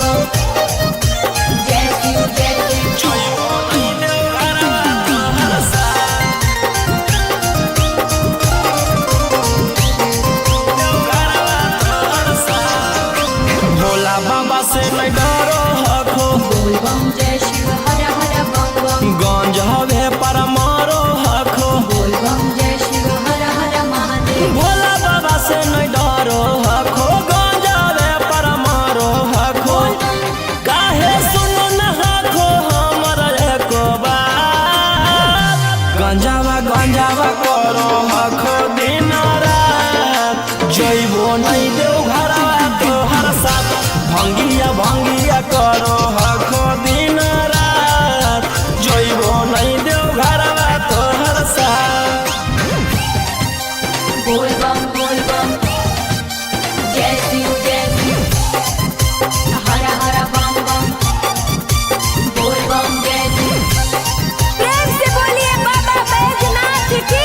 बम जय शिव जइबो नहीं देव घरवा तोहर साथ भोला बाबा से नहीं डरो हखो बोल बम जय शिव हर हर बम बम गंज हवे पर मारो हखो बोल बम जय शिव हर हर महादेव भोला बाबा से नहीं डरो हखो गंज हवे पर मारो हखो काहे सुनो न हखो हमर एको बात गंजावा करो हखो दिन रात जइबो नहीं देव घरवा तोहर साथ भंगिया करो हखो दिन रात जइबो नहीं देव घरवा तोहर साथ बोल बम जय शिव हर हर बम बम बोल बम जय शिव प्रेम से बोलिए बाबा बैजनाथ की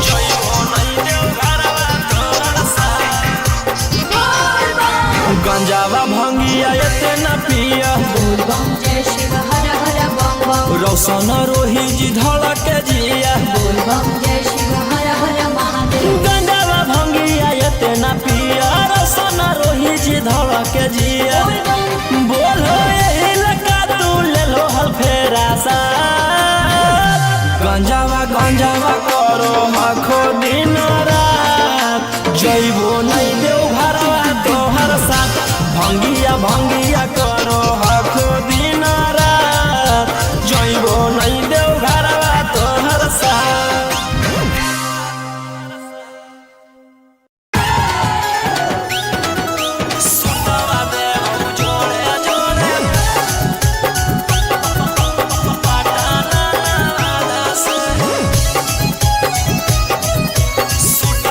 जइबो नहीं देव घरवा तोहर साथ गंजावा भंगिया एते न पिया बोल बम जय शिव हर हर बम बम रौशन रोही जी धड़क जिया बोल बम जय शिव हर हर महादेव गंजावा भंगिया एते न पिया रौशन रोही जी धड़क जिया बोल बम बोलो यही लगा तू ले लो हल फेरा सा गंजावा करो हखो दिन रात जइबो नहीं देव घरवा तोहर साथ भंगिया करो हखो दिन रात जइबो नहीं देव घरवा तोहर साथ सुतवा देव जोड़े जोड़े पटाना से सुत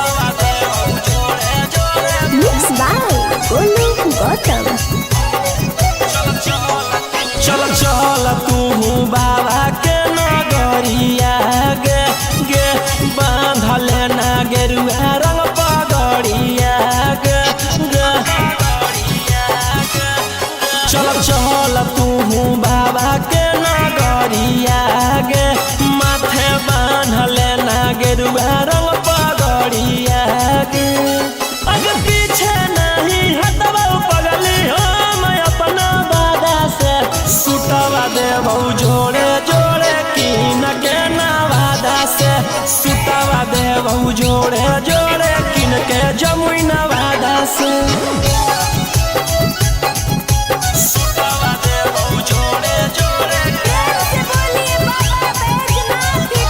गेरुआ रंग पगड़िया गे आगे पीछे नहीं हटवा पगली हम अपना वादा से सुटवा देबौ जोड़े जोड़े किन के नवादा से सुटवा देबौ जोड़े जोड़े किन के जमुई नवादा से सुटवा देबौ जोड़े जोड़े से बोलिए बाबा बैजनाथ की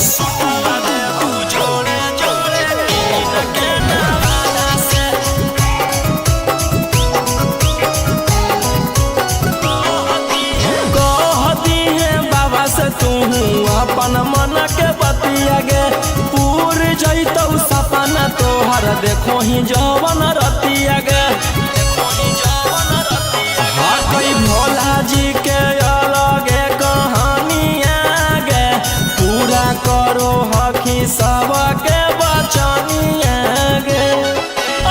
सुटवा देबौ जोड़े जोड़े किन के नवादा से कहती है बाबा से तू अपन मन के बतिया गे पूर जैतौ सपना तोहर देखो ही जवन रतिया गे हाँ कोई भोला जी के अलगे कहानिया गे पूरा करो हकी सबके बचनिया गे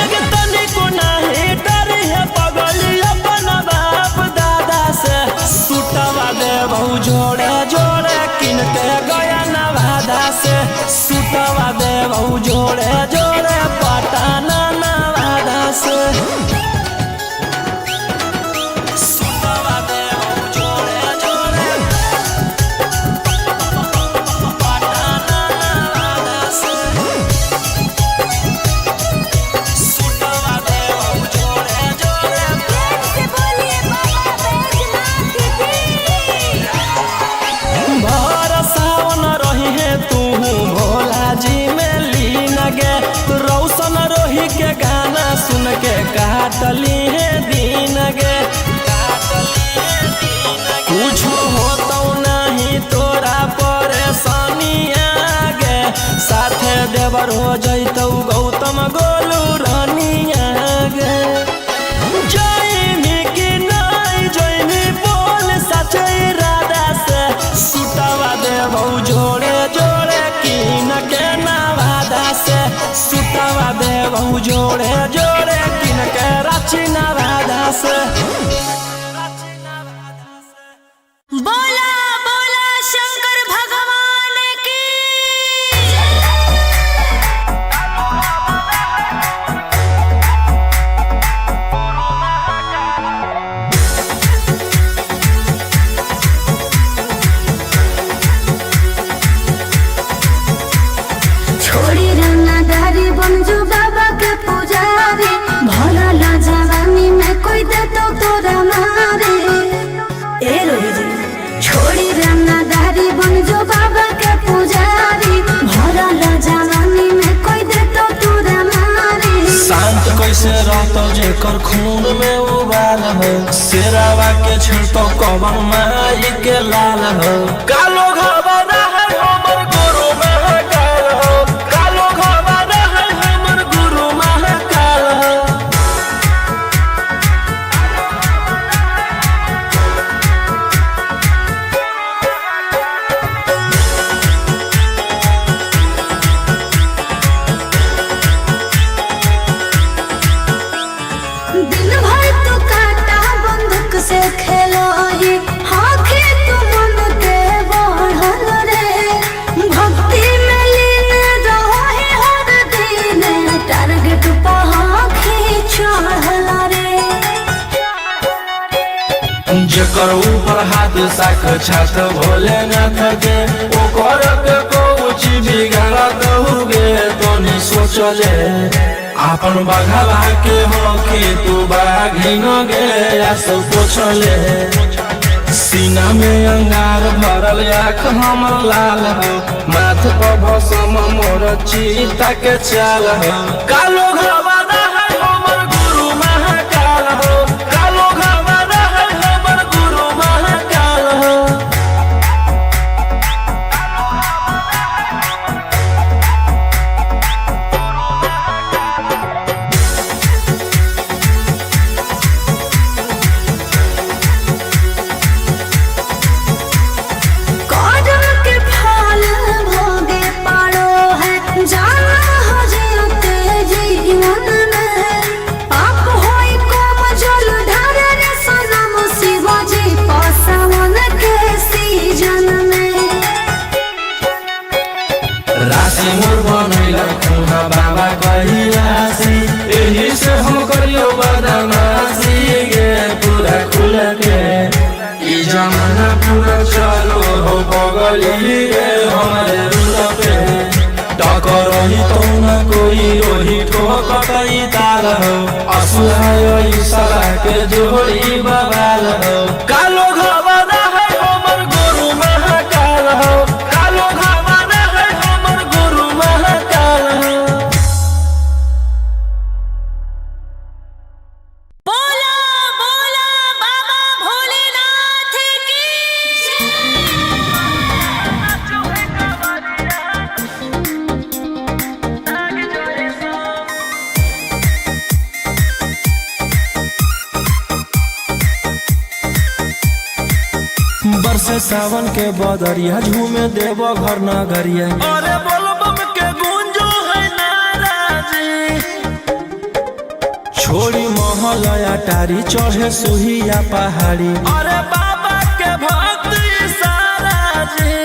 अगे तनिको नहीं डरी है पगली अपन बाप दादा से सुटवा देबौ जोड़े जोड़े किन के गया नवादा से सुटवा देबौ जोड़े जोड़े पटना नवादा से सुटवा देबौ जोड़े जोड़े पटना नवादा से सुटवा देबौ जोड़े जोड़े से बोलिए बाबा बैजनाथ की भर सावन रही है तू भोला जी में लीन गे रौशन रोही के गाना सुन के काटली है दिन गे कुछ होतौ नहीं तोरा परेशानिया गे साथे देवर हो जैतौ गौतम गोलू रानिया गे जयमी की नहीं जयमी बोल सचे राधा से सुटवा देबौ जोड़े जोड़े किन के नवादा से सुटवा देबौ जोड़े जोड़े किन के रांची नवादा से बोला बोला शंकर भगवान की छोड़ी रंगदारी बन जो बाबा के पुजारी भला ला जवानी में कोई दे तो तोरा मारे ए रोही जी छोड़ी रंगदारी बन जो बाबा के पुजारी भला ला जवानी में कोई दे तो तोरा मारे शांत कैसे रहतो जेकर खून में उबाल हो शेरावा के छिड़तो कवन माई के लाल हो कालो घबरा है हमर गुरु महाकाल हो कालो घबरा है हमर गुरु महाकाल हो दिन भर तो काटा बंदूक से खेलो ही आँखें तो मन के बढ़ल रे भक्ति में लीन रहो ही हर दिन टारगेट पर आँखें चढ़ल रे जेकर ऊपर हाथ साख छात भोलेनाथ के ओकर के कुछ बिगाड़ दहुगे तो नहीं सोचले आपन बघला के हो कि तू बाघिन गे आस पोछले सीना में अंगार भरल आँख हमर लाल हो माथ पर भसम मोर चीता के चाल हो कालो घबरा है हमर गुरु महाकाल हो कालो घबरा है हमर गुरु महाकाल हो कदम के फल भोगे पाड़ो है जाना हो जीते जीवन काशी मोर बनैला खुहा बाबा कैलासी एही से हम करियो बदमाशी गे पूरा खुल के ई जमाना पूरा चलो हो बगली गे हमारे रूल पे टकर रही तो न कोई रोही ठोकई ताल हो असुहाय ईशा के जोड़ी बवाल हो कालो घबरा है हमर गुरु महाकाल हो कालो घबरा है हमर गुरु महाकाल हो। बोला बोला बाबा भोलेनाथ की बरसे सावन के बदरिया झूमे देव घर नगरिया अरे बोलो बम के गूंजो है नाराजी छोड़ी महल अटारी चढ़े सुहिया पहाड़ी अरे बाबा के भक्त सारा जी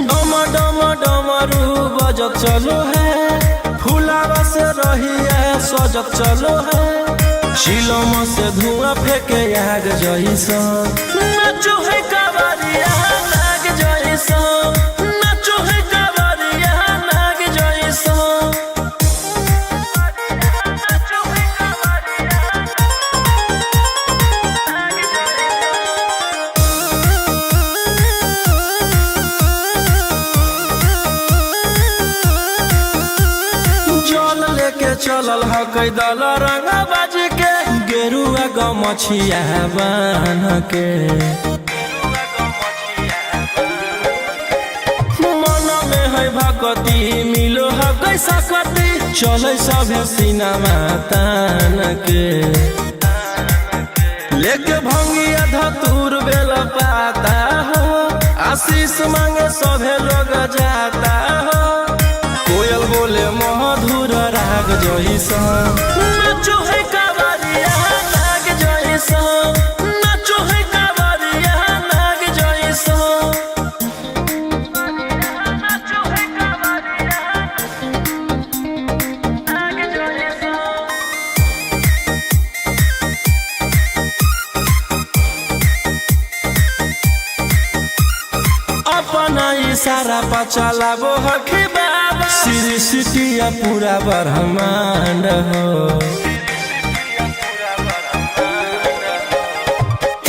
डम डम डमरू बजत चलो है फुलावा से रही है सजत चलो है शिलम से धुआं फेंके आग जैसन नाचो है कावरिया नाग जैसन नाचो है कावरिया नाग जैसन नाचो है कावरिया नाग जैसन जल लेके चलल ह कैदल रंगा बाज के गेरुआ गमछिया बान्ह के मन में है भगती मिलो है कैसा कती चले सभे सिनेमा तान के लेके भंगिया धतूर बेल पाता हो आशीष मांगे सभे लोग जाता हो कोयल बोले मधुर राग जैसन नाचो है कावरिया नाग जैसन नाचो है कावरिया नाग जैसन नाचो है कावरिया नाग जैसन अपना इशारा पर चलाबो हखी बाबा श्री सिटिया पूरा ब्रह्मांड हो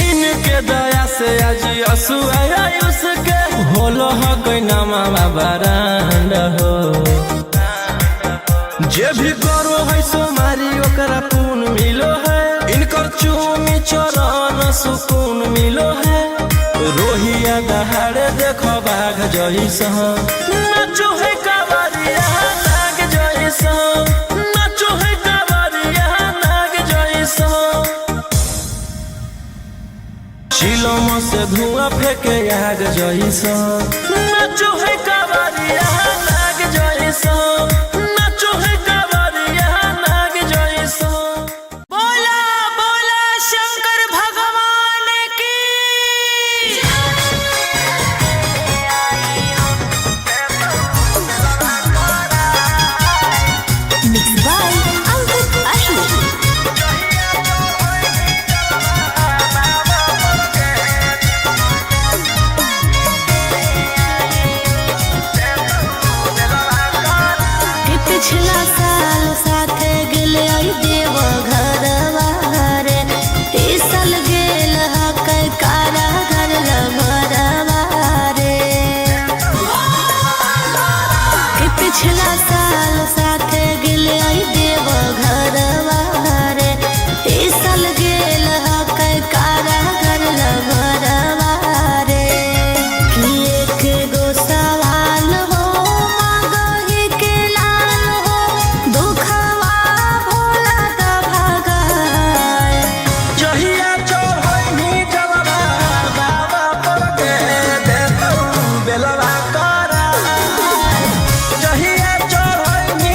इनके दया से आज आयुष के होलो ह कोई नामा बरांड हो जे भी करो है सोमारी ओकरा पुण्य मिलो है इनकर चूमी चरण सुकून मिलो है रोहिया दहाड़े देखो बाघ जैसन नाचो है कावरिया नाग जैसन नाचो है कावरिया नाग जैसन शिलम से धुआं फेंके आग जैसन नाचो है कावरिया नाग जैसन नाचो है कावरिया नाग जैसन। बोला बोला शंकर भगवान की मिक्स बाय अंकित अशोक। पिछला साल साथे गेले आई देव घरवा रे ई साल गेल हकै कारा घर लभरवा रे पिछला साल साथे गेले आई देव घरवा रे ई साल गेल हकै कारा घर लभरवा रे कि एक गो सवाल हो मांगहि के लाल हो दुखवा भोला द भगाए जहिया चढ़ैनी जलवा बाबा पर के देतौ बेलवा कराय जहिया चढ़ैनी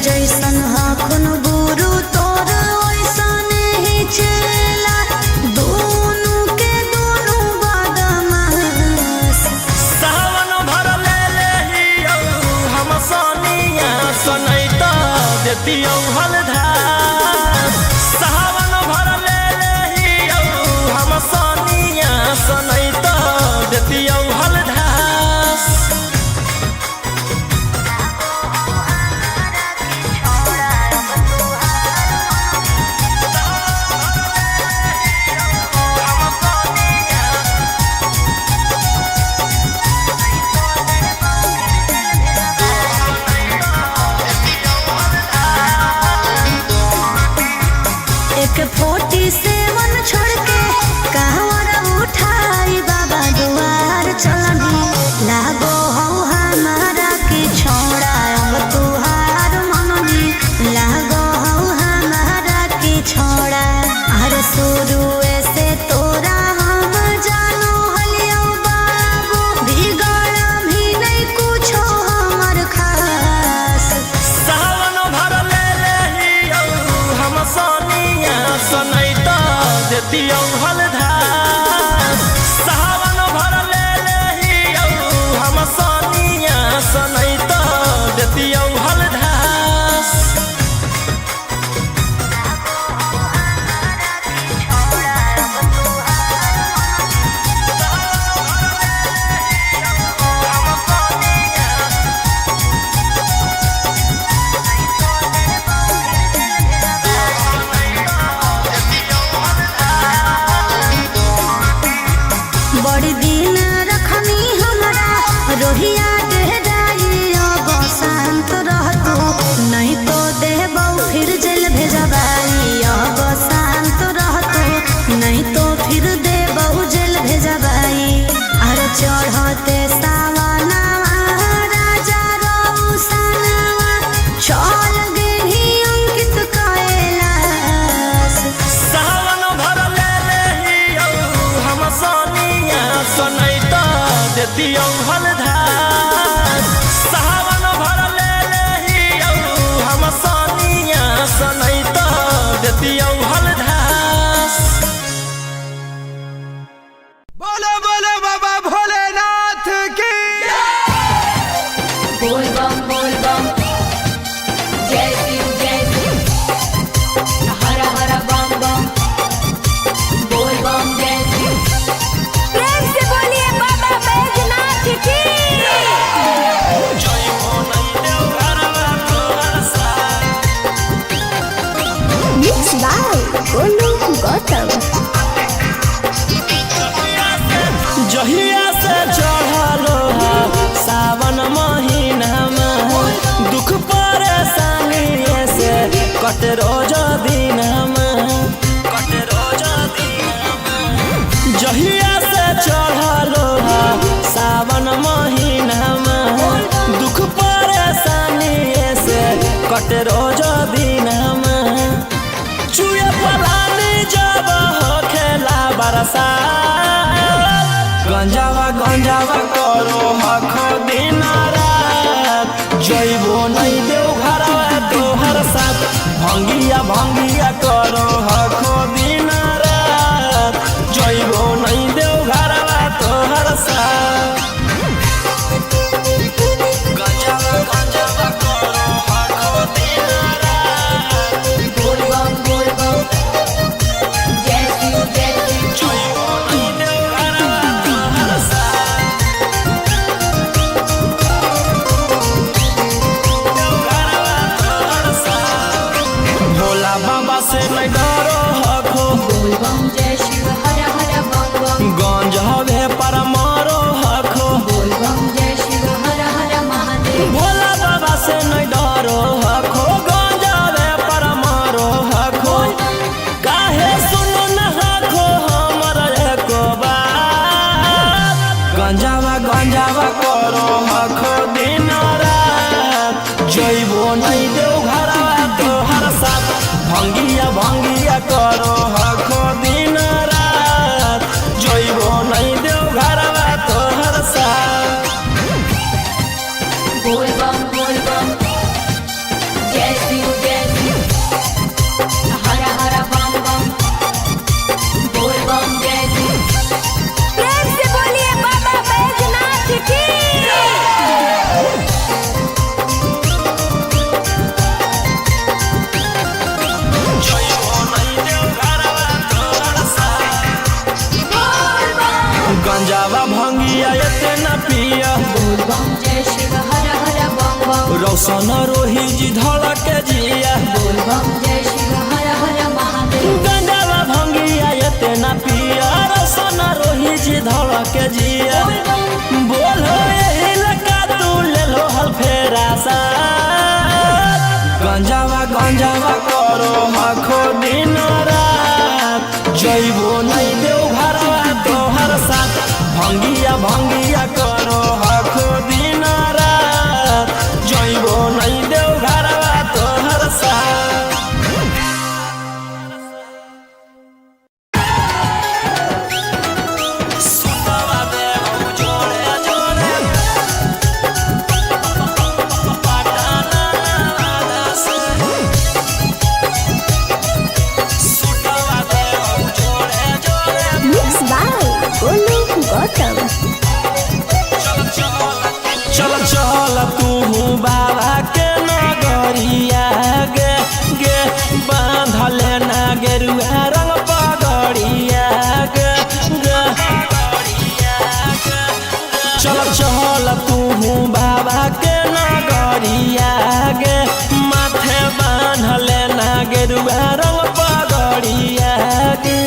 जैसन हखुन गुरु तोर ओइसन ही चेला दोनों के दोनों बदमाश सावन भर ले लेहियो हम सोनिया सनैता देतियो हलधार सावन भर ले लेहियो हम सोनिया सनैता देतियो हलधार एक 47 छोड़ के कहवर उठाई बाबा दुआर चलनी लागो हो हमारा की छोड़ा अब तुहार मननी लागो हो हमारा की छोड़ा हर शुरू से तोरा हम जानो हलियो बाबू बिगड़ भी नहीं कुछो हमर खास सावन भर ले लेहियो हम सोनिया सनैता देतियो हलधार सावन भर ले लेहियो हम सोनिया सनैता देतियो हलधार बड़ी दिन रखनी हमरा रोहिया डेहराई अब शांत रहतू नहीं तो देबौ फिर जेल भेजबाई अब शांत रहतू नहीं तो फिर देबौ जेल भेजबाई अरे चढ़ते सावनवा राजा रौसनवा चल गेही अंकित कैलाश सावन भर ले लेहियो हम सोनिया सनैता देतियो हलधार सावन भर ले लेहियो हम सोनिया सनैता देतियो हलधार बोलो बोलो बाबा भोलेनाथ की बोल बम जय शिव हर हर बम बम बोल बम जय शिव प्रेम से बोलिए बाबा बैजनाथ की जय हो नहीं देव घरवा तोहर साथ मिक्स बाय गोलू गौतम जहिया से चढ़लो सावन महीना में दुख परेशानी से कट रोज दिन जहिया से चढ़लो सावन महीना में दुख परेशानी से कट रोज दिन चुए पलानी जब खेला बरसा गंजावा करो हखो दिन रात जइबो नहीं देव घरवा तोहर साथ भंगिया करो हखो दिन रात जइबो नहीं देव घरवा तोहर साथ गंजावा करो हखो दिन रात बोल बम जय शिव जइबो नहीं देव घरवा तोहर साथ भोला बाबा से नहीं डरो हखो बोल बम जय शिव हर हर बम बम गंज हवे पर मारो हखो बोल बम जय शिव हर हर महादेव भोला बाबा से नहीं डरो हखो गंज हवे पर मारो हखो काहे सुनो न हखो हमर एको बात गंजावा करो हखो दिन रात जइबो नहीं देव घरवा तोहर साथ भंगिया करो हखो दिन रात जइबो नहीं देव घरवा तोहर साथ बोल बम जय रोशन रोही जी धड़क जिया बोल बम जय शिव हर हर महादेव। गंजावा भंगिया इतना पिया रोशन रोही जी धड़क जिया बोलो यही लगा तू ले लो हल फेरा सा गंजावा गंजावा करो हखो दिन रात जइबो नहीं देव घरवा तोहर साथ भंगिया भंगिया करो हखो दिन रात जइबो नहीं देव घरवा तोहर साथ। सुतवा देव जोड़े जोड़े पटाना से सुतवा देव जोड़े जोड़े मिक्स बाय गोलू गौतम। चल चल तू बाबा के नगरिया गे गे बांधले ना गेरुआ रंग पगड़िया गे गे चल चल तू बाबा के नगरिया गे माथे बांधले ना गेरुआ रंग पगड़िया गे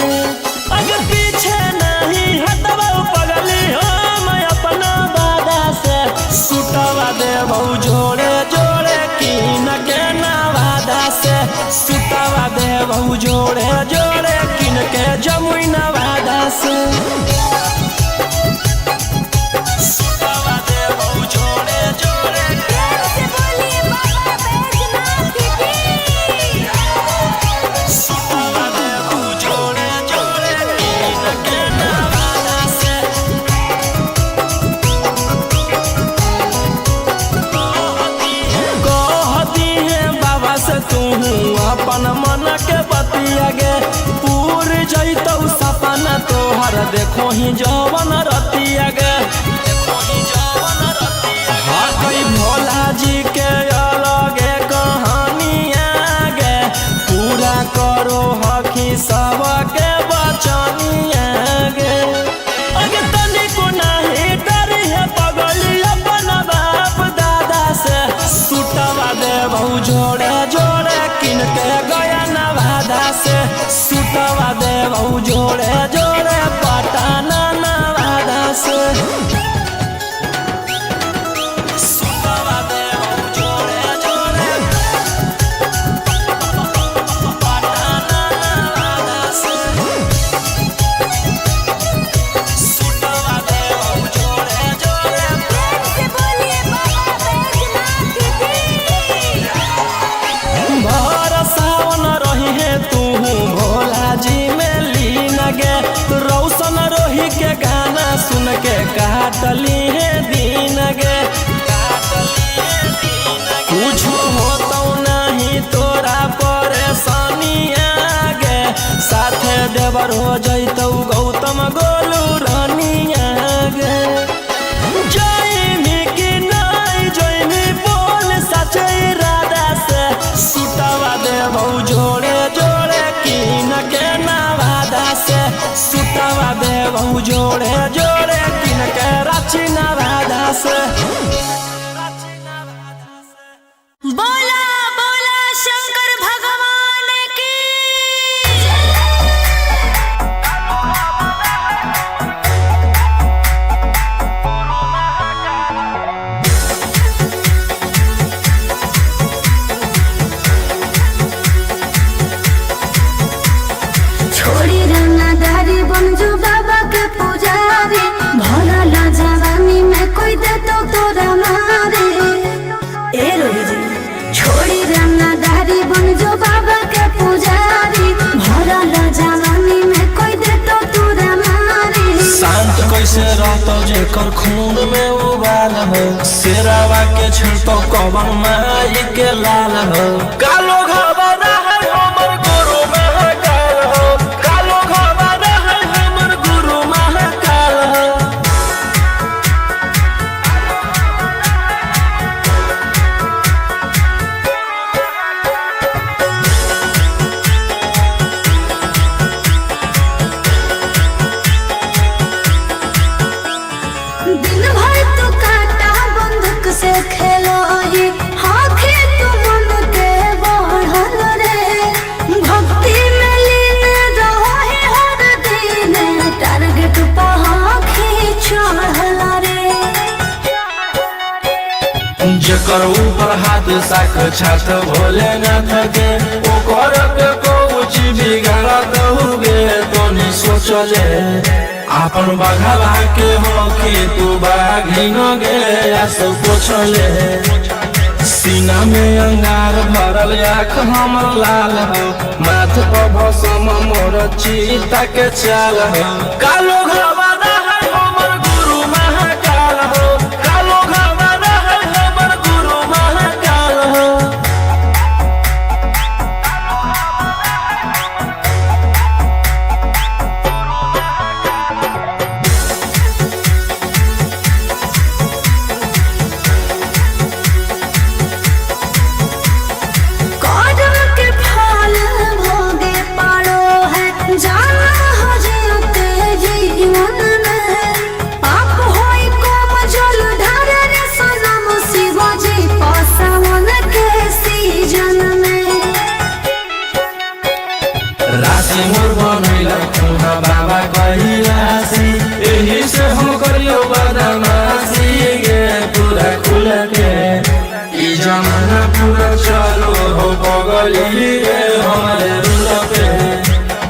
अगर पीछे नहीं हटवा पगली हम अपना दादा से सुतवा देव जोड़े जोड़े कीन के नवादा से सुतवा देव जोड़े जोड़े कीन के जमुई नवादा से सुतवा देव जोड़े जोड़े सुतवा देव जोड़े जोड़े कीन के नवादा से कहती है बाबा से तू अपन मन के बतिया गे पूर जैतौ सपना तोहर देखो ही जवन रतिया गे हाँ कई भोला जी के अलगे कहानिया गे पूरा करो हकी सबके बचनिया गे अगे तनिको नहीं डरी है पगली अपन बाप दादा से सुतवा देव जोड़े जोड़े किन के गया नवादा से सुतवा देव जोड़े जोड़े पटाना नवादा से सुतवा देव जोड़े जोड़े पटाना नवादा से सुतवा देव जोड़े जोड़े भर सावन रही है तू भोला जी में लीन गे रौशन रोही के गाना सुन के काटली है दीन गे कुछ होता नहीं तोरा परेशानिया गे साथे देवर हो जैतौ गौतम गोलू रानिया गे जैनी की नहीं जैनी बोल सचे राधा से सुतवा देव जोड़े जोड़े कीन के नवादा से सुतवा देव जोड़े जोड़े कीन के रांची नवादा से। बोला बोला शंकर भगवान की छोड़ी रंगदारी बनजो बाबा के पुजारी भरा ला जवानी में कोई दे तो तोरा मारे ए रोही जी छोड़ी रंगदारी बनजो बाबा के पुजारी भरा ला जवानी में कोई दे तो तोरा मारे शांत कैसे रहतो जेकर खून में उबाल हो शेरावा के छिड़तो कवन माई के लाल हो कालो घबरा है हमर गुरु महाकाल हो कालो घबरा है हमर गुरु महाकाल हो दिन भर तो काटा बंदूक से खेलो ही ओकर ऊपर हाथ साक्षात भोलेनाथ के ओकर के कुछ बिगाड़त हुए तो नहीं सोचले अपन बघला के हो कि तू बाघिन गे आस पोछले सीना में अंगार भरल आँख हमर लाल हो माथ पर भसम मोर चीता के चाल हो कालो घबाना है हमर गुरु महाकाल हो कालो घबाना है हमर गुरु महाकाल हो कदम के फल भोगे पारो है जाना हो जियते जीवन में पाप होई कोम जल ढारे रे सनम शिवाजी पासवन के सीजन में राशि मोर बनैला खुना बाबा कहिलासी एही से हम करियो बदमाशी गे पूरा खुल के ई जमाना पूरा चलो हो बगली रे हमारे रुल पे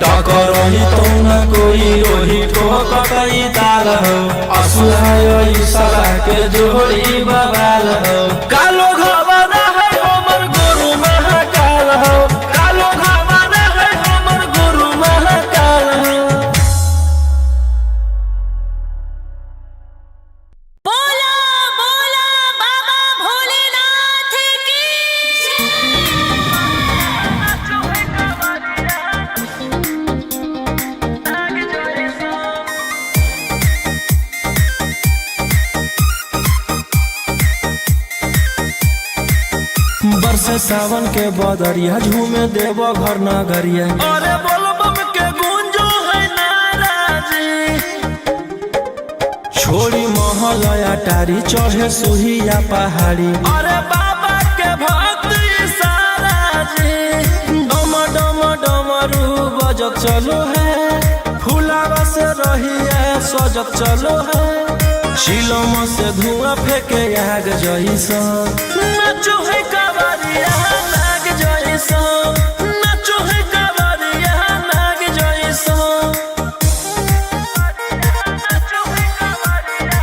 टकर ही तो न कोई रोही को कटाई ताल हो असुहाय सला के जोड़ी बवाल हो कालो घबाना है हमर गुरु महाकाल हो कालो घबाना है हमर गुरु महाकाल हो बोला बोला बाबा भोलेनाथ की बरसे सावन के बदरिया झूमे देव घर नगरिया अरे बोलबम के गूंजो है नाराजी छोड़ी महल अटारी चढ़े सुहिया पहाड़ी अरे बाबा के भक्त सारा जी डम डम डमरू बजत चलो है फुलावा से रही है सजत चलो है शिलम से धुआं फेंके आग जैसा नाचो है कावरिया नाग जैसा नाचो है कावरिया नाग जैसा नाचो है कावरिया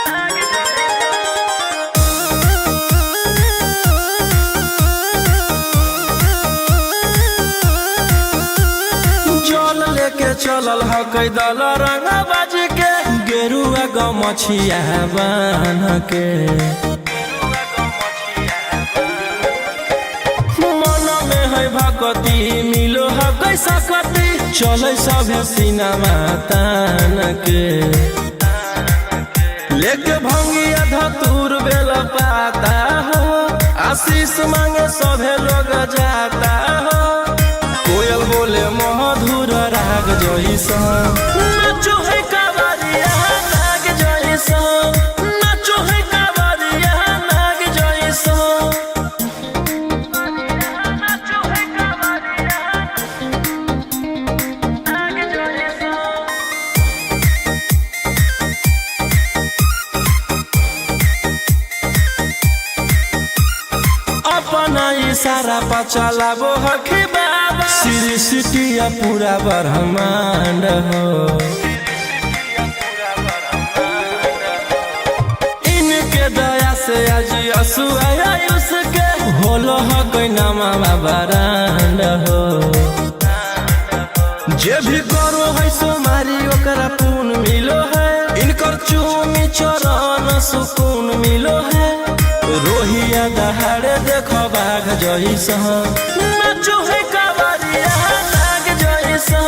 नाग जल लेके चलल ह कैदल रंगा बाज के गेरुआ गमछिया बान्ह के मन में है भक्ति मिलो है कैसा कति चले सभे सिनेमा तान के लेके भंगिया धतूर बेल पाता हो आशीष मांगे सभे लोग जाता हो कोयल बोले मधुर राग जैसा नाचो है कावरिया नाग जैसा नाचो है कावरिया नाग जैसा नाचो है कावरिया नाग जैसा अपना इशारा पर चलाबो हखी बाबा श्री सिटिया पूरा ब्रह्मांड हो इनके दया से आज असुआ उसके होलो हो कोई नामा बरांड हो जे भी करो है सोमारी ओकरा पून मिलो है इनकर चूमी चरण सुकून मिलो है रोहिया दहाड़े देखो बाघ जैसा नाचो है कावरिया नाग जैसा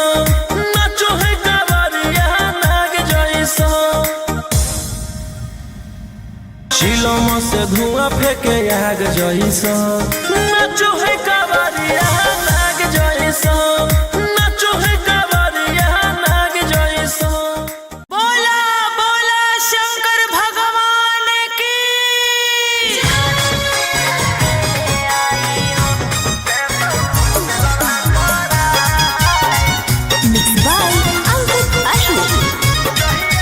नाचो है कावरिया नाग जैसा शिलम से धुआं फेंके आग जैसा नाचो है कावरिया नाग जैसा नाचो है कावरिया नाग जैसा बोला बोला शंकर भगवान की मिक्स बाय अंकित अशोक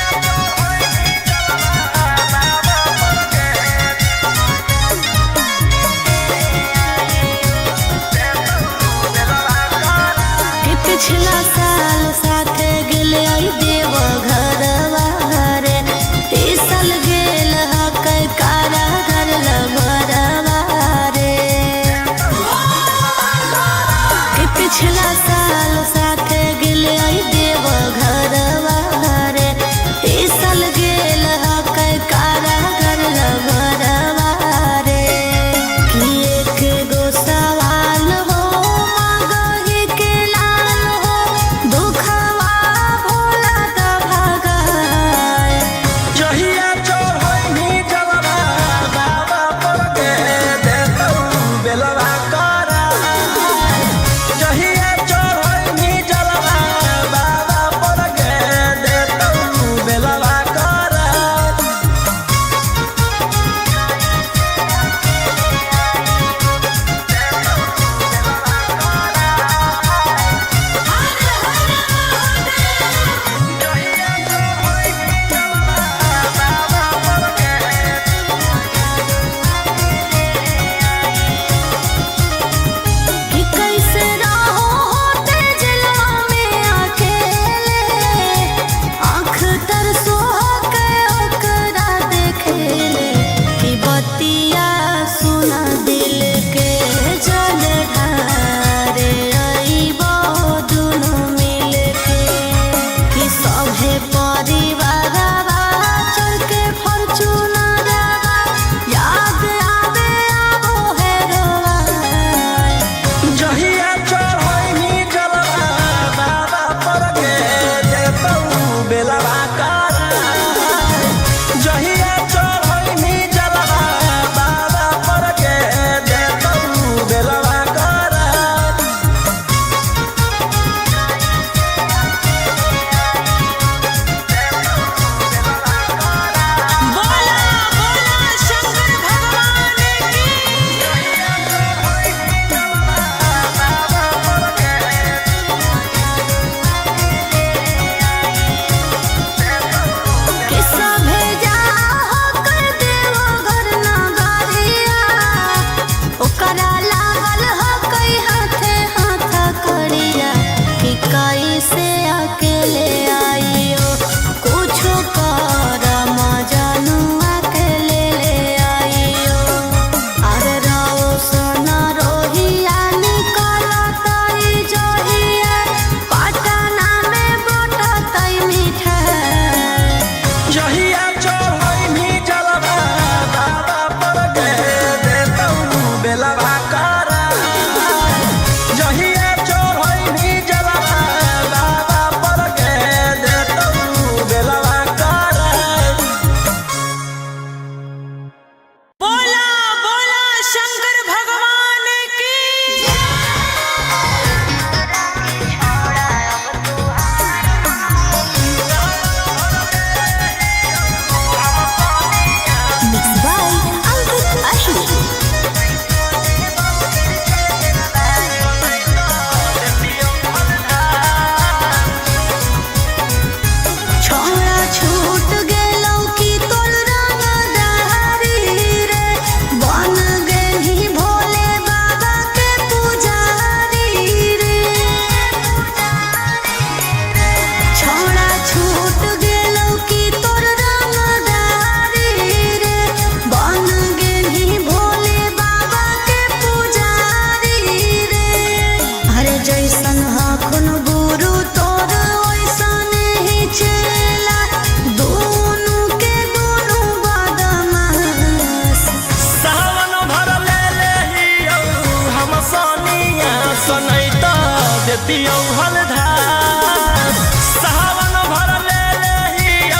देतियौ हलधार सावन भर ले लेहियौ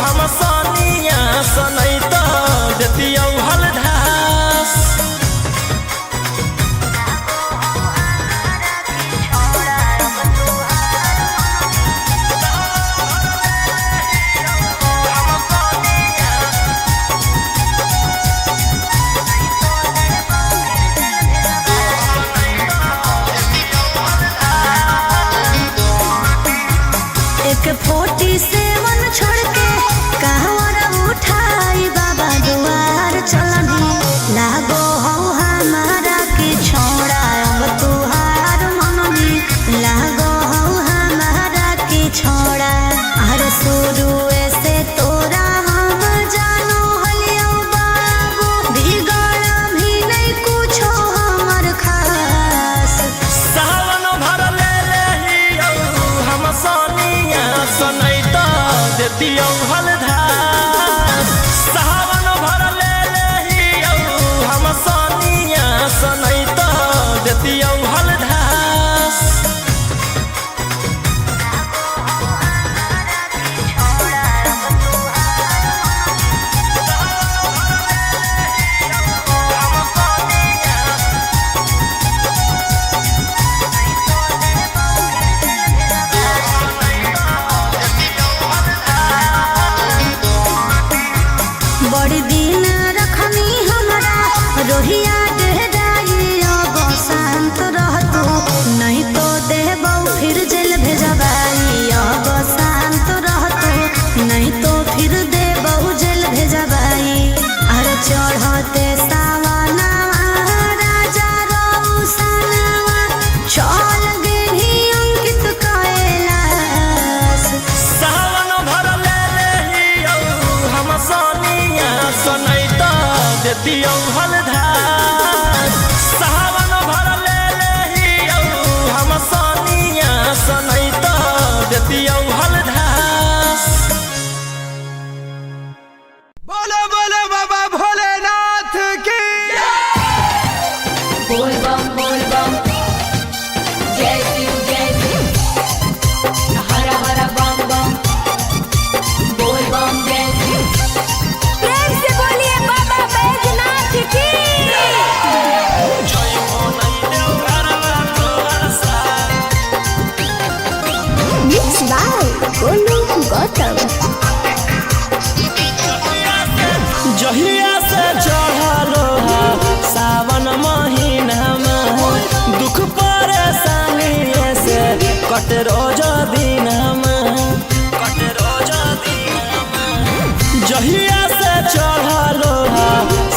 हम सनिया सनई तो देतियौ हलधार एक 47 छोड़ के कहवर उठाई बाबा दुआर चलनी लागो हो हमारा के छोड़ा अब तुहार मननी लागो हो हमारा के छोड़ा अरे शुरू से तोरा हम जानो हलियो बाबू बिगड़ भी नहीं कुछो हमर खास सावन भर ले लेहियौ हम सनिया सनई तो देतियौ हलधार सावन भर ले लेहियौ हम सनिया सनई तो देतियौ हलधार बड़ी दिन रखनी हमरा रोहिया डेहराई अब शांत रहतू नहीं तो देबौ फिर जेल भेजबाई अब शांत रहतू नहीं तो फिर देबौ जेल भेजबाई अरे चढ़ते सावनवा राजा रौसनवा चल गेली अंकित कैलाश सावन भर ले लेहियौ हम सनिया सनई तो देतियौ हलधार सावन भर ले लेहियौ हम सनिया सनई तो देतियौ हलधार बोलो बोलो बाबा भोलेनाथ की बोल बम जय शिव हर हर बम बम बोल बम जय शिव प्रेम से बोलिए बाबा बैजनाथ की मिक्स बाय गोलू गौतम जहिया से चढ़लो सावन महीना में दुख परेशानी से कट रोज दिन जहिया से चढ़लो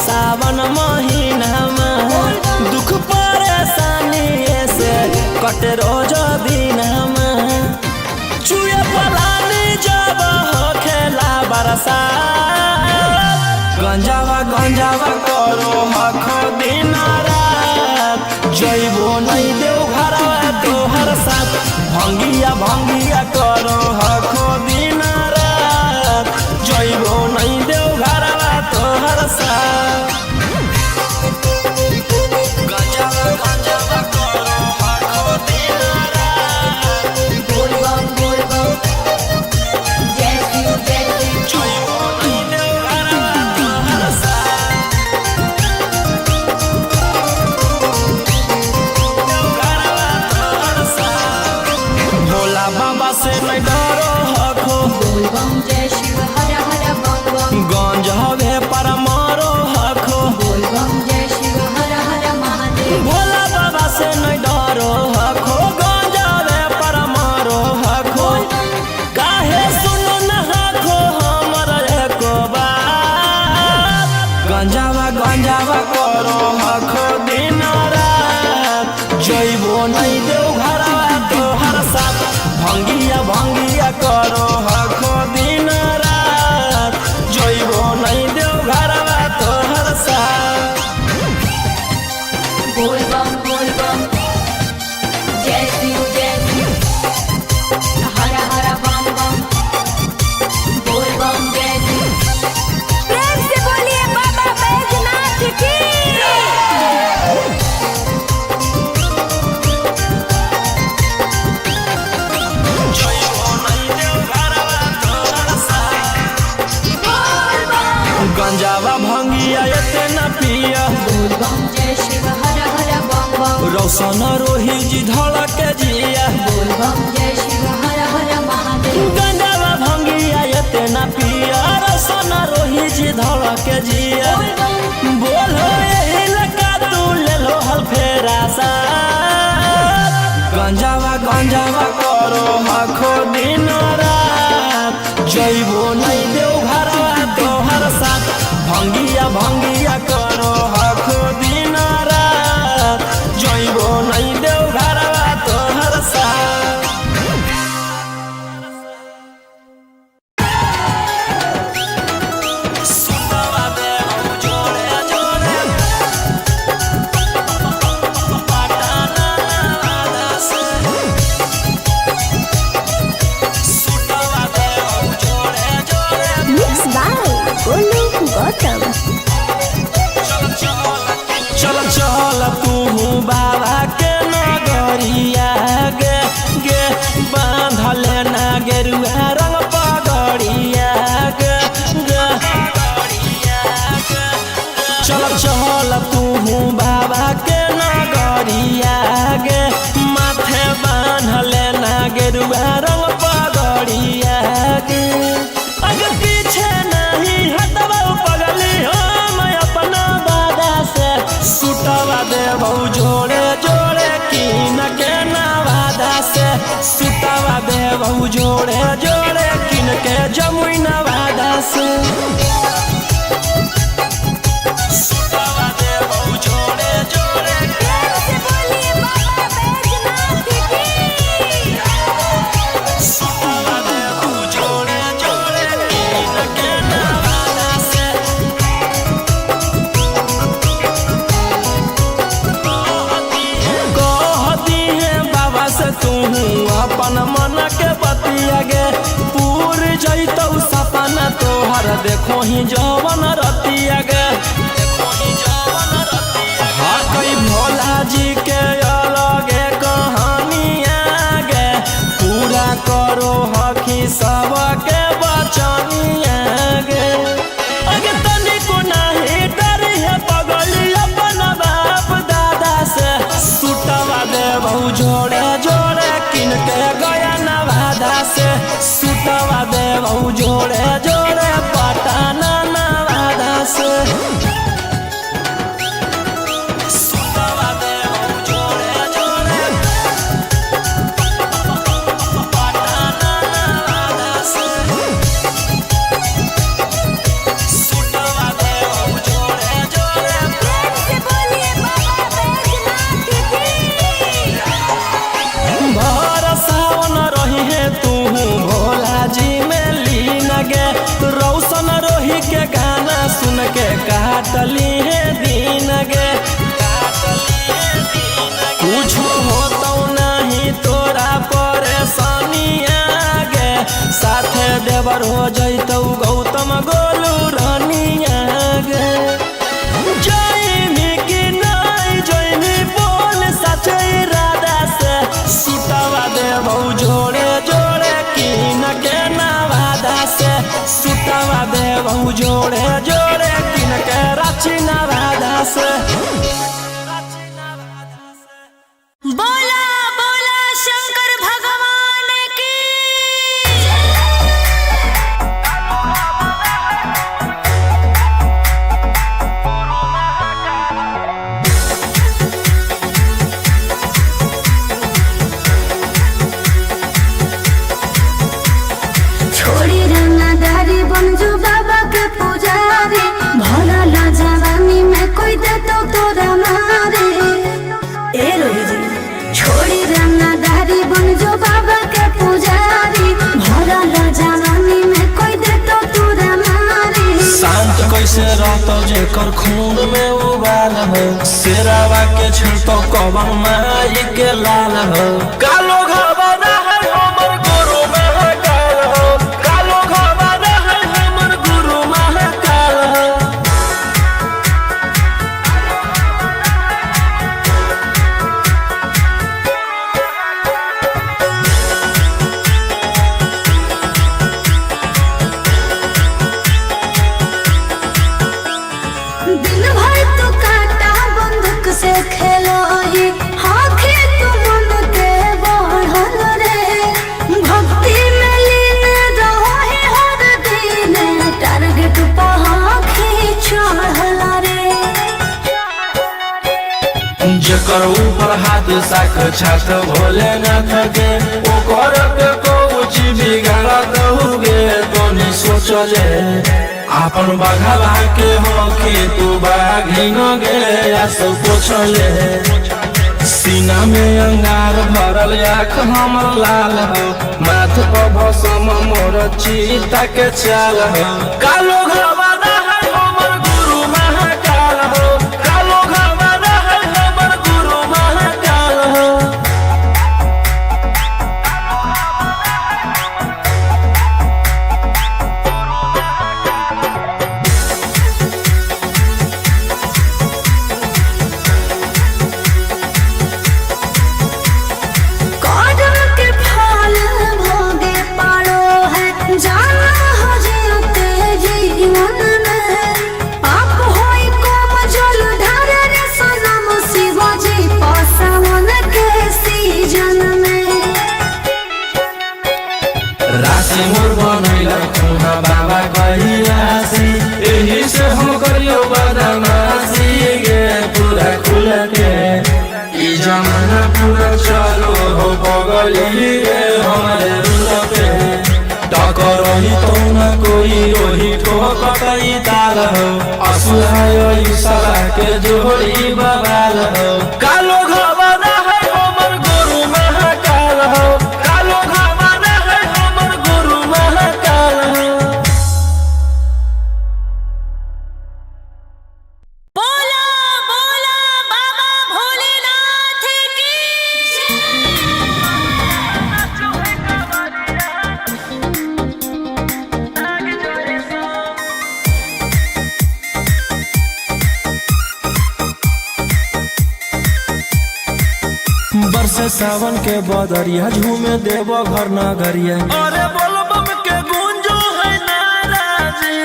सावन महीना में दुख परेशानी से कट रोज दिन चुए पलानी जब हो खेला बरसा गंजावा करो हखो दिन रात जइबो नहीं देव घरवा तोहर साथ भंगिया करो हखो दिन रात जइबो नहीं देव घरवा तोहर साथ गंजावा करो हखो दिन रात बोल बम जय शिव जइबो नहीं देव घरवा तोहर साथ भोला बाबा से नहीं डरो हखो बोल बम जय शिव हर हर बम बम गंज हवे पर मारो हखो बोल बम जय शिव हर हर महादेव भोला बाबा से नहीं डरो हखो गंज हवे पर मारो हखो काहे सुनो न हखो हमर एको बात गंजावा करो हखो दिन रात जइबो नहीं देव घरवा तोहर साथ भंगिया करो हखो दिन रात जइबो नहीं देव घरवा तोहर साथ बोल बम जय शिव हर हर बम बम बोल बम जय शिव प्रेम से बोलिए बाबा बैजनाथ की रोशन रोहित जी धड़क जिया बोल बम जय शिव हर हर महादेव। गंजावा भंगिया एते ना पिया रोशन रोहित जी धड़क जिया बोलो यही लगा तू ले लो हल फेरा सा गंजावा करो हखो दिन रात जइबो नहीं देव घरवा तोहर साथ भंगिया करो हखो दिन रात जइबो नहीं देव घरवा तोहर साथ। सुतवा देव जोड़े जोड़े पटाना वादा से सुतवा देव जोड़े जोड़े मिक्स बाय गोलू गौतम। चल तू बाबा के नगरिया गे गे बांधले ना गेरुआ रंग पगड़िया गे गे चल तू बाबा के नगरिया गे माथे बांधले ना गेरुआ रंग पगड़िया गे अगर पीछे नहीं हटबो पगली हम अपना दादा से सुतवा देबो जोड़े जोड़े कीन के नवादा से सुतवा देबो जोड़े जोड़े कीन के जमुई नवादा से सुतवा देबो जोड़े जोड़े सुतवा देबो जोड़े जोड़े कीन के नवादा से कहती है बाबा से तू अपन मन के बतिया गे पूर जैतौ सपना तोहर देखो ही जवन रतिया गे हाँ कई भोला जी के अलगे कहानिया गे पूरा करो हकी सबके बचनिया गे अगे तनिको नहीं डरी है पगली अपन बाप दादा से सुतवा देबो जोड़े जोड़े किन के गया नवादा से सुतवा देबो जोड़े जोड़े पटाना नवादा से सुतवा देबो जोड़े जोड़े पटाना नवादा से सुतवा देबो जोड़े जोड़े भर सावन रही है तू भोला जी में लीन गे रौशन रोही के गाना सुन के काटली है दीन गे कुछ होतो नहीं तोरा परेशानिया गे साथे देवर हो जैतौ गौतम गोलू रानिया गे जइनी कि नहीं जइनी बोल सचे इरादा से सुतवा देबो जोड़े जोड़े कीन के नवादा से सुतवा देबो जोड़े जोड़े कीन के रांची नवादा से। बोला बोला शंकर भगवान की। छोड़ी रंगदारी बन जो बाबा के पुजारी भोला ला जवानी में कोई दे तो तोरा मारे ए रोही जी छोड़ी रंगदारी बन जो बाबा के पुजारी भोला ला जवानी में कोई दे तो तोरा मारे शांत कैसे रहतो जेकर खून में उबाल हो शेरावा के छिड़तो कवन माई के लाल हो कालो घबरा है हमर गुरु महाकाल हो कालो घबरा है हमर गुरु महाकाल हो दिन भर तो काटा बंदूक से खेलो ही हाँ जेकर ऊपर हाथ साक्षात भोलेनाथ के ओकर के कोची बिगाड़त हुगे तनी सोचले आपन बघवा के होके तू बाघिन गे आस पोछले सीना में अंगार भरल आँख हमर लाल हो माथ पर भसम मोर चीता के चाल हो कालो घरवाना है हमर गुरु महाकाल हो कालो घरवाना है हमर गुरु महाकाल हो कदम के फल भोगे पारो है जाना हो जियते जीवन में पाप होई कम जल ढारे रे सनम शिवाजी पासवन के सीजन में राशि मोर बनैला खुना बाबा कहियासी एही से हम करियो बदमाशी गे पूरा खुल के ई जमाना पूरा चलो हो बगली गे हमारे रुल पे टकरही तो न कोई रोही ठोकतई ताल हो असुहाय ईसला के जोड़ी बवाल हो कालो घरवाना है हमर गुरु महाकाल हो कालो घरवाना है हमर गुरु महाकाल हो बोला बोला बाबा भोलेनाथ की बरसे सावन के बदरिया झूमे देव घर नगरिया अरे बोलो बम के गूंजो है नाराजी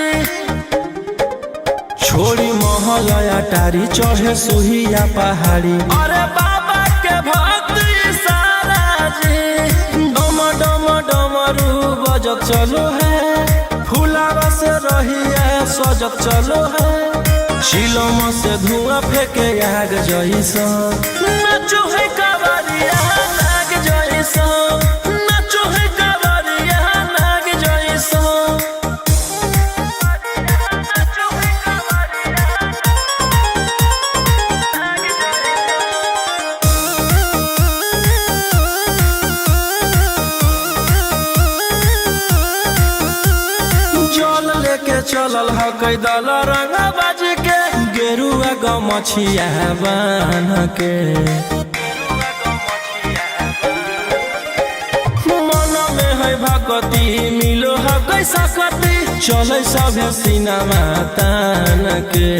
छोड़ी महल अटारी चढ़े सुहिया पहाड़ी अरे बाबा के भक्त सारा जी डम डम डमरू बजत चलो है फुलावा से रहिया सजत चलो है शिलम से धुआं फेंके आग जैसा नाचो है कावरिया नाग जैसा नाचो है कावरिया नाग जैसा जल लेके चलल ह कैदल रंगा बाज के गेरुआ गमछिया बान के मन में है भगती मिलो है कैसा कती चले सभे सिनेमा तान के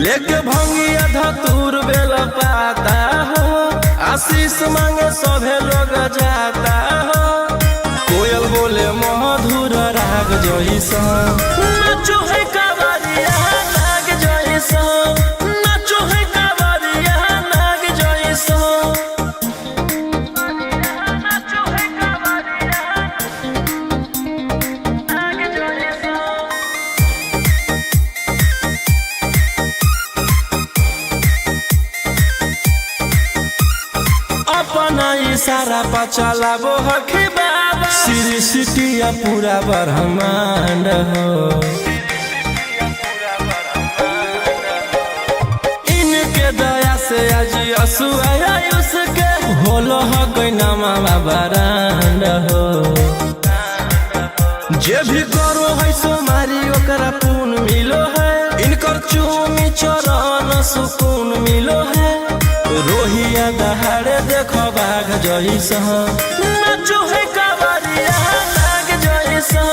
लेके भंगिया धतूर बेल पाता हो आशीष मांगे सभे लोग जाता हो कोयल बोले मधुर राग जैसा नाचो है कावरिया नाग जैसा नाचो है कावरिया नाग जैसा नाचो है कावरिया नाग जैसा अपना इशारा पर चलाबो हखी बाबा श्री सिटिया पूरा ब्रह्मांड हो इनके दया से आज असुआ उसके होलो हो गई नामा बरांड हो जे भी करो है सो मारी ओकरा पून मिलो है इनकर चूमी चरण सुकून मिलो है रोहिया दहाड़े देखो बाघ जैसा नाचो है कावरिया नाग जैसा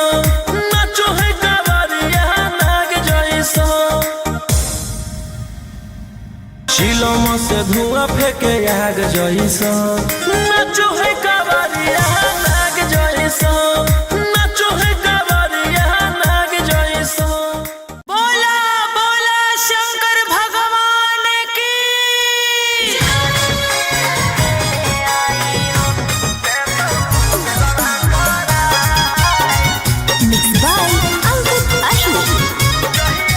नाचो है कावरिया नाग जैसा शिलम से धुआं फेंके आग जैसा नाचो है कावरिया नाग जैसा नाचो है कावरिया नाग जैसा बोला बोला शंकर भगवान की मिक्स बाय अंकित अशोक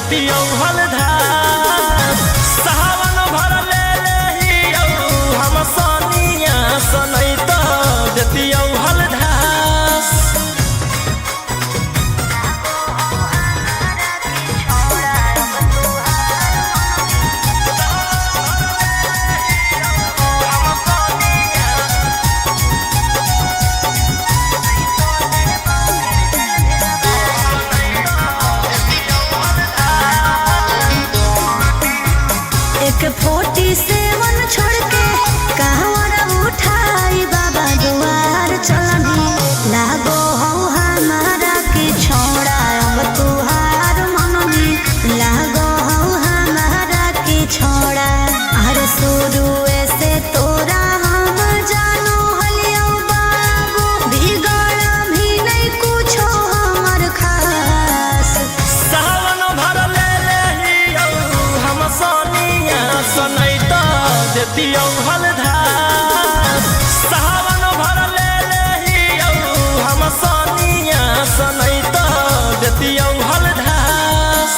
देतियौ हलधास सावन भर ले लेहियौ हम सनिया सनै त देतियौ हलधास एक 47 छोड़ के कहवर उठाई बाबा दुआर चलनी लागो हो हमारा के छोड़ा अब तुहार मननी लागो हो हमारा के छोड़ा अरे शुरू से तोरा हम जानो हलियो बाबू बिगड़ भी नहीं कुछो हमर खास सावन भर ले लेहियौ हम सनिया सनै त देतियौ हलधास सावन भर ले लेहियौ हम सनिया सनै त देतियौ हलधास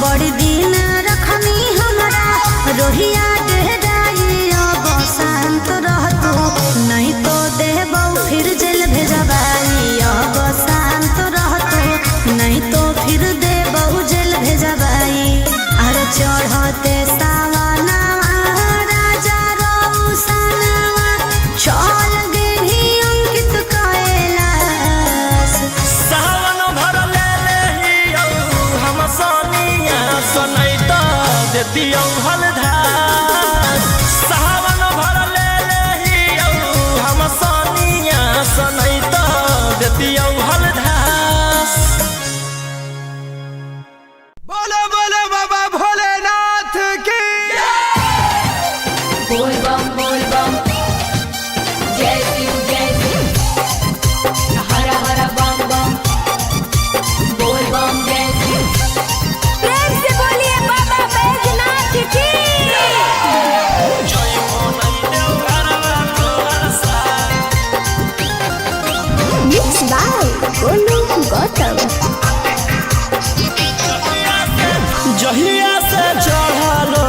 बड़ी दिन रखनी हमरा रोहिया डेहराई अब शांत रहतो नहीं तो देबौ फिर जेल भेजबाई अब शांत रहतो नहीं तो फिर देबौ जेल भेजबाई अरे चढ़ते सावनवा राजा रौसनवा चल गेली अंकित कैलाश सावन भर ले लेहियौ हम सनिया सनै त देतियौ हलधास सावन भर ले लेहियौ हम सनिया सनै त देतियौ हलधास बोलो बोलो बाबा भोलेनाथ की बोल बम जय शिव हर हर बम बम बोल बम जय शिव प्रेम से बोलिए बाबा बैजनाथ की जय मोनै देव घरवा तोहर साथ Mixed by Golu Gautam. जहिया से चढ़लो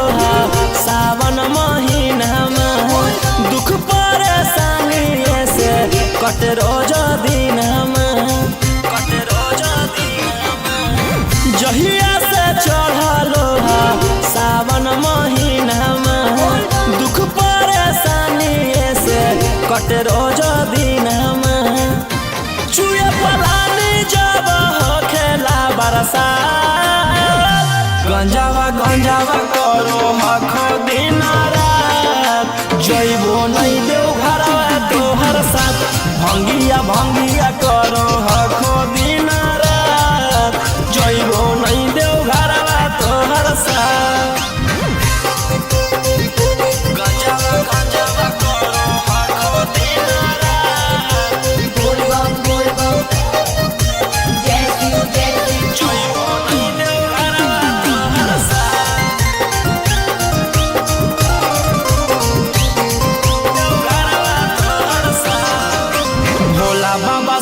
सावन महीनामा दुख परेशानी से कट रोज दिनमा जहिया से चढ़लो सावन महीनामा दुख परेशानी से कट रोज दिनमा चुए पलानी जब हो खेला बरसात गंजावा करो हखो दिन रात जइबो नहीं देव घरवा तोहर साथ भंगिया करो हखो दिन रात जइबो नहीं देव घरवा तोहर साथ गंजावा करो हखो दिन रात बोल बम जय शिव जइबो नहीं देव घरवा तोहर साथ भोला बाबा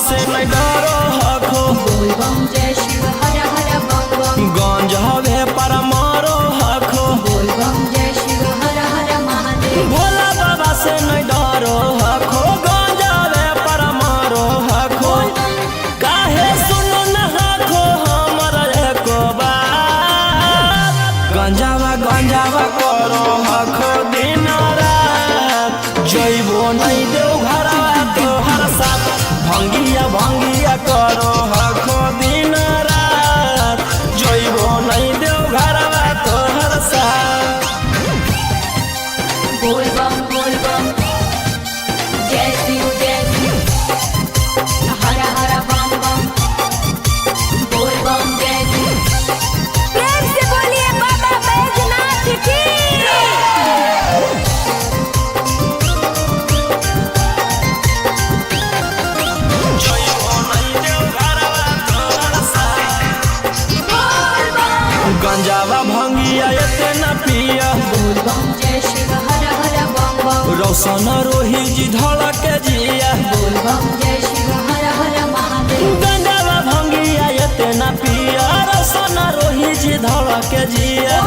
गंजावा भंगिया एते न पिया बोल बम जय शिव हर हर बम बम रोशन रोही जी धड़क जिया बोल बम जय शिव हर हर महादेव गंजावा भंगिया एते न पिया रोशन रोही जी धड़क जिया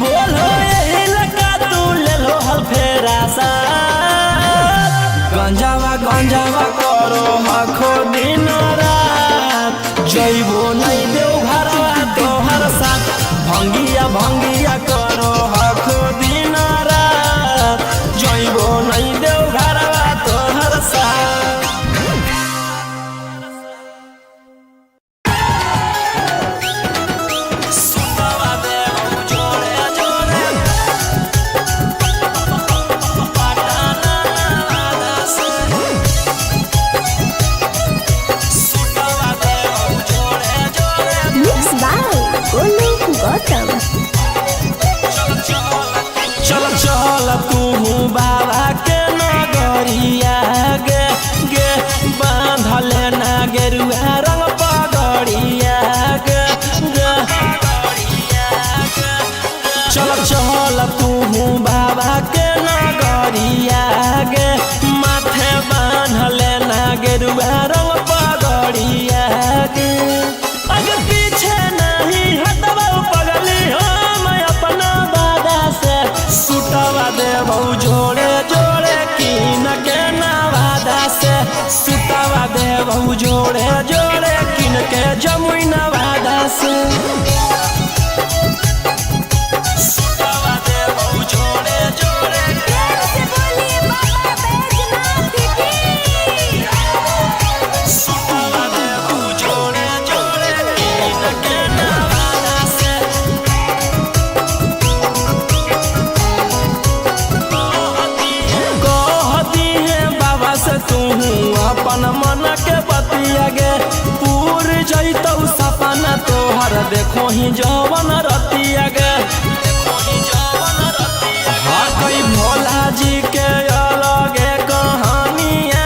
बोलो यही लगा तू ले लो हल फेरा सा गंजावा करो आखो दिन रात जइबो नहीं देव घरवा तोहर साथ भंगिया करो आखो दिन रात जइबो नहीं देव घरवा तोहर साथ चल तू बाबा के नगरिया गे गे बांधले ना गेरुआ रंग पगड़िया गे गे चल तू बाबा के नगरिया गे माथे बांधले ना गेरुआ रंग पगड़िया गे अगर पीछे नहीं हटवा पगली हम अपना दादा से सुटवा देबौ जोड़े जोड़े किन के नवादा से सुटवा देबौ जोड़े जोड़े किन के जमुई नवादा से सुटवा देबौ जोड़े जोड़े सुटवा देबौ जोड़े जोड़े किन के नवादा से कहती है बाबा से तू अपन मन के बतिया गे पूर जैतौ सपना तोहर देखो ही जवन रतिया गे हाँ कई भोला जी के अलगे कहानिया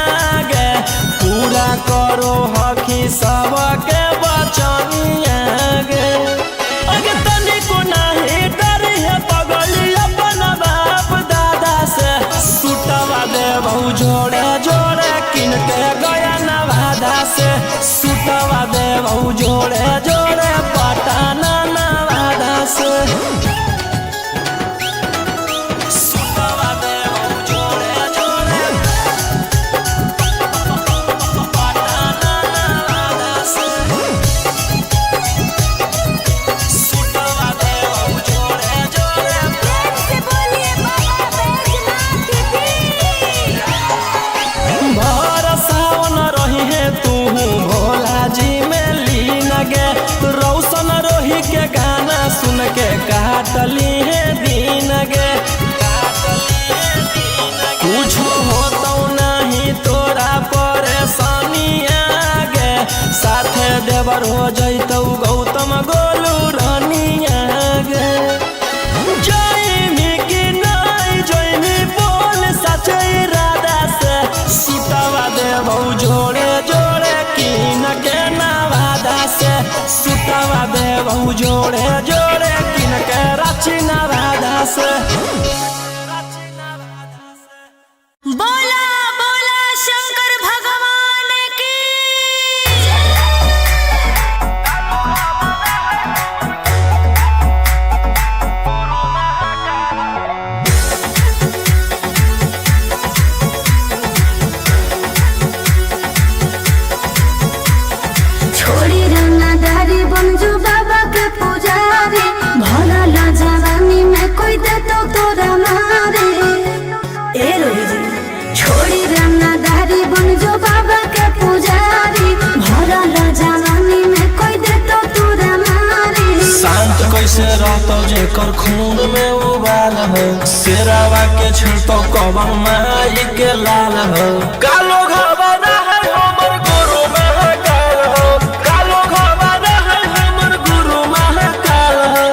गे पूरा करो हकी सबके बचनिया गे अगे तनिको नहीं डरी है पगली अपन बाप दादा से सुटवा देबौ जोड़े जोड़े किन के गया नवादा से सुटवा देबौ जोड़े जोड़े पटना नवादा से सुटवा देबौ जोड़े जोड़े पटना नवादा से सुटवा देबौ जोड़े जोड़े भर सावन रही है तू भोला जी में लीन गे रौशन रोही के गाना सुन के काटली है दीन गे कुछ होतो नहीं तोरा परेशानिया गे साथे देवर हो जैतौ गौतम गोलू रानिया गे जइमी कि नहीं जइमी बोल सचे इरादा से सुटवा देबौ जोड़े जोड़े किन के नवादा से सुटवा देबौ जोड़े जोड़े किन के रांची नवादा से बोला बोला शंकर भगवान की छोड़ी रंगदारी बन जो बाबा के पुजारी भला ला जवानी में कोई दे तो तोरा मारे ए रोही जी छोड़ी रंगदारी बन जो बाबा के पुजारी भला ला जवानी में कोई दे तो तोरा मारे शांत कैसे रहतो जेकर खून में उबाल हो शेरावा के छिड़तो कवन माई के लाल हो कालो घबरा है हमर गुरु महाकाल हो कालो घबरा है हमर गुरु महाकाल हो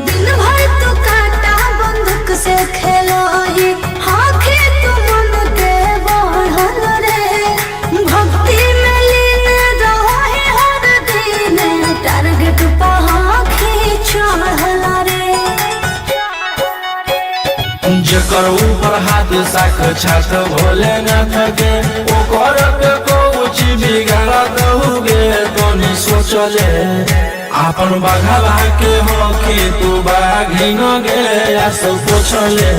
दिन भर तू काटा बंदूक से खेलो ही आखे तू मन के बढ़ल रे भक्ति में लीन रहो ही हर दिन टारगेट पहाखी चढ़ल रे जकर ऊपर हाथ साख छात भोलेनाथ के ओकर के कुछ बिगाड़त हुगे तनी सोचले आपन बघवा के होके तू बाघी न गे आ सब पूछले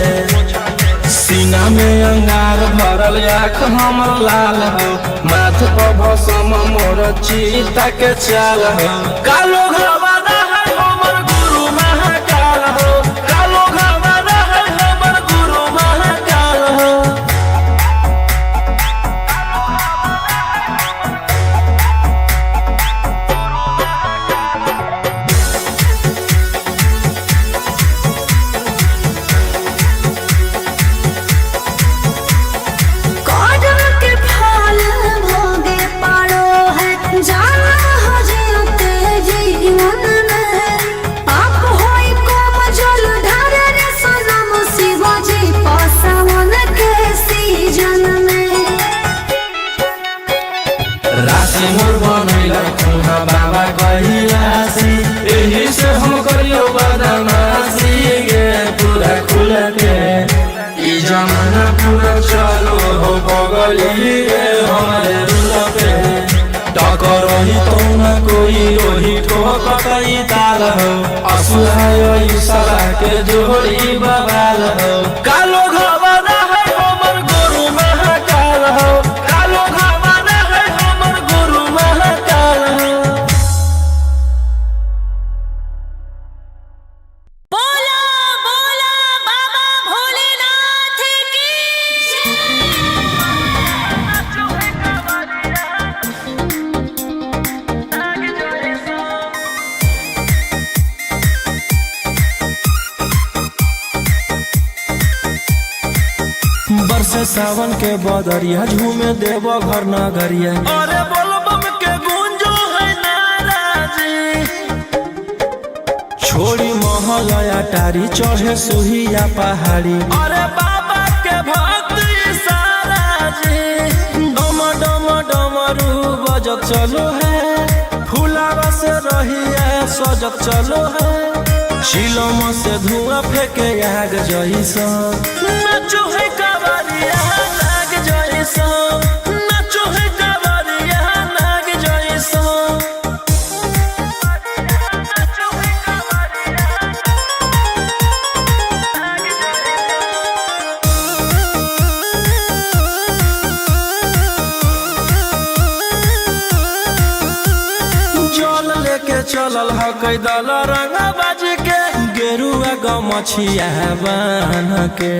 सीना में अंगार भरल आँख हमर लाल हो माथ पर भसम मोर चीता के चाल हो कालो घरवाला है हमर गुरु महाकाल हो कालो घरवाला है हमर गुरु महाकाल हो कौड़म के फल भोगे पारो है जाना हो जियते जीवन में पाप होई कोम जल ढारे रे सनम शिव जी पसावन के सीजन में राशि मोर बनैल खुना बाबा कहिलासी एही से हम करियो बदमाशी गे पूरा खुल के ई जमाना पूरा चलो हो बगली गे हमारे रुल पे टकरही तो न कोई रोही ठोकतई ताल हो असुहाय ईसला के जोड़ी बवाल हो कालो घरवाला है हमर गुरु महाकाल हो कालो घरवाला है हमर गुरु महाकाल हो बोला बोला बाबा भोलेनाथ की बरसे सावन के बदरिया झूमे देव घर नगरिया अरे बोलबम के गूंजो है नाराजी छोड़ी महलया टारी चढ़े सुहिया पहाड़ी अरे बाबा के भक्ति सारा जी डम डम डमरू बजत चलो है फुलावा से रहिया सजत चलो है चिलम से धुआं फेंके आग जइसा नाचो है कवरिया नाग जइसा नाचो है कवरिया नाग जइसा नाचो है कवरिया नाग जइसा जल लेके चलल ह कैदल रंगा बाज के गेरुआ गमछिया बान के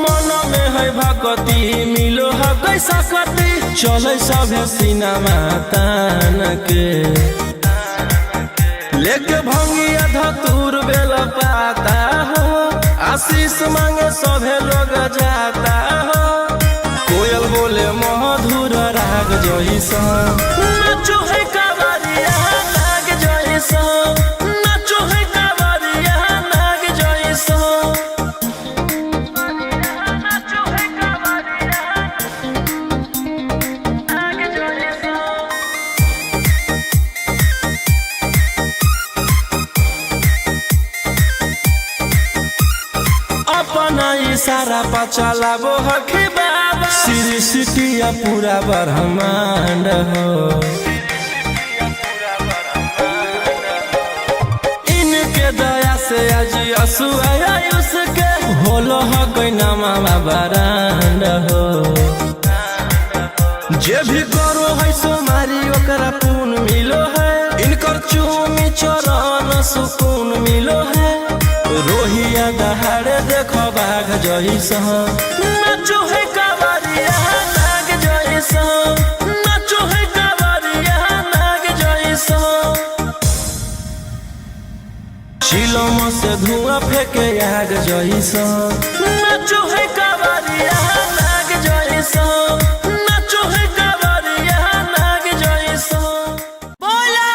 मन में है भक्ति मिलो है कैसा कति चले सभे सिनेमा तान के लेके भंगिया धतूर बेल पाता हो आशीष मांगे सभे लोग जाता हो कोयल बोले मधुर राग जइसा नाचो है कवरिया नाग जइसा नाचो है कवरिया नाग जइसा नाचो है कवरिया नाग जइसा अपना इशारा पर चलाबो हखी बाबा श्री सिटिया पूरा ब्रह्मांड हो इनके दया से आज आयुष के होलो ह कोई नामा बरांड हो जे भी करो है सोमारी ओकरा पून मिलो है इनकर चूमी चरण सुकून मिलो है रोहिया दहाड़े देखो बाघ जइसा नाचो है कवरिया नाग जइसा नाचो है कवरिया नाग जइसा चिलम से धुआं फेंके आग जइसा नाचो है कवरिया नाग जइसा नाचो है कवरिया नाग जइसा बोला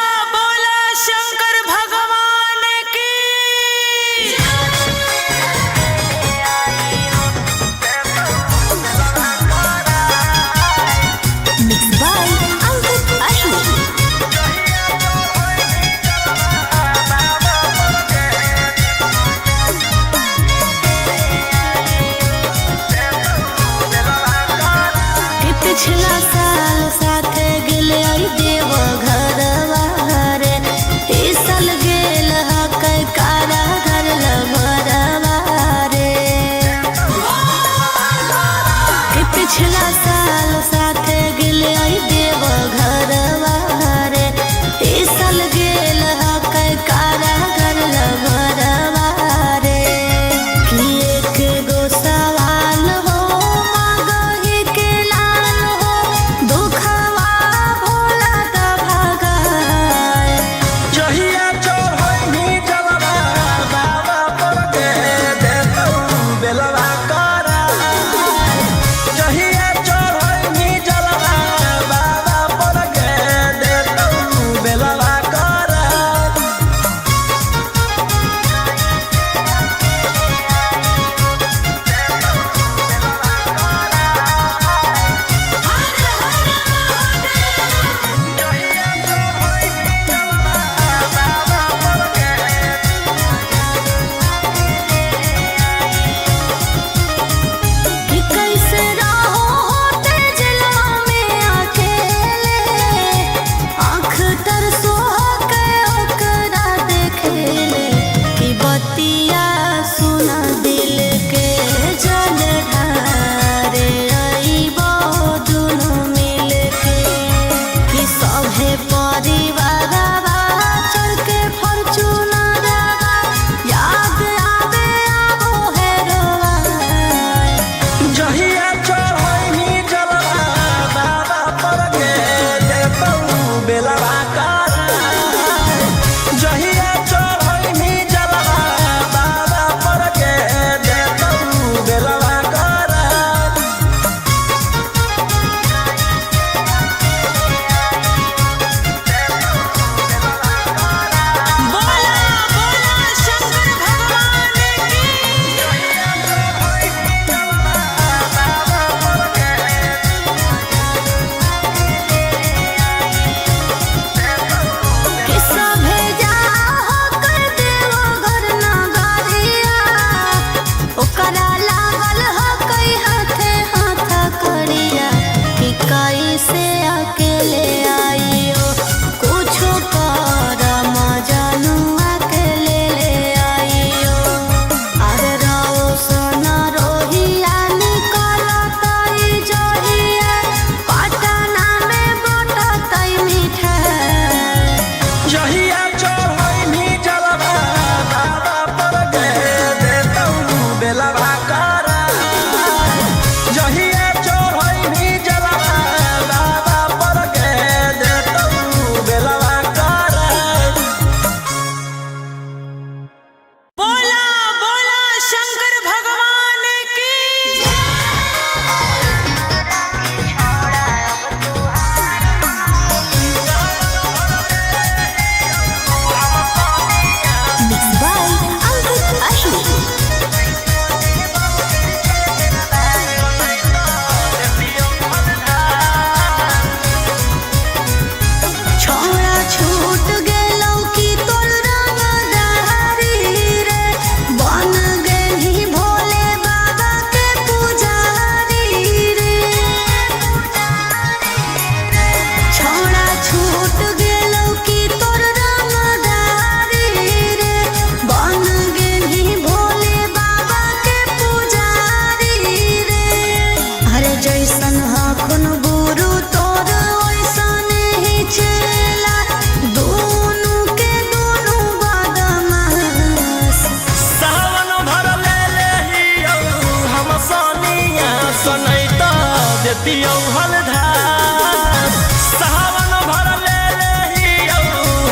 देतियौ हलधार सावन भर ले लेहियौ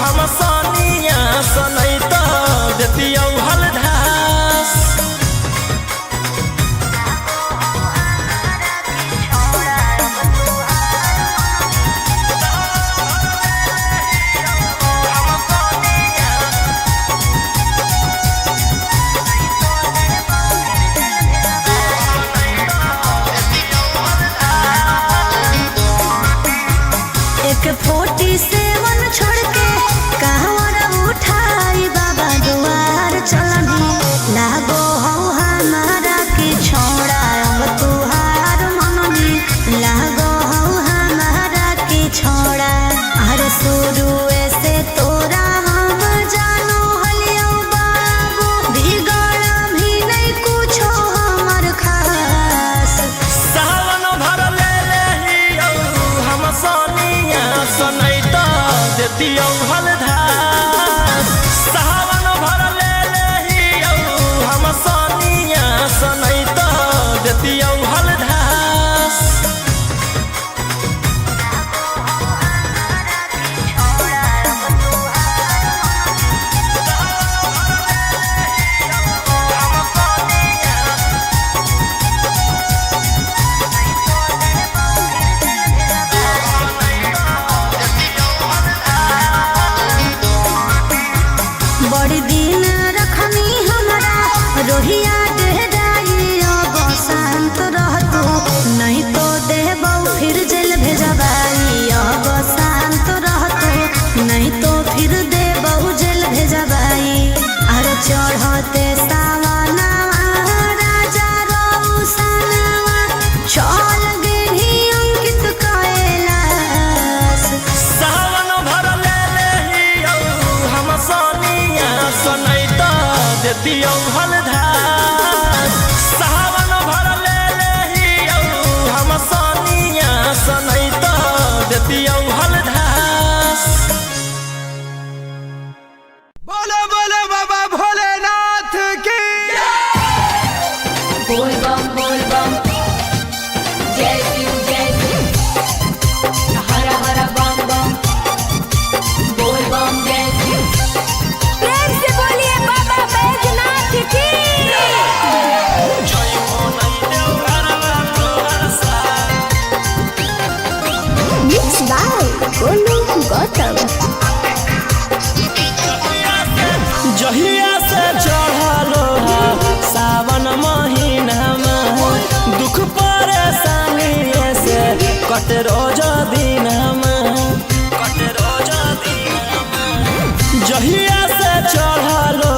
हम सोनिया सनैत देतियौ हलधार एक 47 छोड़ के कहवर उठाई बाबा दुआर चलनी लागो हो हमारा के छोड़ा अब तुहार मननी लागो हो हमारा के छोड़ा अरे शुरू से तोरा हम जानो हलियो बाबू बिगड़ भी नहीं कुछो हमर खास सावन भर ले लेहियौ हम सोनिया सनैत देतियौ हलधार सावन भर ले लेहियौ हम सोनिया सनैत देतियौ हलधार बड़ी दिन रखनी हमारा रोहिया डेहराई अब शांत रहतू नहीं तो देबौ फिर जेल भेजबाई अब शांत रहतू नहीं तो फिर देबौ जेल भेजबाई अरे चढ़ते सावनवा राजा रौसनवा चल गेली अंकित कैलाश सावन भर ले लेहियौ हम सोनिया सनैत देतियौ हलधार सावन भर ले लेहियौ हम सोनिया सनैत देतियौ हलधार बोलो बोलो बाबा भोलेनाथ की बोल बम जय शिव हर हर बम बम बोल बम जय शिव प्रेम से बोलिए बाबा बैजनाथ की जय हो नहीं देव घरवा तोहर साथ मिक्स बाय गोलू गौतम जहिया से चढ़लो सावन महीनामा दुख परेशानी से कट रोज दिनमा जहिया से चढ़लो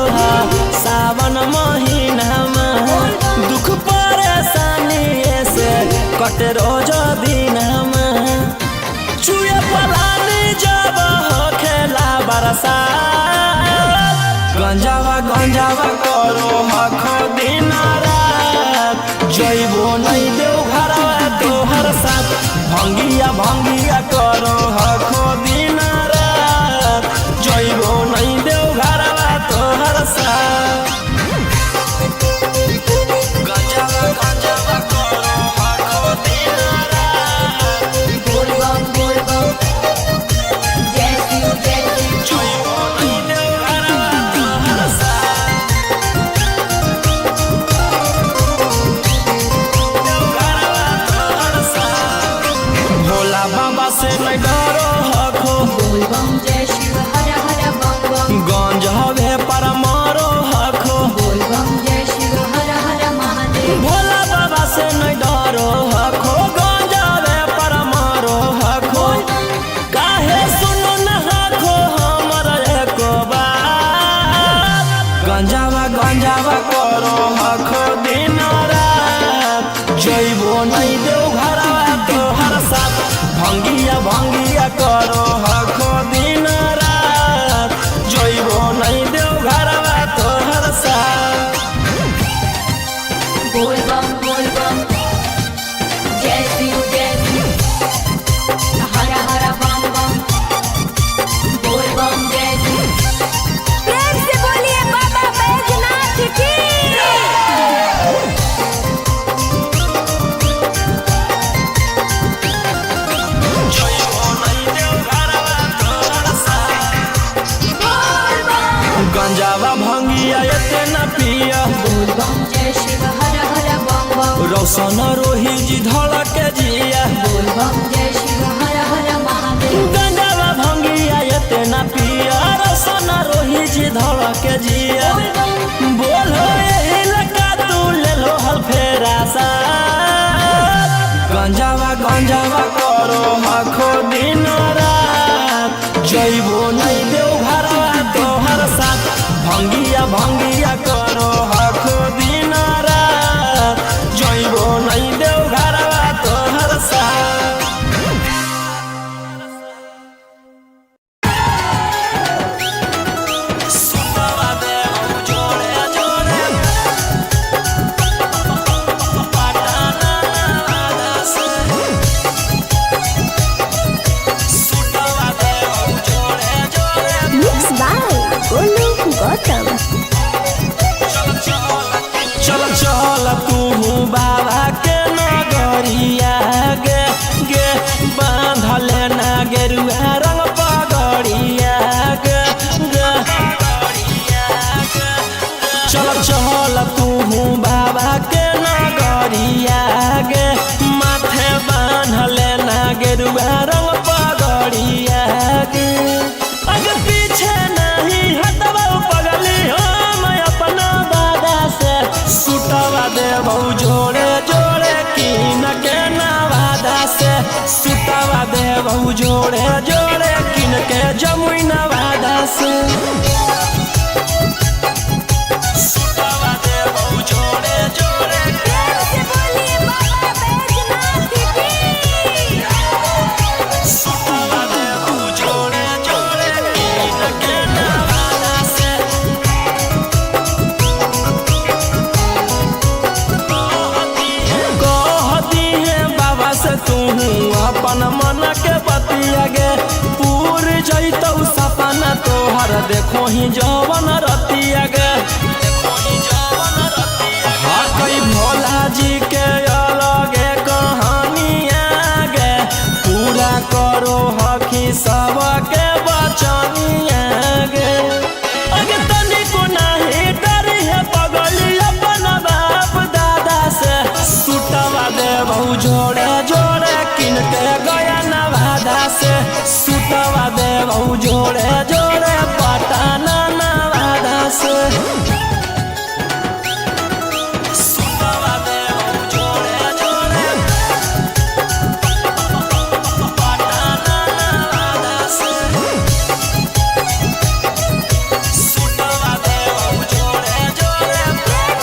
सावन महीनामा दुख परेशानी से कट रोज दिनमा चुए पलानी जब हो खेला बरसात गंजावा करो हखो दिन रात जइबो नहीं देव घरवा तोहर साथ भंगिया करो हखो दिन रात जइबो नहीं देव घरवा तोहर साथ गंजावा करो हखो दिन रात बोल बम जय शिव जइबो नहीं देव घरवा तोहर साथ भोला बाबा से नहीं डरो हखो बोल बम जय शिव हर हर बम बम गंज हवे पर मारो हखो बोल बम जय शिव हर हर महादेव भोला बाबा से नहीं डरो हखो गंज हवे पर मारो हखो काहे सुनो न हखो हमर एको बात गंजावा करो हखो दिन रात जइबो नहीं देव घरवा तोहर साथ भंगिया करो हखो दिन रात जइबो नहीं देव घरवा तोहर साथ बोल बम जय शिव हर हर बम बम बोल बम जय शिव प्रेम से बोलिए बाबा बैजनाथ की भंगिया इतना पिया बोल बम जय शिव हर हर बम बम रोशन रोही जी धड़क जिया बोल बम जय शिव हर हर महादेव गंगावा भंगिया इतना पिया रोशन रोही जी धड़क जिया बोल बम बोलो यही लगा तू ले लो हल फेरा सा गंजावा गंजावा करो हखो दिन रात जइबो नहीं देव घरवा तोहर साथ भंगिया भंगिया करो हखो दिन रात जइबो नहीं देव घरवा तोहर साथ सुतवा देव जोड़े जोड़े पटाना वादा से सुतवा देव जोड़े जोड़े Mixed by Golu Gautam. चल चल तू बाबा के नगरिया गे गे बांधले ना गेरुआ रंग पगड़िया गे गे चल चल तू बाबा के नगरिया गे माथे बांधले ना गेरुआ रंग पगड़िया गे अगर पीछे नहीं हटवा पगली हम अपना दादा से सुतवा देबौ जोड़े जोड़े किन के नवादा से सुतवा देबौ जोड़े जोड़े किन के जमुई नवादा से सुतवा देबौ जोड़े जोड़े से बोलिए बाबा बैजनाथ की सुतवा देबौ जोड़े जोड़े किन के नवादा से कहती है बाबा से तू अपन मन के बतिया गे पूर जैतौ सपना तोहर देखो ही जवन रतिया गे हकई भोला जी के अलगे कहानिया गे पूरा करो हकी सबके बचनिया गे अगे तनिको नहीं डरी है पगली अपन बाप दादा से सुतवा देबौ जोड़े जोड़े किन के गया नवादा से सुतवा देबौ जोड़े जोड़े पटाना नवादा से सुतवा देबौ जोड़े जोड़े पटाना नवादा से सुतवा देबौ जोड़े जोड़े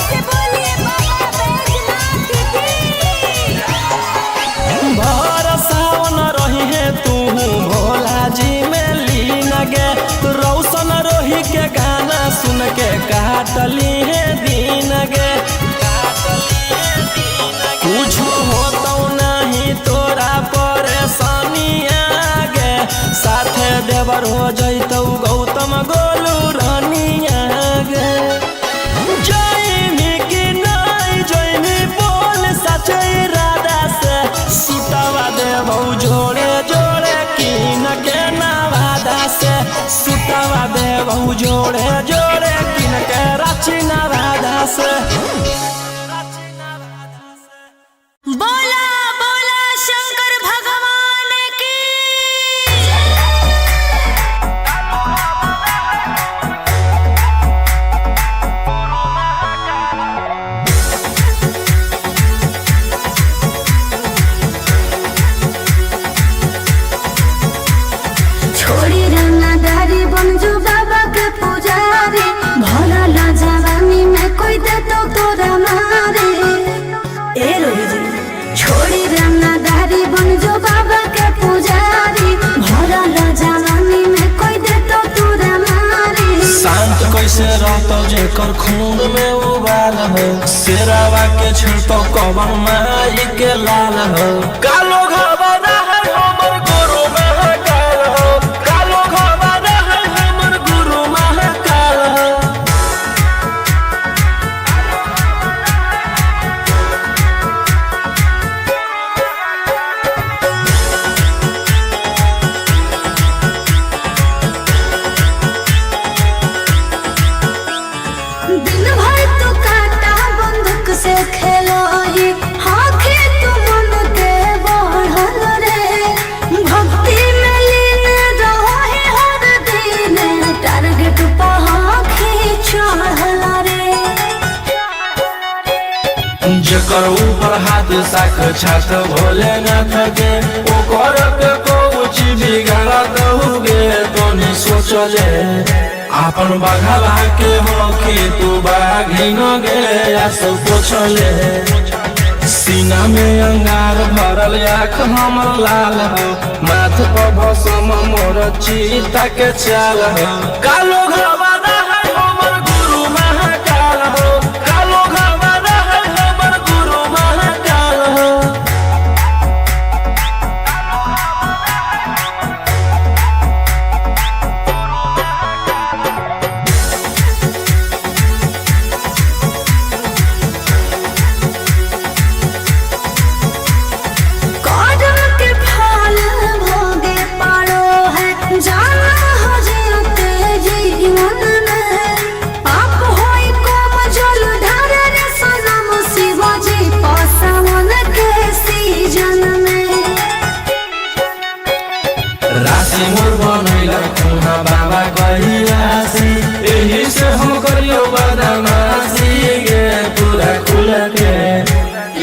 से बोलिए बाबा बैजनाथ की भर सावन रही है तू भोला जी में लीन गे रौशन रोही के गाना सुन के काटली है दिन गे कुछ होतौ नहीं तोरा परेशानिया गे साथे देवर हो जैतौ गौतम गोलू रानिया गे जइमी कि नहीं जइमी बोल सचे राधा से सुतवा देबौ जोड़े जोड़े किन के नवादा से सुतवा देबौ जोड़े जोड़े किन के रांची नवादा से बोला बोला शंकर भगवान की छोड़ी रंगदारी बन जो बाबा के पुजारी भरा ला जवानी में कोई दे तो तोरा मारे ए रोही जी छोड़ी रंगदारी बन जो बाबा के पुजारी भरा ला जवानी में कोई दे तो तोरा मारे शांत कैसे रहतो जेकर खून में उबाल हो शेरावा के छिड़तो कवन माई के लाल हो कालो घबरा है हमर गुरु महाकाल हो कालो घबरा है हमर गुरु महाकाल हो जेकर ऊपर हाथ साक्षात भोलेनाथ के ओकर के कुछ बिगाड़त हुगे तो नहीं सोचले आपन बघला के होके तू बाघिन गे सब पोछले सीना में अंगार भरल आँख हमर लाल हो माथ पर भसम मोर चीता के चाल हो कालो घरवाना है हमर गुरु महाकाल हो कालो घरवाना है हमर गुरु महाकाल हो कदम के फल भोगे पारो है जाना हो जीते जीवन में पाप होई कोम जल ढारे रे सनम शिव जी पसावन के सीजन में राशि मोर बनैला खुहा बाबा कहिलासी एही से हम करियो बदमाशी गे पूरा खुल के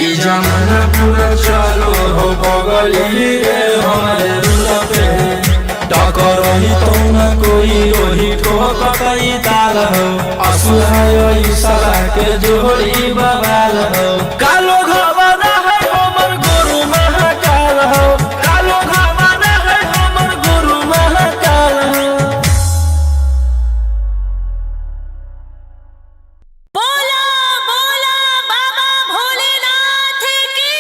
ई जमाना पूरा चलो हो बगली रे हमारे रुल पे टकर ही तो न कोई रोही ठोक कई ताल हो असुहाय ईशा के जोड़ी बवाल हो कालो घरवाना है हमर गुरु महाकाल हो कालो घरवाना है हमर गुरु महाकाल हो बोला बोला बाबा भोलेनाथ की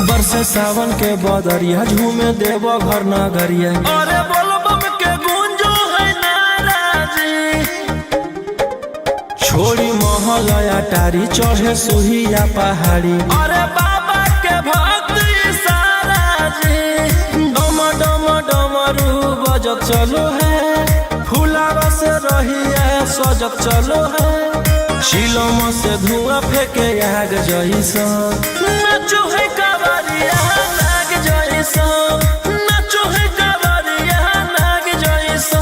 बरसे सावन के बदरिया झूमे देव घर नगरिया अरे बोलो बम के गूंजो है नाराजी छोड़ी महलया टारी चढ़े सुहिया पहाड़ी अरे बाबा के भक्ति सारा जी डम डम डमरू बजत चलो है फुलावा से रहिया सजत चलो है चिलम से धुआं फेंके आग जैसा नाचो है कावरिया नाग जैसा नाचो है कावरिया नाग जैसा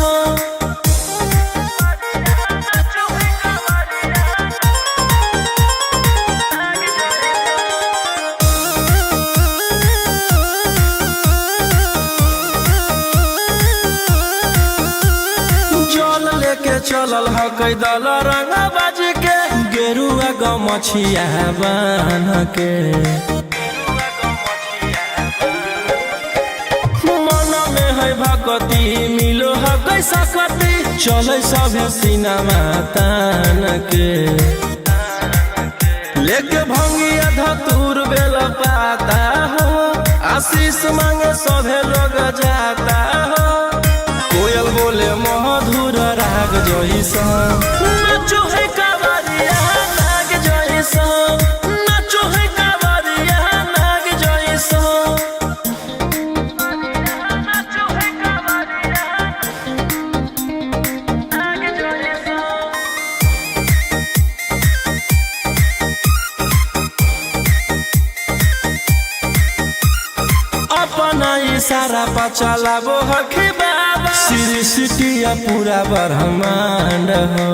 जल लेके चलल ह कई दल रंगा बाज के गेरुआ गमछिया बान के मन में है भगती मिलो है कैसा कती चले सभे सिनेमा तान के लेके भंगिया धतूर बेल पाता हो आशीष मांगे सभे लोग जाता हो कोयल बोले मधुर राग जैसा नाचो है कावरिया नाग जैसा नाचो है कावरिया नाग जैसा नाचो है कावरिया नाग जैसा अपना इशारा पर चलाबो हखी बाबा श्री सिटिया पूरा ब्रह्मांड हो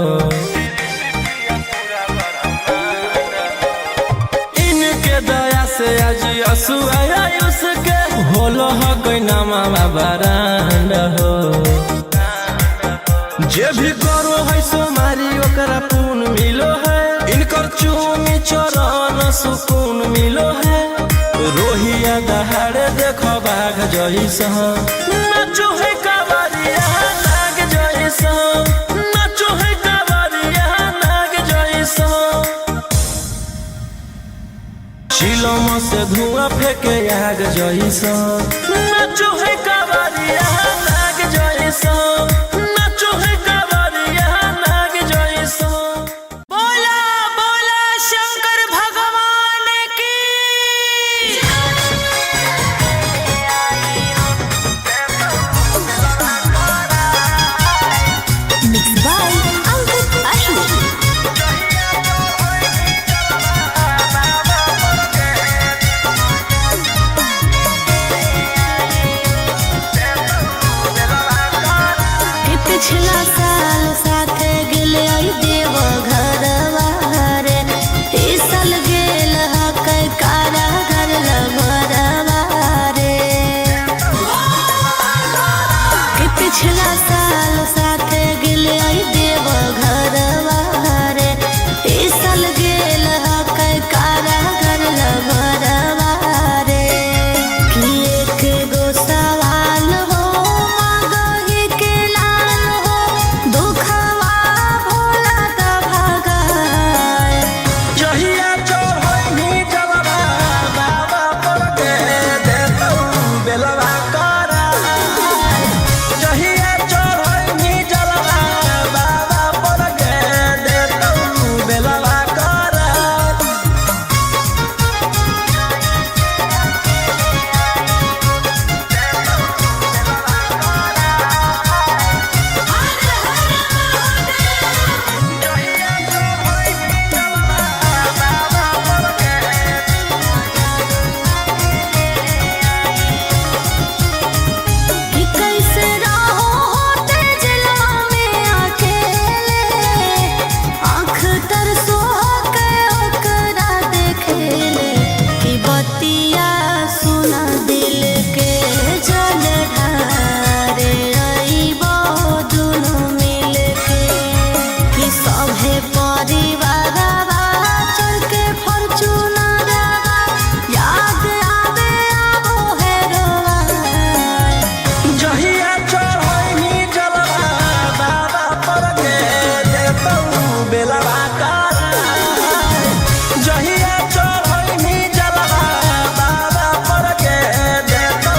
इनके दया से आज असुआ उसके होलो हो कोई नामा बरांड हो जे भी करो है सोमारी ओकरा पून मिलो है इनकर चूमी चरण सुकून मिलो है रोहिया दहाड़े देखो बाघ जैसा नाचो है कावरिया नाग जैसा नाचो है कावरिया नाग जैसा चिलम से धुआं फेंके आग जैसा नाचो है कावरिया नाग जैसा नाचो है कावरिया नाग जैसा बोला बोला शंकर भगवान की मिक्स बाय अंकित अश्विन पिछला साल साथे गेले आई देव घरवा रे, इस साल गेल हकै कारागर लभरवा रे। कि पिछला साल साथे गेले आई देव घरवा रे, इस साल गेल हकै कारागर लभरवा रे। कि एक गो सवाल हो मगही के लाल हो, दुखवा भोला त भगाए। जहिया चढ़ैनी जलवा बाबा पर के देतौ बेलवा कराय। जहिया चढ़ैनी जलवा बाबा पर के देतौ बेलवा कराय। कि कैसे रहो होते जलवा में अकेले, आँख तरसो के ओकरा देखेले। कि बतिया सुना दिल के जल ढारे अइबो दुनू मिल के। कि सभे परिवारवा चढ़ के फॉर्च्यूनरवा, याद आवे आबो हेरोवा। जहिया चढ़ैनी जलवा बाबा पर के देतौ बेलवा कराय। जहिया चढ़ैनी जलवा बाबा पर के देतौ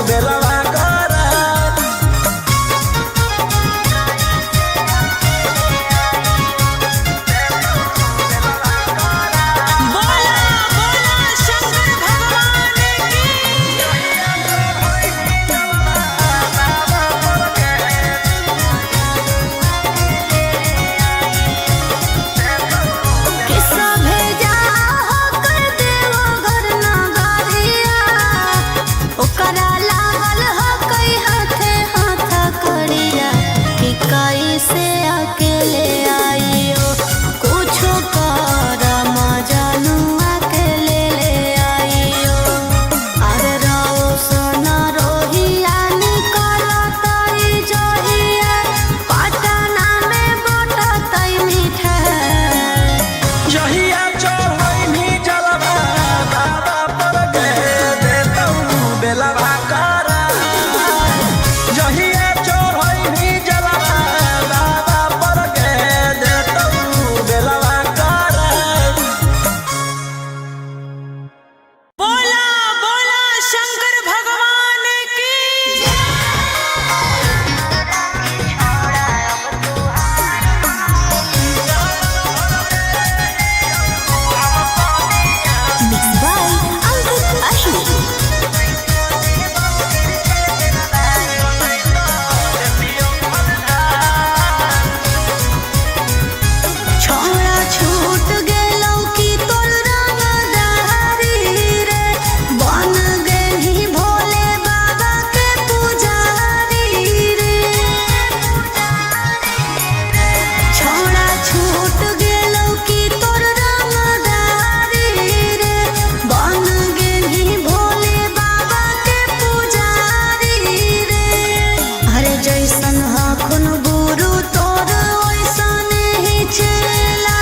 बेलवा कराय। बोला बोला शंकर भगवान की। कि सभे जाहो कर देवो घर नगरिया, ओकरा लागल हकै हाथे हाथ करिया। कि कैसे अकेले आइयो कुछो कर मजनुआ के ले आइयो। अरे रोशन रोहिया निकलतै जहिया, पटना में बटतै मिठाई। जहिया चढ़ैनी जलवा बाबा पर के देतौ बेलवा कराय। जहिया चढ़ैनी जलवा बाबा पर के देतौ बेलवा कराय। बोला बोला शंकर भगवान की। Mixed by Angkut Ashmi. छोड़ा छूट गेलौ कि तोर रंगदारी रे, बन गेलही भोले बाबा के पुजारी रे। छोड़ा छूट गेलौ कि तोर रंगदारी रे, बन गेलही भोले बाबा के पुजारी रे। अरे जैसन हखुन गुरु तोर ओइसन ही चेला,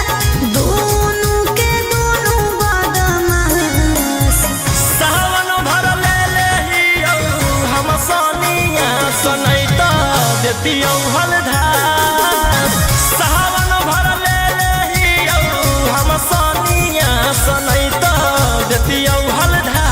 दोनों के दोनों बदमाश। सावन भर ले लेहियौ हम सनिया सनैता देतियौ हलधार। सावन भर ले लेहियौ हम सनिया सनैता देतियौ हलधार।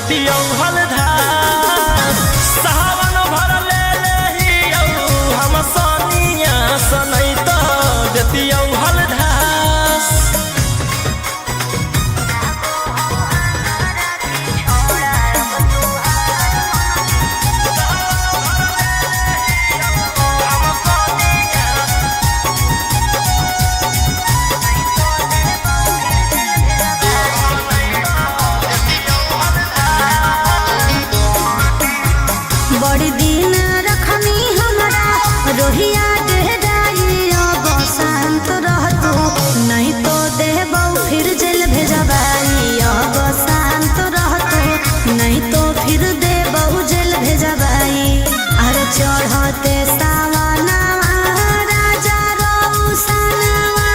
देतियौ हलधार सावन भर ले लेहियौ हम सोनिया सनई तो देतियौ हलधार बड़ी दिन रखनी हमारा रोहिया डेराइया बसंत रहतू नहीं तो देबौ फिर जेल भेजबाइया बसंत रहतू नहीं तो फिर देबौ जेल भेजबाई अरे चढ़ते सावना राजा रौसनवा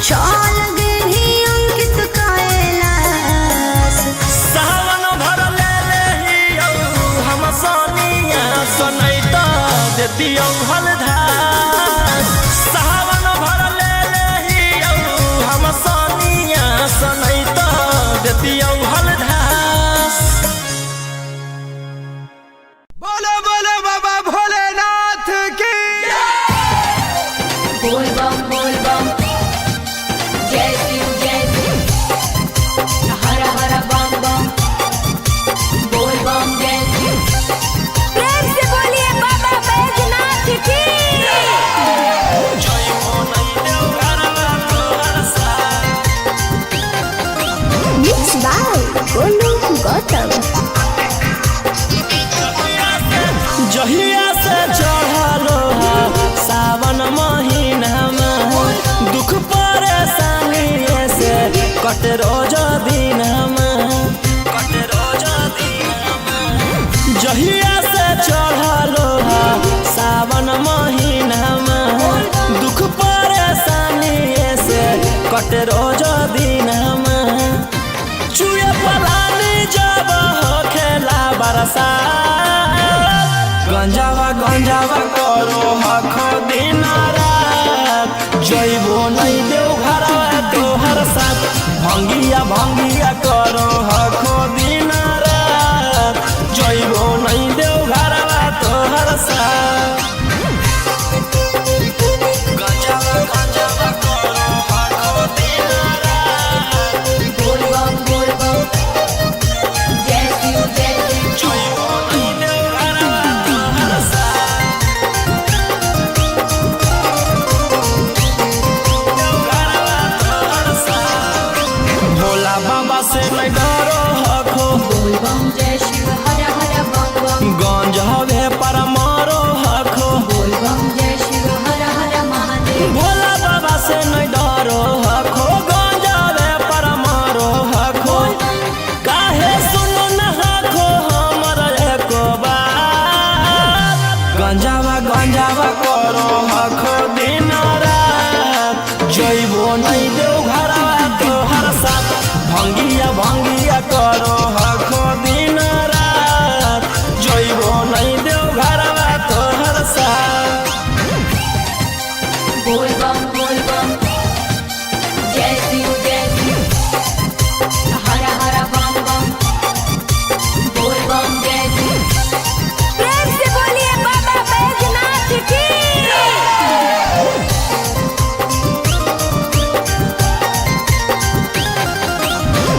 चल गेली अंकित कैलाश सावन भर ले लेहियौ हम सोनिया सनई तो देतियौ हलधार सावन भर ले लेहियौ हम सोनिया सनई तो देतियौ हलधार बोलो बोलो बाबा भोलेनाथ की बोल बम जय शिव हर हर बम बम बोल बम जय शिव प्रेम से बोलिए बाबा बैजनाथ की जय हो नहीं देव घरवा तोहर साथ मिक्स बाय गोलू गौतम जहिया से चढ़लो सावन महीना में दुख परेशानी से कट रोज दिन जहिया से चढ़लो सावन महीना में दुख परेशानी से कट रोज दिन चुए पलानी जब हो खेला बरसात गंजावा करो हखो दिन रात जइबो नहीं देव घरवा तोहर साथ भंगिया करो हखो दिन रात जइबो नहीं देव घरवा तोहर साथ गंजावा करो हखो दिन रात बोल बम जय शिव जइबो नहीं देव घरवा तोहर साथ भोला बाबा से नहीं डरो हखो बोल बम जय शिव हर हर बम बम गंज हवे पर मारो हखो बोल बम जय शिव हर हर महादेव भोला बाबा से नहीं डरो हखो गंज हवे पर मारो हखो काहे सुनो न हखो हमर एको बात गंजावा करो हखो दिन रात जइबो नहीं देव घरवा तोहर साथ भंगिया करो हखो दिन रात जइबो नहीं देव घरवा तोहर साथ बोल बम जय शिव हर हर बम बम बोल बम जय शिव प्रेम से बोलिए बाबा बैजनाथ की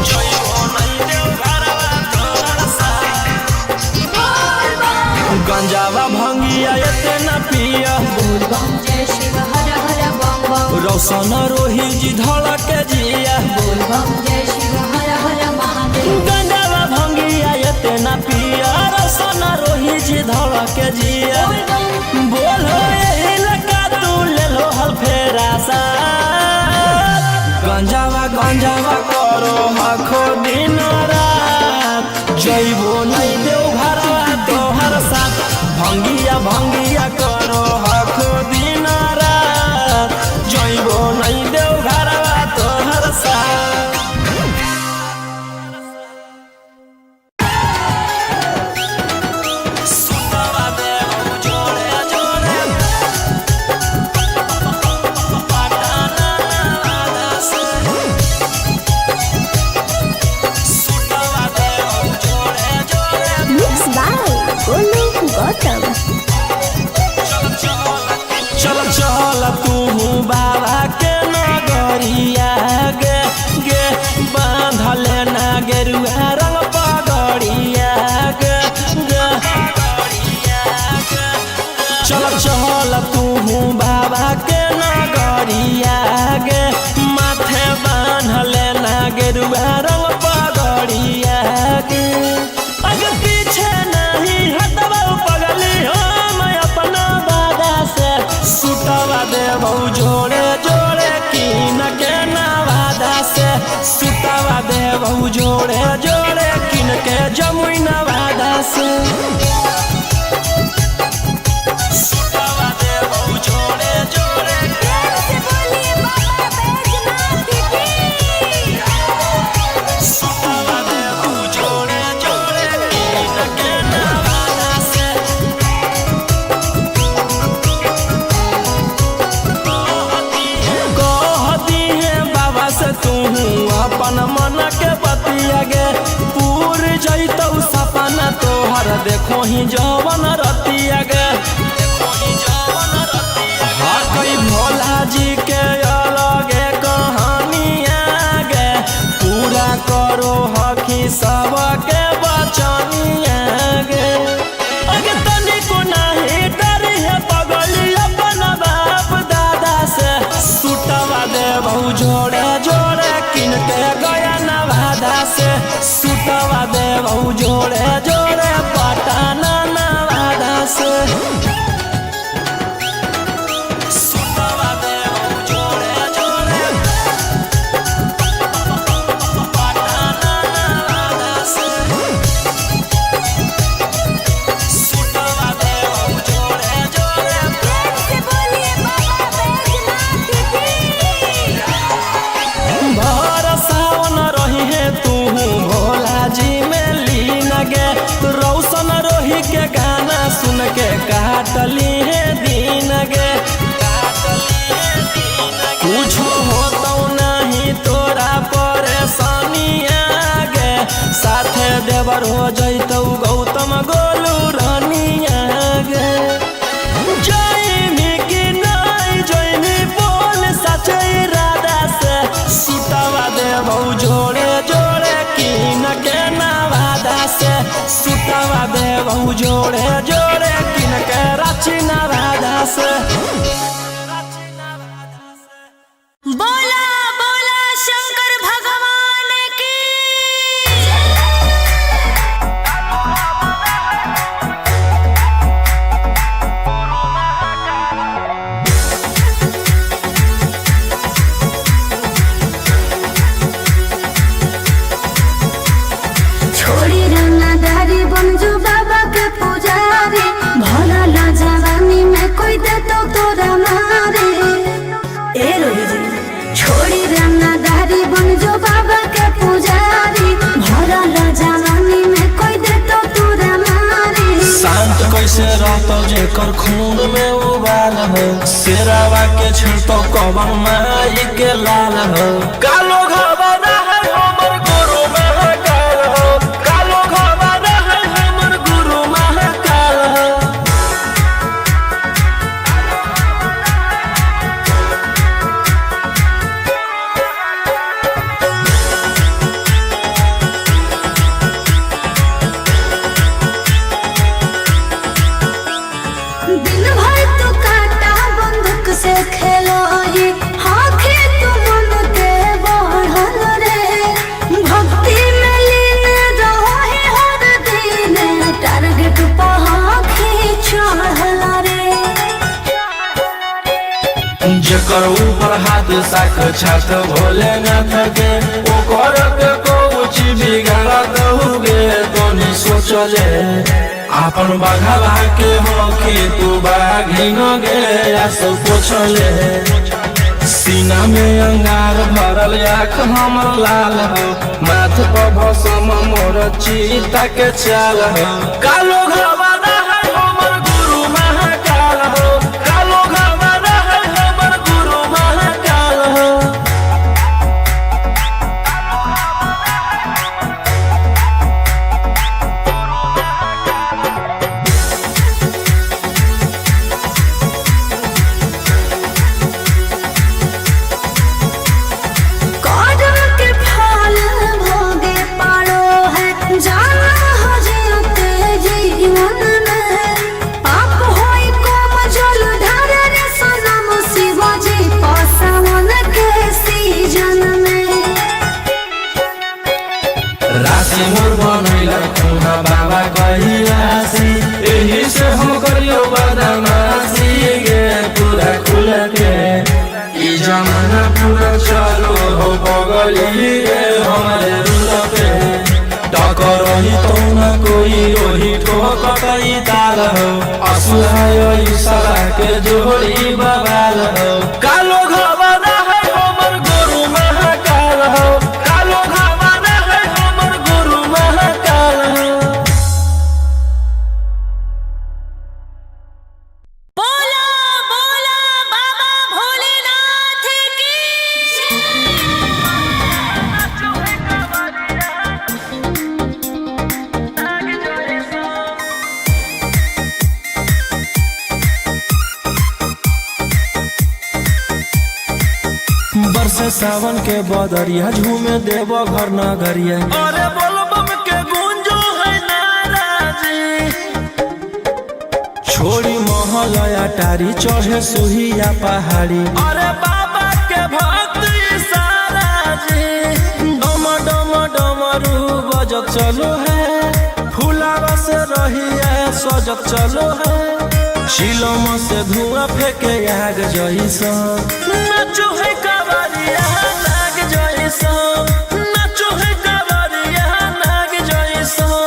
जइबो नहीं देव घरवा तोहर साथ बोल बम गंजावा भंगिया एते न पिया बोल बम जय शिव हर हर बम बम रौशन रोही जी धड़क जिया बोल बम जय शिव हर हर महादेव गंजावा भंगिया एते न पिया रौशन रोही जी धड़क जिया बोल बम बोलो यही लगा तू ले लो हल फेरा सा गंजावा करो हखो दिन रात जइबो नहीं देव घरवा तोहर साथ भंगिया करो हखो दिन रात जइबो नहीं देव घरवा तोहर साथ सुतावा देबहु जोड़े जोड़े किन के जमुई नवादा से सुतावा देबहु जोड़े जोड़े से बोलिए बाबा बैजनाथ की सुतावा देबहु जोड़े जोड़े किन के नवादा से कहती है बाबा से तू अपन मन के बतिया गे पूर जैतौ सपना तोहर देखो ही जवन रतिया गे हाँ कई भोला जी के अलगे कहानिया गे पूरा करो हकी सबके बचनिया गे अगे तनिको नाही डर है पगली अपन बाप दादा से सुतवा देबहु जोड़े जोड़े किन के गया नवादा से सुतवा देबहु जोड़े जोड़े पटना नवादा से सुतवा देबहु जोड़े जोड़े पटना नवादा से सुतवा देबहु जोड़े जोड़े से बोलिए बाबा बैजनाथ की भर सावन रही है तू भोला जी में लीन गे रौशन रोही के गाना सुन के काटली है दिन गे कुछ होतौ नहीं तोरा परेशानिया गे साथे देवर हो जैतौ गौतम गोलू रानिया गे जैनी कि नहीं जैनी बोल सचे इरादा से सुतवा देबहु जोड़े जोड़े किन के नवादा से सुतवा देबहु जोड़े जोड़े किन के रांची नवादा से बोला बोला शंकर भगवान की छोड़ी रंगदारी बन जो बाबा के पुजारी भला ला जवानी में कोई दे तो तोरा मारे ए रोही जी छोड़ी रंगदारी बन जो बाबा के पुजारी भला ला जवानी में कोई दे तो तोरा मारे शांत कैसे रहतो जेकर खून में उबाल हो शेरावा के छिड़तो कवन माई के लाल हो कालो घबरा है हमर गुरु महाकाल हो कालो घबरा है हमर गुरु महाकाल हो दिन भर तू काटा बंदूक से खेलो ही हाँ खेत मन के बढ़ल रे भक्ति में लीन रहो है हर दिन टारगेट पहाखी चढ़ल रे जेकर ऊपर हाथ साख छात भोलेनाथ के ओकर के कुछ बिगाड़त होगे तोनी सोचले आपन बघावा के हो कि तू बाघिन गे आस पोछले सीना में अंगार भरल आँख हमर लाल हो माथ पर भसम मोर चीता के चाल हो कालो घबरा है हमर गुरु महाकाल हो कालो घबरा है हमर गुरु महाकाल हो कदम के फल भोगे पारो है जाना हो जीते जीवन में पाप होई कोम जल ढारे रे सनम शिवाजी पासवन के सीजन में राशि मोर बनैला तुहा बाबा कहिलासी एही से हम करियो बदमाशी गे पूरा खुल के ई जमाना पूरा चलो हो बगली रोही रोही ठोकतई ताल हो असुहायो सला के जोड़ी बवाल हो कालो घावाना है हमर गुरु महाकाल हो कालो घावाना है हमर गुरु महाकाल हो। बोला बोला बाबा भोलेनाथ की बरसे सावन के बदरिया झूमे देवो घर नगरिया अरे बोलो बम के गूंजो है नाराजी छोड़ी महल अटारी चढ़े सुहिया पहाड़ी अरे बाबा के भक्त सारा जी डम डम डमरू बजत चलो है फुलावा से रही है सजत चलो है शिलम से धुआं फेंके आग जैसन नाचो है कावरिया नाग जैसन नाचो है कावरिया नाग जैसन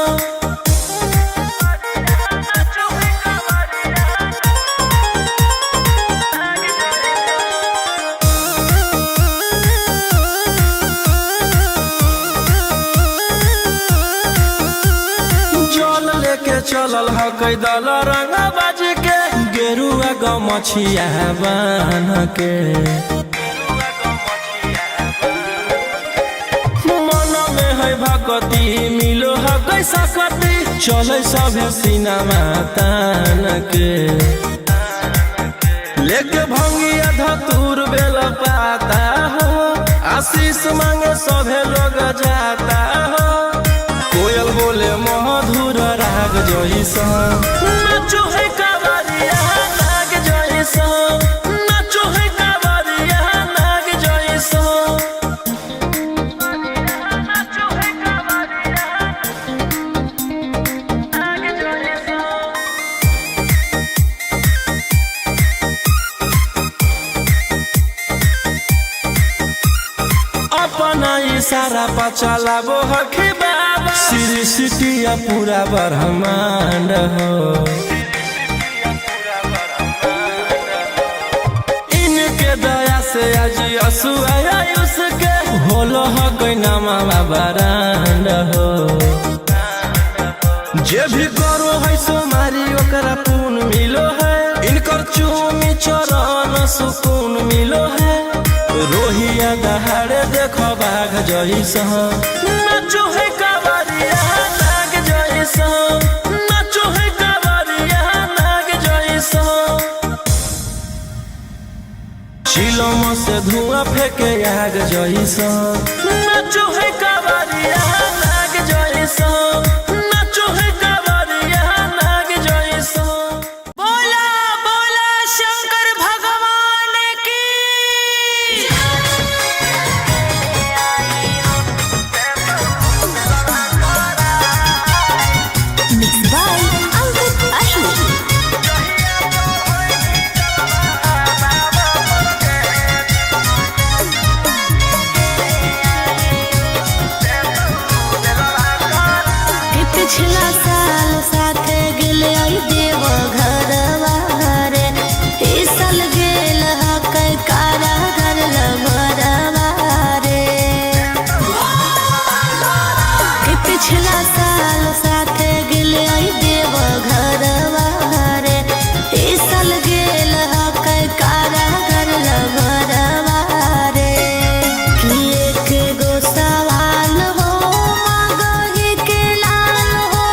जल लेके चलल ह कैदल रंग बाज के गेरुआ गमछिया बान्ह के मन में है भगती मिलो है कैसा कती चले सभे सिनेमा तान के लेके भंगिया धतूर बेल पाता हो आशीष मांगे सभे लोग जाता हो कोयल बोले मधुर राग जैसन नाचो है कावरिया नाग जैसन नाचो है कावरिया नाग जैसन नाचो है कावरिया नाग जैसन अपना इशारा पर चलाबो हखी बाबा श्री सिटिया पूरा ब्रह्मांड हो इनके दया से आज असुआ उसके होलो हो कोई नामा बरांड हो जे भी करो है सोमारी ओकरा पून मिलो है इनकर चूमी चरण सुकून मिलो है रोहिया दहाड़े देखो बाघ जैसन नाचो है कावरिया नाग जैसन नाचो है कावरिया नाग जैसन शिलम से धुआं फेंके आग जैसन नाचो है कावरिया नाग जैसन नाचो है कावरिया नाग जैसन। बोला बोला शंकर भगवान की मिक्स बाय अंकित अशोक। पिछला साल साथे गेले आई देव घरवा रे इस साल गेल हकै कारा घर लभरवा रे पिछला साल साथे गेले आई देव घरवा रे इस साल गेल हकै कारा घर लभरवा रे कि एक गो सवाल हो मगही के लाल हो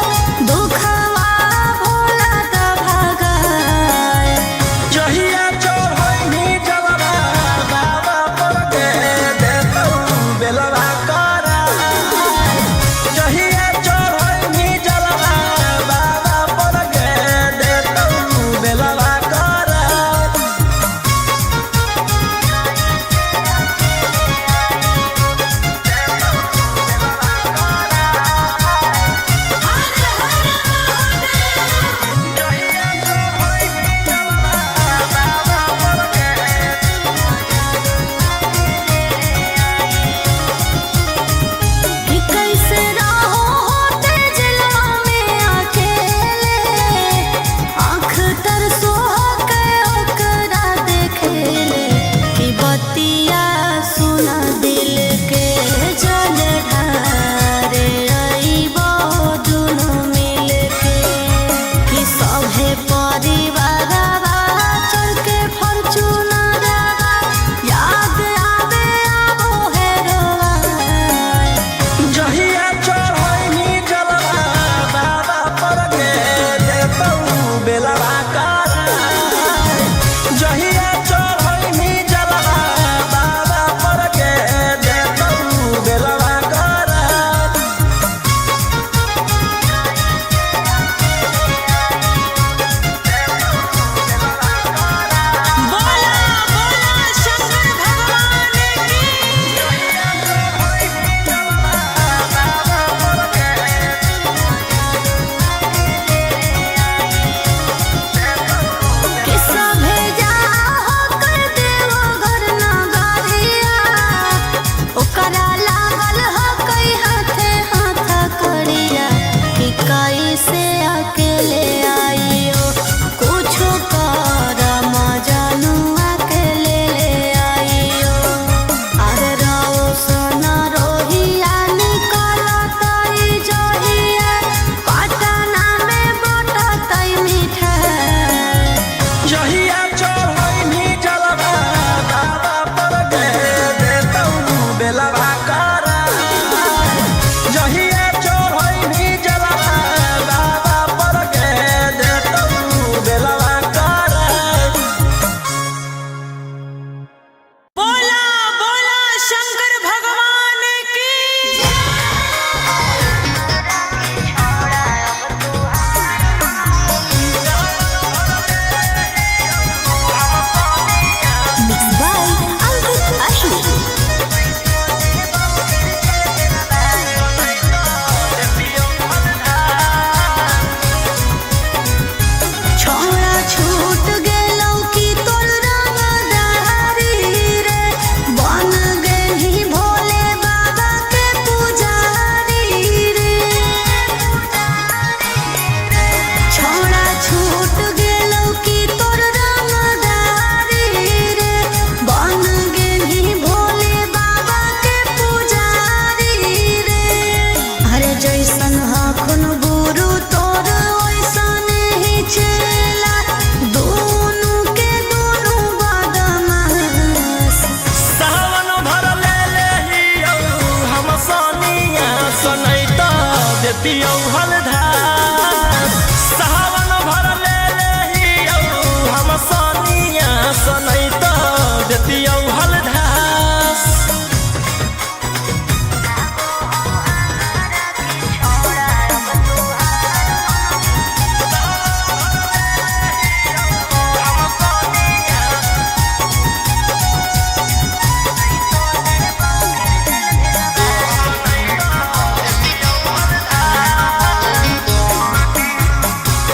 जैसन हखुन गुरु तोर ओइसन ही चेला दोनों के दोनों बदमाश सावन भर ले लेहियो हम सोनिया सनैता देतियौ हलधार सावन भर ले लेहियो हम सोनिया सनैता देतियौ हलधार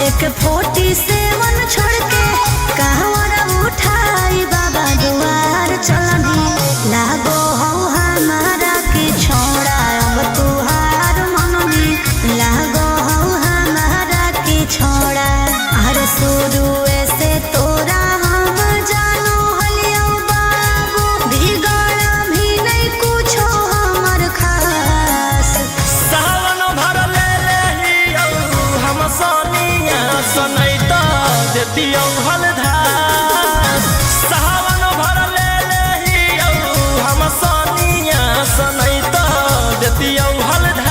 एक 47 छोड़ के कहवर उठाई बाबा दुआर चलनी लागो हो हमारा के छोड़ा अब तुहार मननी लागो हो हमारा के छोड़ा अरे शुरू से तोरा हम जानो हलियो बाबू बिगड़ भी नहीं कुछो हमर खास सावन भर ले लेहियो हम सोनिया सनैता देतियौ हलधार सावन भर ले लेहियो हम सोनिया सनैता देतियौ हलधार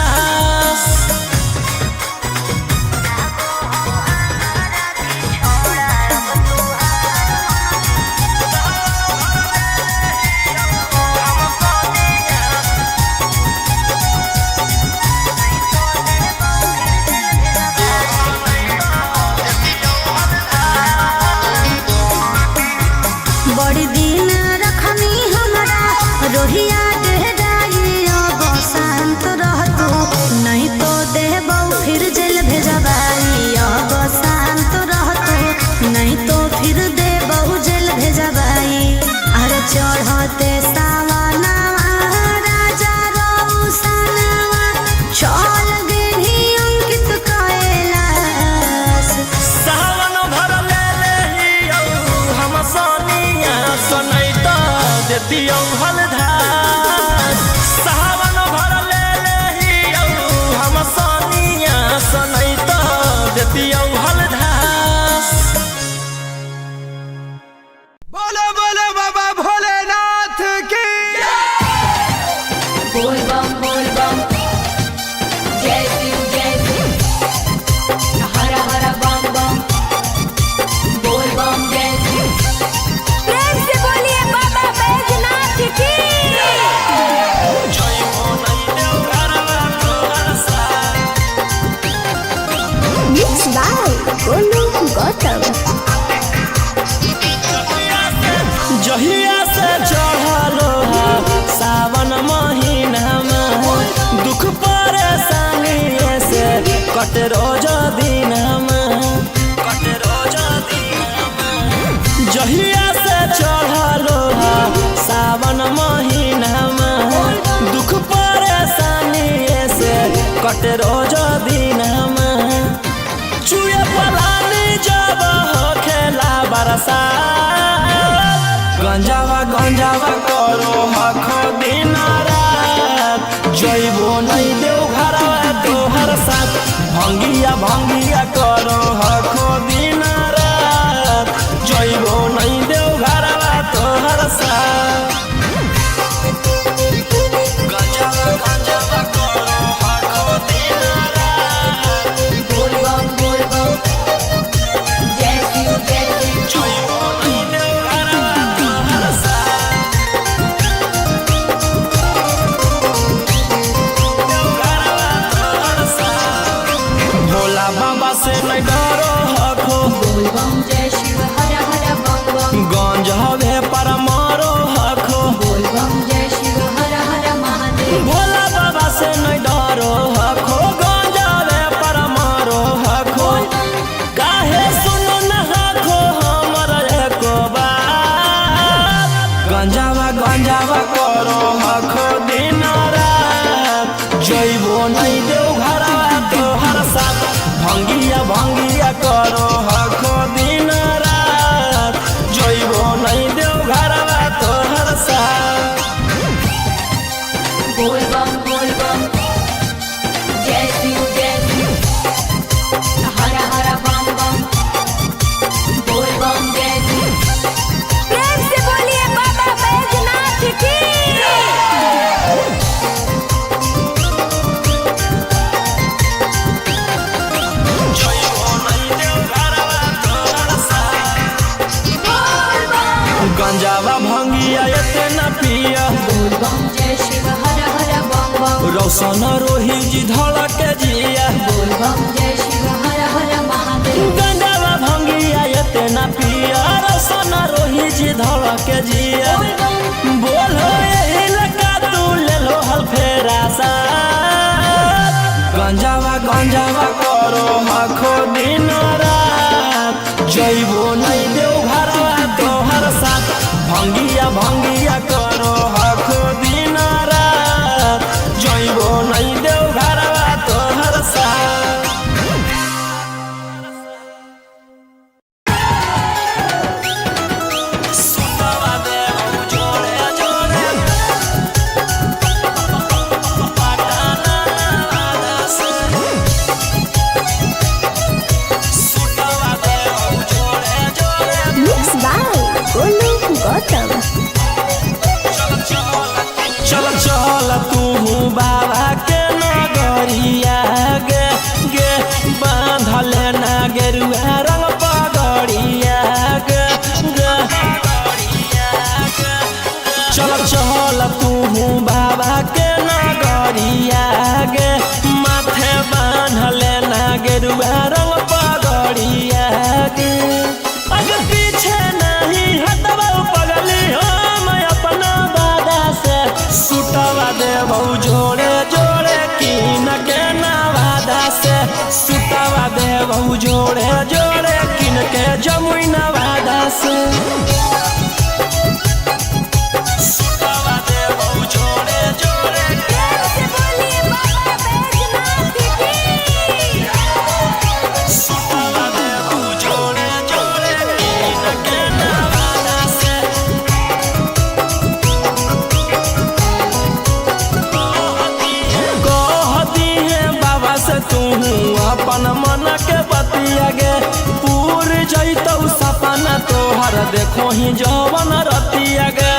बड़ी दिन रखनी हमरा रोहिया डेहराई अब शांत रहतो नहीं तो देबौ फिर जेल भेजबाई अब शांत रहतो नहीं तो फिर देबौ जेल भेजबाई अरे चढ़ते सावनवा राजा रौसनवा चल गेली अंकित कैलाश सावन भर ले लेहियो हम सोनिया सनैता देतियौ हलधार सावन भर ले लेहियो हम सोनिया सनैता देतियौ हलधार बोलो बोलो बाबा भोलेनाथ की बोल बम जय शिव हर हर बम बम बोल बम जय शिव प्रेम से बोलिए बाबा बैजनाथ की जय हो नहीं देव घरवा तोहर साथ मिक्स बाय गोलू गौतम जहिया से चढ़लो सावन महीनामा दुख परेशानी से कट रोज दिनमा जहिया से चढ़लो सावन महीनामा दुख परेशानी से कट रोज दिनमा चुए पलानी जब हो खेला बरसात गंजावा करो हखो दिन रात जइबो नहीं देव घरवा तोहर साथ भंगिया करो हखो दिन रात जइबो नहीं देव घरवा तोहर साथ गंजावा करो हखो दिन रात बोल बम जय शिव जइबो नहीं देव घरवा तोहर साथ भोला बाबा से नहीं डरो हखो बोल बम जय शिव हर हर बम बम गंज हवे पर मारो हखो बोल बम जय शिव हर हर महादेव भोला बाबा से नहीं डरो हखो गंज हवे पर मारो हखो काहे सुनो न हखो हमर एको बात गंजावा करो हखो दिन रात जइबो नहीं देव घरवा तोहर साथ भंगिया करो हखो दिन रात जइबो नहीं देव घरवा तोहर साथ बोल बम जय रोशन रोही जी धड़क जिया बोल बम जय शिव हर हर महादेव। गंगावा भंगिया एते ना पिया रोशन रोही जी धड़क जिया बोलो यही लगा तू ले लो हल फेरा सा गंजावा करो मखो दिन रात जइबो नहीं देव घरवा तोहर साथ भंगिया करो हखो दिन रात जइबो नहीं देव घरवा तोहर साथ। सुतवा देव जोड़े जोड़े पटाना से सुतवा देव जोड़े जोड़े मिक्स बाय गोलू गौतम। चल तू बाबा के नगरिया गे गे बांधल ना गेरुआ रंग पगड़िया गे गे चल तू बाबा के नगरिया गे माथे बांधल ना गेरुआ रंग पगड़िया गे अगे पीछे नहीं हटवा पगली हम अपना दादा से सुतवा देबौ जोड़े जोड़े कीन के नवादा से सुतवा देबौ जोड़े जोड़े कीन के जमुई नवादा से सुतवा देबौ जोड़े जोड़े सुतवा देबौ जोड़े जोड़े कीन के नवादा से कहती है बाबा से तू अपन मन के बतिया गे पूर जैतौ सपना तोहर देखो ही जवन रतिया गे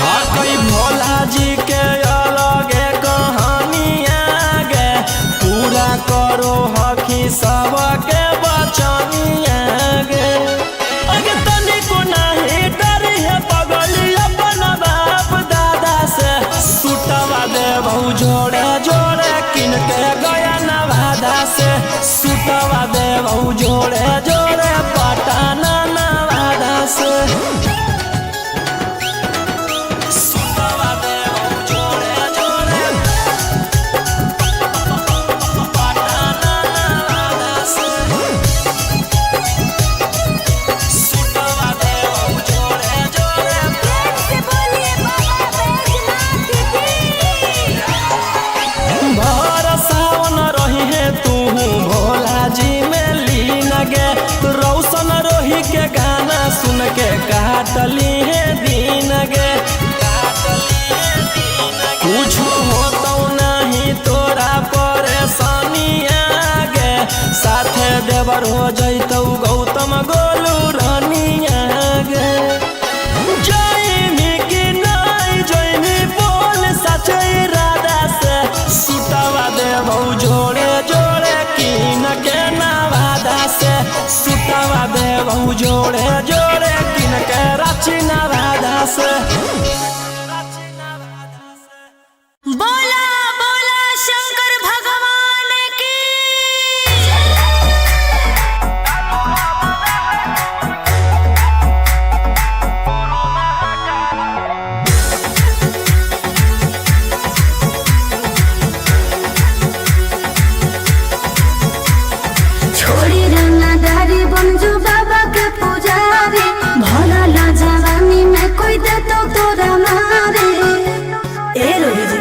हकई भोला जी के अलगे कहानिया गे पूरा करो हकी सबके बचनिया गे अगे तनिको नहीं डरी है पगली अपन बाप दादा से सुतवा देबौ जोड़े जोड़े किन के गया नवादा से सुतवा देबौ जोड़े जोड़े पटाना नवादा से सुतवा देबौ जोड़े जोड़े पटाना नवादा से सुतवा देबौ जोड़े जोड़े भर सावन रही है तू भोला जी में लीन गे रौशन रोही के गाना सुन के काटली है दीन गे कुछ होतौ नहीं तोरा परेशानिया गे साथे देवर हो जैतौ गौतम गोलू रानिया गे जइनी कि नहीं जइनी बोल सचे इरादा से सुतवा देबौ जोड़े जोड़े कीन के नवादा से सुतवा देबौ जोड़े जोड़े कीन के रांची नवादा से। बोला बोला शंकर भगवान की। छोड़ी रंगदारी बन जो बाबा के पुजारी भला ला जवानी में कोई दे तो तोरा मारे ए रोही जी।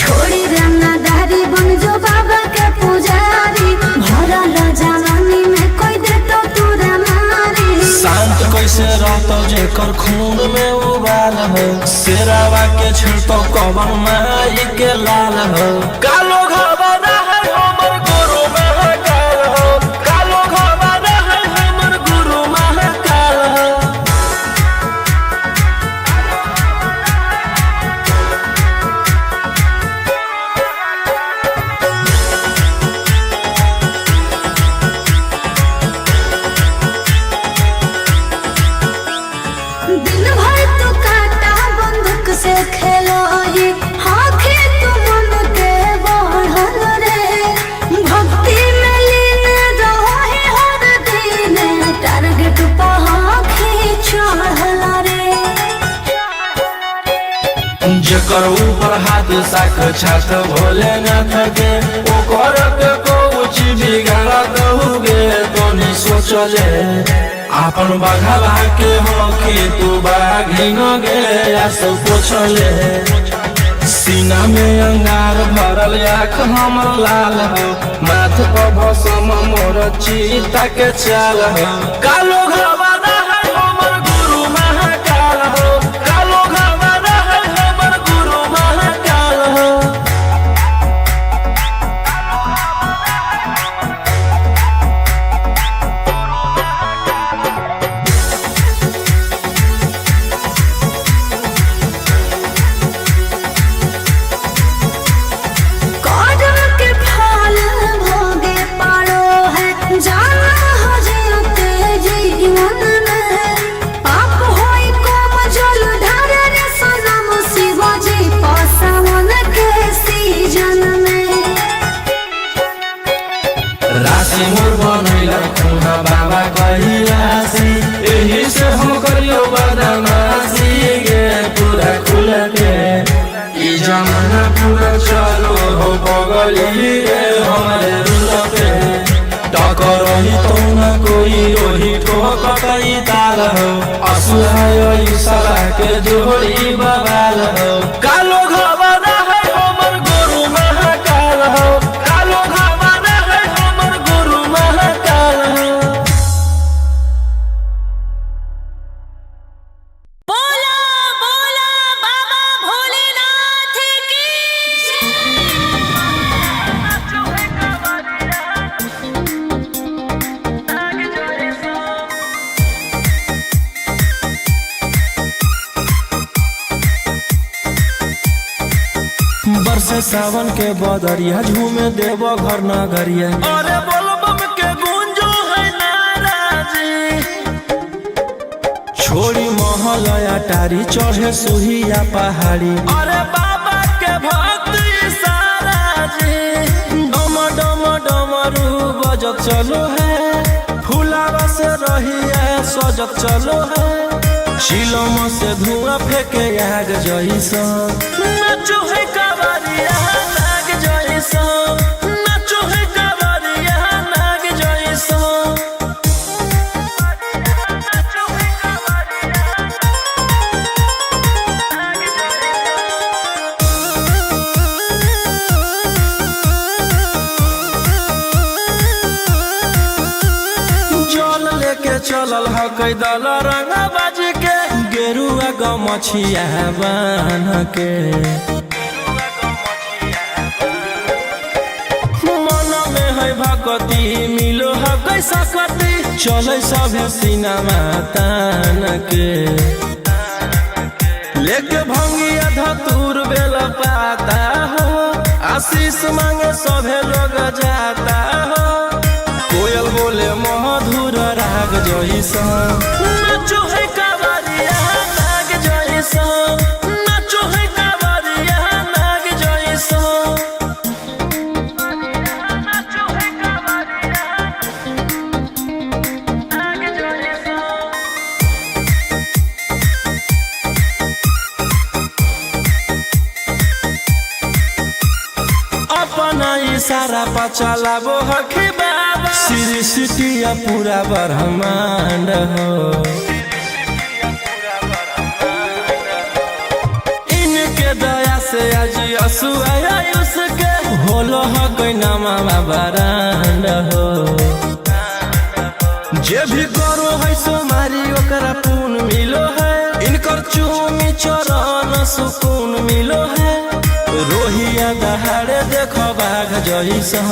छोड़ी रंगदारी बन जो बाबा के पुजारी भला ला जवानी में कोई दे तो तोरा मारे। शांत कैसे रहतो जेकर खून में उबाल हो शेरावा के छिड़तो कवन माई के लाल हो कालो घबरा है हमर गुरु महाकाल हो कालो घबरा है हमर गुरु महाकाल हो। दिन भर तो काटा बंदूक से खेलो ही हाँ साक्षात भोलेनाथ के ओकर के कुछ बिगाड़ दहुगे तो नहीं सोचले आपन बघवा के हो कि तू बाघिन गे सब पूछले सीना में अंगार भरल आँख हमर लाल हो माथ पर भसम मोर चीता के चाल हो कालो घवाना है हमर गुरु महाकाल हो कालो घवाना है हमर गुरु महाकाल हो कौन के फल भोगे पारो है जाना हो जियते जीवन में पाप होई कोम जल ढारे रे सनम शिवाजी पासवन के सीजन में राशि मोर बनैला खुना बाबा कहिलासी एही से हम करियो बदमाशी गे पूरा खुल के ई जमाना पूरा चलो हो बगली रे हमारे रुल पे टकरही तो न कोई ओही ठोकई ताल हो असुहाय सला के जोड़ी बवाल हो कालो घवाना है हमर गुरु महाकाल हो कालो घवाना है हमर गुरु महाकाल हो बोला बोला बाबा भोलेनाथ की बरसे सावन के बदरिया झूमे देव घर नगरिया अरे बोलबम के गूंजो है नाराजी छोड़ी महल अटारी चढ़े सुहिया पहाड़ी अरे बाबा के भक्त सारा जी डम डम डमरू बजत चलो है फुलावा से रहिया सजत चलो है शिलम से धुआं फेंके आग जैसा नाचो है कावरिया नाग जैसा नाचो है कावरिया नाग जैसा नाचो है कावरिया नाग जल लेके चलल ह कैदल रंगा बाज के गेरुआ गमछिया बान के मन में है भक्ति मिलो है कैसा कति चले सब सिनेमा तान के लेके भंगिया धतूर बेल पाता हो आशीष मांगे सभे लोग जाता हो कोयल बोले मधुर राग जैसा नाचो है कावरिया नाग जैसा नाचो है कावरिया नाग जैसा नाचो है कावरिया नाग जैसा अपना इशारा पर चलाबो हखी बाबा श्री सिटिया पूरा ब्रह्मांड हो इनके दया से आज असुआ उसके होलो ह कोई नामा बरांड हो जे भी करो है सोमारी ओकरा पून मिलो है इनकर चूमी चरण सुकून मिलो है रोहिया दहाड़े देखो बाघ जैसा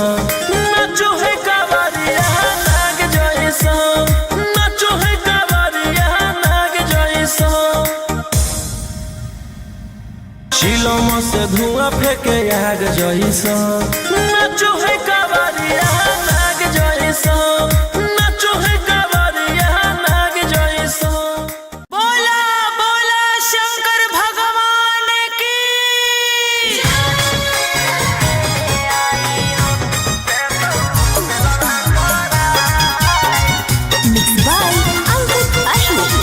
नाचो है कावरिया नाग जैसा नाचो है कावरिया नाग जैसा शिलम से धुआं फेंके आग जैसा नाचो है कावरिया नाग जैसा नाचो है कावरिया नाग जैसा बोला बोला शंकर भगवान की मिक्स बाय अंकित अशोक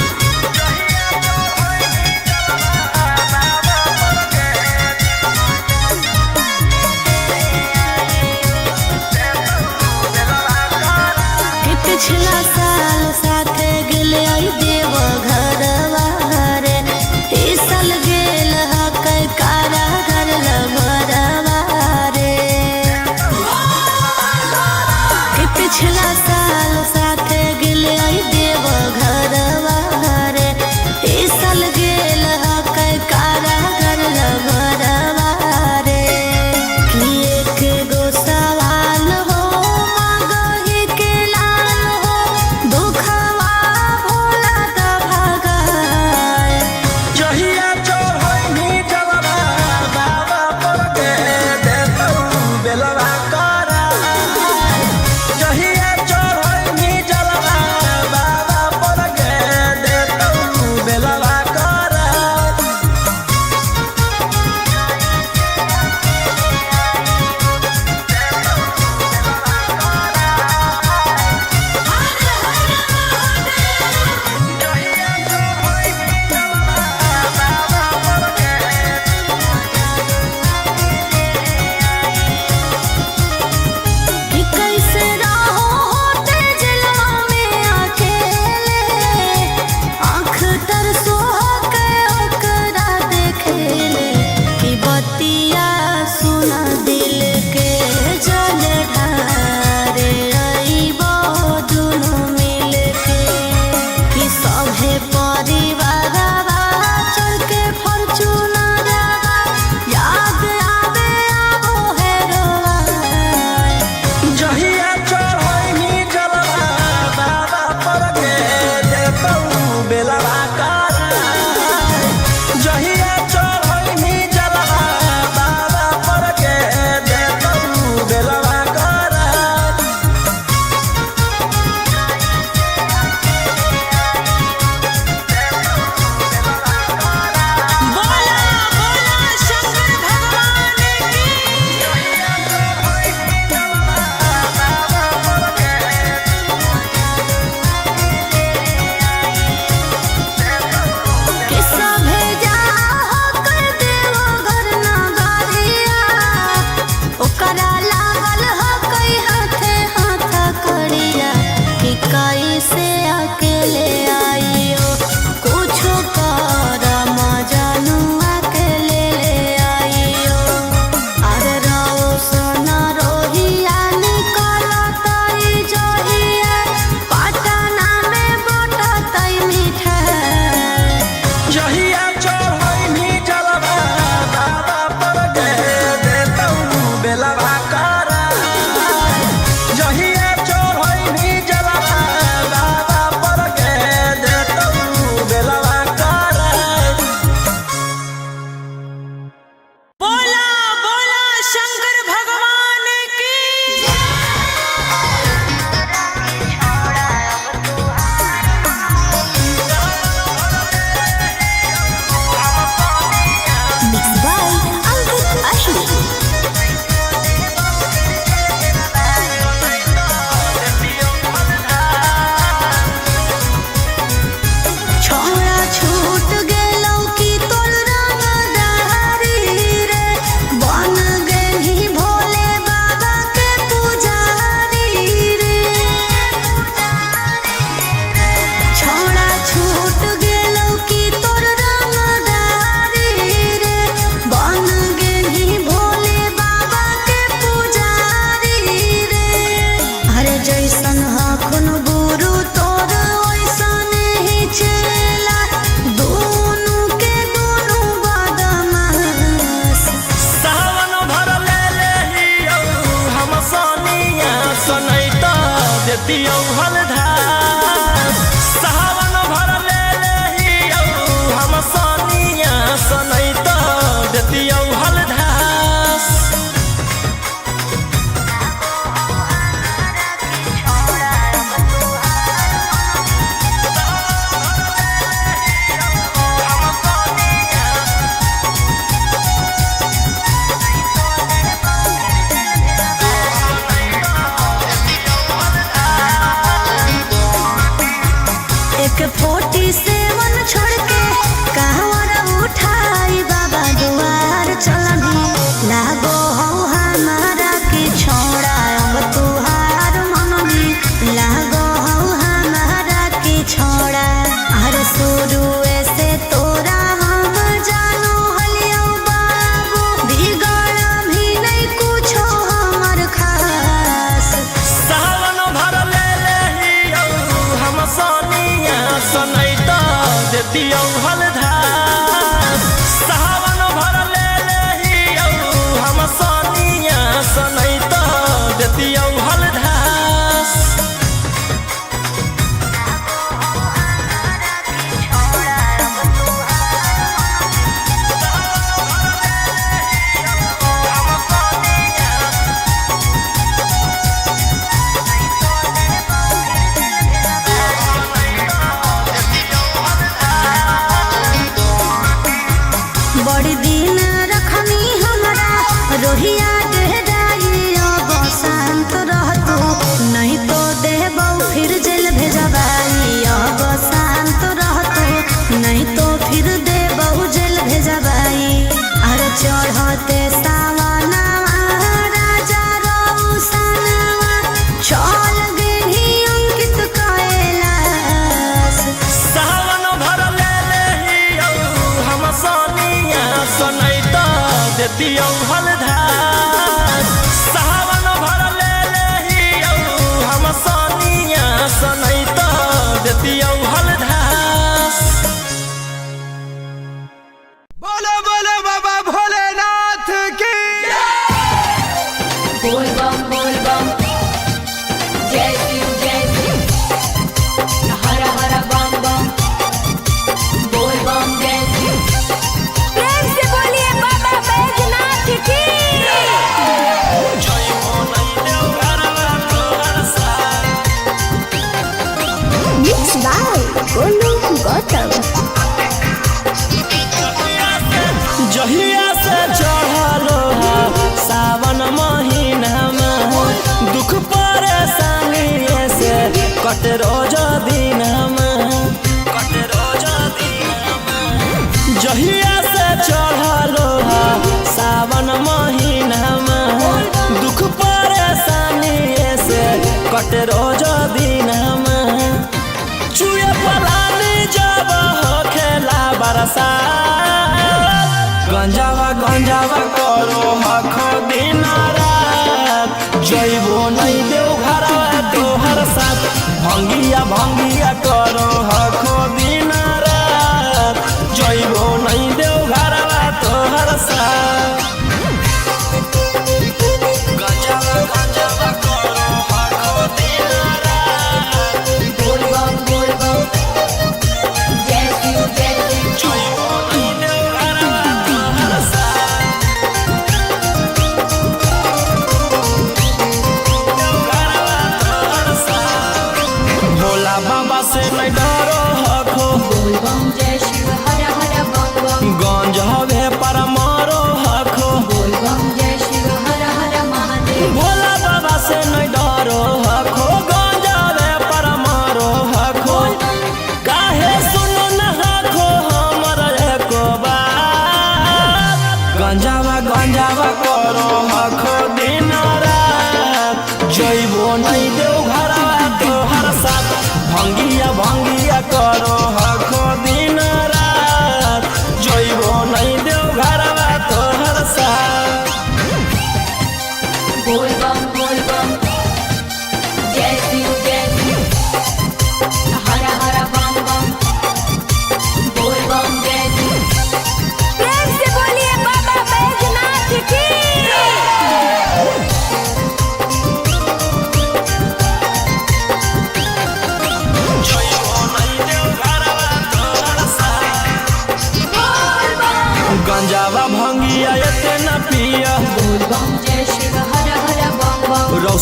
देतियौ हलधास सावन भर ले लेहियौ हम सनिया सनै त देतियौ हलधास एक 47 छोड़ के कहवर उठाई बाबा दुआर चलनी लागो हो हमारा के छोड़ा अब तुहार मननी लागो हो हमारा के छोड़ा अरे शुरू से तोरा हम जानो हलियो बाबू बिगड़ भी नहीं कुछो हमर खास सावन भर ले लेहियौ हम सनिया सनै त देतियौ हलधास सावन भर ले लेहियौ हम सनिया सनै त देतियौ हलधास बड़ी दिन रखनी हमरा रोहिया डेहराई अब शांत रहतो नहीं तो देबौ फिर जेल भेजबाई अब शांत रहतो नहीं तो फिर देबौ जेल भेजबाई अरे चढ़ते सावनवा राजा रौसनवा चल गेली अंकित कैलाश सावन भर ले लेहियौ हम सनिया सनै त देतियौ हलधास सावन भर ले लेहियौ हम सनिया सनै त देतियौ हलधास बोलो बोलो बाबा भोलेनाथ की बोल बम जय शिव हर हर बम बम बोल बम जय शिव प्रेम से बोलिए बाबा बैजनाथ की जय हो नै देव घरवा तोहर साथ Mixed by Golu Gautam. जहिया से चढ़लो सावन महीनामा दुख परेशानी से कट रोज दिनमा जहिया से चढ़लो सावन महीनामा दुख परेशानी से कट रोज दिनमा चुए पलानी जब होखेला बरसात गंजावा करो हख दिन रात जइबो नहीं देव घरवा तोहर साथ भंगिया करो हख दिन रात जइबो नहीं देव घरवा तोहर साथ गंजावा करो हख दिन रात बोल बम जय शिव जइबो नहीं देव घरवा तोहर साथ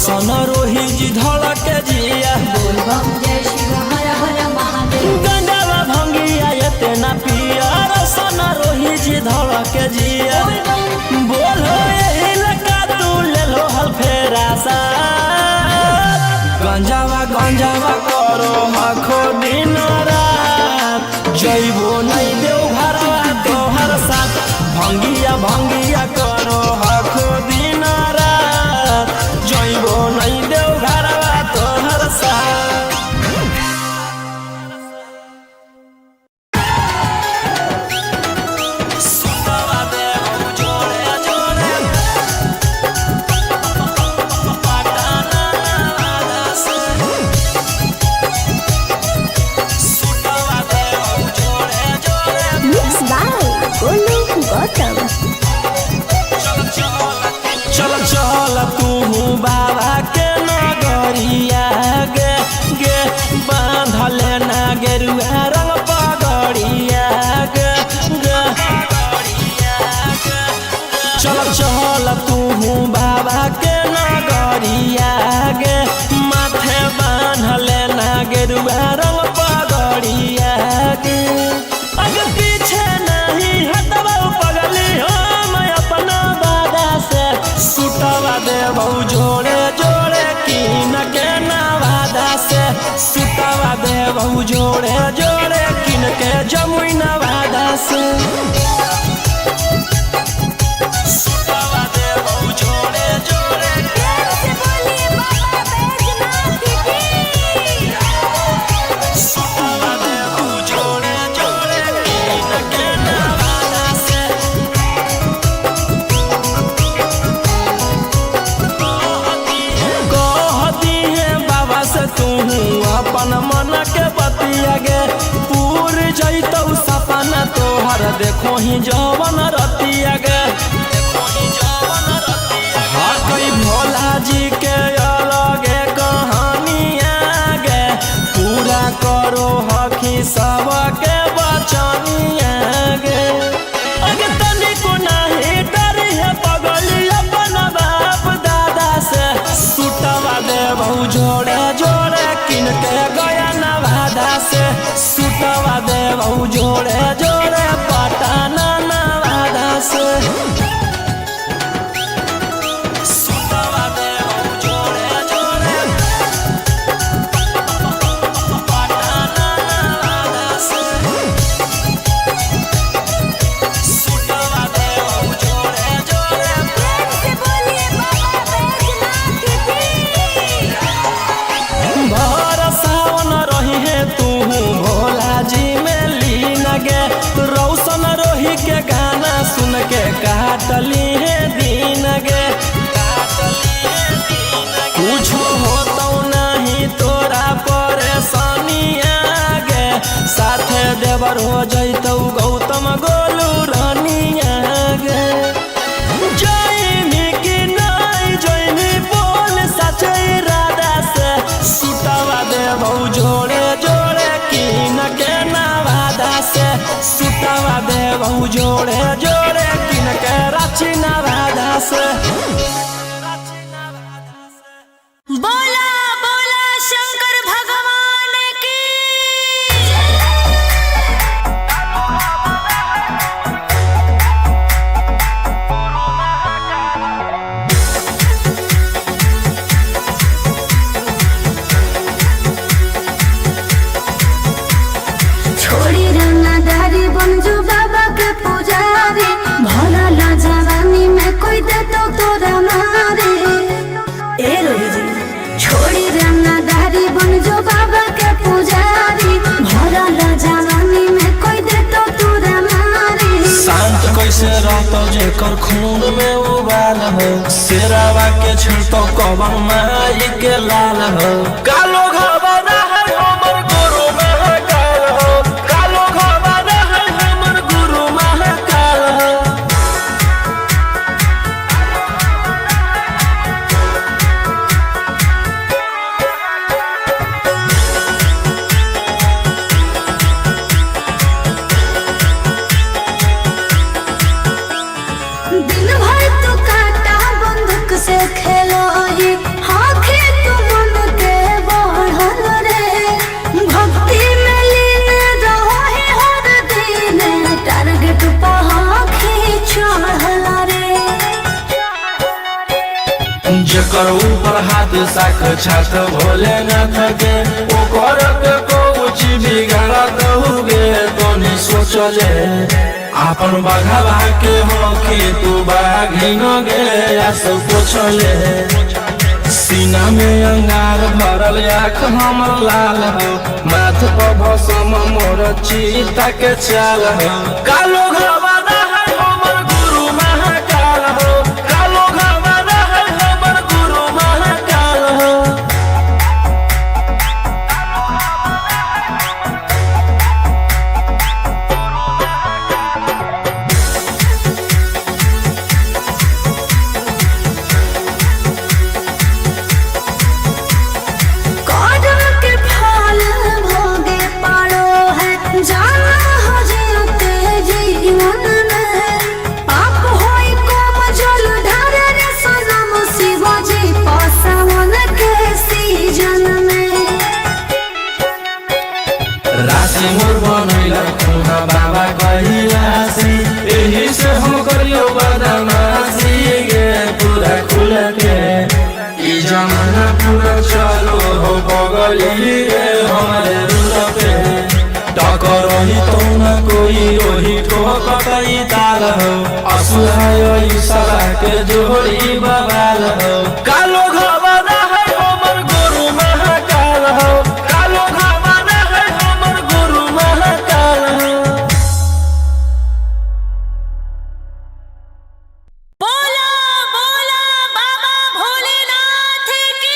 रोशन रोही जी धड़क जिया बोल बम जय शिव हर हर महादेव। गंजावा भंगिया एते ना पिया रोशन रोही जी धड़क जिया बोलो यही लगा तू ले लो हल फेरा सा गंजावा करो हखो दिन रात जइबो नहीं देव घरवा तोहर साथ भंगिया करो हखो दिन रात जइबो नहीं देव घरवा तोहर साथ। सुतवा देव जोड़े जोड़े पटाना वादा से सुतवा देव जोड़े जोड़े मिक्स बाय गोलू गौतम। चल तू बाबा के नगरिया गे गे बांधले ना गेरुआ रंग पगड़िया गे गे चल तू बाबा के नगरिया गे माथे बांधले ना गेरुआ रंग पगड़िया गे अगर पीछे नहीं हटवा पगली हम अपना बादा से सुतवा देबौ जोड़े जोड़े कीन के नवादा से सुतवा देबौ जोड़े जोड़े कीन के जमुई नवादा से सुतवा देबौ जोड़े जोड़े सुतवा देबौ जोड़े जोड़े कीन के नवादा से कहती है बाबा से तू अपन मन के बतिया गे पूर जैतौ सपना तोहर देखो ही जवन रतिया गे हाँ कई भोला जी के अलगे कहानिया गे पूरा करो हखी सबके बचनिया गे अगे तनिको नहीं डरी है पगली अपन बाप दादा से सुतवा देबौ जोड़े जोड़े किन के गया नवादा से सुतवा देबौ जोड़े जोड़े पटाना नवादा से सुतवा देबौ जोड़े जोड़े पटाना नवादा से सुतवा देबौ जोड़े जोड़े भर सावन रही है तू भोला जी में लीन गे रौशन रोही के गाना सुन के काटली है दीन गे कुछ होतौ नहीं तोरा परेशानिया गे साथे देवर हो जैतौ गौतम गोलू रानिया गे जइनी कि नहीं जइनी बोल सच इरादा से सुतवा देबौ जोड़े जोड़े कीन के नवादा से सुतवा देबौ जोड़े जोड़े कीन के रांची नवादा से। बोला बोला शंकर भगवान की। छोड़ी रंगदारी बंजू बाबा के पुजारी भला ला जवानी में कोई दे तो तोरा मारे ए रोही जी छोड़ी रंगदारी बंजू बाबा के पुजारी भला ला जवानी में कोई दे तो तोरा मारे शांत कैसे रहतो जेकर खून में उबाल हो शेरावा के छिड़तो कवन माई के लाल हो कालो घबरा है हमर गुरु महाकाल हो कालो घबरा है हमर गुरु महाकाल हो दिन भर तो काटा बंदूक से खेलो ही हाँ जकर ऊपर हाथ साक्षात भोलेनाथ के ओकर के कुछ बिगाड़त हुए तोनी सोचले आपन बघावा के होखी तू बाघिन गे आस पूछले सीना में अंगार भरल आँख हमर लाल हो माथ पर भसम मोर चीता के चाल हो कालो घरवाना है हमर गुरु महाकाल हो कालो घरवाना है हमर गुरु महाकाल हो कौन के फल भोगे पारो है जाना हो जीते जीवन में पाप होई कोम जल ढारे रे सनम शिवाजी पासवन के सीजन में राशि मोर बनैला खुना बाबा कहिलासी एही से हम करियो बदमाशी गे पूरा खुल के ई जमाना पूरा चलो हो बगली रे हमारे रूल पे टकर ही तो न कोई ओही ठोकई ताल हो असुहाय सला के जोड़ी बवाल हो कालो घरवाना है हमर गुरु महाकाल हो कालो घरवाना है हमर गुरु महाकाल हो बोला बोला बाबा भोलेनाथ की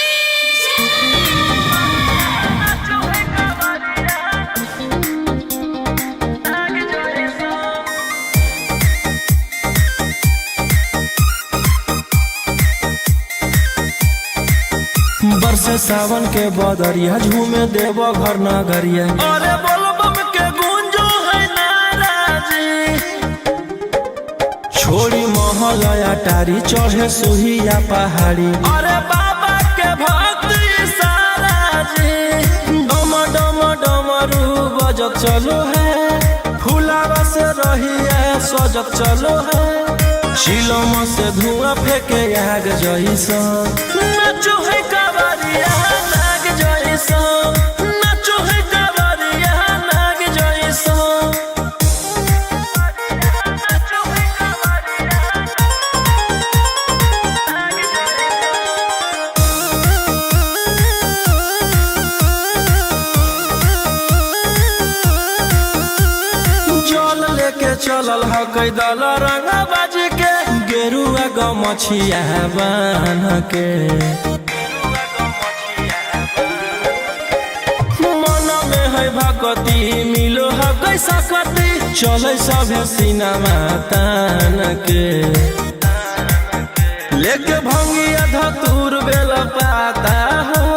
बरसे सावन के बदरिया झूमे देव घर नगरिया अरे बोलबम के गूंजो है नाराजी छोड़ी महल अटारी चढ़े सुहिया पहाड़ी अरे बाबा के भक्त सारा जी डम डम डमरू बजत चलो है फुलावा से रहिया सजत चलो है शिलम से धुआं फेंके आग जैसा नाचो है कावरिया नाग जैसा नाचो है कावरिया नाग जैसा नाचो है कावरिया नाग जल लेके चलल ह कैदल रंग बाज के गेरुआ गमछिया बान्ह के मन में है भक्ति मिलो है कैसा कति चले सभे सिनेमा तान के लेके भंगिया धतूर बेल पाता हो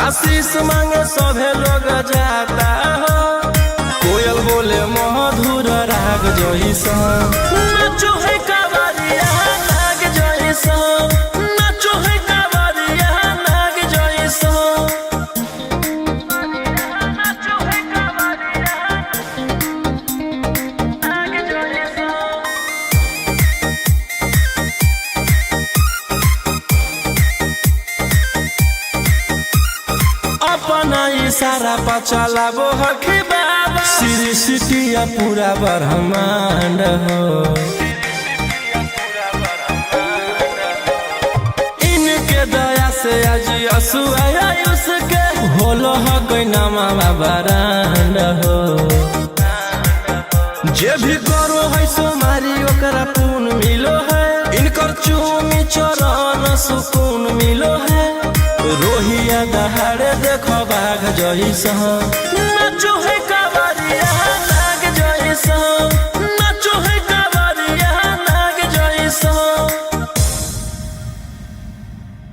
आशीष मांगे सभे लोग जाता हो कोयल बोले मधुर राग जैसा नाचो है कावरिया नाग जैसा नाचो है कावरिया नाग जैसा नाचो है कावरिया नाग जैसा अपना इशारा पर चलाबो हखी बाबा श्री सिटिया पूरा ब्रह्मांड हो इनके दया से आज असुआ उसके होलो ह कोई नामा बरांड हो जे भी करो है सोमारी ओकरा पून मिलो है इनकर चूमी चरण सुकून मिलो है रोहिया दहाड़े देखो बाघ जैसा नाचो है कावरिया नाग जैसा नाचो है कावरिया नाग जैसा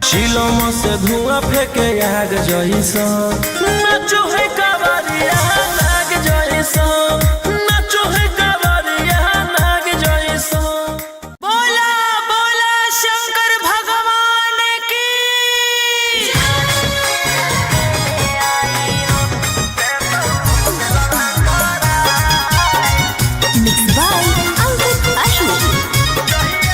शिलम से धुआं फेंके आग जैसा नाचो है कावरिया नाग जैसा नाचो है कावरिया नाग जैसा बोला बोला शंकर भगवान की मिक्स बाय अंकित अशोक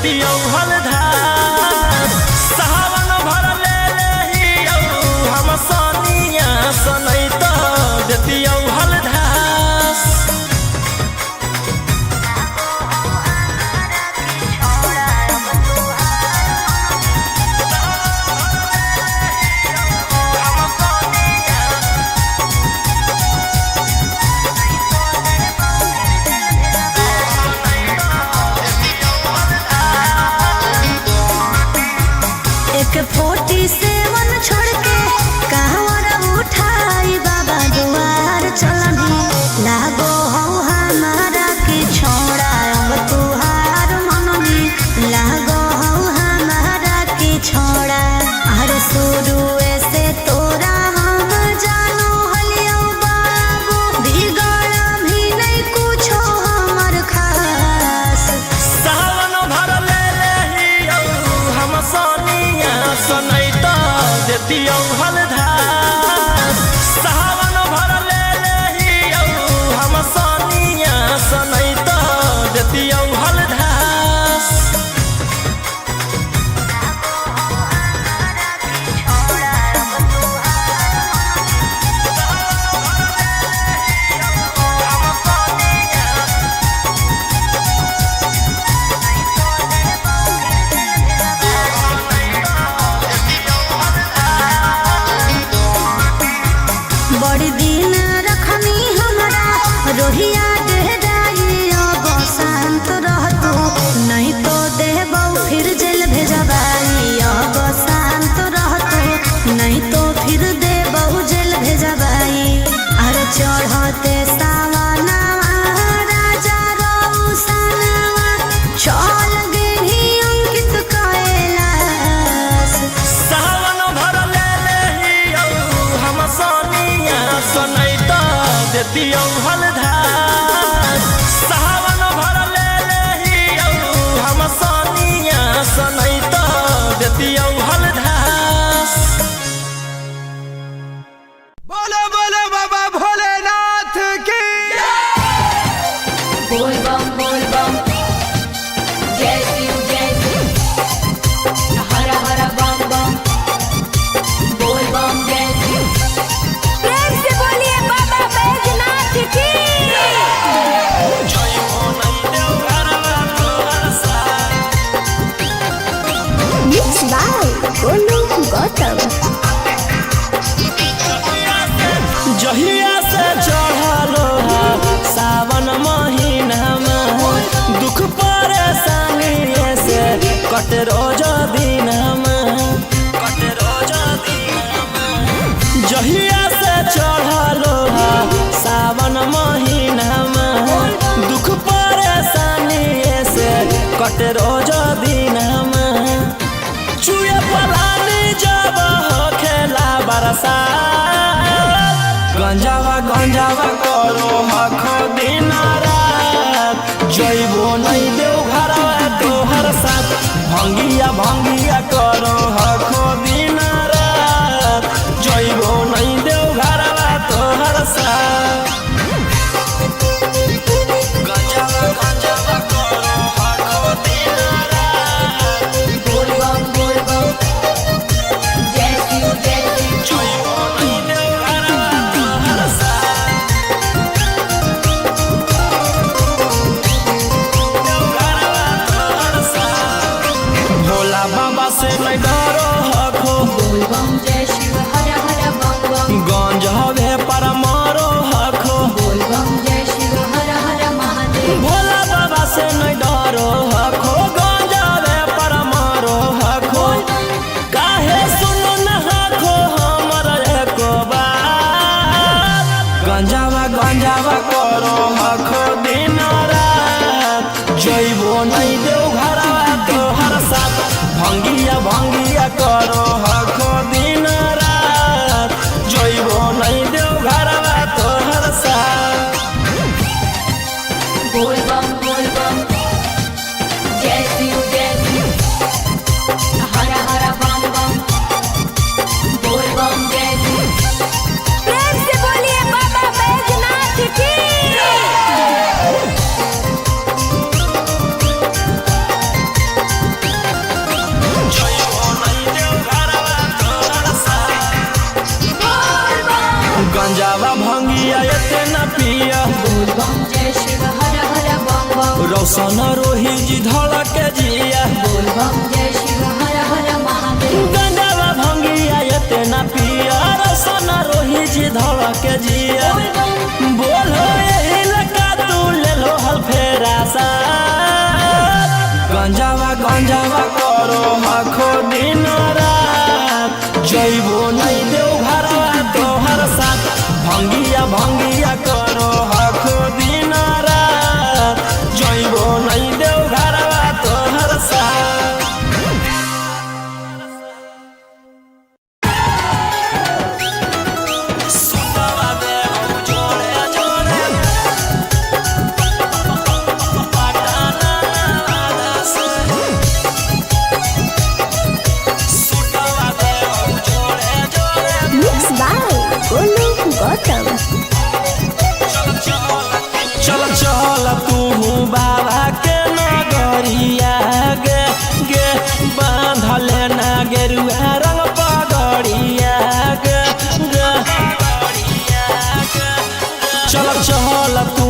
देतियौ हलधार सावन भर ले लेहियौ हम सनिया सनै त देतियौ हलधार एक 47 छोड़ के कहवर उठाई बाबा दुआर चलनी लागो हो हमारा के छोड़ा अब तुहार मननी लागो हो हमारा के छोड़ा अरे शुरू से तोरा हम जानो हलियो बाबू बिगड़ भी नहीं कुछो हमर खास सावन भर ले लेहियौ हम सनिया सनै त देतियौ हलधार सावन भर ले लेहियौ हम सनिया सनै त देतियौ हलधार बड़ी दिन रखनी हमरा रोहिया डेहराई अब शांत रहतो नहीं तो देबौ फिर जेल भेजबाई अब शांत रहतो नहीं तो फिर देबौ जेल भेजबाई अरे चढ़ते सावनवा राजा रौसनवा चल गेली अंकित कैलाश सावन भर ले लेहियौ हम सनिया सनै त देतियौ हलधार सावन भर ले लेहियौ हम सनिया सनै त देतियौ हलधार बोलो बोलो बाबा भोलेनाथ की बोल बम जय शिव हर हर बम बम बोल बम जय शिव प्रेम से बोलिए बाबा बैजनाथ की जय हो नै देव घरवा तोहर साथ Mixed by Golu Gautam. जहिया से चढ़लो सावन महीनामा दुख परेशानी से कट रोज दिनमा जहिया से चढ़लो सावन महीनामा दुख परेशानी से कट रोज दिनमा चुए पलानी जब हो खेला बरसात गंजावा करो हखो दिन रात जइबो नहीं देव घरवा तोहर साथ भंगिया करो हखो दिन रात जइबो नहीं देव घरवा तोहर साथ गंजावा करो हखो दिन रात बोल बम जय शिव जइबो नहीं देव घरवा तोहर साथ भोला बाबा से नहीं डरो हखो बोल बम जय शिव हर हर बम बम गंज हवे पर मारो हखो बोल बम जय शिव हर हर महादेव भोला बाबा से नहीं डरो हखो गंज हवे पर मारो हखो काहे सुनो न हखो हमर एको बात गंजावा करो हखो दिन रात जइबो नहीं देव घरवा तोहर साथ भंगिया करो हखो दिन रात जइबो नहीं देव घरवा तोहर साथ बोल बम जय शिव हर हर बम बम बोल बम जय शिव प्रेम से बोलिए बाबा बैजनाथ की भंगिया इतना पिया बोल बम जय शिव हर हर बम बम रोशन रोही जी धड़क जिया बोल बम जय शिव हर हर महादेव गंजावा भंगिया इतना पिया रोशन रोही जी धड़क जिया बोलो यही लगा तू ले लो हल फेरा सा गंजावा करो आखो दिन रात जइबो नहीं देव घरवा तोहर साथ भंगिया करो आखो दिन रात जइबो नहीं देव घरवा तोहर साथ चल तू बाबा के नगरिया गे गे बांधले ना गेरुआ रंग पगड़िया गे गे चल तू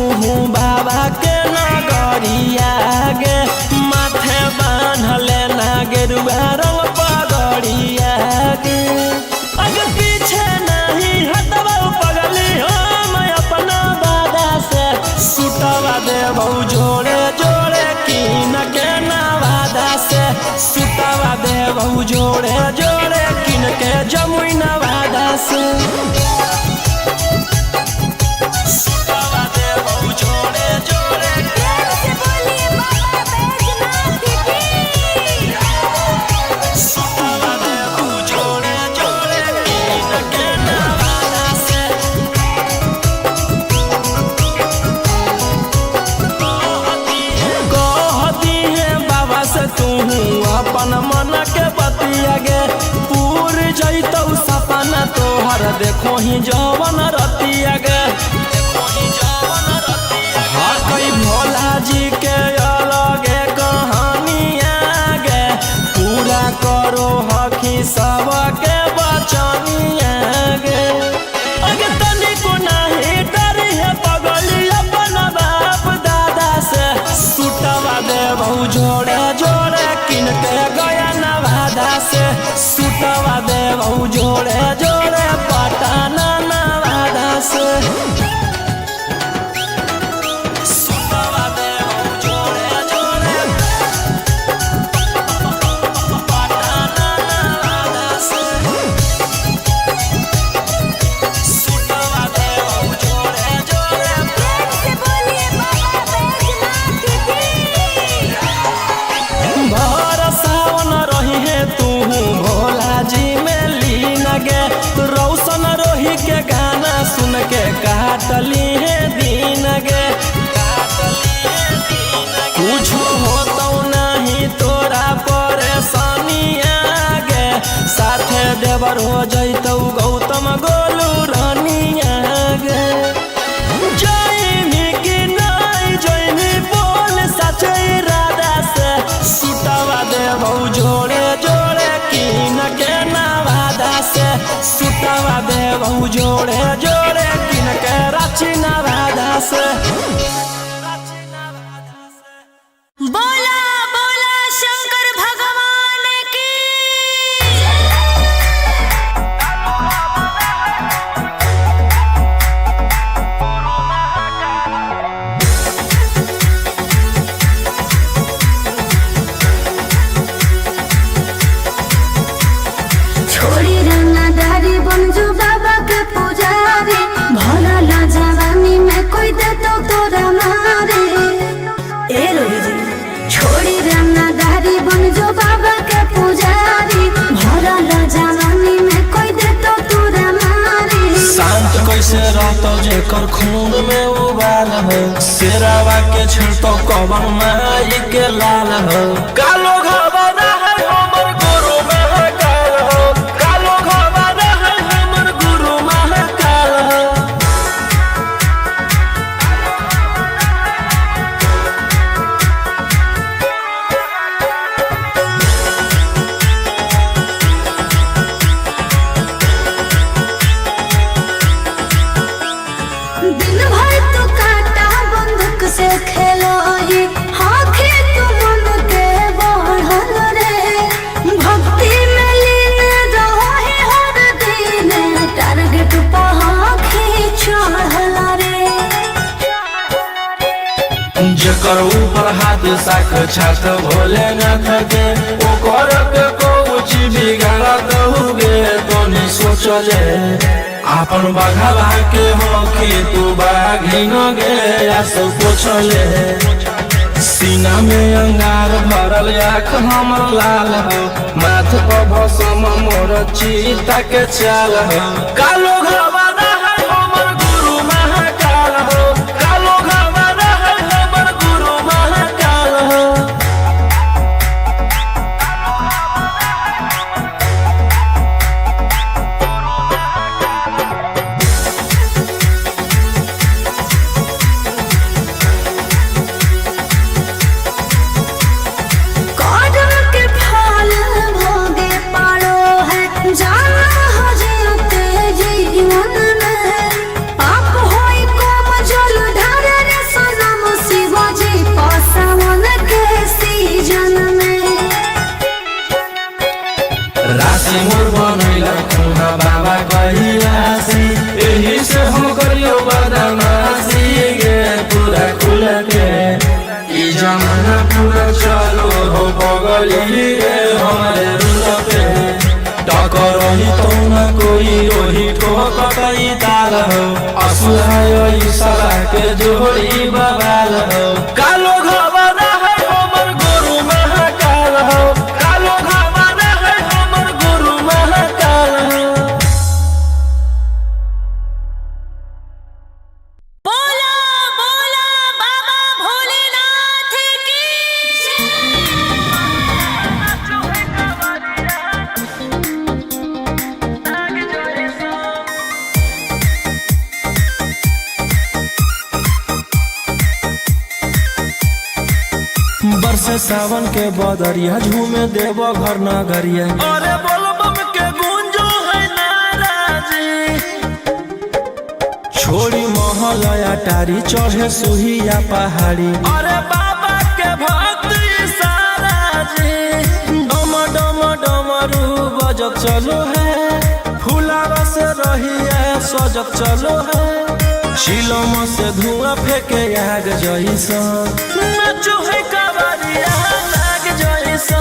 बाबा के नगरिया गे माथे बांधले ना गेरुआ रंग पगड़िया गे अगर पीछे नहीं हटवा पगली हम अपना दादा से सुटवा देबौ जोड़े जोड़े किन के नवादा से सुटवा देबौ जोड़े जोड़े किन के जमुई नवादा से सुटवा देबौ जोड़े जोड़े सुटवा देबौ जोड़े जोड़े किन के नवादा से कहती है बाबा से तू अपन मन के बतिया गे पूर जैतौ सपना तोहर देखो ही जवन रतिया गे हाँ कई भोला जी के अलगे कहानिया गे पूरा करो हकी सबके बचनिया गे अगे तनिको नहीं डरी है पगली अपन बाप दादा से सुटवा देबौ जोड़े जोड़े किन के गया नवादा से सुटवा देबौ जोड़े जोड़े पटना नवादा से सुटवा देबौ जोड़े जोड़े पटना नवादा से सुटवा देबौ जोड़े जोड़े भर सावन रही है तू भोला जी में लीन गे रौशन रोही के गाना सुन के काटली है दीन गे कुछ होतो नहीं तोरा परेशानिया गे साथे देवर हो जैतौ गौतम गोलू रानिया गे जइनी कि नहीं जइनी बोल सचे राधा से सुटवा देबौ जोड़े जोड़े किन के नवादा से सुटवा देबौ जोड़े जोड़े किन के रांची नवादा से बोला बोला शंकर भगवान की छोड़ी रंगदारी बन जो बाबा के पुजारी भला ला जवानी में कोई दे तो तोरा मारे ए रोही जी छोड़ी रंगदारी बन जो बाबा के पुजारी भला ला जवानी में कोई दे तो तोरा मारे शांत कैसे रहतो जेकर खून में उबाल हो शेरावा के छिड़तो कवन माई के लाल हो कालो घबरा है हमर गुरु महाकाल हो कालो घबरा है हमर गुरु महाकाल हो दिन भर तू काटा बंदूक से खेलो ही आखे तू मन के बढ़ल रे भक्ति में लीन रहो ही हर दिन टारगेट पहाखी चढ़ल रे जकर ऊपर हाथ साख छात भोलेनाथ के ओकर के कुछ बिगाड़त हुए तो नहीं सोचले आपन बघावा के होके तू बाघी न गे आसो पोछले सीना में अंगार भरल आँख हमर लाल हो माथ पर भसम मोर चीता के चाल हो कालो घरवाना है हमर गुरु महाकाल हो कालो घरवाना है हमर गुरु महाकाल हो कर्म के फल भोगे पारो है जाना हो जीते जीवन में पाप होई कम जल ढारे रे सनम शिव जी पसावन के सीजन में राशि मोर बनैला खुना बाबा कहिलासी एही से हम करियो बदमाशी गे पूरा खुल के ई जमाना पूरा चलो हो बगली रे हमारे रुल पे टकर ही तो न कोई रोही ठोकतई ताल हो असुहाय ई सला के जोड़ी बवाल हो कालो घरवाना है हमर गुरु महाकाल हो कालो घरवाना है हमर गुरु महाकाल हो बोला बोला बाबा भोलेनाथ की बरसे सावन के बदरिया झूमे देव घर नगरिया अरे बोल बम के गूंजो है नाराजी छोड़ी महलया टारी चढ़े सुहिया पहाड़ी अरे बाबा के भक्ति सारा जी डम डम डमरू बजत चलो है फुलावा से रहिया सजत चलो है शिलम से धुआं फेंके आग जैसा नाचो है कावरिया नाग जैसा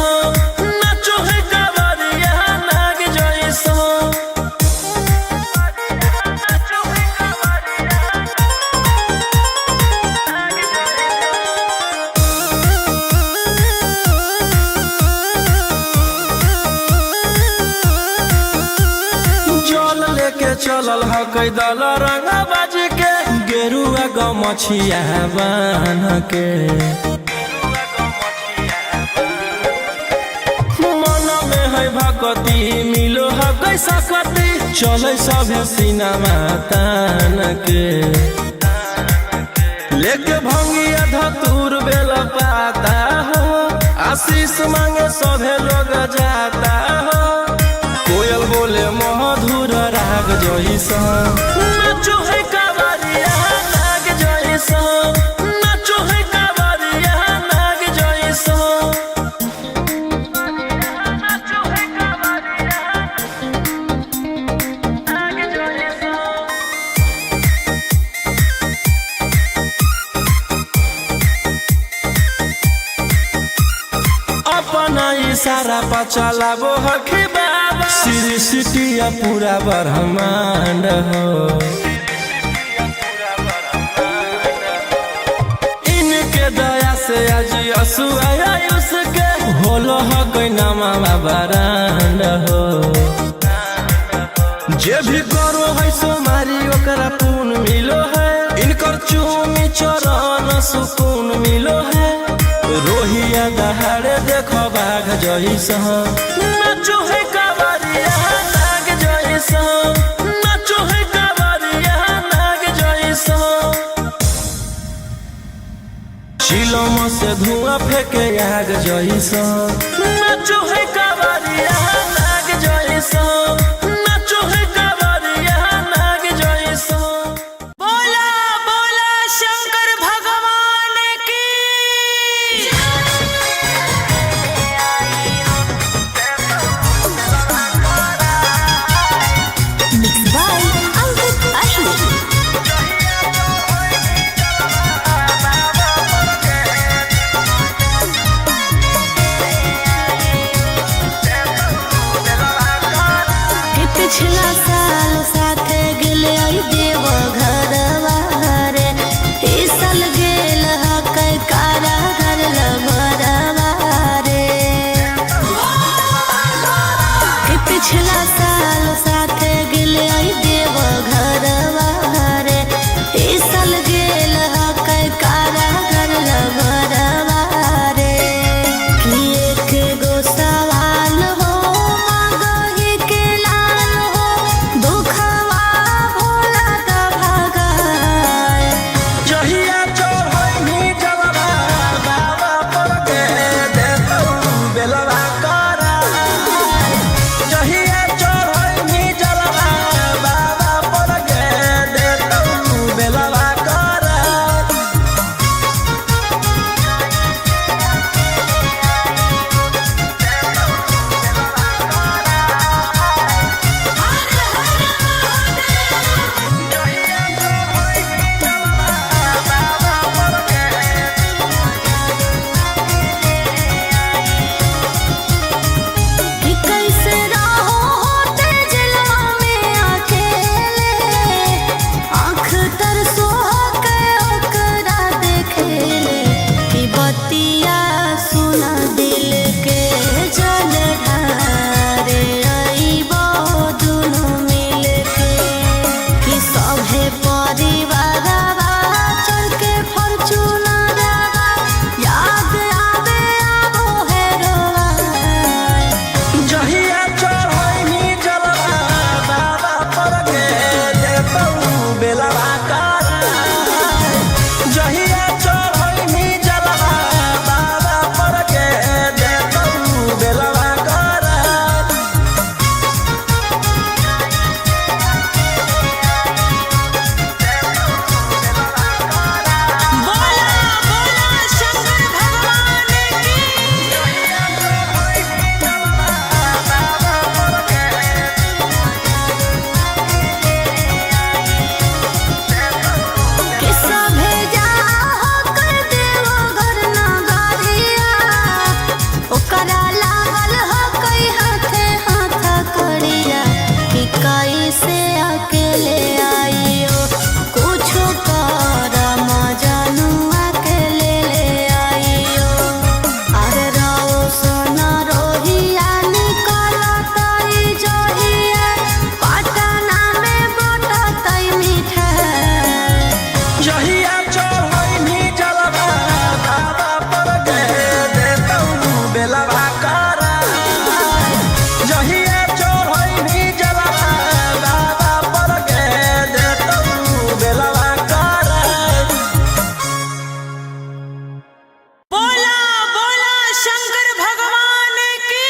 नाचो है कावरिया नाग जैसा जल लेके चलल ह कैदल रंग बाज के गेरुआ गमछिया बान के मन में है भक्ति मिलो है कैसा कति चले सभे सिनेमा तान के लेके भंगिया धतूर बेल पाता हो आशीष मांगे सभे लोग जाता हो कोयल बोले मधुर राग जैसा नाचो है कावरिया नाग जैसा नाचो है कावरिया नाग जैसा नाचो है कावरिया नाग जैसा अपना इशारा पर चलाबो हखी बाबा श्री सिटिया पूरा ब्रह्मांड हो इनके दया से आज आयुष के होलो हो कोई नामा बरांड हो जे भी करो है सोमारी ओकरा पून मिलो है इनकर चूमी चरण सुकून मिलो है रोहिया दहाड़े देखो बाघ जैसा नाचो है कावरिया नाग जैसा नाचो है कावरिया नाग जैसा शिलम से धुआं फेंके आग जैसा नाचो है कावरिया नाग जैसा नाचो है कावरिया नाग जैसा बोला बेलवा करा जहिया चढ़ैनी जलवा बाबा पर के देतौ बेलवा करा बोला बोला शंकर भगवान की किस्सा भेजा कर देवो घर नगरिया ओकरा लागल हो कई हाथे हाथ करिया कि कैसे अकेले आइयो कुछो कर मजनू अकेले ले आइयो अरे रहो सोना रोहिया निकलतई जोहिया पटना में बटतई मिठाई जहिया चढ़ैनी जलवा बाबा पर के देतौ बेलवा करा जहिया चढ़ैनी जलवा बाबा पर के देतौ बेलवा करा बोला बोला शंकर भगवान की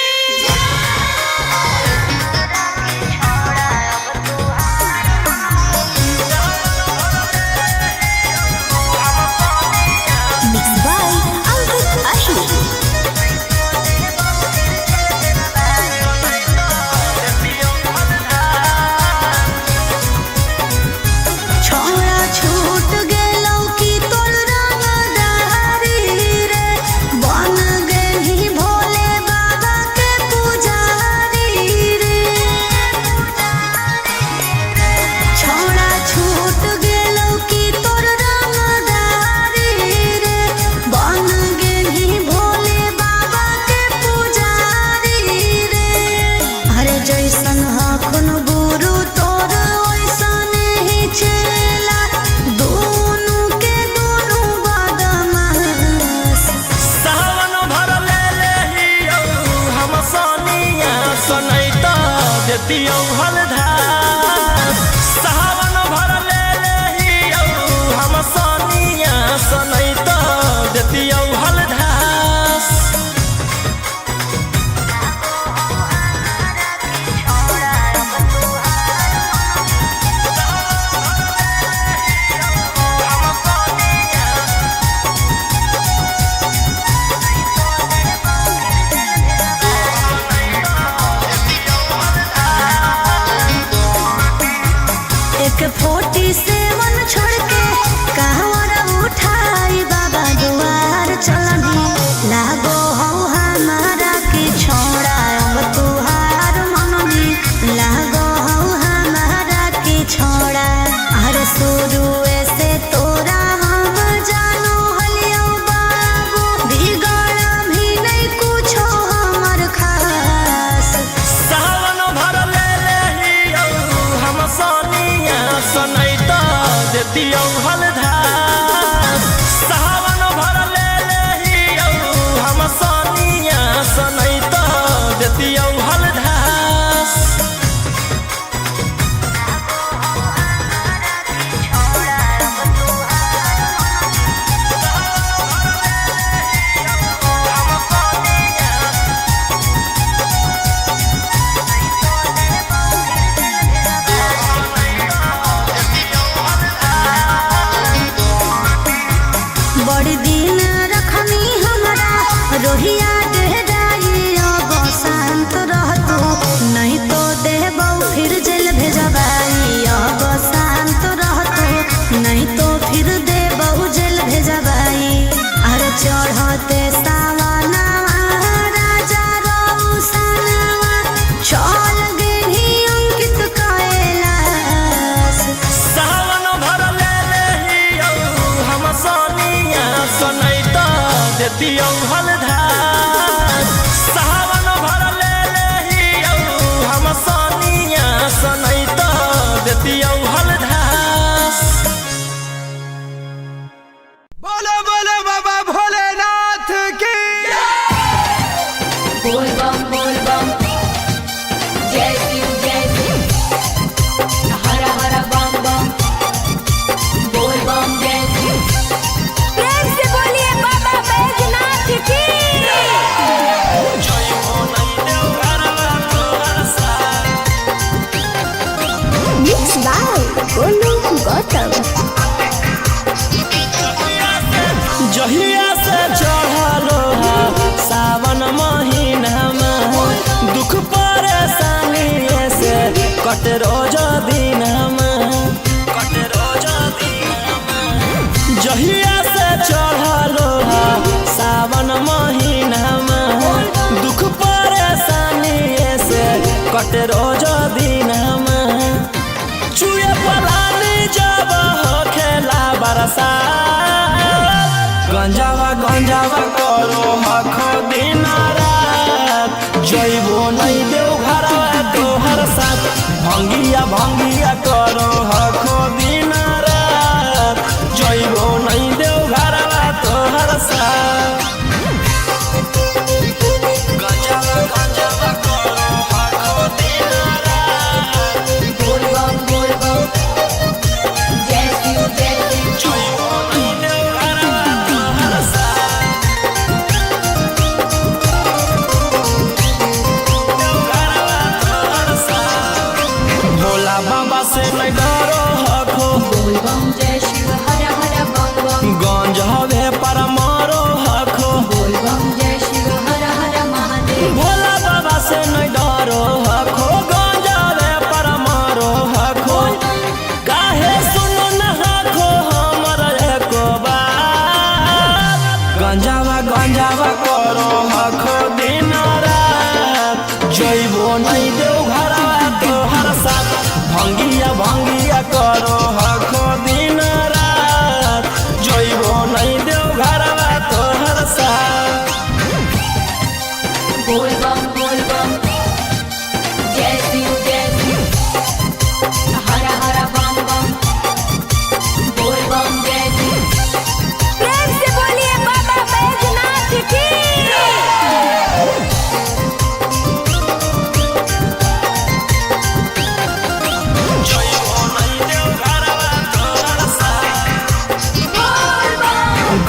Mixed by Uncle Ashmi. छोड़ा छूट गेलौ कि तोर रंगदारी रे बन गेली भोले बाबा के पुजारी रे छोड़ा छूट गेलौ कि तोर रंगदारी रे बन गेली भोले बाबा के पुजारी रे अरे जैसन हखुन गुरु तोर ओइसन ही चेला दोनों के दोनों बदमाश सावन भर ले लेहियौ हम सोनिया सनैता देतियौ हलधार सावन भर ले लेहियौ हम सोनिया सनैता देतियौ हलधार एक 47 छोड़ के कहवर उठाई बाबा दुआर चलनी लागो हो हमारा की छोड़ा अब तुहार मननी लागो हो हमारा की छोड़ा अरे शुरू से तोरा हम जानो हलियो बाबू बिगड़ भी नहीं कुछो हमर खास सावन भर ले लेहियौ हम सोनिया सनैता देतियौ हलधार सावन भर ले लेहियौ हम सोनिया सनैता देतियौ हलधार बड़ी दिन रखनी हमरा रोहिया डेहराई अब शांत रहतू नहीं तो देबौ फिर जेल भेजबाई अब शांत रहतू नहीं तो फिर देबौ जेल भेजबाई अरे चढ़ते सावनवा राजा रौसनवा चल गेली अंकित कैलाश सावन भर ले लेहियौ हम सोनिया सनैता देतियौ हलधार सावन भर ले लेहियौ हम सोनिया सनैता देतियौ हलधार बोलो बोलो बाबा भोलेनाथ की बोल बम जय शिव हर हर बम बम बाटे रोज दिनमा चुए पलानी जब हो खेला बरसा गंजावा करो हखो दिन रात जइबो नहीं देव घरवा तोहर साथ भंगिया करो हखो दिन रात जइबो नहीं देव घरवा तोहर साथ गंजावा करो हखो दिन रात बोल बम जय शिव जइबो नहीं देव घरवा तोहर साथ भोला बाबा से नहीं डरो हखो बोल बम जय शिव हर हर बम बम गंज हवे पर मारो हखो बोल बम जय शिव हर हर महादेव भोला बाबा से नहीं डरो हखो गंज हवे पर मारो हखो काहे सुनो न हखो हमर एको बात गंजावा करो हखो दिन रात जइबो नहीं देव घरवा तोहर साथ भंगिया करो हखो दिन रात जइबो नहीं देव घरवा तोहर साथ बोल बम जय शिव हर हर बम बम बोल बम जय शिव प्रेम से बोलिए बाबा बैजनाथ की जइबो नहीं देव घरवा तोहर साथ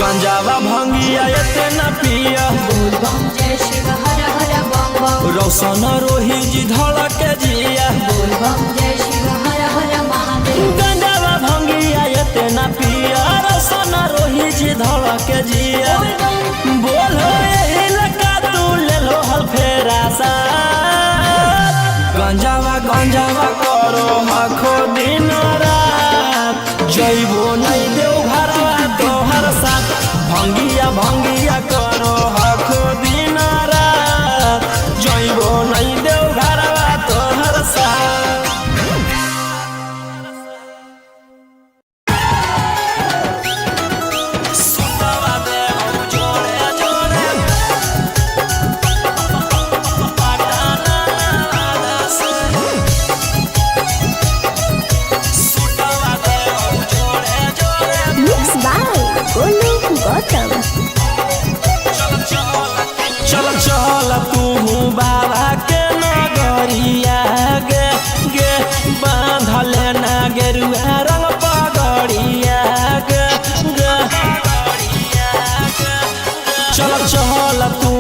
गंजावा भंगिया एते न पिया बोल बम जय शिव हर हर बम बम रौशन रोही जी धड़क जिया बोल बम जय शिव हर हर महादेव गंजावा भंगिया एते न पिया रौशन रोही जी धड़क जिया बोलो एही लका तू ले लो हल फेरा सा गंजावा करो हखो दिन रात जइबो नहीं देव घरवा तोहर साथ भंगिया करो हखो दिन रात जइबो नहीं देव घरवा तोहर साथ सुतवा देव जोड़े जोड़े पटाना वादा से सुतवा देव जोड़े जोड़े Mixed by Golu Gautam. चल तू बाबा के नगरिया गे बांधल ना गेरुआ रंग पगड़िया गे चल तू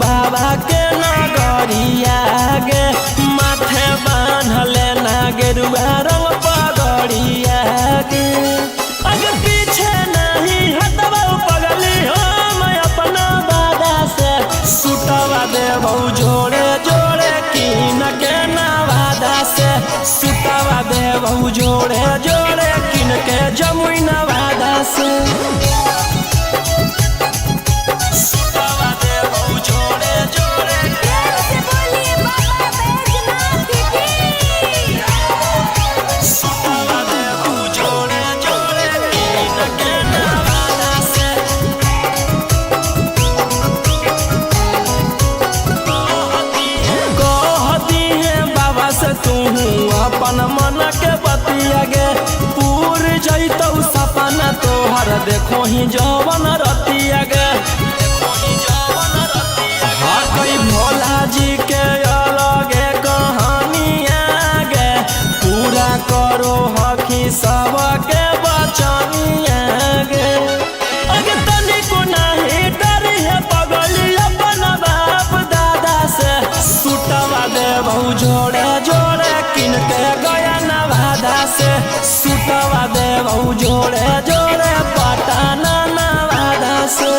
बाबा के नगरिया गे माथे बांधल ना गेरुआ रंग पगड़िया गे अगर पीछे नहीं हटवा पगली हम अपना बादा से सुटवा देबौ जोड़े जोड़े किन के नवादा से सुटवा देबौ जोड़े जोड़े किन के जमुई नवादा से सुटवा देबौ जोड़े जोड़े प्रेम से बोलिए बाबा बैजनाथ की सुटवा देबौ जोड़े जोड़े किन के नवादा से कहती है बाबा से तू अपन मन के बतिया गे पूर जइतौ सपना तोहर देखो ही जवन रतिया गे हकई भोला जी के अलगे कहानिया गे पूरा करो हकी सबके बचनिया गे अगे तनिको नाही डरी है पगली अपन बाप दादा से सुटवा देबौ जोड़े जोड़े किन के गया नवादा से सुटवा देबौ जोड़े जोड़े पटाना नवादा से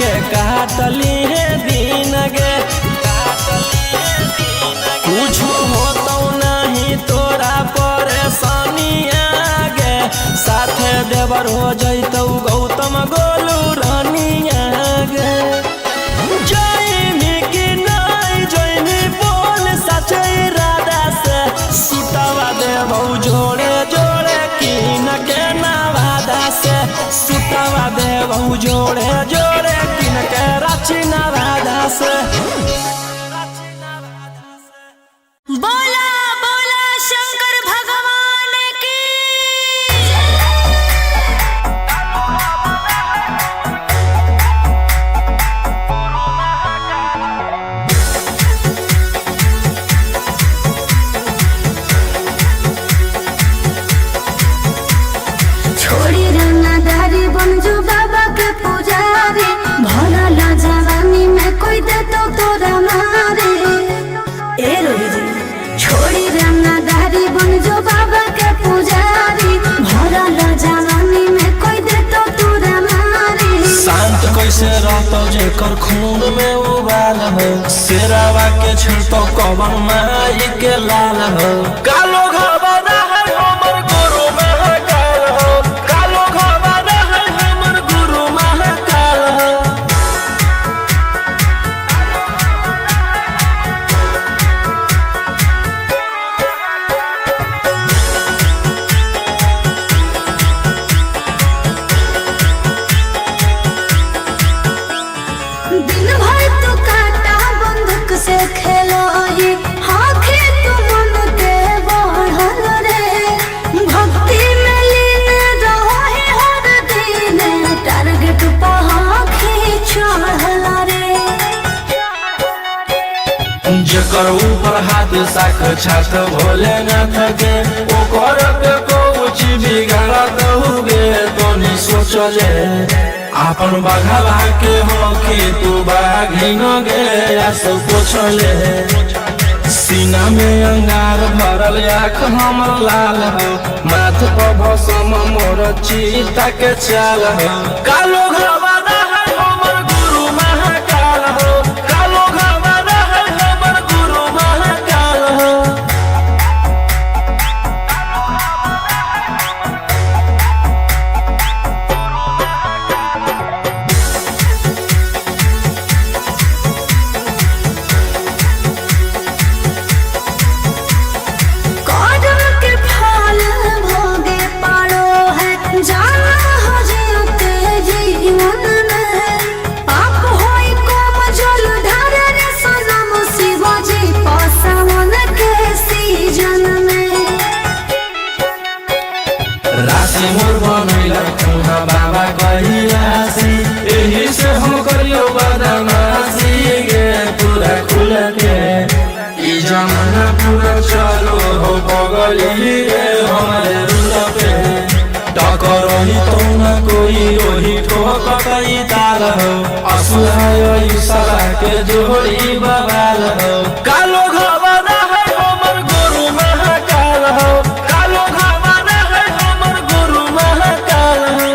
के काटली है दिन गे कुछ होतो नहीं तोरा परेशानिया गे साथे देवर हो जैतौ गौतम गोलू रानिया गे जैमी कि नहीं जैमी बोल सचे इरादा से सुतवा देबौ जोड़े जोड़े कीन के नवादा से सुतवा देबौ जोड़े जोड़े कीन के रांची नवादा से बोला बोला शंकर भगवान की छोड़ी रंगदारी बन जो बाबा के पुजारी भला ला जवानी में कोई दे तो तोरा मारे ए रोही छोड़ी रंगदारी बन जो बाबा के पुजारी भला ला जवानी में कोई दे तो तोरा मारे शांत कैसे रहतो जेकर खून में उबाल हो शेरावा के छिड़तो कवन माई के लाल हो कालो घबरा है हमर गुरु महाकाल हो कालो घबरा है हमर गुरु महाकाल हो दिन भर तो काटा बंदूक से खेलो ही आँखें तो मन के बढ़ल रे भक्ति में लीन रहो ही हर दिन टारगेट पर आँखें चढ़ल रे जेकर ऊपर हाथ साक्षात भोलेनाथ के ओकर के कुछ बिगाड़त हुए तो नहीं सोचले आपन बघला के हो कि तू बाघिन गे आस पूछले सीना में अंगार भरल आँख हमर लाल हो माथ पर भसम मोर चीता के चाल हो कालो घबरा है हमर गुरु महाकाल हो कालो घबरा है हमर गुरु महाकाल हो कदम के फल भोगे पारो है जाना हो जीते जीवन में पाप होई कम जल ढार रे सनम शिवाजी पासवन के सीजन में राशि मोर बनैला तुहा बाबा कहियासी एही से हम करियो बदमाशी गे पूरा खुल के ई जमाना पूरा चलो हो बगली रे हमारे रुल पे टकरही तो ना कोई ओही ठोकई ताल हो असुहाय ईशा के जोड़ी बवाल हो कालो घबरा है हमर गुरु महाकाल हो कालो घबरा है हमर गुरु महाकाल हो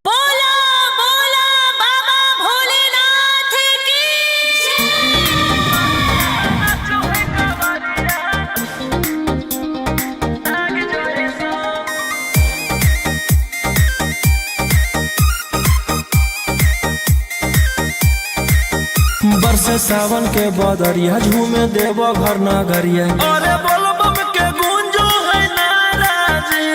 बोला बोला बाबा भोलेनाथ की बरसे सावन के बदरिया झूमे देवो घर नगरिया अरे बोल बम के गूंजो है नाराजी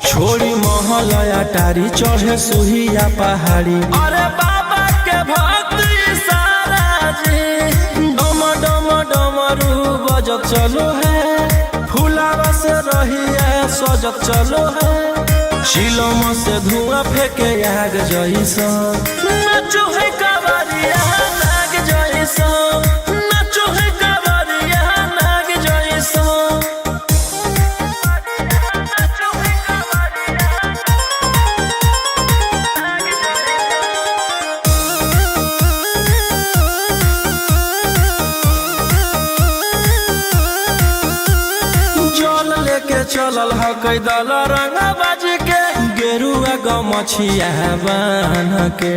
छोड़ी महलया टारी चढ़े सुहिया पहाड़ी अरे बाबा के भक्ति सारा जी डम डम डमरू बजत चलो है फूलावा से रहिया सजत चलो है चिलम से धुआं फेंके आग जैसा नाचो है कवरिया नाग जैसा नाचो है कवरिया नाग जैसा जल लेके चलल ह कैदल रंग बाज के गेरुआ गमछिया बान्ह के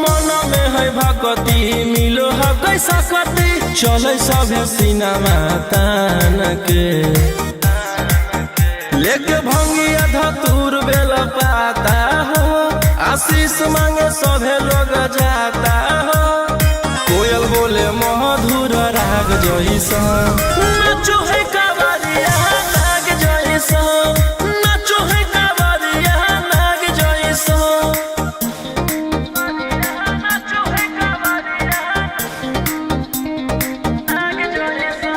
मन में है भक्ति मिलो ह कैसा कति चले सभे सिनेमा तान के लेके भंगिया धतूर बेल पाता हो आशीष मांगे सभे लोग जाता हो कोयल बोले मधुर राग जैसा नाचो है कावरिया नाग जैसा नाचो है कावरिया नाग जैसा नाचो है कावरिया नाग जैसा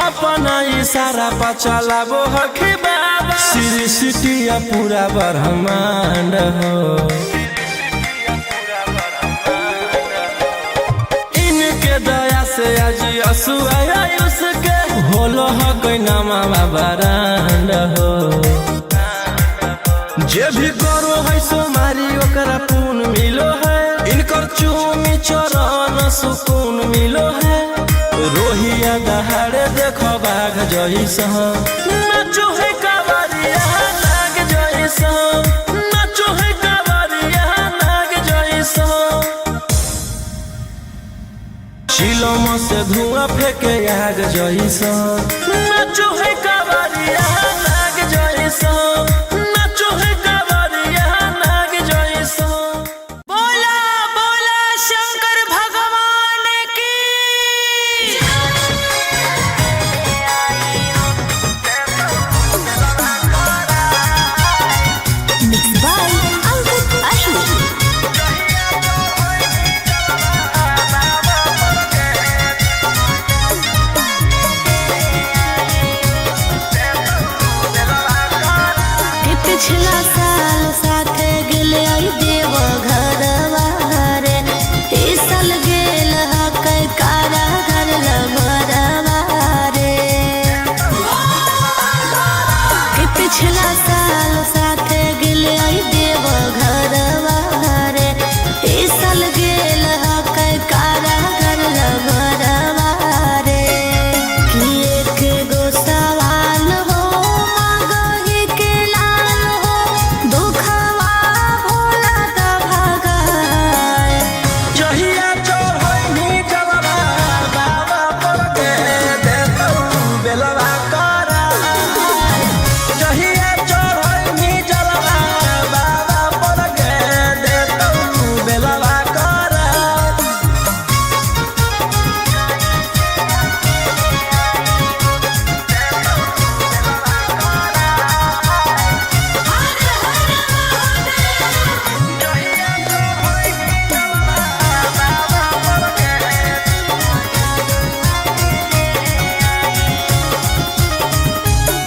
अपना इशारा पर चलाबो हखी बाबा श्री सिटिया पूरा ब्रह्मांड हो इनके दया से आज असुआ उसके होलो हकै नामा बरांड हो जे भी करो है सोमारी ओकरा पुण्य मिलो है इनकर चूमी चरण सुकून मिलो है रोहिया दहाड़े देखो बाघ जैसा नाचो है कावरिया नाग जैसा नाचो है कावरिया नाग जैसा शिलोम से धुआं फेंके आग जैसा नाचो है कावरिया नाग जैसा नाचो है कावरिया नाग जैसा बोला बोला शंकर भगवान की मिक्स बाय अंकित अहिर कि पिछला साल साथे गेले आई देव घरवा रे ई साल गेल हकै कारा घर लगरवा रे कि पिछला साल साथे गेले आई देव घरवा रे ई साल गेल हकै कारा घर लगरवा रे कि एक गो सवाल हो मांगहि के लाल हो दुखवा भोला द भगाए जहिया चढ़ैनी जलवा बाबा पर के देतौ बेलवा करा जहिया चढ़ैनी जलवा बाबा पर के देतौ बेलवा करा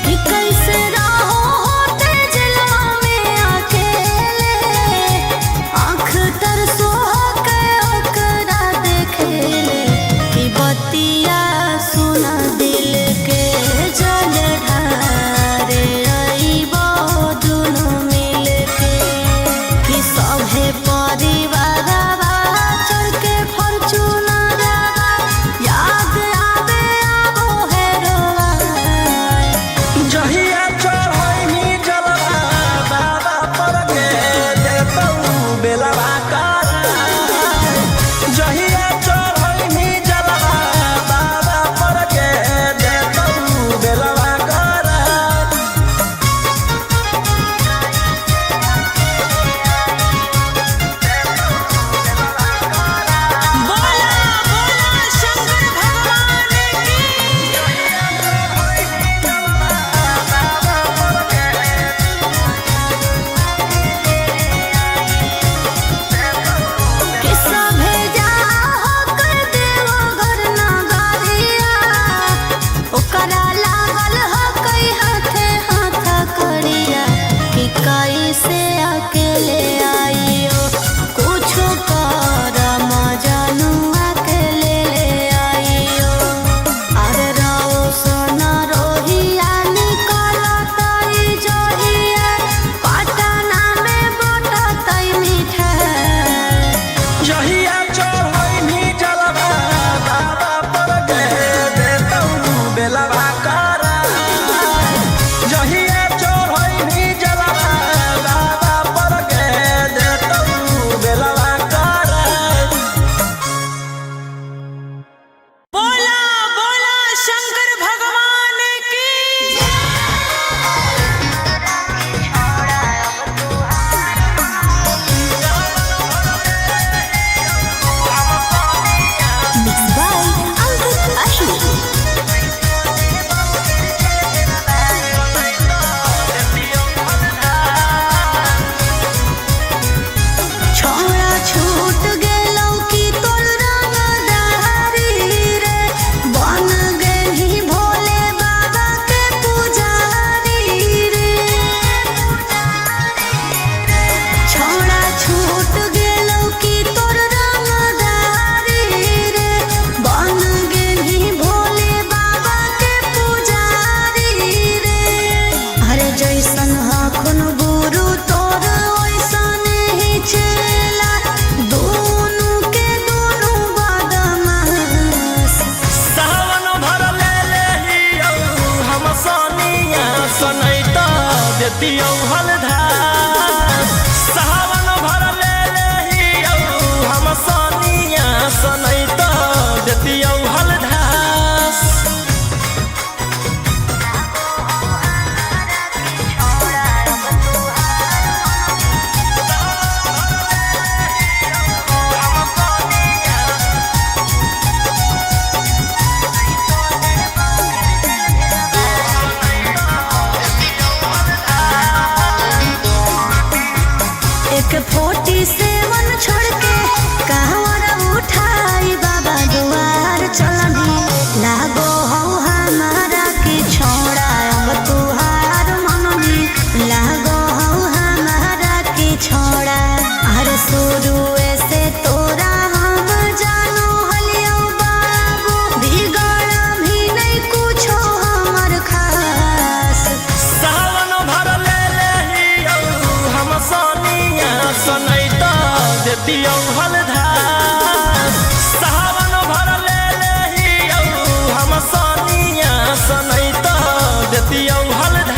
कि कैसे रहो होते जलवा में अकेले आँख तरसो के ओकरा देखेले कि बतिया सुना दिल के जल ढारे अइबो दुनू मिल के कि सभे परिवारवा चढ़ के फॉर्च्यूनरवा याद आवे आबो है रोवाए जहिया चढ़ैनी जलवा बाबा पर के देतौ बेलवा करा जहिया चढ़ैनी जलवा बाबा पर के देतौ बेलवा करा बोला बोला शंकर भगवान की कि सभे जाहो कर देवो घर नगरिया ओकरा लागल हकै हाथे हाथ करिया कि कैसे अकेले आइयो कुछो कर मजनुआ के ले आइयो अरे रहो सोना रोहिया निकलत ई जोहिया पटना के 47 छोड़ के कहवर उठाई बाबा दुआर चलनी लागो हो हमारा की छोड़ा अब तुहार मननी लागो हो हमारा की छोड़ा अरे शुरू से तोरा हम जानो हलियो बाबू बिगड़ भी नहीं कुछो हमर खास सावन भर ले लेहियो हम सोनिया सनैता देतियो हलधार सावन भर ले लेहियो हम सोनिया सनैता देतियो हलधार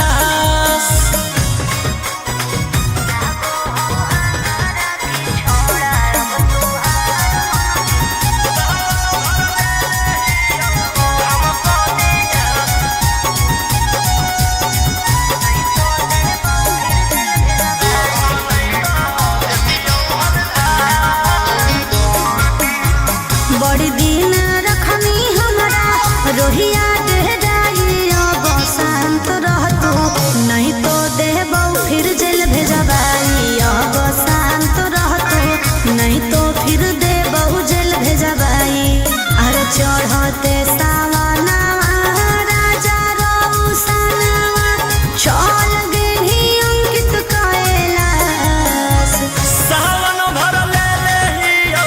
बड़ी दिन रखनी हमरा रोहिया डेराई अब शांत रहतू नहीं तो देबौ फिर जेल भेजबाई अब शांत रहतू नहीं तो फिर देबौ जेल भेजबाई अरे चढ़ते सावना राजा रौसनवा चल गेली अंकित कैलाश सावन भर ले लेहियो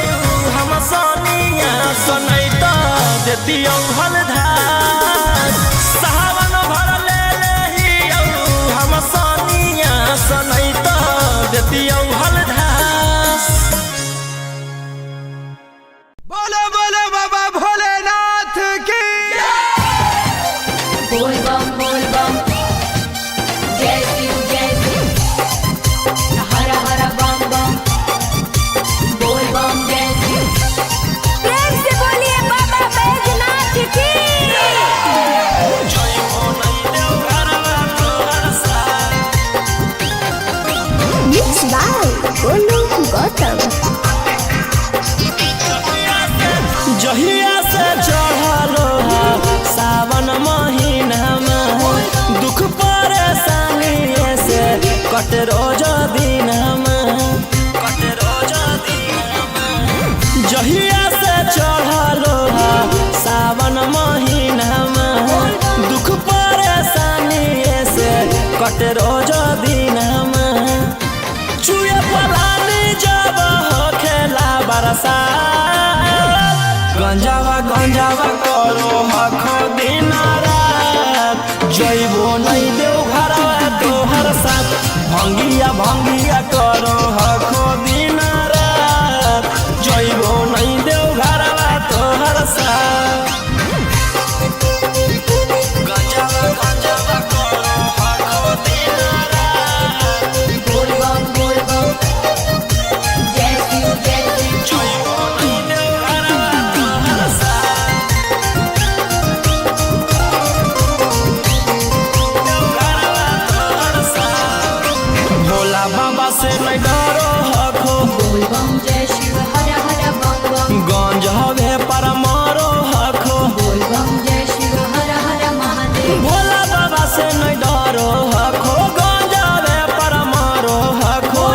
हम सोनिया सनैता देतियो हलधार सावन भर ले लेहियो हम सोनिया सनैता देतियो हलधार बोलो बोलो बाबा भोलेनाथ की बोल बम जय शिव हर हर बम बम बोल बम जय शिव प्रेम से बोलिए बाबा बैजनाथ की जय हो नहीं देव घरवा तोहर साथ Mixed by Golu Gautam. जहिया से चढ़लो सावन महीना में दुख परेशानी से कट रोज दिन जहिया से चढ़लो सावन महीना में दुख परेशानी से कट रोज दिन चुए पलानी जब हो खेला बरसात गंजावा करो हखो दिन रात जइबो नहीं देव घरवा तोहर साथ भंगिया करो हखो दिन रात जइबो नहीं देव घरवा तोहर साथ गंजावा करो हखो दिन रात बोल बम जय शिव जइबो नहीं देव घरवा तोहर साथ भोला बाबा से नहीं डरो हखो बोल बम जय शिव हर हर बम बम गंज हवे पर मारो हखो बोल बम जय शिव हर हर महादेव भोला बाबा से नहीं डरो हखो गंज हवे पर मारो हखो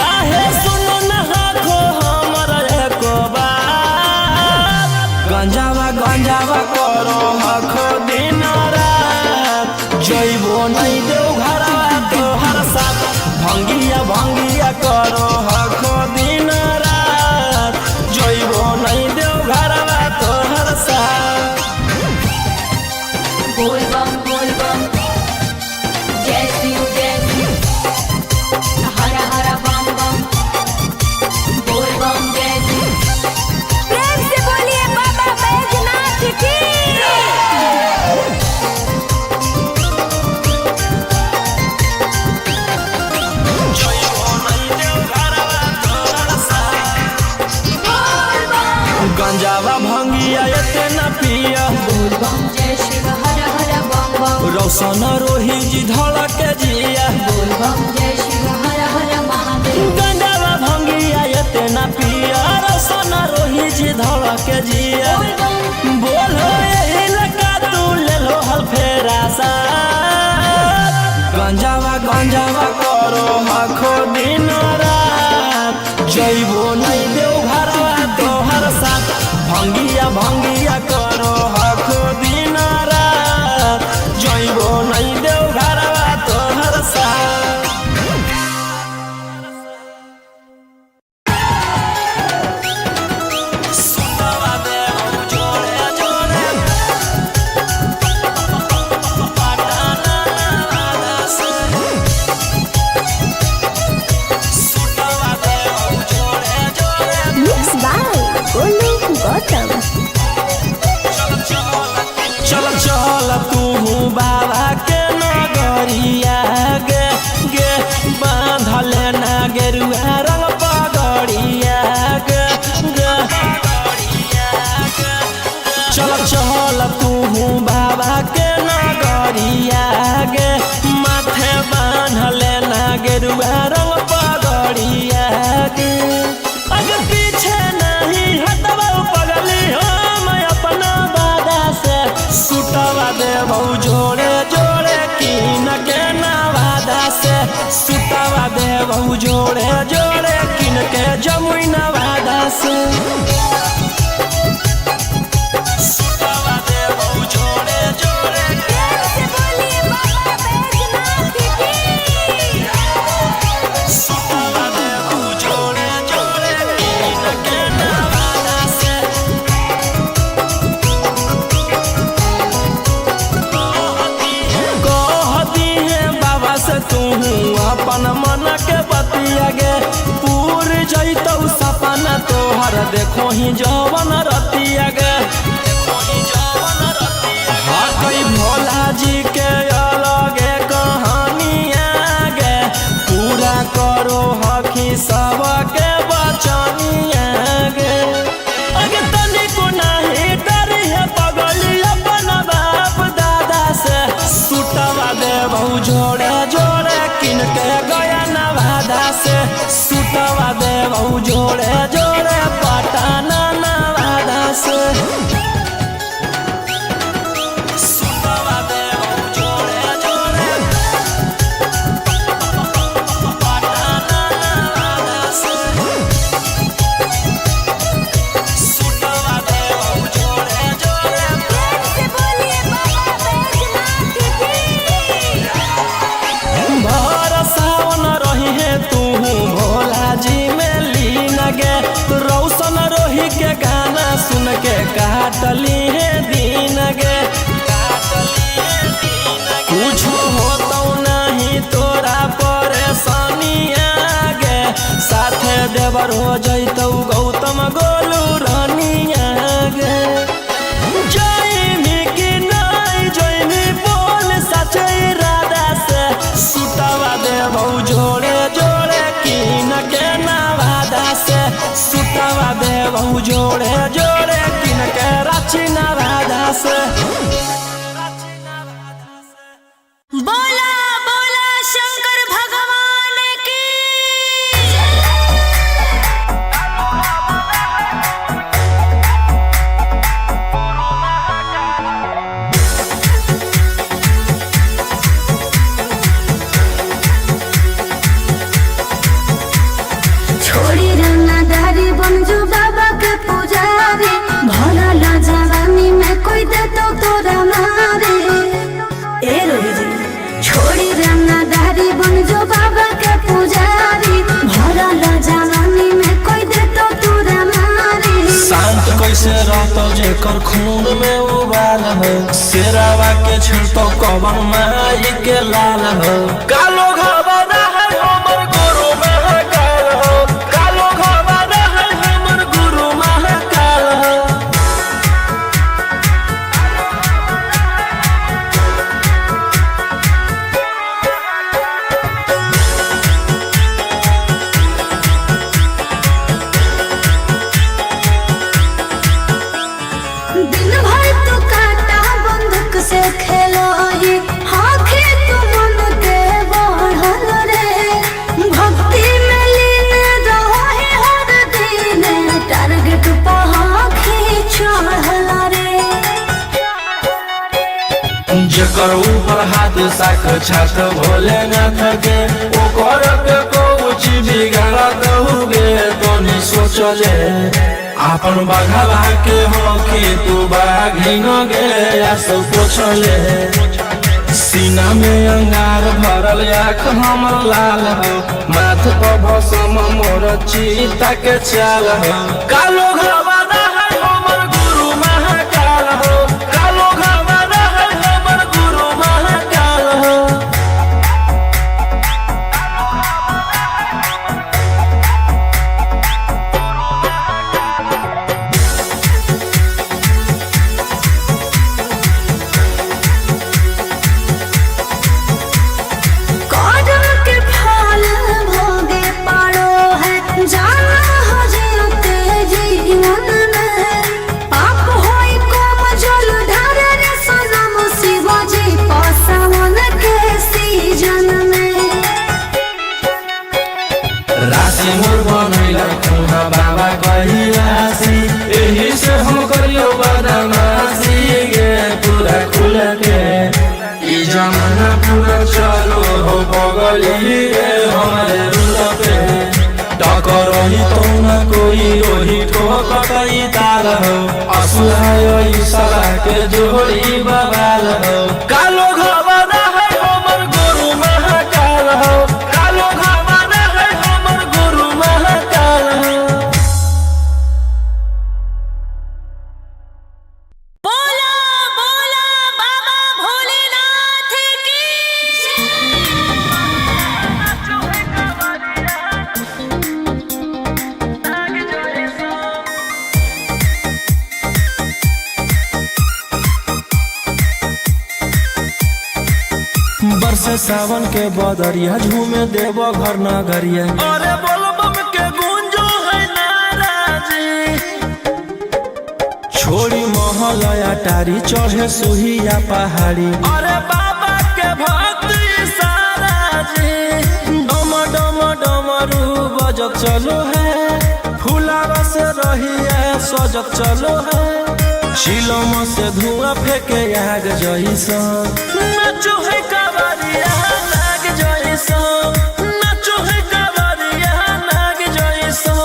काहे सुनो न हखो हमर एको बात गंजावा करो हखो दिन रात जइबो नहीं देव घरवा तोहर साथ भंगिया करो हखो दिन रात जइबो नहीं देव घरवा तोहर साथ बोल बम जय शिव हर हर बम बम बोल बम जय शिव प्रेम से बोलिए बाबा बैजनाथ की जइबो नहीं देव घरवा तोहर साथ गंजावा भंगिया एते न पिया बोल बम जय शिव हर हर बम बम रौशन रोही जी धड़क जिया बोल बम जय शिव हर हर महादेव गंजावा भंगिया एते न पिया रौशन रोही जी धड़क जिया बोल बम बोलो यही लगा तू ले लो हल फेरा सा गंजावा करो हखो दिन रात सुतावा देबहु जोड़े जोड़े किन के जमुई नवादा से सुतावा देबहु जोड़े जोड़े से बोलिए बाबा बैजनाथ की सुतावा देबहु जोड़े जोड़े किन के नवादा से कहती है बाबा से तू अपन मन के बतिया गे पूर जैतौ सपना तोहर देखो ही जवन रतिया गे हाँ कई भोला जी के अलगे कहानिया गे पूरा करो हकी सबके बचनिया गे अगे तनिको नाही डरी है पगली अपन बाप दादा से सुतवा देबहु जोड़े जोड़े किन के गया नवादा से सुतवा देबहु जोड़े जोड़े पटना नवादा से सुतवा देबहु जोड़े जोड़े पटना नवादा से सुतवा देबहु जोड़े जोड़े से बोलिए बाबा बैजनाथ की भर सावन रही है तू भोला जी में लीन गे रौशन रोही के गाना सुन के काटली है दीन गे कुछ होता नहीं तोरा परेशानिया गे साथे देवर हो जैतौ गौतम गोलू रानिया गे जयमी की नहीं जयमी बोल सचे राधा से सुतवा देबहु जोड़े जोड़े किन के नवादा से सुतवा देबहु जोड़े जोड़े किन के रांची नवादा से बोला बोला शंकर भगवान की छोड़ी रंगदारी बन जो बाबा के पुजारी भला ला जवानी में कोई दे तो तोरा मारे ए रोही जी छोड़ी रंगदारी बन जो बाबा के पुजारी भला ला जवानी में कोई दे तो तोरा मारे शांत कैसे रहतो जेकर खून में उबाल हो शेरावा के छिड़तो कवन माई के लाल हो कालो घबरा है हमर गुरु महाकाल हो कालो घबरा है हमर गुरु महाकाल हो दिन भर तो काटा बंदूक से खेलो ही आँखें तो मन के बढ़ल रे भक्ति में लीन रहो है हर दिन टारगेट पर आँखें चढ़ल रे जेकर ऊपर हाथ साक्षात भोलेनाथ के ओकर के कुछ बिगाड़त हुए तो नहीं सोचले आपन बघवा के हो के तू बाघिन गे सब पोछले सीना में अंगार भरल आँख हमर लाल हो माथ पर भसम मोर चिता के चाल हो कालो घबरा है हमर गुरु महाकाल हो कालो घबरा है हमर गुरु महाकाल हो कदम के फल भोगे पारो है जाना हो जीते जीवन में पाप होई कम जल ढारे रे सनम शिवाजी पासवन के सीजन में राशि मोर बनैला खुना बाबा कहियासी एही से हम करियो बदमाशी गे पूरा खुल के ई जमाना पूरा चलो हो बगली गे कोई ओही ठोकतई ताल हो असुहायो ईसरा के जोड़ी बवाल हो कालो घबरा है हमर गुरु महाकाल हो कालो घबरा है हमर गुरु महाकाल हो। बोला बोला बाबा भोलेनाथ की बरसे सावन के बदरिया झूमे देवो घर नगरिया अरे बोल बम के गूंजो है नाराजी छोड़ी महलया टारी चढ़े सुहिया पहाड़ी अरे बाबा के भक्ति सारा जी डम डम डमरू बजत चलो है फुलावा से रहिया सजत चलो है शिलम से धुआं फेंके आग जैसा नाचो है कावरिया नाग जैसा नाचो है कावरिया नाग जैसा।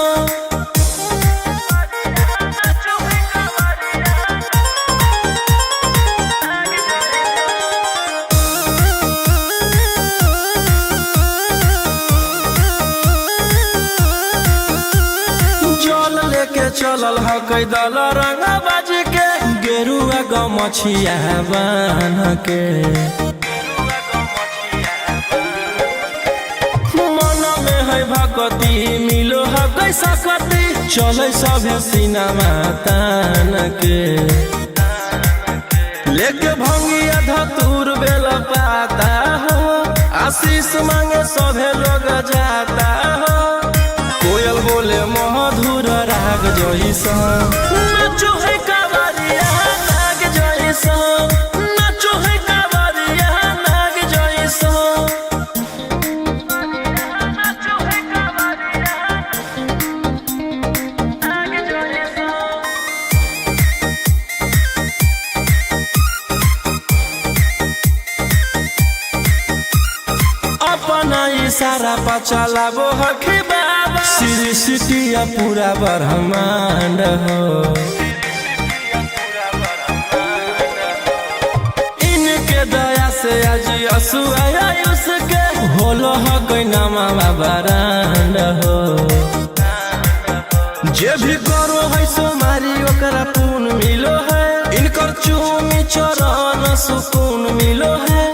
जल लेके चलल ह कैदल रंग बाज के गेरुआ गमछिया बान्ह के मन में है भक्ति मिलो है कैसा कति चले सभे सिनेमा तान के लेके भंगिया धतूर बेल पाता हो आशीष मांगे सभे लोग जाता हो कोयल बोले मधुर राग जैसा नाचो है कावरिया नाग जैसा नाचो है कावरिया नाग जैसा। अपना इशारा पर चलाबो हखी बाबा श्री सिटिया पूरा ब्रह्मांड हो इनके दया से आज असुआया उसके होलो हो कोई नामा बरांड हो जे भी करो है सोमारी ओकरा पून मिलो है इनकर चूमी चरण सुकून मिलो है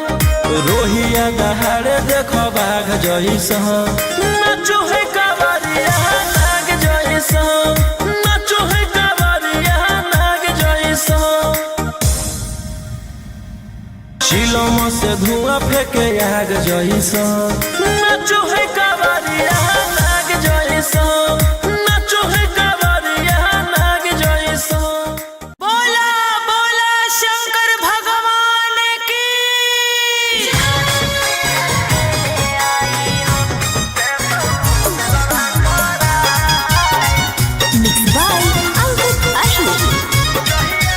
रोहिया दहाड़े देखो बाघ जैसा नाचो है कावरिया नाग जैसा नाचो है कावरिया नाग जैसा शिलम से धुआं फेंके आग जैसा नाचो है कावरिया नाग जैसा नाचो है कावरिया नाग जैसा। बोला बोला शंकर भगवान की मिक्स बाय अंकित अश्विन।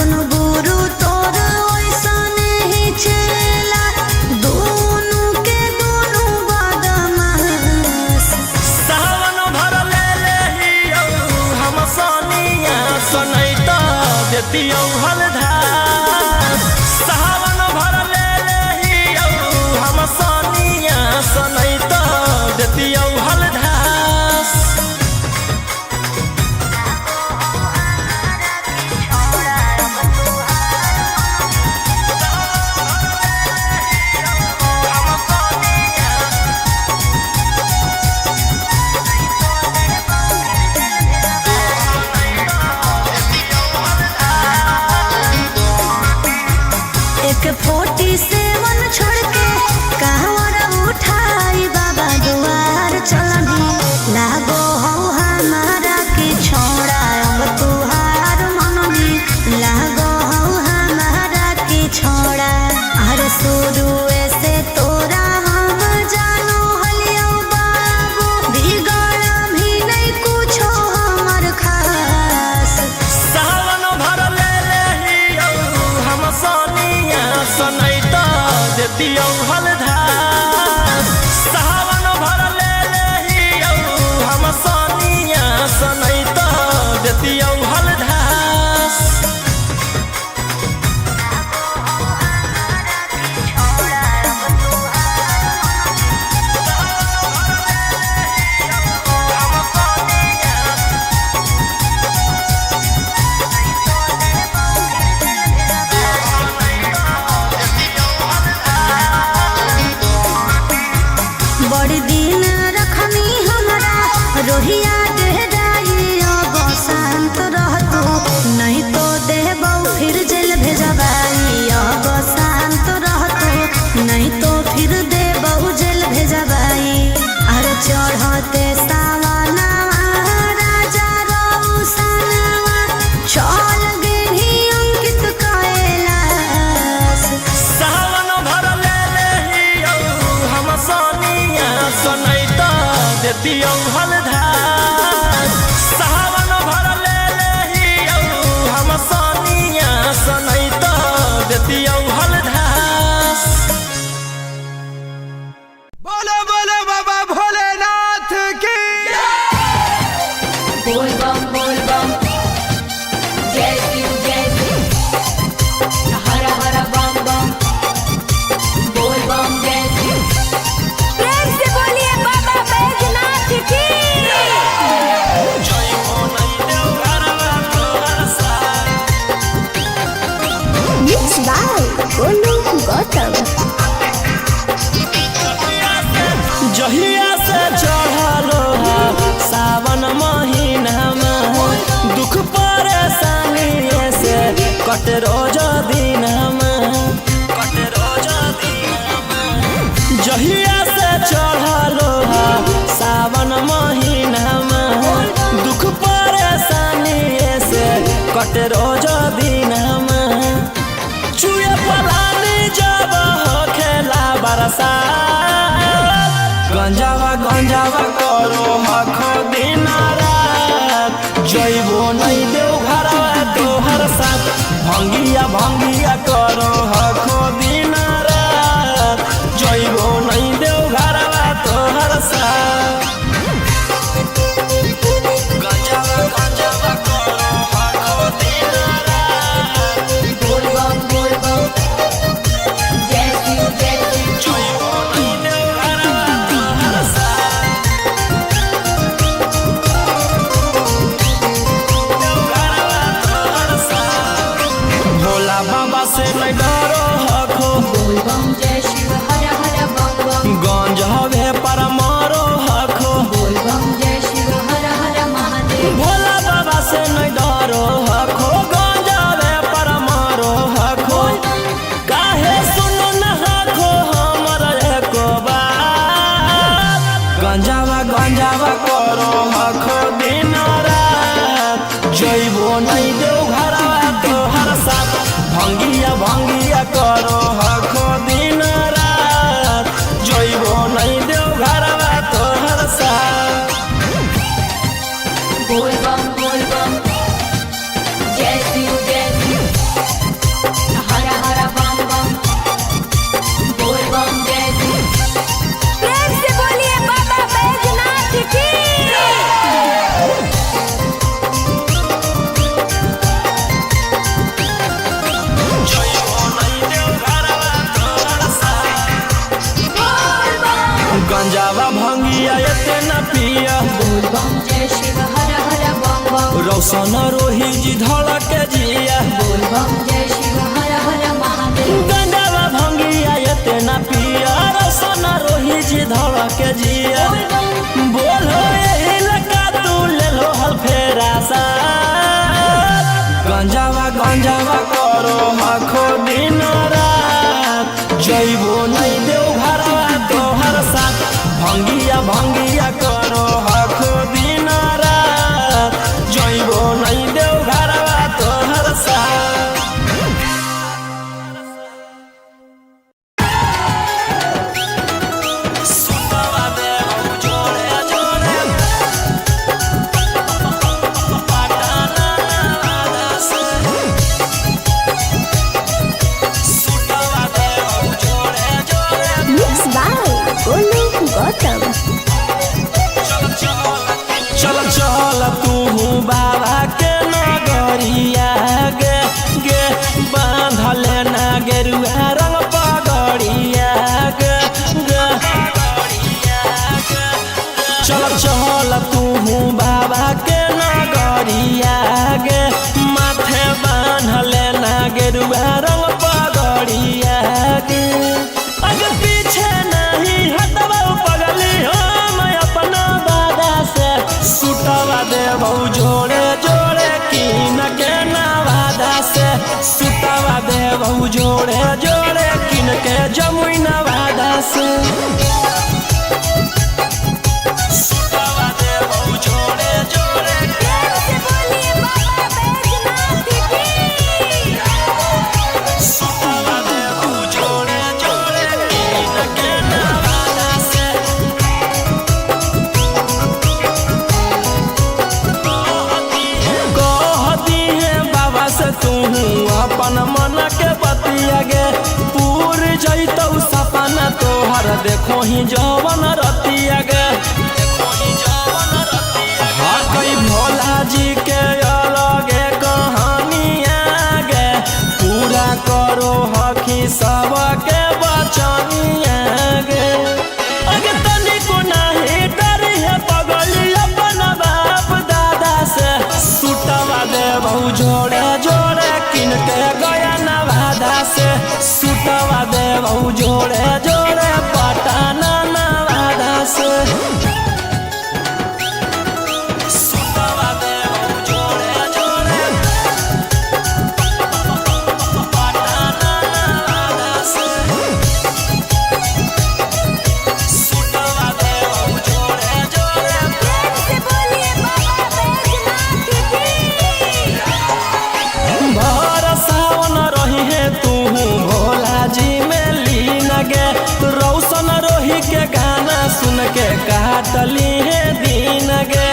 जवन गुरु तोर ओइसने ही चेला दोनों के दोनों बदमाश सावन भर ले हियो हम सोनिया सनैता देतियौ हलधार सावन भर ले हियो हम सोनिया सनैता देतियौ हलधार एक 47 छोड़ के कहवर उठाई बाबा दुआर चलनी लागो हो हमारा के छोड़ा अब तुहार मननी लागो हो हमारा के छोड़ा अरे शुरू से तोरा हम जानो हलियो बाबू बिगड़ भी नहीं कुछो हमर खास सावन भर ले हियो हम सोनिया सनैता देतियौ हलधार सावन भर ले हियो हम सोनिया सनैता देतियौ हलधार बड़ी दिन रखनी हमरा रोहिया डेहराई अब शांत रहतू नहीं तो देबौ फिर जेल भेजबाई अब शांत रहतू नहीं तो फिर देबौ जेल भेजबाई अरे चढ़ते सावना राजा रौसनवा चल गेली अंकित कैलाश सावन भर ले हियो हम सोनिया सनैता देतियौ हलधार सावन भर ले हियो हम सोनिया सनैता देतियौ हलधार बोलो बोलो बाबा भोलेनाथ की बोल बम जय शिव हर हर बम बम बोल बम जय शिव प्रेम से बोलिए बाबा बैजनाथ की जय हो नहीं देव घरवा तोहर साथ Mixed by Golu Gautam. जहिया से चढ़लो सावन महीना में दुख परेशानी से कट रोज दिन में जहिया से चढ़लो सावन महीना में दुख परेशानी से कट रोज दिन में चुए पलानी जब हो खेला बरसात गंजावा करो हखो दिन रात जइबो नहीं देव घरवा तोहर साथ भंगिया करो हखो दिन रात जइबो नहीं देव घरवा तोहर साथ गंजावा करो हखो दिन रात बोल बम जय शिव जइबो नहीं देव घरवा तोहर साथ भोला बाबा से नहीं डरो हखो बोल बम जय शिव हर हर बम बम गंज हवे पर मारो हखो बोल बम जय शिव हर हर महादेव भोला बाबा से नहीं डरो हखो गंज हवे पर मारो हखो काहे सुनो न हखो हमर एको बात गंजावा करो हखो दिन रात जइबो नहीं देव घरवा तोहर साथ भंगिया करो हखो दिन रात जइबो नहीं देव घरवा तोहर साथ बोल बम जय शिव रौशन रोही जी धड़क जिया बोल बम जय शिव हर हर महादेव। गंजावा भंगिया इतना पिया रौशन रोही जी धड़क जिया बोलो यही लगा तू ले लो हल फेरा सा गंजावा गंजावा करो हखो दिन रात जइबो नहीं देव घरवा तोहर साथ भंगिया भंगिया करो हखो दिन रात जइबो नहीं देव घरवा तोहर साथ। सुतवा देव जोड़े जोड़े पटाना वादा से सुतवा देव जोड़े जोड़े मिक्स बाय गोलू गौतम। चल चल तू बाबा के नगरिया गे गे बांधल ना गेरुआ रंग पगड़िया गे गे चल चल तू बाबा के नगरिया गे माथे बांधल ना गेरुआ रंग पगड़िया गे अगर पीछे नहीं हटवा पगली हम अपना बादा से सुतवा देवौ जोड़े जोड़े किन के नवादा से सुतवा देवौ जोड़े जोड़े किन के जमुई नवादा से सुतवा देवौ जोड़े जोड़े सुतवा देवौ जोड़े जोड़े किन के नवादा से कहती है बाबा से तू अपन मन के बतिया गे पूर जैतौ सपना तोहर देखो ही जवन रतिया गे हाँ कई भोला जी के अलगे कहानिया गे पूरा करो हकी सबके बचनिया गे अगे तनिको नहीं डरी है पगली अपन बाप दादा से सुतवा देवौ जोड़े जोड़े किन के गया नवादा से सुतवा देवौ जोड़े जोड़े पटाना नवादा से सुतवा देवौ जोड़े जोड़े पटाना नवादा से सुतवा देवौ जोड़े जोड़े भर सावन रही है तू भोला जी में लीन गे रौशन रोही के गाना सुन के काटली है दीन गे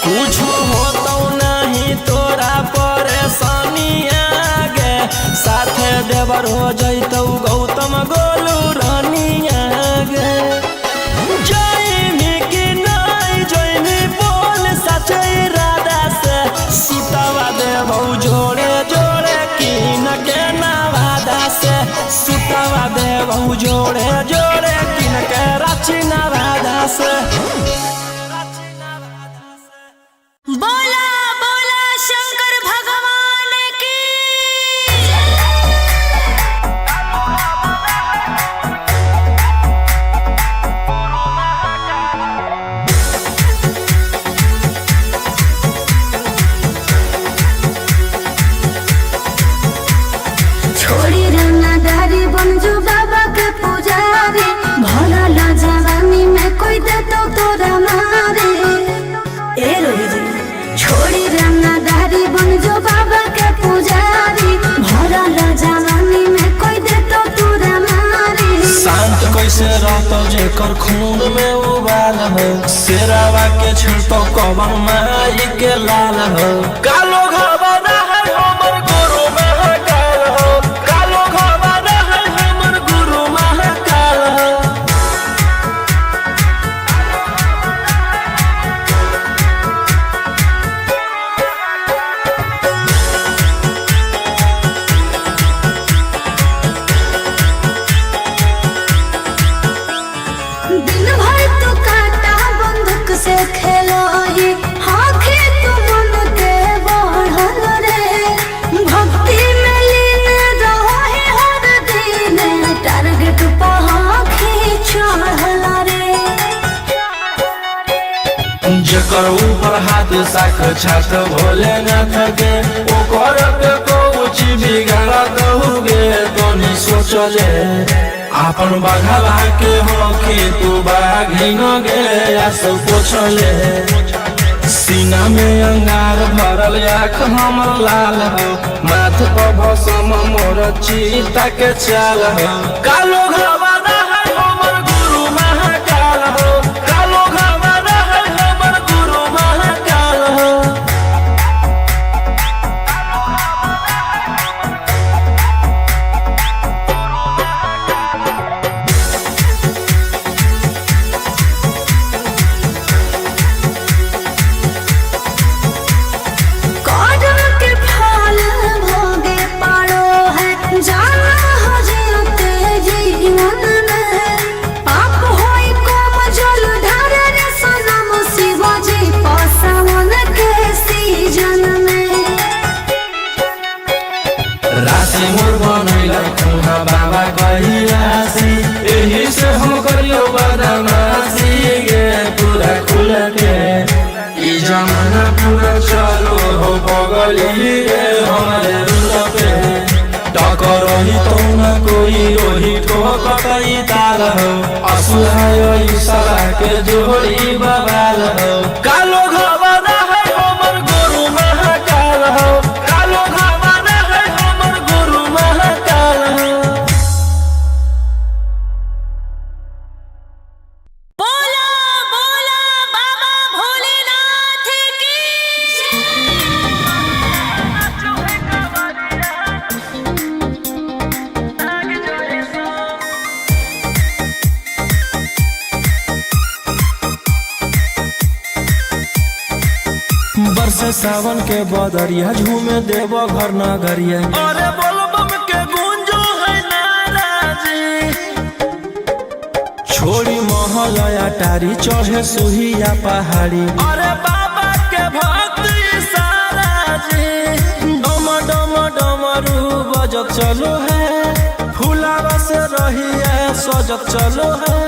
कुछ होतो नहीं तोरा परेशानिया गे साथे देवर हो जैतौ गौतम गोलू रानिया गे जइमी कि नहीं जइमी बोल सचे इरादा से सुतवा देवौ जोड़े जोड़े किन के नवादा से सुतवा देवौ जोड़े जोड़े किन के रांची नवादा से बोला बोला शंकर भगवान की। छोड़ी रंगदारी बन जो बाबा के पुजारी भला ला जवानी में कोई दे तो तोरा मारे ए रोही जी छोड़ी रंगदारी बन जो बाबा के पुजारी भला ला जवानी में कोई दे तो तोरा मारे शांत कैसे रहतो जेकर खून में उबाल हो शेरावा के छिड़तो कवन माई के लाल हो कालो घबरा है हमर गुरु महाकाल हो कालो घबरा है हमर गुरु महाकाल हो दिन भर तो काटा बंदूक से खेलो ही हाँ ओकर ऊपर हाथ साक्षात भोलेनाथ के ओकर के कुछ बिगाड़त हुए तनी सोचले आपन बघवा के होके तू बाघिन गे आस पोछले सीना में अंगार भरल आँख हमर लाल हो माथ पर भसम मोर चीता के चाल हो कालो घवाना है हमर गुरु महाकाल हो कालो घवाना है हमर गुरु महाकाल हो कौन के फल भोगे पारो है जाना हो जियते जीवन में पाप होई कम जल ढारे रे सनम शिव जी पसावन के सीजन में राशि मोर बनैला खुना बाबा कहियासी एही से हम करियो बदमाशी गे पूरा खुल के ई जमाना पूरा चलो हो पगली रे हमारे रुल पे टकरही तो न कोई रोही ठोकई ताल हो असुहाय ईशा के जोड़ी बवाल हो कालो घवाना है हमर गुरु महाकाल हो कालो घवाना है हमर गुरु महाकाल हो बोला बोला बाबा भोलेनाथ की बरसे सावन के बदरिया झूमे देव घर नगरिया अरे बोलो बम के गूंजो है नाराजी छोड़ी महल अटारी चढ़े सुहिया पहाड़ी अरे बाबा के भक्त सारा जी डम डम डमरू बजत चलो है फुलावा से रहिया सजत चलो है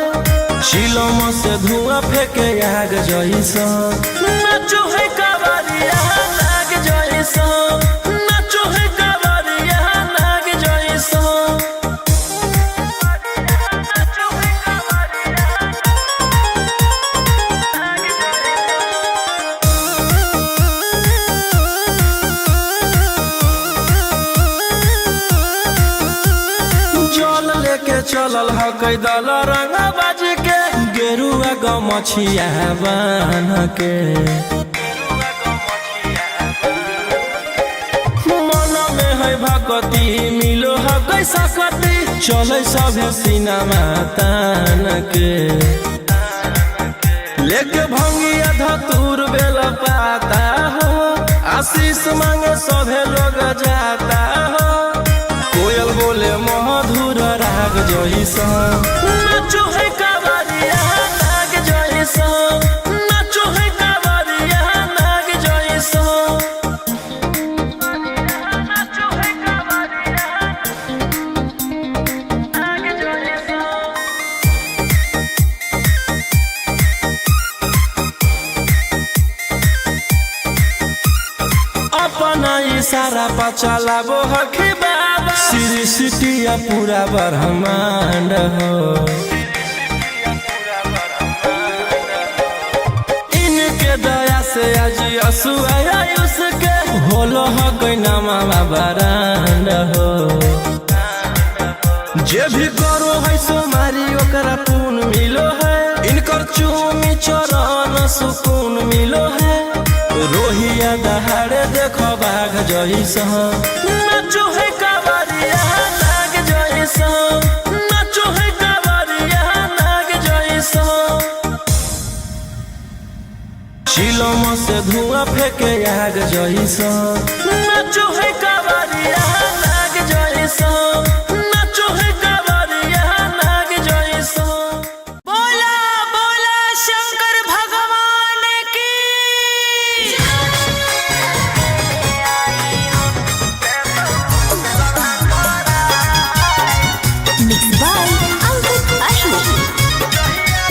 चिलम से धुआं फेंके आग जैसा नाचो है कवरिया नाग जैसा नाचो है कवरिया नाग जैसा जल लेके चलल ह कैदल रंग बाज के गेरुआ गमछिया बान के मन में है भगती मिलो है कैसा कती चले सभे सिनेमा तान के लेके भंगिया धतूर बेल पाता हो आशीष मांगे सभे लोग जाता हो कोयल बोले मधुर राग जैसा नाचो है कवरिया नाग जैसा नाचो है कवरिया नाग जैसा नाचो है कवरिया नाग जैसा अपना इशारा पर चलाबो हखी बाबा श्री सिटिया पूरा ब्रह्मांड हो इनके दया से आज आयुष के होलो हो कोई नामा बरांड हो जे भी करो है सोमारी ओकरा पून मिलो है इनकर चूमी चरण सुकून मिलो है रोहिया दहाड़े देखो बाघ जैसा नाचो है कवरिया नाग जैसा नाचो है कवरिया नाग जैसा चिलम से धुआं फेंके आग जैसा नाचो है कवरिया नाग जैसा नाचो है कवरिया नाग जैसा बोला बोला शंकर भगवान की मिक्स बाय अंकित अशोक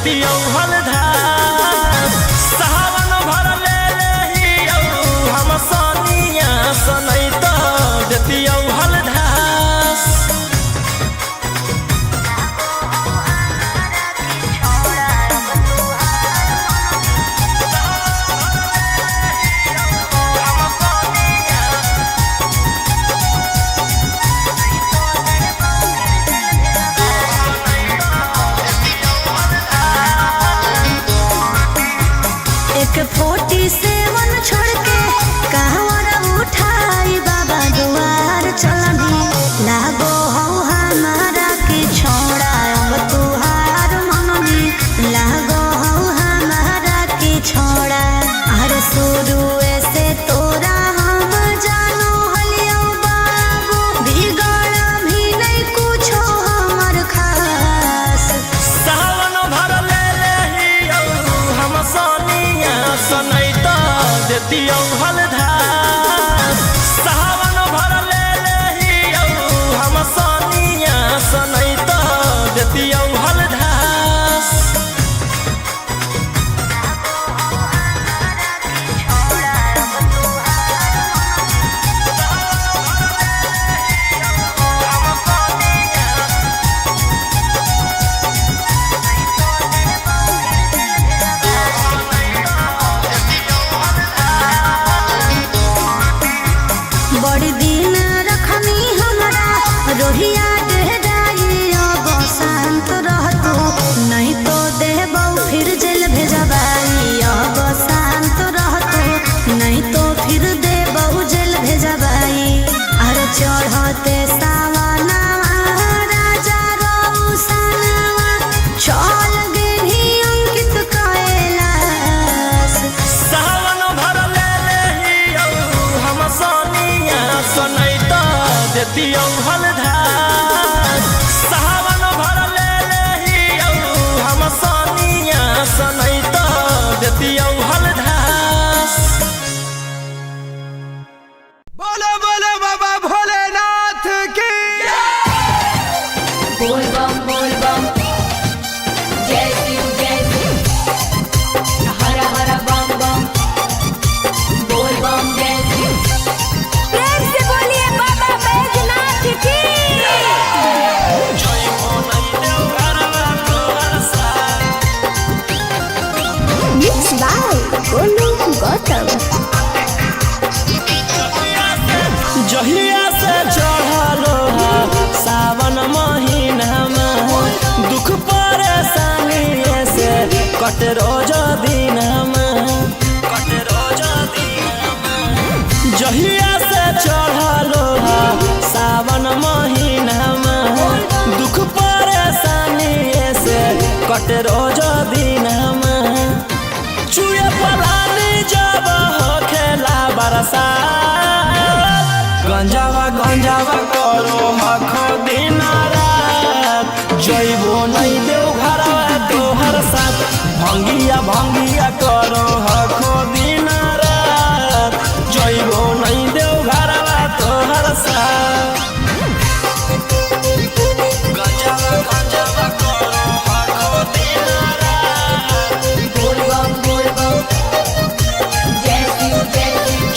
देतियौ हलधास सावन भर ले लेहियौ हम सनिया सनैत देतियौ हलधास एक 47 छोड़ के कहवर उठाई बाबा दुआर चलनी लागो हो हमारा के छोड़ा अब तुहार मननी लागो हो हमारा के छोड़ा हर शुरू से तोरा हम जानो हलियो बाबू बिगड़ भी नहीं कुछो हमर खास सावन भर ले लेहियौ हम सनिया सनैत देतियौ हलधास सावन भर ले लेहियौ हम सनिया सनैत देतियौ हलधास बड़ी दिन रखनी हमारा रोहिया डेहराई अब शांत रहतू नहीं तो देबौ फिर जेल भेजबाई अब शांत रहतू नहीं तो फिर देबौ जेल भेजबाई अरे चढ़ते सावनवा राजा रौसनवा चल गेली अंकित कैलाश सावन भर ले लेहियौ हम सनिया सनैत देतियौ हलधास सावन भर ले लेहियौ हम सनिया सनैत देतियौ हलधास बोलो बोलो बाबा भोलेनाथ की बोल बम जय शिव हर हर बम बम बोल बम जय शिव प्रेम से बोलिए बाबा बैजनाथ की जय हो नहीं देव घरवा तोहर साथ Mixed by Golu Gautam. जहिया से चढ़लो सावन महीनामा दुख परेशानी से कट रोज दिनमा जहिया से चढ़लो सावन महीनामा दुख परेशानी से कट रोज दिनमा चुए पलानी जब हो खेला बरसात गंजावा करो हखो दिन रात जइबो नहीं देव घरवा तोहर साथ भंगिया करो हखो दिन रात जइबो नहीं देव घरवा तोहर साथ गंजावा करो हखो दिन रात बोल बम जय शिव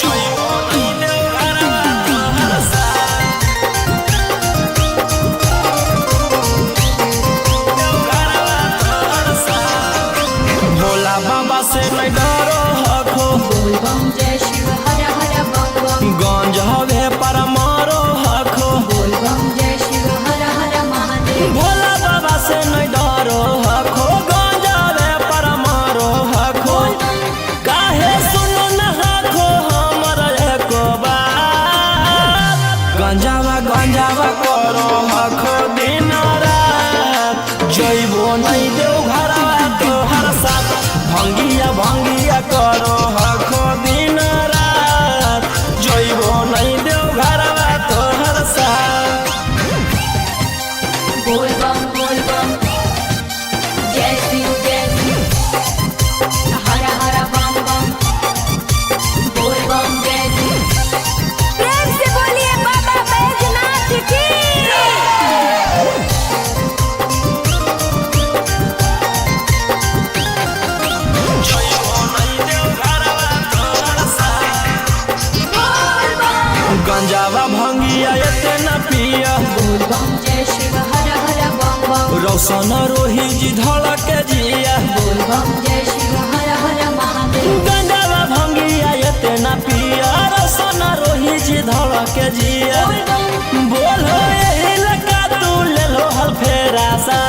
जइबो नहीं देव घरवा तोहर साथ भोला बाबा से नहीं डरो हखो बोल बम जय शिव हर हर बम बम गंज हवे पर मारो हखो बोल बम जय शिव हर हर महादेव भोला बाबा से नहीं डरो हखो गंज हवे पर मारो हखो काहे सुनो न हखो हमर एको बात गंजावा करो हखो दिन रात जइबो नहीं देव घरवा तोहर साथ भंगिया करो हखो दिन रात जइबो नहीं देव घरवा तोहर साथ बोल बम जय शिव हर हर बम बम बोल बम जय शिव प्रेम से बोलिए बाबा बैजनाथ की रौशन रोही जी धड़क जिया बोल बम जय शिव हर हर महादेव। गंजावा भंगिया इतना पिया रौशन रोही जी धड़क जिया बोल बम बोलो यही लगा तू ले लो हल फेरा सा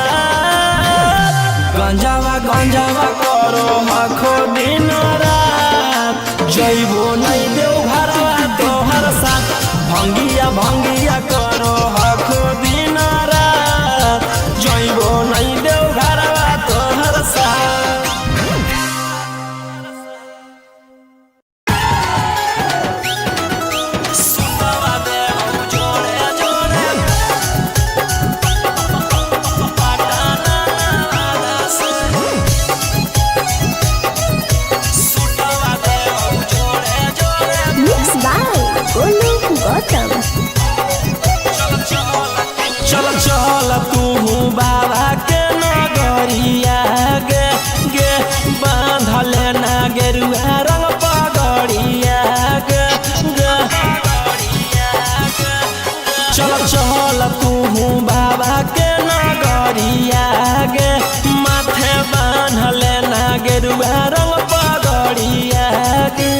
गंजावा गंजावा करो हखो दिन रात जइबो नहीं देव घरवा तोहर साथ भंगिया भंगिया करो हखो दिन रात जइबो नहीं देव घरवा तोहर साथ। सुतवा देव जोड़े जोड़े पटाना से सुतवा देव जोड़े जोड़े मिक्स बाय गोलू गौतम। चल चल तू बाबा के नगरिया गे गे बांधल ना गेरुआ रंग पगड़िया गे गे चल चल तू बाबा के नगरिया गे माथे बांधल ना गेरुआ रंग पगड़िया गे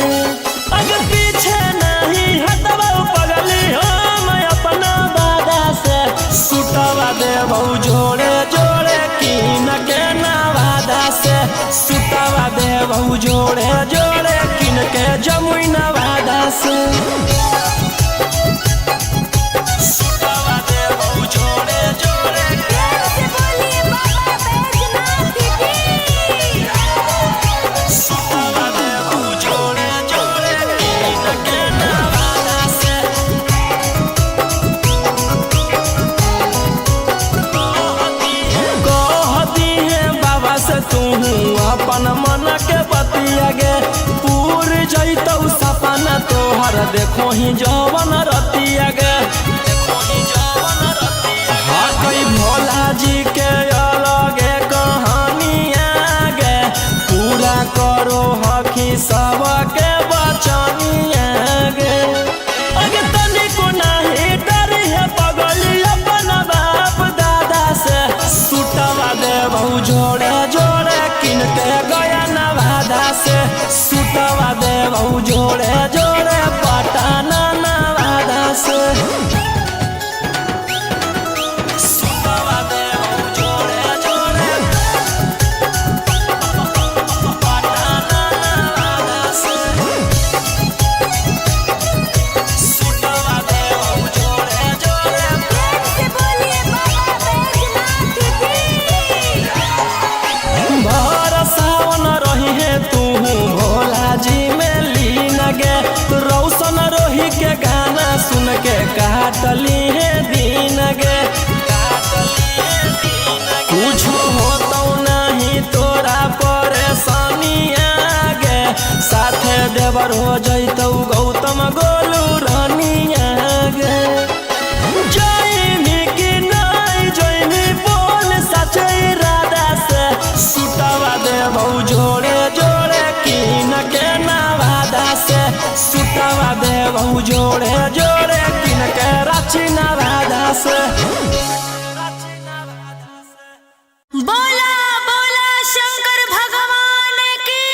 अगर पीछे नहीं हटवा पगली हम अपना बादा से सुतवा देवौ जोड़े जोड़े किन के नवादा से सुतवा देवौ जोड़े जोड़े किन के जमुई नवादा से सुतवा देवौ जोड़े जोड़े से बोलिए बाबा बैजनाथ की। सुतवा देवौ जोड़े जोड़े किन के नवादा से कहती है बाबा से तू अपन मन के बतिया गे पूर जैतौ सपना तोहर देखो ही जवन रतिया गे हाँ कई भोला जी के अलगे कहानिया गे पूरा करो हकी सबके बचनिया गे अगे तनिको नहीं डरी है पगली अपन बाप दादा से सुतवा देवौ जोड़े जोड़े किन के गया नवादा से सुतवा देवौ जोड़े जोड़े पटाना नवादा से सुतवा देवौ जोड़े जोड़े पटाना नवादा से सुतवा देवौ जोड़े जोड़े से बोलिए बाबा बैजनाथ की। भर सावन रही है तू भोला जी में लीन गे रौशन रोही के गाना सुन के काटली है दिन गे कुछ होतो नहीं तोरा परेशानिया गे साथे देवर हो जैतौ गौतम गोलू रानिया गे जइनी कि नहीं जइनी बोल सचे इरादा से सुतवा देवौ जोड़े जोड़े किन के नवादा से सुतवा देवौ जोड़े जोड़े किन के रांची नवादा से। बोला बोला शंकर भगवान की।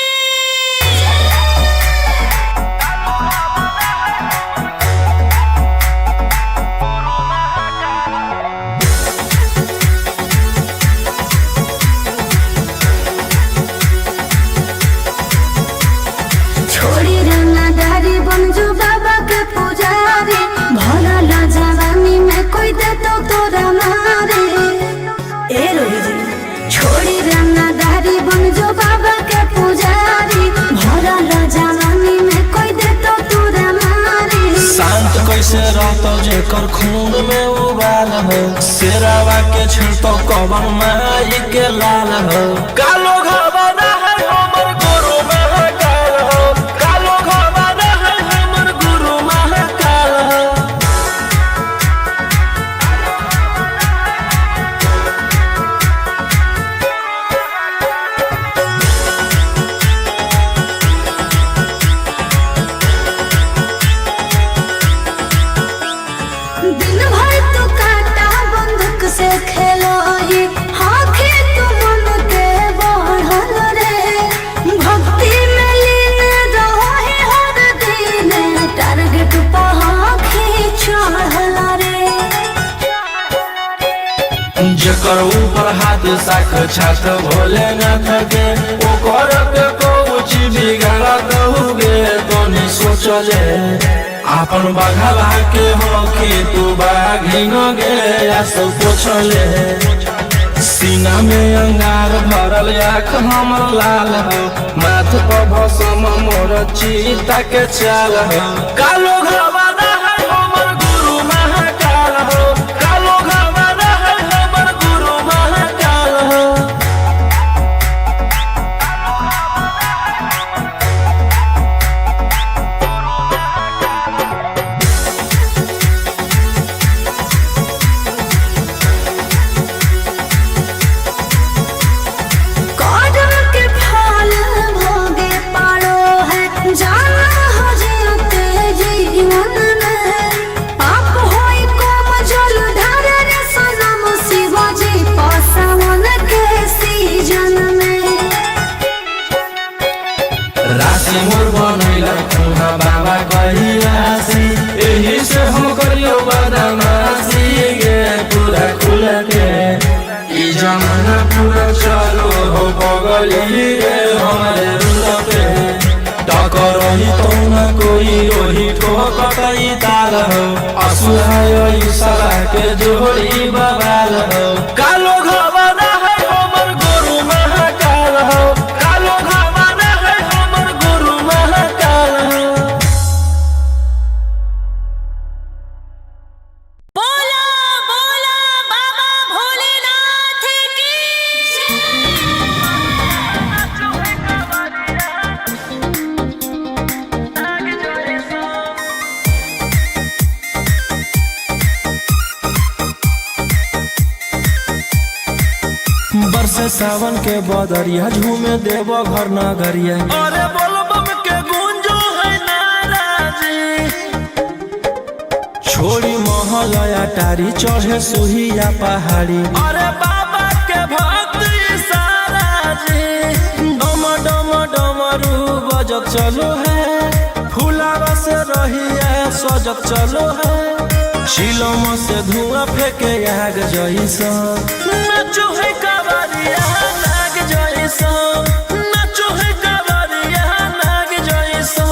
छोड़ी रंगदारी बन जो बाबा के पुजारी भरल जवानी में कोई दे तो तोरा मारे। ए रोही जी छोड़ी रंगदारी बन जो बाबा के पुजारी भरल जवानी में कोई दे तो तोरा मारे। शांत कैसे रहतो जेकर खून में उबाल हो शेरावा के छिड़तो कवन माई के लाल हो कालो घबरा है हमर गुरु महाकाल हो कालो घबरा है हमर गुरु महाकाल हो। दिन भर तो काटा बंदूक से खेलो ही हाँ जकर ऊपर हाथ साक्षात भोलेनाथ के ओकर के कुछ बिगाड़त हुए तो नहीं सोचले आपन बघवा के होके तू बाघिन गे सब पोछले सीना में अंगार भरल आँख हमर लाल हो माथ पर भसम मोर चीता के चाल हो कालो घवाना है हमर गुरु महाकाल हो कालो घवाना है हमर गुरु महाकाल हो कौरव के फल भोगे पारो है जाना हो जियते जीवन में पाप होई कोम जल ढारे रे सनम शिवजी पसावन के सीजन में राशि मोर बनैला खुहा बाबा कहियासी एही से हम करियो बदमाशी गे पूरा खुल के ई जमाना पूरा चलो हो बगली रे हमारे रुल पे टकरही तो न कोई रोही ठोकतई ताल हो असुहाय ईशा के जोड़ी बवाल हो कालो घवाना है हमर गुरु महाकाल हो कालो घवाना है हमर गुरु महाकाल हो बोला बोला बाबा भोलेनाथ की बरसे सावन के बदरिया झूमे देव घर नगरिया अरे बोल बम के गूंजो है नाराजी छोड़ी महलया टारी चढ़े सुहिया पहाड़ी अरे बाबा के भक्त सारा जी डम डम डमरू बजत चलो है फुलावा से रहिया सजत चलो है शिलम से धुआं फेंके आग जैसा नाचो है कावरिया नाग जैसा नाचो है कावरिया नाग जैसा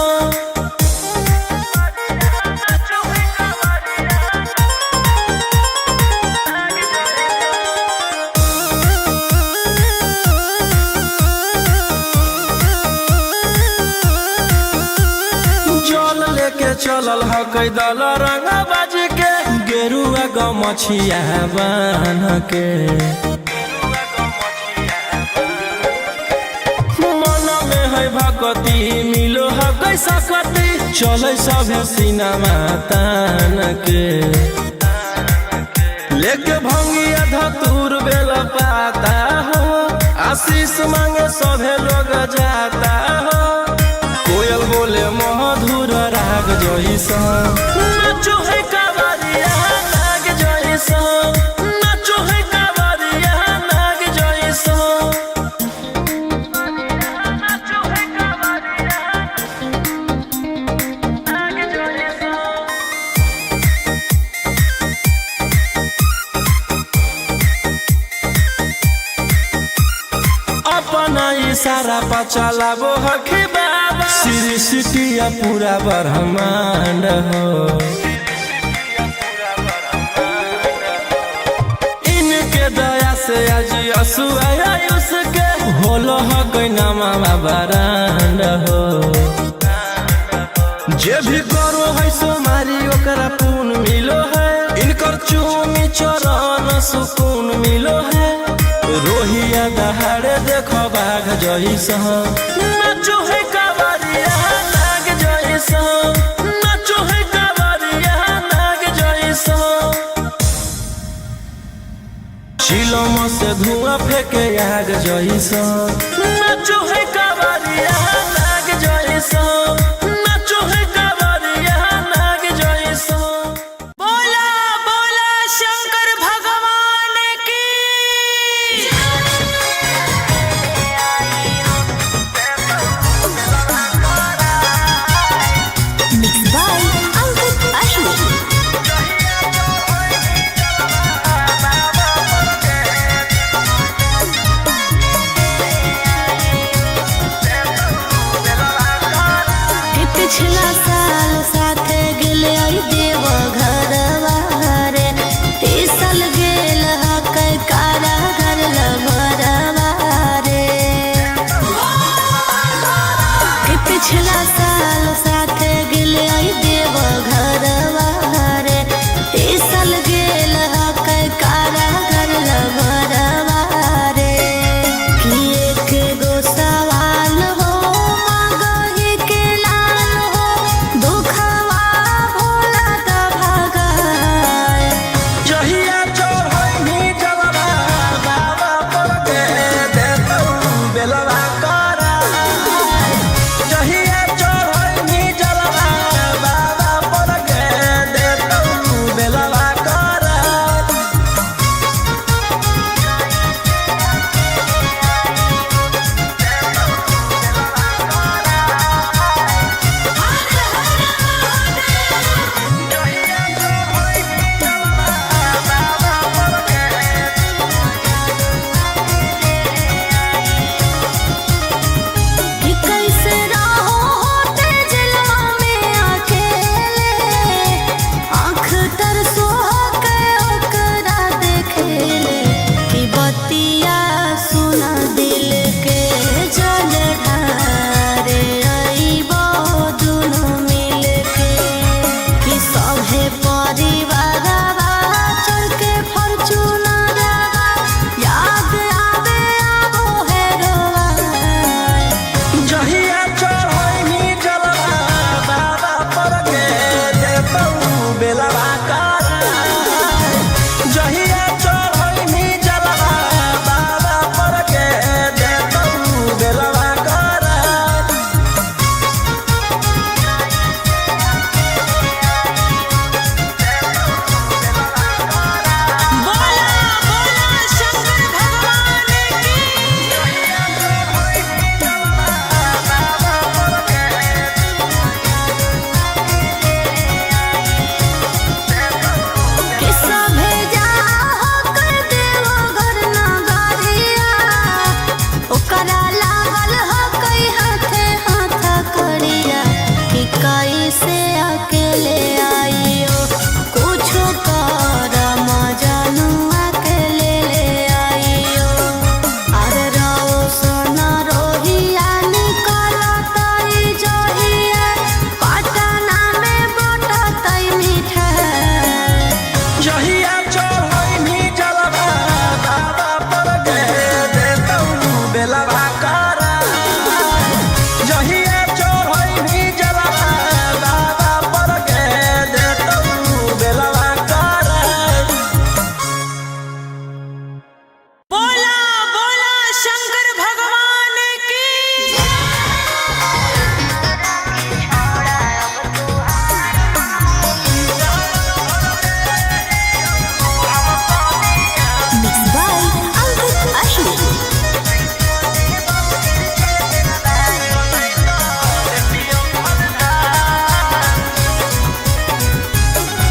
जल लेके चलल ह कैदल रंग बाज के गेरुआ गमछिया बान्ह के मन में है भगती मिलो है कैसा कती चले सभे सिनेमा तान के लेके भंगिया धतूर बेल पाता हो आशीष मांगे सभे लोग जाता हो कोयल बोले मधुर राग जैसा नाचो है कावरिया नाग जैसा नाचो है कावरिया नाग जैसा नाचो है कावरिया नाग जैसा अपना इशारा पर चलाबो हखी बाबा श्री सिटिया पूरा ब्रह्मांड हो इनके दया से आज आयुष के होलो हो कोई नामा बरांड हो जे भी करो है सोमारी ओकरा पुण्य मिलो है इनकर चूमी चरण सुकून मिलो है रोहिया दहाड़े देखो बाघ जैसा नाचो है कावरिया नाग जैसा नाचो है कावरिया नाग जैसा शिलम से धुआं फेंके आग जैसा नाचो है कावरिया नाग जैसा नाचो है कावरिया नाग जैसा बोला बोला शंकर भगवान की मिक्स बाय अंकित अश्विन बतिया सुन दिल के जल ढारे आइबो दुनु मिल के कि सभे परिवारवा चढ़ के फॉर्च्यूनरवा याद आवे आबो हेरोवा जहिया चढ़ैनी जलवा बाबा पर के देतौ बेलवा करा जहिया चढ़ैनी जलवा बाबा पर के देतौ बेलवा करा बोला बोला शंकर भगवान की कि सभे जाहो कर देवो घर नगरिया ओकरा लागल हो कई हाथे हाथ करिया कि कैसे अकेले आइयो कुछो कर मजनुआ के ले आइयो अरे रहो सोना रोहिया निकलतई जहिया पटना में बटतई मिठाई जहिया चढ़ैनी जलवा बाबा पर के देतौ बेलवा करा जहिया चढ़ैनी जलवा बाबा पर के देतौ बेलवा करा बोला बोला शंकर भगवान की Mixed by Ankit Ashmi.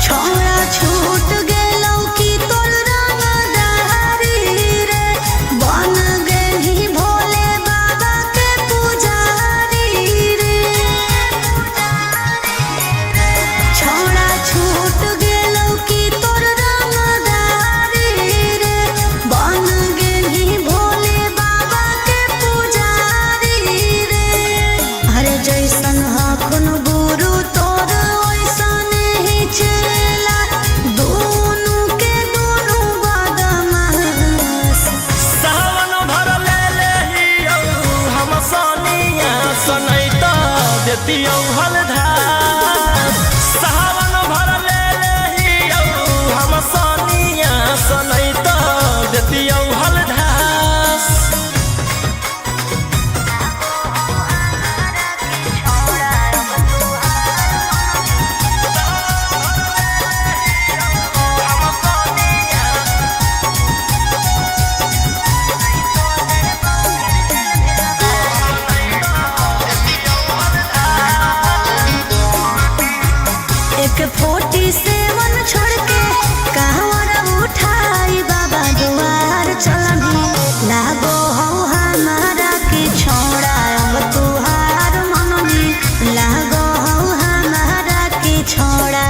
छोड़ा छूट गेलौ कि तोर रंगदारी रे बन गेली भोले बाबा के पुजारी रे छोड़ा छूट गेलौ कि तोर रंगदारी रे बन गेली भोले बाबा के पुजारी रे अरे जैसन हखुन गुरु तोर ओइसन ही चला दोनों के दोनों बदमाश सावन भर ले लेहियौ हम सोनिया सनैता देतियौ हलधार सावन भर ले लेहियौ हम सोनिया सनैता देतियौ हलधार एक 47 छोड़ के कहवर उठाई बाबा दुआर चलनी लागो हो हमारा की छोड़ा अब तुहार मननी लागो हो हमारा की छोड़ा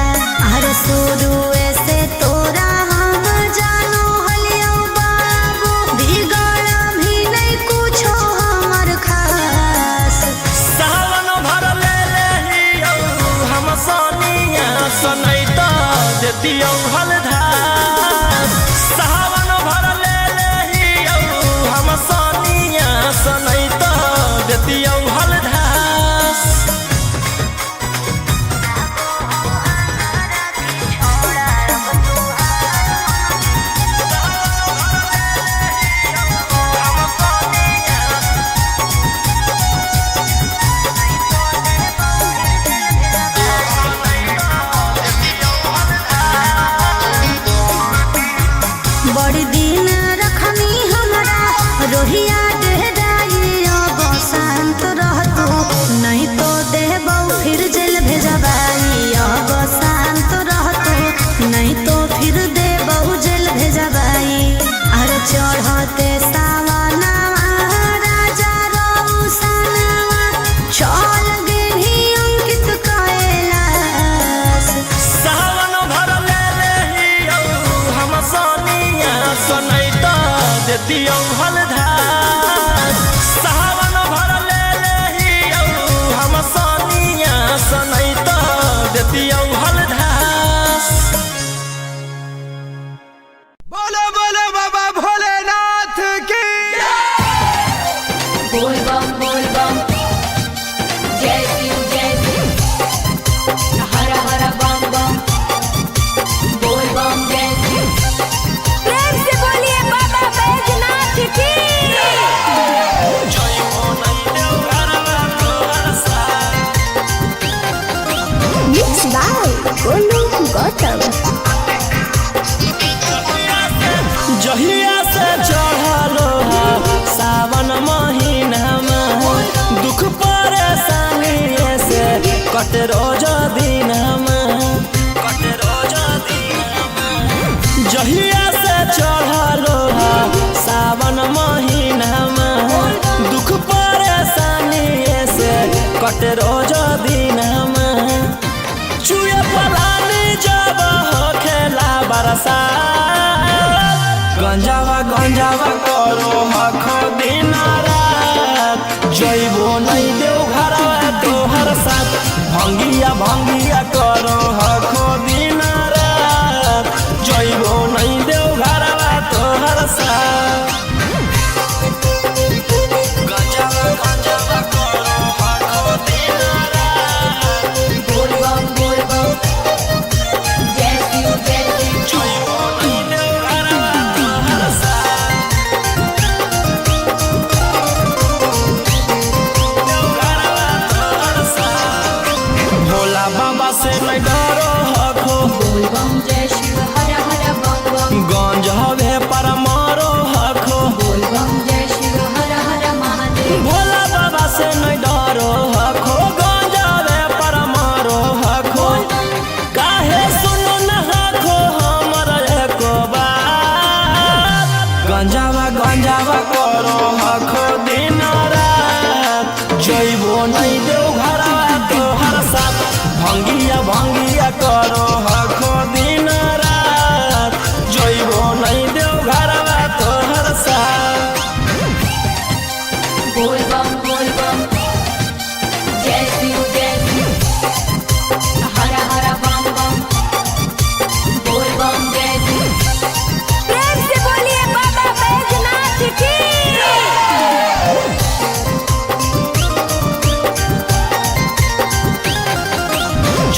अरे शुरू से तोरा हम जानो हलियो बाबू बिगड़ भी नहीं कुछो हमर खास सावन भर ले लेहियौ हम सोनिया सनैता देतियौ हलधार सावन भर ले लेहियौ हम सोनिया सनैता देतियौ हलधार बड़ी दिन रखनी हमरा रोहिया डेहराई अब शांत रहतू नहीं तो देबौ फिर जेल भेजबाई अब शांत रहतू नहीं तो फिर देबौ जेल भेजबाई अरे चढ़ते सावनवा राजा रौसनवा चल गेली अंकित कैलाश सावन भर ले लेहियौ हम सोनिया सनैता देती हलधार सावन भर ले हम सनिया सनई तो देती हलधार। बोलो बोलो बाबा भोलेनाथ की बोल बम जय शिव हर हर बम बम बोल बम जय शिव। प्रेम से बोलिए बाबा बैजनाथ की। Mixed by Golu Gautam. जहिया से चढ़लो सावन महीना में दुख परेशानी से कट रोज दिन जहिया से चढ़लो सावन महीना में दुख परेशानी से कट रोज दिन चुए पलानी जब खेला बरसा गंजावा करो हखो दिन रात जइबो नहीं देव घरवा तोहर साथ भंगिया करो हखो दिन रात जइबो नहीं देव घरवा तोहर साथ गंजावा करो हखो दिन रात बोल बम जय शिव जइबो नहीं देव घरवा तोहर भोला बाबा से नहीं डरो हखो बोल बम जय शिव हर हर बम बम गंज हवे पर मारो हखो बोल बम जय शिव हर हर महादेव। भोला बाबा से नहीं डरो हखो गंज हवे पर मारो हखो काहे सुनो न हखो हमर एको बात गंजावा करो हखो दिन रात जइबो नहीं देव घरवा तोहर साथ भंगिया करो हखो दिन रात जइबो नहीं देव घरवा तोहर साथ बोल बम जय शिव हर हर बम बम बोल बम जय शिव। प्रेम से बोलिए बाबा बैजनाथ की।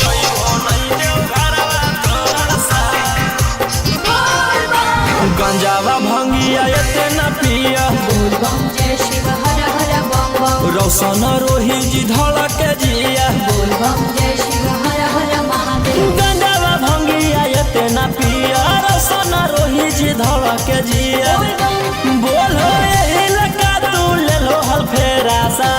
जइबो नहीं देव घरवा तोहर साथ बोल बम गंजावा भंगिया एते न पिया बोल बम जय शिव हर हर बम बम रौशन रोही जी धड़क जिया बोल बम जय शिव हर हर महादेव। गंजावा भंगिया एते न पिया रौशन रोही जी धड़क जिया बोल बम बोलो यही लगा तू ले लो हल फेरा सा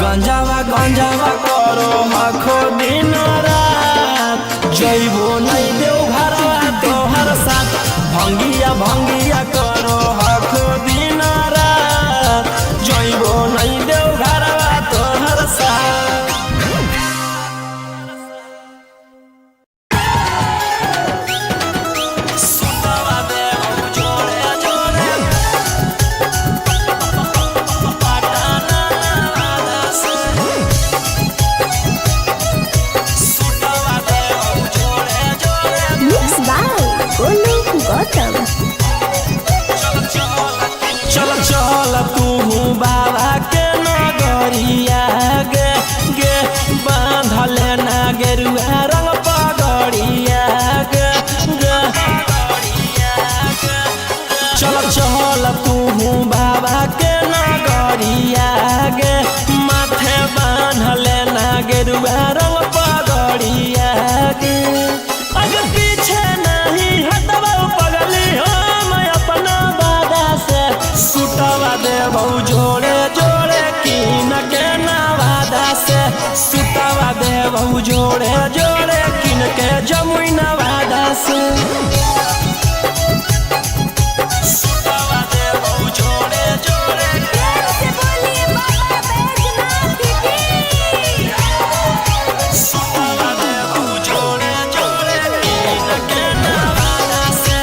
गंजावा करो हखो दिन रात जइबो नहीं देव घरवा तोहर साथ भंगिया करो हखो दिन रात जइबो नहीं देव घरवा तोहर साथ सुतवा देव जोड़े जोड़े पटाना वादा से सुतवा देव जोड़े जोड़े Mixed by Golu Gautam. चल तू बाबा के नगरिया गे बांधले ना गेरुआ रंग पगड़िया गे चल तू बाबा के नगरिया गे माथे बांधले ना गेरुआ रंग पगड़िया गे अगर पीछे नहीं हटवा पगली हम अपना बादा से सुतवा देव जोड़े जोड़े कीन के नवादा से सुतवा देव जोड़े जोड़े कीन के जमुई नवादा से सुतवा देव जोड़े जोड़े प्रेम से बोलिए बाबा बैजनाथ की। सुतवा देव जोड़े जोड़े कीन के नवादा से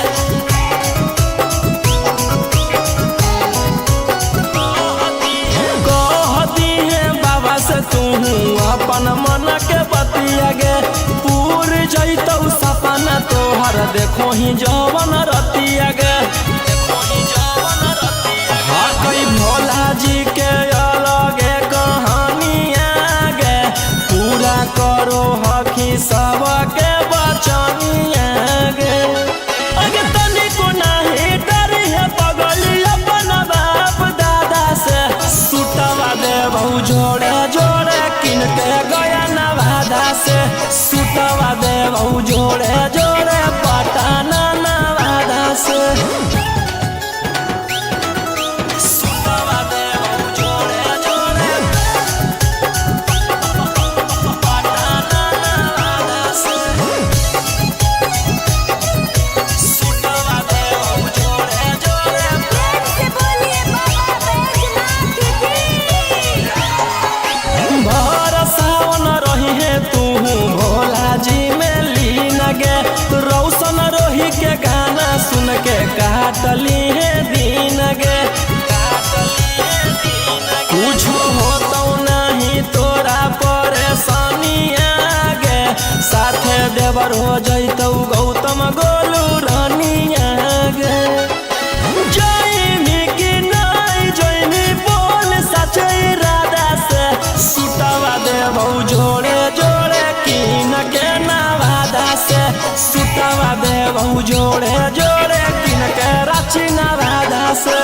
मनवा के बतिया गे पूर जैतौ सपना तोहर देखो ही जवन रतिया गे हाँ कई भोला जी के अलगे कहानिया गे पूरा करो हकी सबके बचनिया गे अगे तनिको नाही डर है पगली अपन बाप दादा से सुटवा देबौ जोड़े जोड़े किन के गया नवादा से सुटवा देबौ जोड़े जोड़े पटना नवादा से सुटवा देबौ जोड़े जोड़े पटना नवादा से सुटवा देबौ जोड़े जोड़े से बोलिए बाबा बैजनाथ की भर सावन रही है तू भोला जी में लीन गे रौशन रोही के गाना सुन के काटली है दिन गे कुछ होतो नहीं तोरा परेशानिया गे साथे देवर हो जैतौ गौतम गोलू रानिया गे जैनी कि नहीं जैनी बोल सचे इरादा से सुटवा देबौ जोड़े जोड़े किन के नवादा से सुटवा देबौ जोड़े जोड़े किन के रांची नवादा से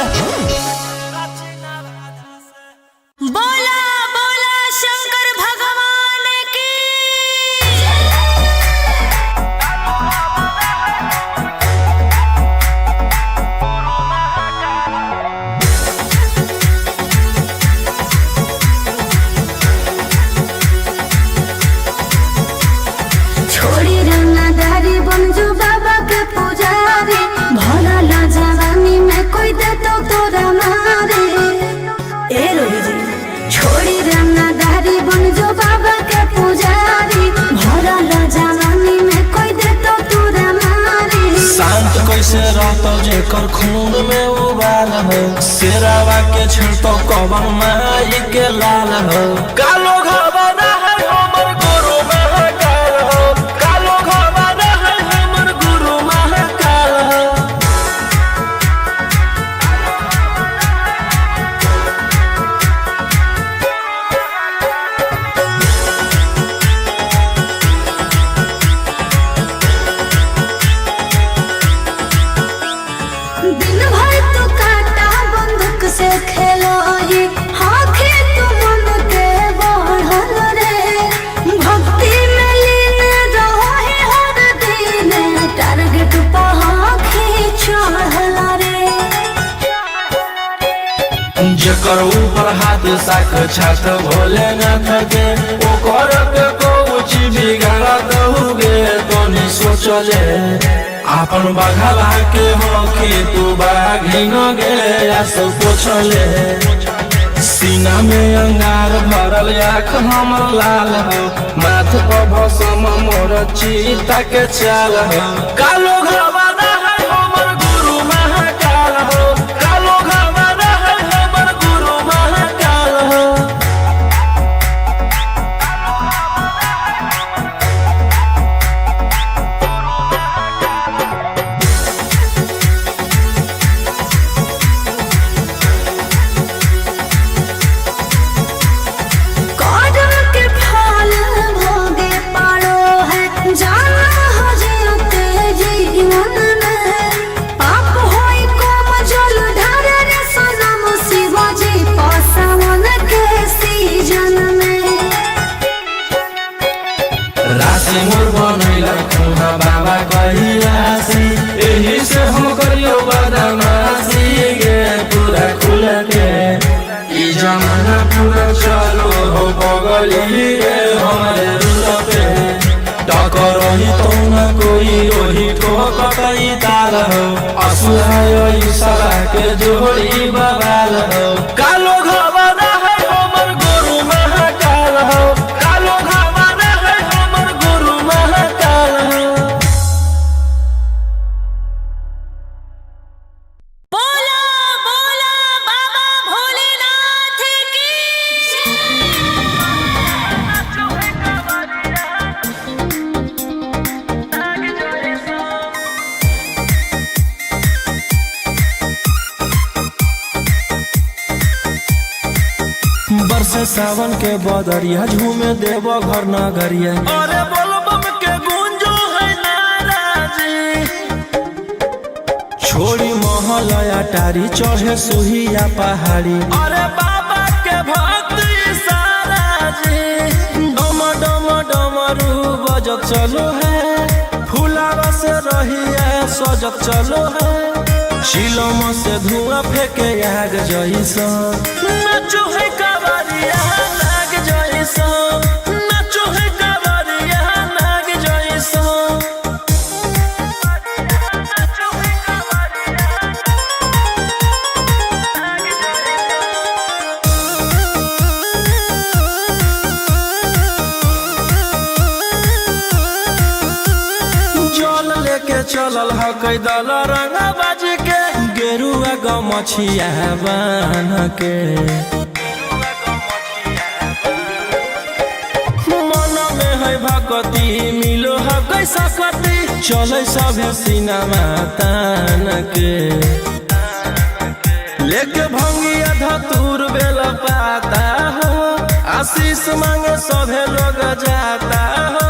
बोला बोला शंकर भगवान की छोड़ी रंगदारी बन जो बाबा के पुजारी भला ला जवानी में कोई दे तो तोरा मारे ए रोही जी छोड़ी रंगदारी बन जो बाबा के पुजारी भला ला जवानी में कोई दे तो तोरा मारे शांत कैसे रहतो जेकर खून में उबाल हो शेरावा के छिड़तो कवन माई के लाल हो कालो घबरा है हमर गुरु महाकाल हो कालो घबरा है हमर गुरु महाकाल हो दिन भर तू काटा बंदूक से खेलो ही आँखें तू मन के बढ़ल रे भक्ति में लीन रहो ही हर दिन टारगेट पर आँखें चढ़ल रे जेकर ऊपर हाथ साख छात भोलेनाथ के ओकर के कुछ बिगाड़त हुगे तो नहीं सोचले आपन बघला के हो कि तू बाघिन गे आस पोछले सीना में अंगार भरल आँख हमर लाल हो माथ पर भसम मोर चीता के चाल हो कालो घबरा है हमर गुरु महाकाल हो कालो घबरा है हमर गुरु महाकाल हो कदम के फल भोगे पारो है जाना हो जीते जीवन में पाप होई कोम जल ढारे रे सनम शिवाजी पासवन के सीजन में राशि मोर बनैला खुना बाबा कहिलासी एही से हम करियो बदमाशी गे पूरा खुल के ई जमाना पूरा चलो हो बगली रे हमारे रुल पे टकर ही तो न कोई ओही ठोकई ताल हो असुहाय सला के जोड़ी बवाल हो कालो घबरा है हमर गुरु महाकाल हो कालो घबरा है हमर गुरु महाकाल हो बोला बोला बाबा भोलेनाथ की सावन के बदरिया झूमे देव घर नगरिया। अरे बोलो बम के गूंजो है नाराजी, छोड़ी महलया टारी चढ़े सुहिया पहाड़ी। अरे बाबा के भक्ति सारा जी, डम डम डमरू बजत चलो है, फुलावा से रहिया सजत चलो है, शिलम से धुआं फेंके आग जैसन। नाचो है कावरिया नाग जैसन, नाचो है कावरिया नाग जैसन। जल लेके चलल ह कैदल रंगा बाज के, गेरुआ गमछिया बान्ह के। मन में है भक्ति मिलो है कैसा कति, चले सभे सिनेमा तान के। लेके भंगिया धतूर बेल पाता हो, आशीष मांगे सभे लोग जाता हो,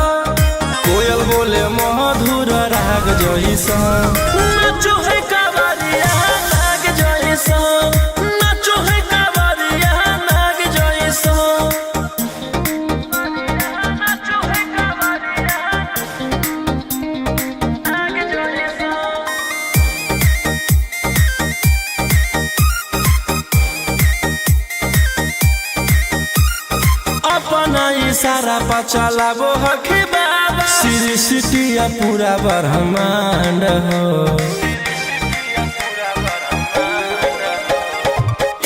कोयल बोले मधुर राग जैसन। नाचो है कावरिया नाग जैसन, नाचो है कावरिया नाग जैसन। नाचो है कावरिया नाग जैसन। अपना इशारा पर चलाबो हखी बाबा, श्री सिटिया पूरा ब्रह्मांड हो।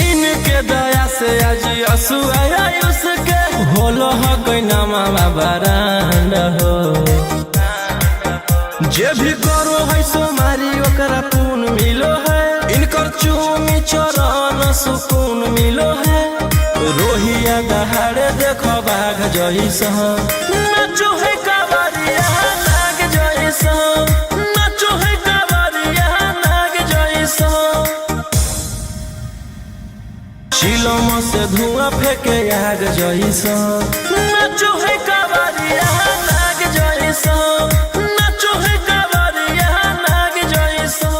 इनके दया से आज असुआया उसके, होलो है कोई नामा बरांड हो। जे भी करो है सोमारी ओकरा पून मिलो है, इनकर चूमी चरण सुकून मिलो है, रोहिया दहाड़े देखो बाघ जैसन। नाचो है कावरिया नाग जैसन, नाचो है कावरिया नाग जैसन। शिलम से धुआं फेंके आग जैसन। नाचो है कावरिया नाग जैसन, नाचो है कावरिया नाग जैसन।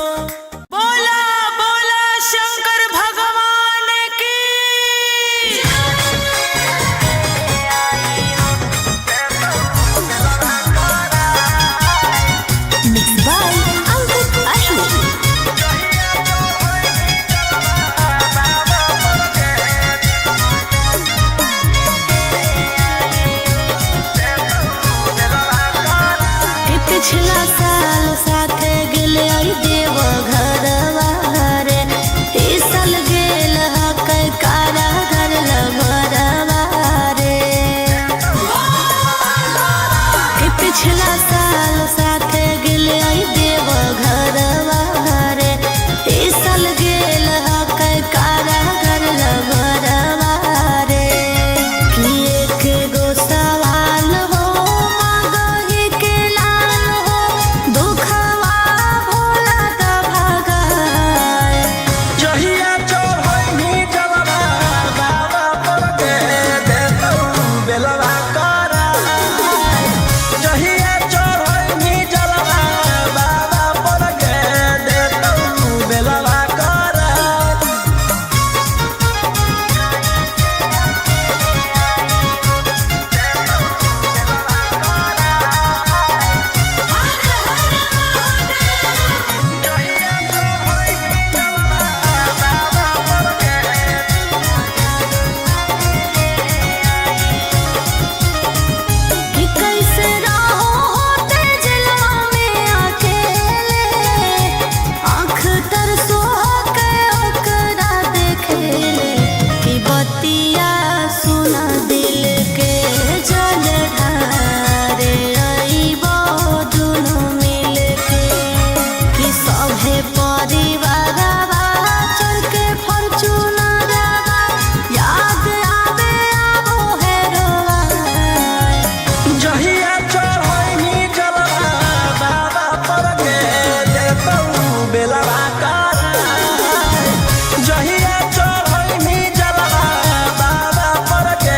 बोला बोला शंकर भगवान की। Mixed by Ankit Ashok. पिछला साल साथे गेले आई देव घरवा रे, ई साल गेल हकै कारा घर लभरवा रे। पिछला साल साथे गेले आई देव घरवा रे, ई साल गेल हकै कारा घर लभरवा रे। कि एक गो सवाल हो मांगहि के लाल हो, दुखवा भोला द भगाए। जहिया चढ़ैनी जलवा बाबा पर के देतौ बेलवा कराय। जहिया चढ़ैनी जलवा बाबा पर के देतौ बेलवा कराय। कि कैसे रहो होते जलवा में अकेले, आँख तरसो के ओकरा देखेले। कि बतिया सुना दिल के जल ढारे अइबो दुनू मिल के। कि सभे परिवारवा चढ़ के फॉर्च्यूनरवा, याद आवे आबो हेरोवाए। जहिया चढ़ैनी जलवा बाबा पर के देतौ बेलवा कराय। जहिया चढ़ैनी जलवा बाबा पर के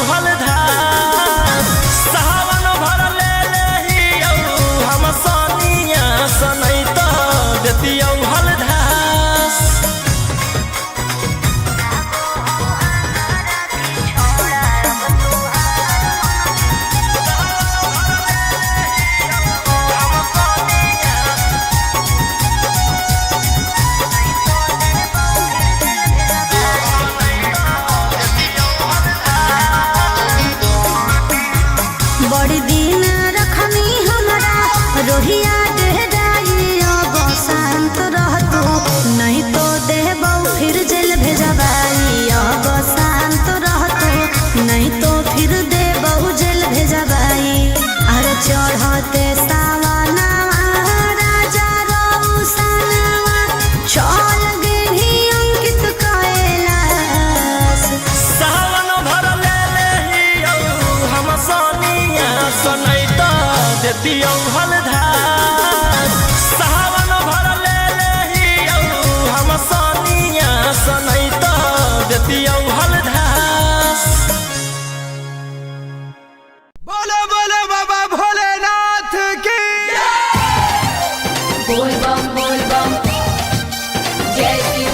हलधार सावन भर ले लेहियो हम सोनिया सनई तो देतियो हलधार बड़ी दिन रखनी हमारा रोहिया डेहराई अब शांत रहतू नहीं तो देबौ फिर जेल भेजबाई अब शांत रहतू नहीं तो फिर देबौ जेल भेजबाई अरे चढ़ते सावनवा राजा रौसनवा चल गेली अंकित कैलाश सावन भर ले लेहियो हम सोनिया सनई तो देतियो हलधार सावन भर ले लेहियो हम सोनिया सनई तो देतियो हलधार बोलो बोलो बाबा भोलेनाथ की बोल बम जय शिव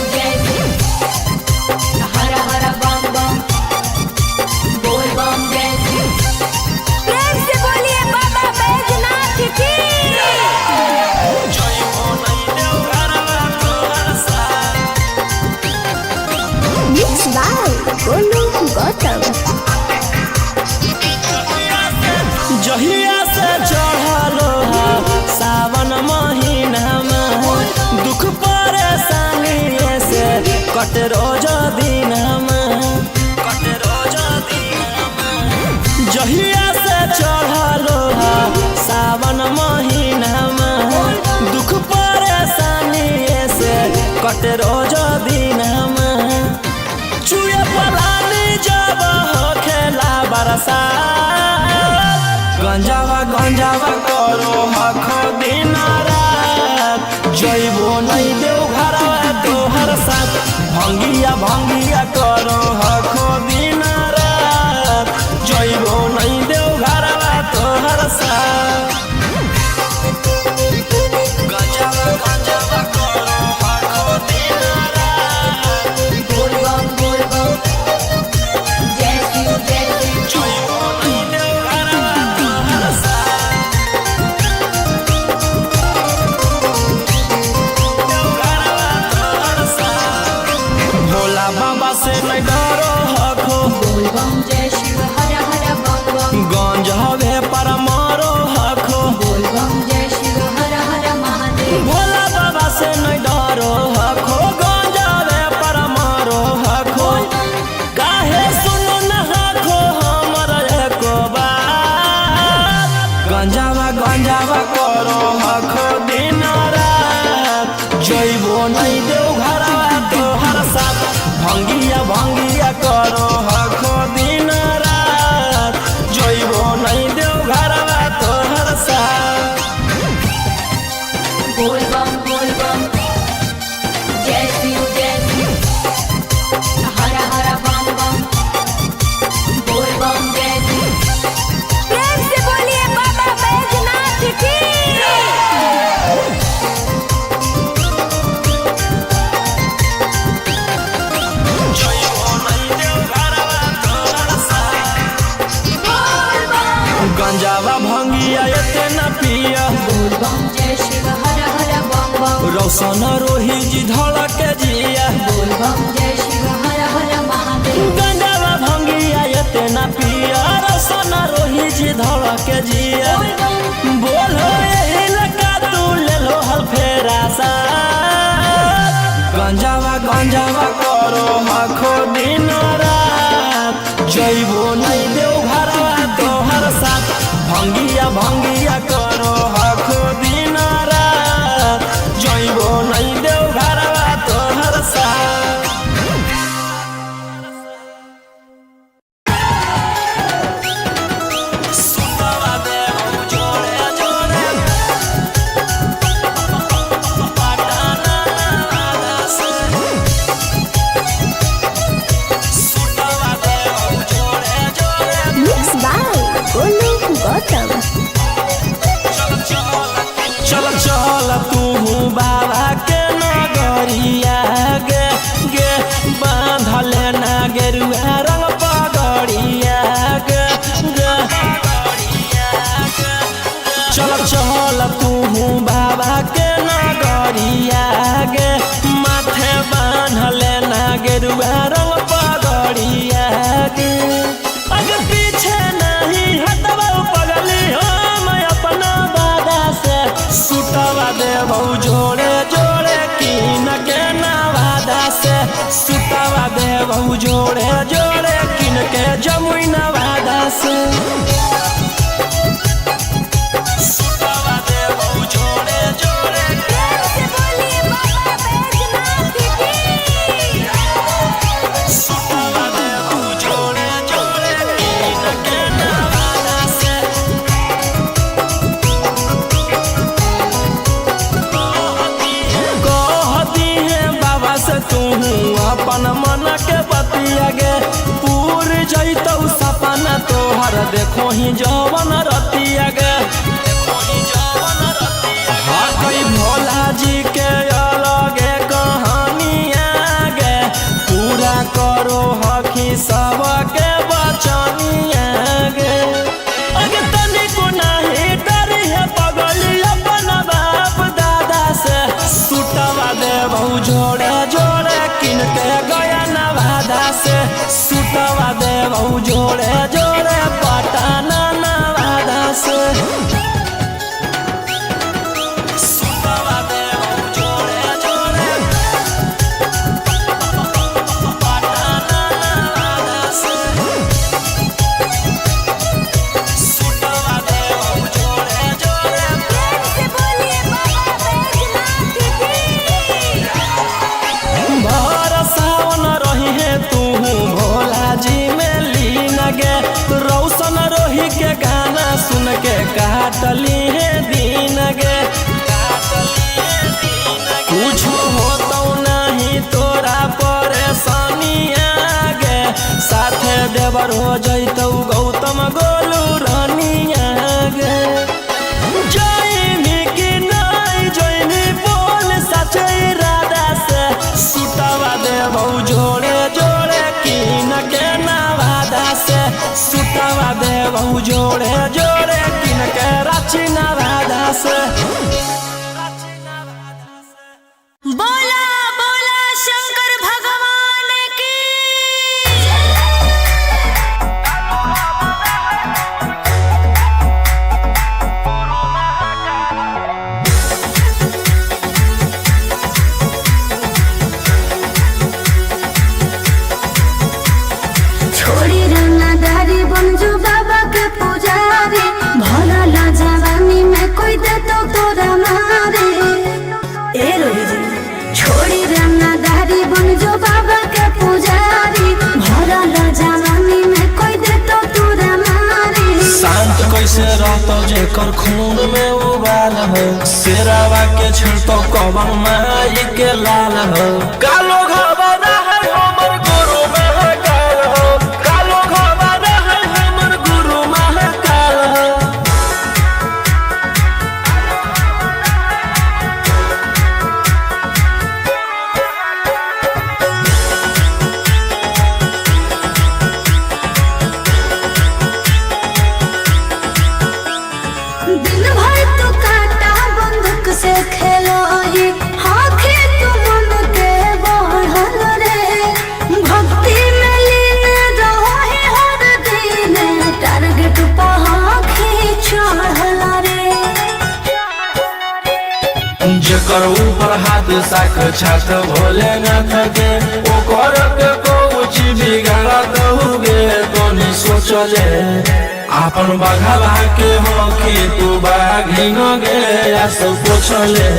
हर हर बम बम बोल बम जय शिव प्रेम से बोलिए बाबा बैजनाथ की जय हो नहीं देव घरवा तोहर साथ मिक्स बाय गोलू गौतम जहिया से चढ़लो सावन महीना में दुख परेशानी से कट रोज दिन जहिया से चढ़लो सावन महीना में दुख परेशानी से कट रोज दिन चुए पलानी जब हो खेला बरसात गंजावा करो हखो दिन रात जइबो नहीं देव घरवा तोहर साथ भंगिया करो हखो दिन रात जइबो नहीं देव घरवा तोहर साथ गंजावा करो हखो दिन रात बोल बम जय शिव जइबो नहीं देव घरवा तोहर साथ भोला बाबा से नहीं डरो हखो बोल बम जय शिव हर हर बम बम गंज हवे पर मारो हखो बोल बम जय शिव हर हर महादेव भोला बाबा से नहीं डरो हखो गंज हवे पर मारो हखो काहे सुनो न हखो हमर एको बात गंजावा करो हखो दिन रात जइबो नहीं देव घरवा तोहर साथ भंगिया करो हखो दिन रात जइबो नहीं देव घरवा तोहर साथ बोल बम जय शिव हर हर बम बम बोल बम जय शिव प्रेम से बोलिए बाबा बैजनाथ की जइबो नहीं देव घरवा तोहर साथ बोल बम गंजावा भंगिया एते न पिया बोल बम जय शिव हर हर बम बम रौशन रोही जी धड़क जिया बोल बम जय शिव हर हर महादेव गंजावा भंगिया एते न पिया रौशन रोही जी धड़क जिया बोल बम बोलो एही लका तू ले लो हल फेरा सा गंजावा करो हखो दिन रात जइबो नहीं देव घरवा तोहर साथ भंगिया करो हखो दिन रात जइबो नहीं देव घरवा तोहर साथ सुतवा दे हम जोड़े जोड़े पाटाना आदा से सुतवा जोड़े जोड़े किन के जमुई नवादा से सुतवा देबौ जोड़े जोड़े प्रेम से बोलिए बाबा बैजनाथ की। सुतवा देबौ जोड़े जोड़े किन के नवादा से कहती है बाबा से तू अपन मन के बतिया गे पूर जैतौ सपना तोहर देखो ही जवन रतिया गे हाँ कोई भोला जी के अलगे कहानिया गे पूरा करो हकी सबके बचनिया गे अगे तनिको नाही डरी है पगली अपन बाप दादा से सुतवा देबौ जोड़े जोड़े किन के गया नवादा से सुतवा देबौ जोड़े जोड़े पटना नवादा से सुतवा देबौ जोड़े जोड़े पटना नवादा से सुतवा देबौ जोड़े जोड़े प्रेम से बोलिए बाबा बैजनाथ की। भर सावन रही है तू भोला जी में लीन गे रौशन रोही के गाना सुन के काटली है दीन गे कुछ होतौ नहीं तोरा परेशानिया गे साथे देवर हो जैतौ गौतम गोलू रानिया गे जैनी कि नहीं जैनी बोल सचे इरादा से सुतवा देबौ जोड़े जोड़े किन के नवादा से सुतवा देबौ जोड़े जोड़े किन के रांची नवादा से बोला बोला शंकर भगवान की। छोड़ी रंगदारी बन जो बाबा के पुजारी भला ला जवानी में कोई दे तो तोरा मारे ए रोही जी छोड़ी रंगदारी बन जो बाबा के पुजारी भला ला जवानी में कोई दे तो तोरा मारे शांत कैसे रहतो जेकर खून में उबाल हो शेरावा के छिड़तो कवन माई के लाल हो कालो घबरा है हमर गुरु महाकाल हो कालो घबरा है हमर गुरु महाकाल हो दिन भर तो काटा बंदूक से खेलो ही हाथी तो मन के बढ़ल रे भक्ति में लीन रहो ही हर दिन टारगेट पहाखी चढ़ल रे जेकर ऊपर हाथ साख छात भोलेनाथ के ओकर के कुछ बिगाड़त होगे तोनी सोचले आपन बघावा के हो कि तू बाघिन गे आस पोछले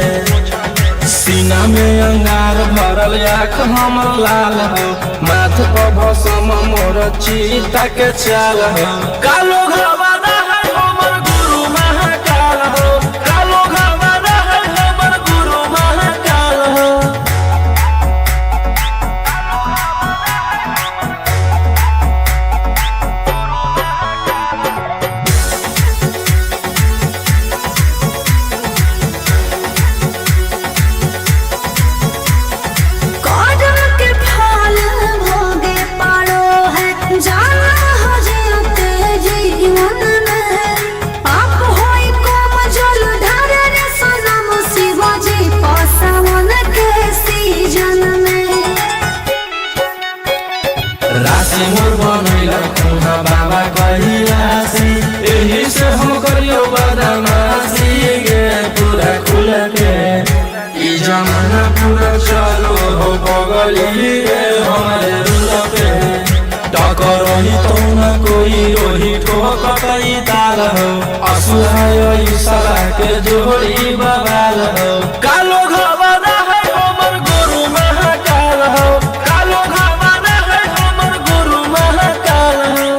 सीना में अंगार भरल आँख हमर लाल हो माथ पर भसम मोर चीता के चाल हो कालो घबरा है हमर गुरु महाकाल हो कालो घबरा है हमर गुरु महाकाल हो कदम के फल भोगे पारो है जाना हो जीते जीवन में पाप होई कम जल ढारे रे सनम शिवाजी पासवन के सीजन में राशि मोर बनैला खुना बाबा कहिलासी एही से हम करियो बदमाशी गे पूरा खुल के ई जमाना पूरा चलो हो बगली रे हमारे रुल पे रोही रोही ठोकतई ताल हो असुहाय सला के जोड़ी बवाल हो कालो घबरा है हमर गुरु महाकाल हो कालो घबरा है हमर गुरु महाकाल हो।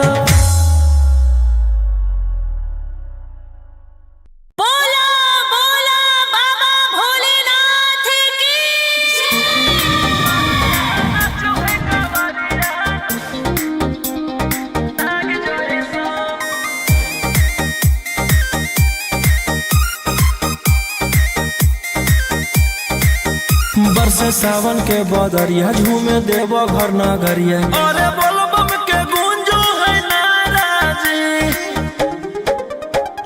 बोला बोला बाबा भोलेनाथ की बरसे सावन के बदरिया झूमे देव घर नगरिया अरे बोलबम के गूंजो है नाराजी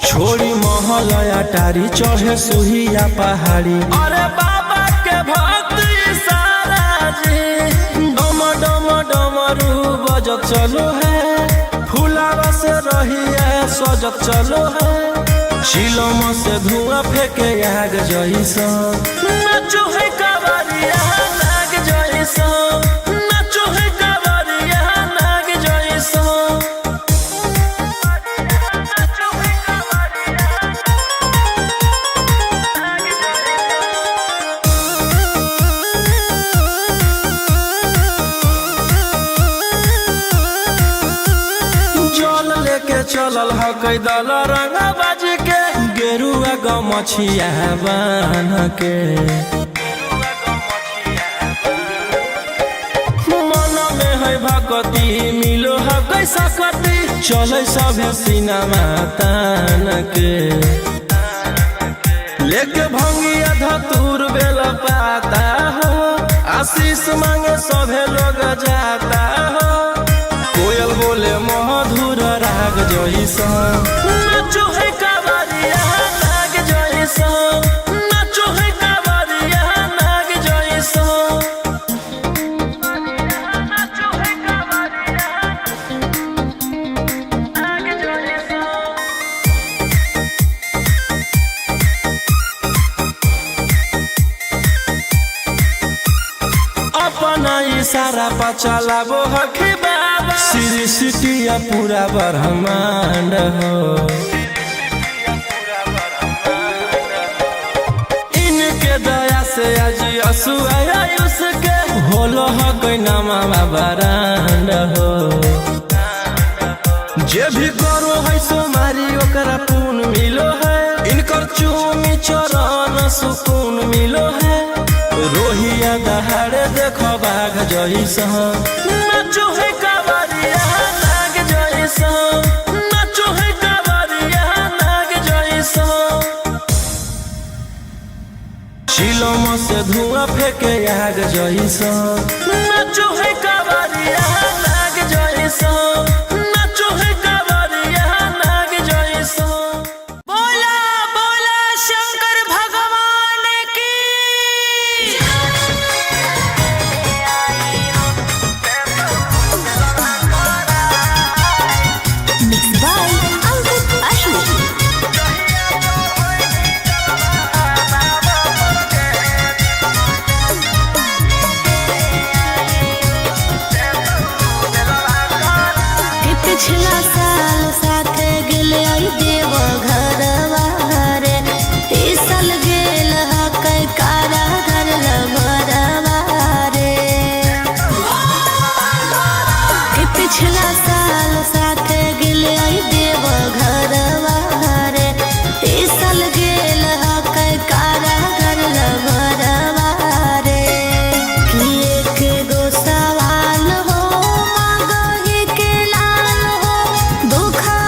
छोड़ी महल अटारी चढ़े सुहिया पहाड़ी अरे बाबा के भक्त सारा जी डम डम डमरू बजत चलो है फुलावा से रही है सजत चलो है शिलम से धुआं फेंके आग जैसा नाचो है कावरिया नाग जैसा नाचो है कावरिया नाग जैसा नाचो है कावरिया नाग जल लेके चलल ह कैदल रंगा बाज के गेरुआ गमछिया बान्ह के मन में है भक्ति मिलो है कैसा कति चले सभे सिनेमा तान के लेके भंगिया धतूर बेल पाता हो आशीष मांगे सभे लोग जाता हो कोयल बोले मधुर राग जैसा नाचो है कावरिया नाग जैसा नाचो है कावरिया नाग जैसा नाचो है कावरिया नाग जैसा। अपना इशारा पर चलाबो हखी बाबा श्री सिटिया पूरा ब्रह्मांड हो इनके दया से आज असुआया उसके होलो हो कोई नामा बरांड हो जे भी करो है सोमारी ओकरा पुण्य मिलो है इनकर चूमी चरण सुकून मिलो है रोहिया दहाड़े देखो बाघ जैसा नाचो है कावरिया नाग जैसा नाचो है कावरिया नाग जैसा शिलम से धुआं फेंके आग जैसा नाचो है कावरिया नाग जैसा नाचो है कावरिया नाग जैसा। बोला बोला शंकर भगवान की मिक्स बाय अंकित अशोक। पिछला साल साथे गेले आई देव घरवा रे इस साल गेल हकै कारा घर लभरवा रे पिछला साल साथे गेले आई देव घरवा रे इस साल गेल हकै कारा घर लभरवा रे कि एक गो सवाल हो मांगहि के लाल हो दुखा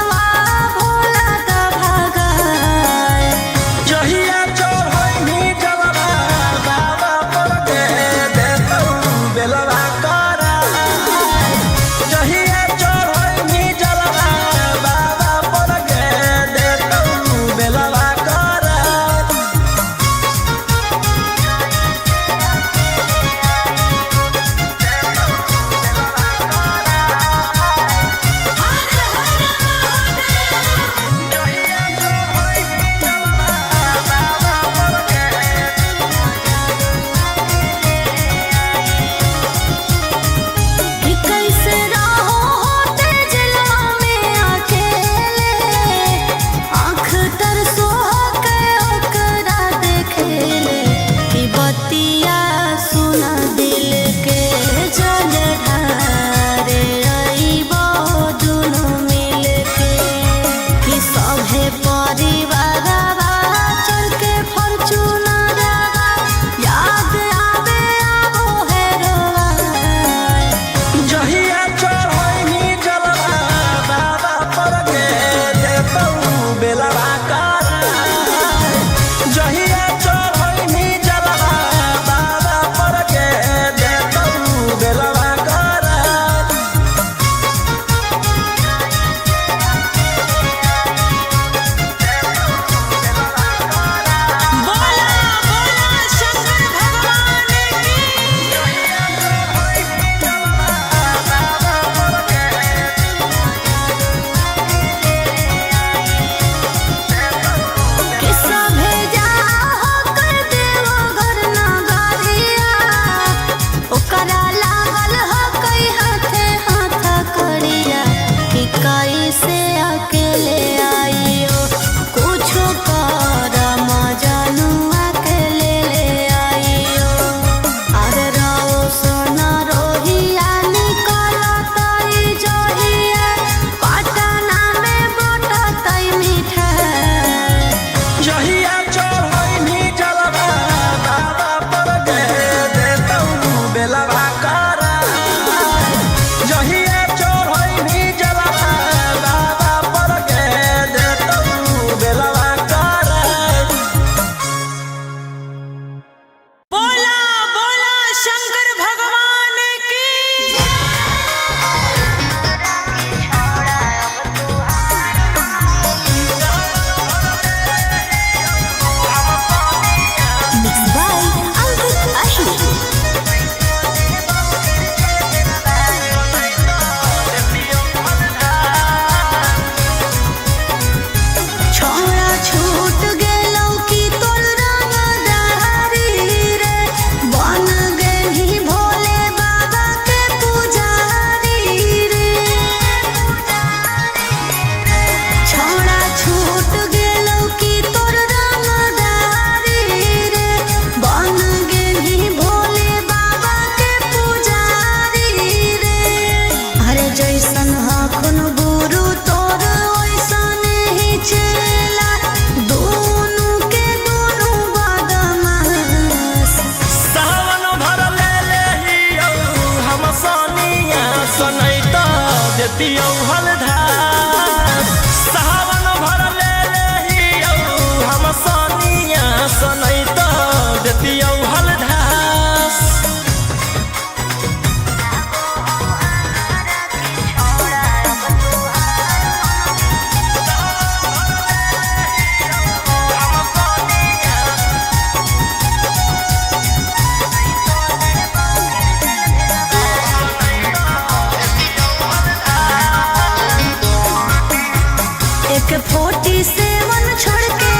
AK-47 छोड़ के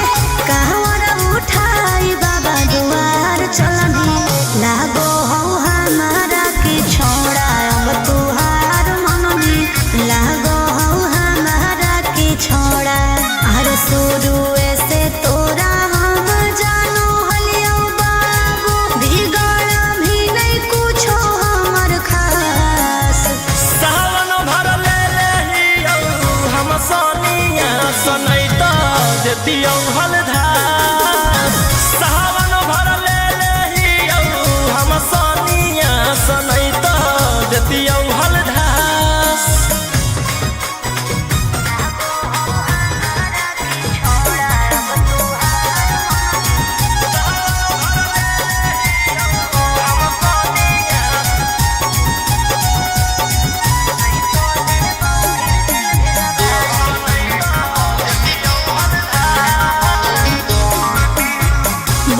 कहवर उठाई बाबा दुआर चलनी लागो हो हमारा की छोड़ा अब तुहार मननी लागो हो हमारा की छोड़ा अरे शुरू से तोरा हम जानो हलियो बाबू बिगड़ भी नहीं कुछो हमर खास सावन भर ले रहियो हम सोनिया सनैता देतियो हलधार सावन भर ले रहियो हम सोनिया सनैता देतियो हलधार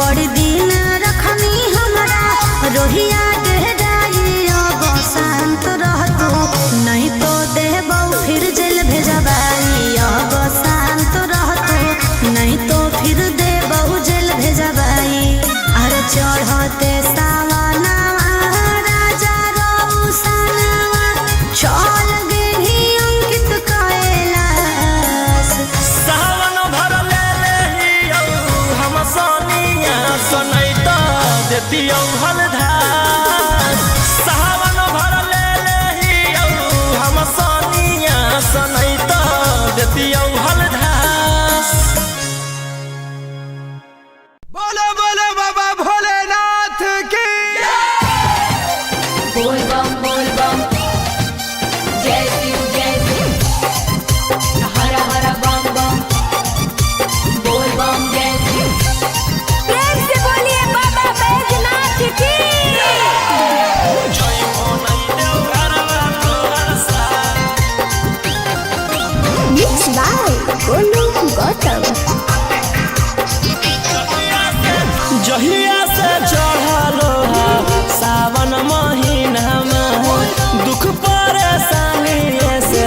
बड़ी दिन रखनी हमरा रोहिया डेहराई अब शांत रहतो नहीं तो देबौ फिर जेल भेजबाई अब शांत रहतो नहीं तो फिर देबौ जेल भेजबाई अरे चढ़ते सावनवा राजा रौसनवा चल गेली अंकित कैलाश सावन भर ले रहियो हम सोनिया सनैता देतियो हलधार सावन भर ले रहियो हम सोनिया सनैता देतियो हलधार बोलो बोलो बाबा भोलेनाथ की बोल बम जय शिव हर हर बम बम बोल बम जय शिव प्रेम से बोलिए बाबा बैजनाथ की जय हो नहीं देव घरवा तोहर साथ Mixed by Golu Gautam. जहिया से चढ़लो सावन महीना में दुख परेशानी से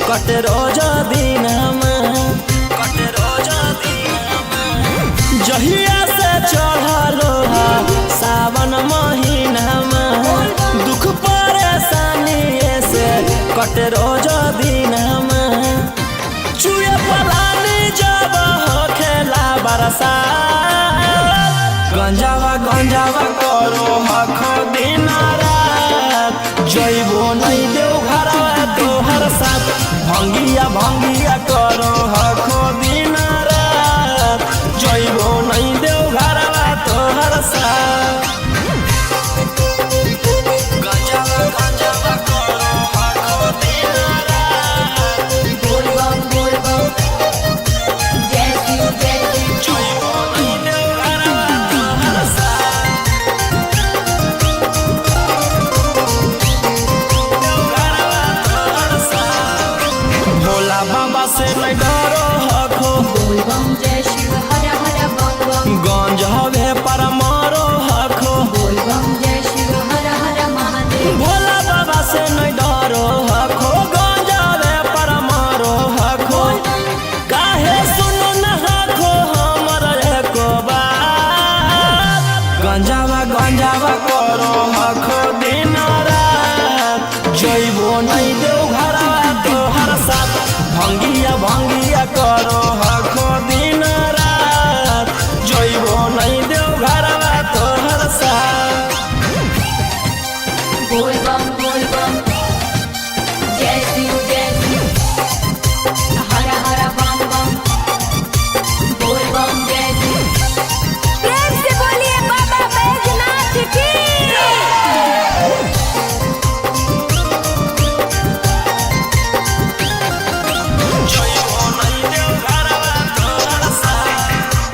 कट रोज दिन जहिया से चढ़लो सावन महीना में दुख परेशानी से कट रोज दिन चुए पलानी जब हो खेला बरसा गंजावा करो हखो दिन रात जइबो नहीं देव घरवा तोहर साथ भंगिया करो हखो दिन रात जइबो नहीं देव घरवा तोहर साथ गंजावा करो हखो दिन रात बोल बम जय शिव जइबो नहीं देव घरवा तोहर साथ भोला बाबा से नहीं डरो हखो बोल बम जय शिव हर हर बम बम गंज हवे पर मारो हखो बोल बम जय शिव हर हर महादेव भोला बाबा से नहीं डरो हखो गंज हवे पर मारो हखो काहे सुनो न हखो हमर एको बात गंजावा करो हखो दिन रात जइबो नहीं देव घरवा तोहर साथ भंगिया करो हखो दिन रात जइबो नहीं देव घरवा तोहर साथ बोल बम जय शिव हर हर बम बम बोल बम जय शिव प्रेम से बोलिए बाबा बैजनाथ की जइबो नहीं देव घरवा तोहर साथ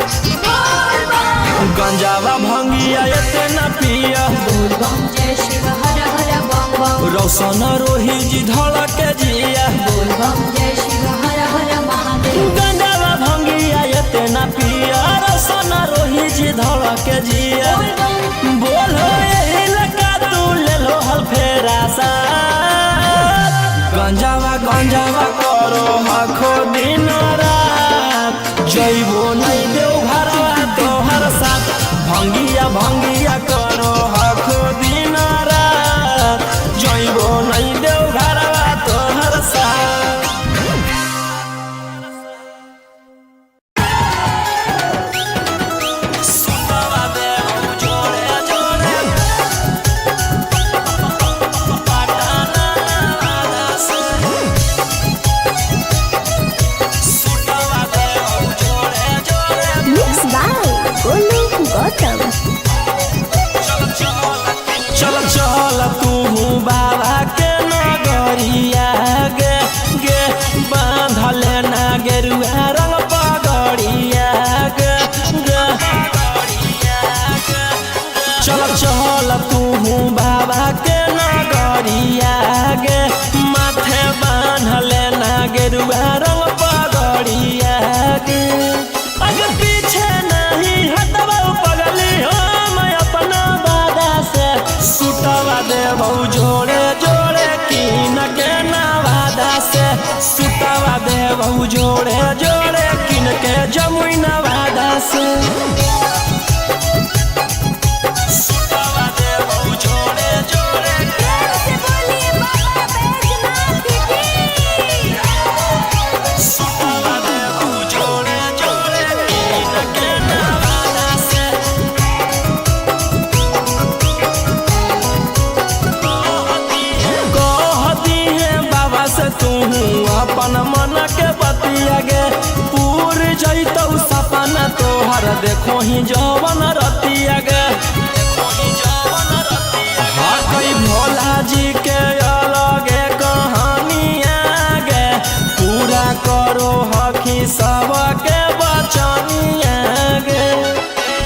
बोल बम गंजावा भंगिया एते न पिया बोल बम जय शिव हर हर बम बम रौशन रोही जी धड़क जिया बोल बम जय शिव हर हर महादेव गंजावा भंगिया एते न पिया रौशन रोही जी धड़क जिया बोलो यही लगा तू ले लो हल फेरा सा गंजावा करो हखो दिन रात जइबो नहीं देव घरवा तोहर साथ भंगिया भंगिया करो हखो दिन रात जइबो नहीं देव घरवा तोहर साथ सुतवा देव जोड़े जोड़े पटाना वादा से सुतवा देव जोड़े जोड़े मिक्स बाय गोलू गौतम। चल चल तू बाबा के नगरिया गे गे बांधले ना गेरुआ रंग पगड़िया गे गे चल चल तू बाबा के नगरिया गे माथे बांधले ना गेरुआ रंग पगड़िया गे अगर पीछे नहीं हटवा पगली हो मैं अपना वादा से सुतवा देबौ जोड़े जोड़े कीन के नवादा से सुतवा देबौ जोड़े जोड़े कीन के जमुई नवादा से सुतवा देबौ जोड़े जोड़े सुतवा देबौ जोड़े जोड़े कीन के नवादा से कहती है बाबा से तू अपन मन के बतिया गे पूर जैतौ सपना तोहर देखो ही जवन रतिया गे हाँ कई भोला जी के अलगे कहानिया गे पूरा करो हखी सबके बचनिया गे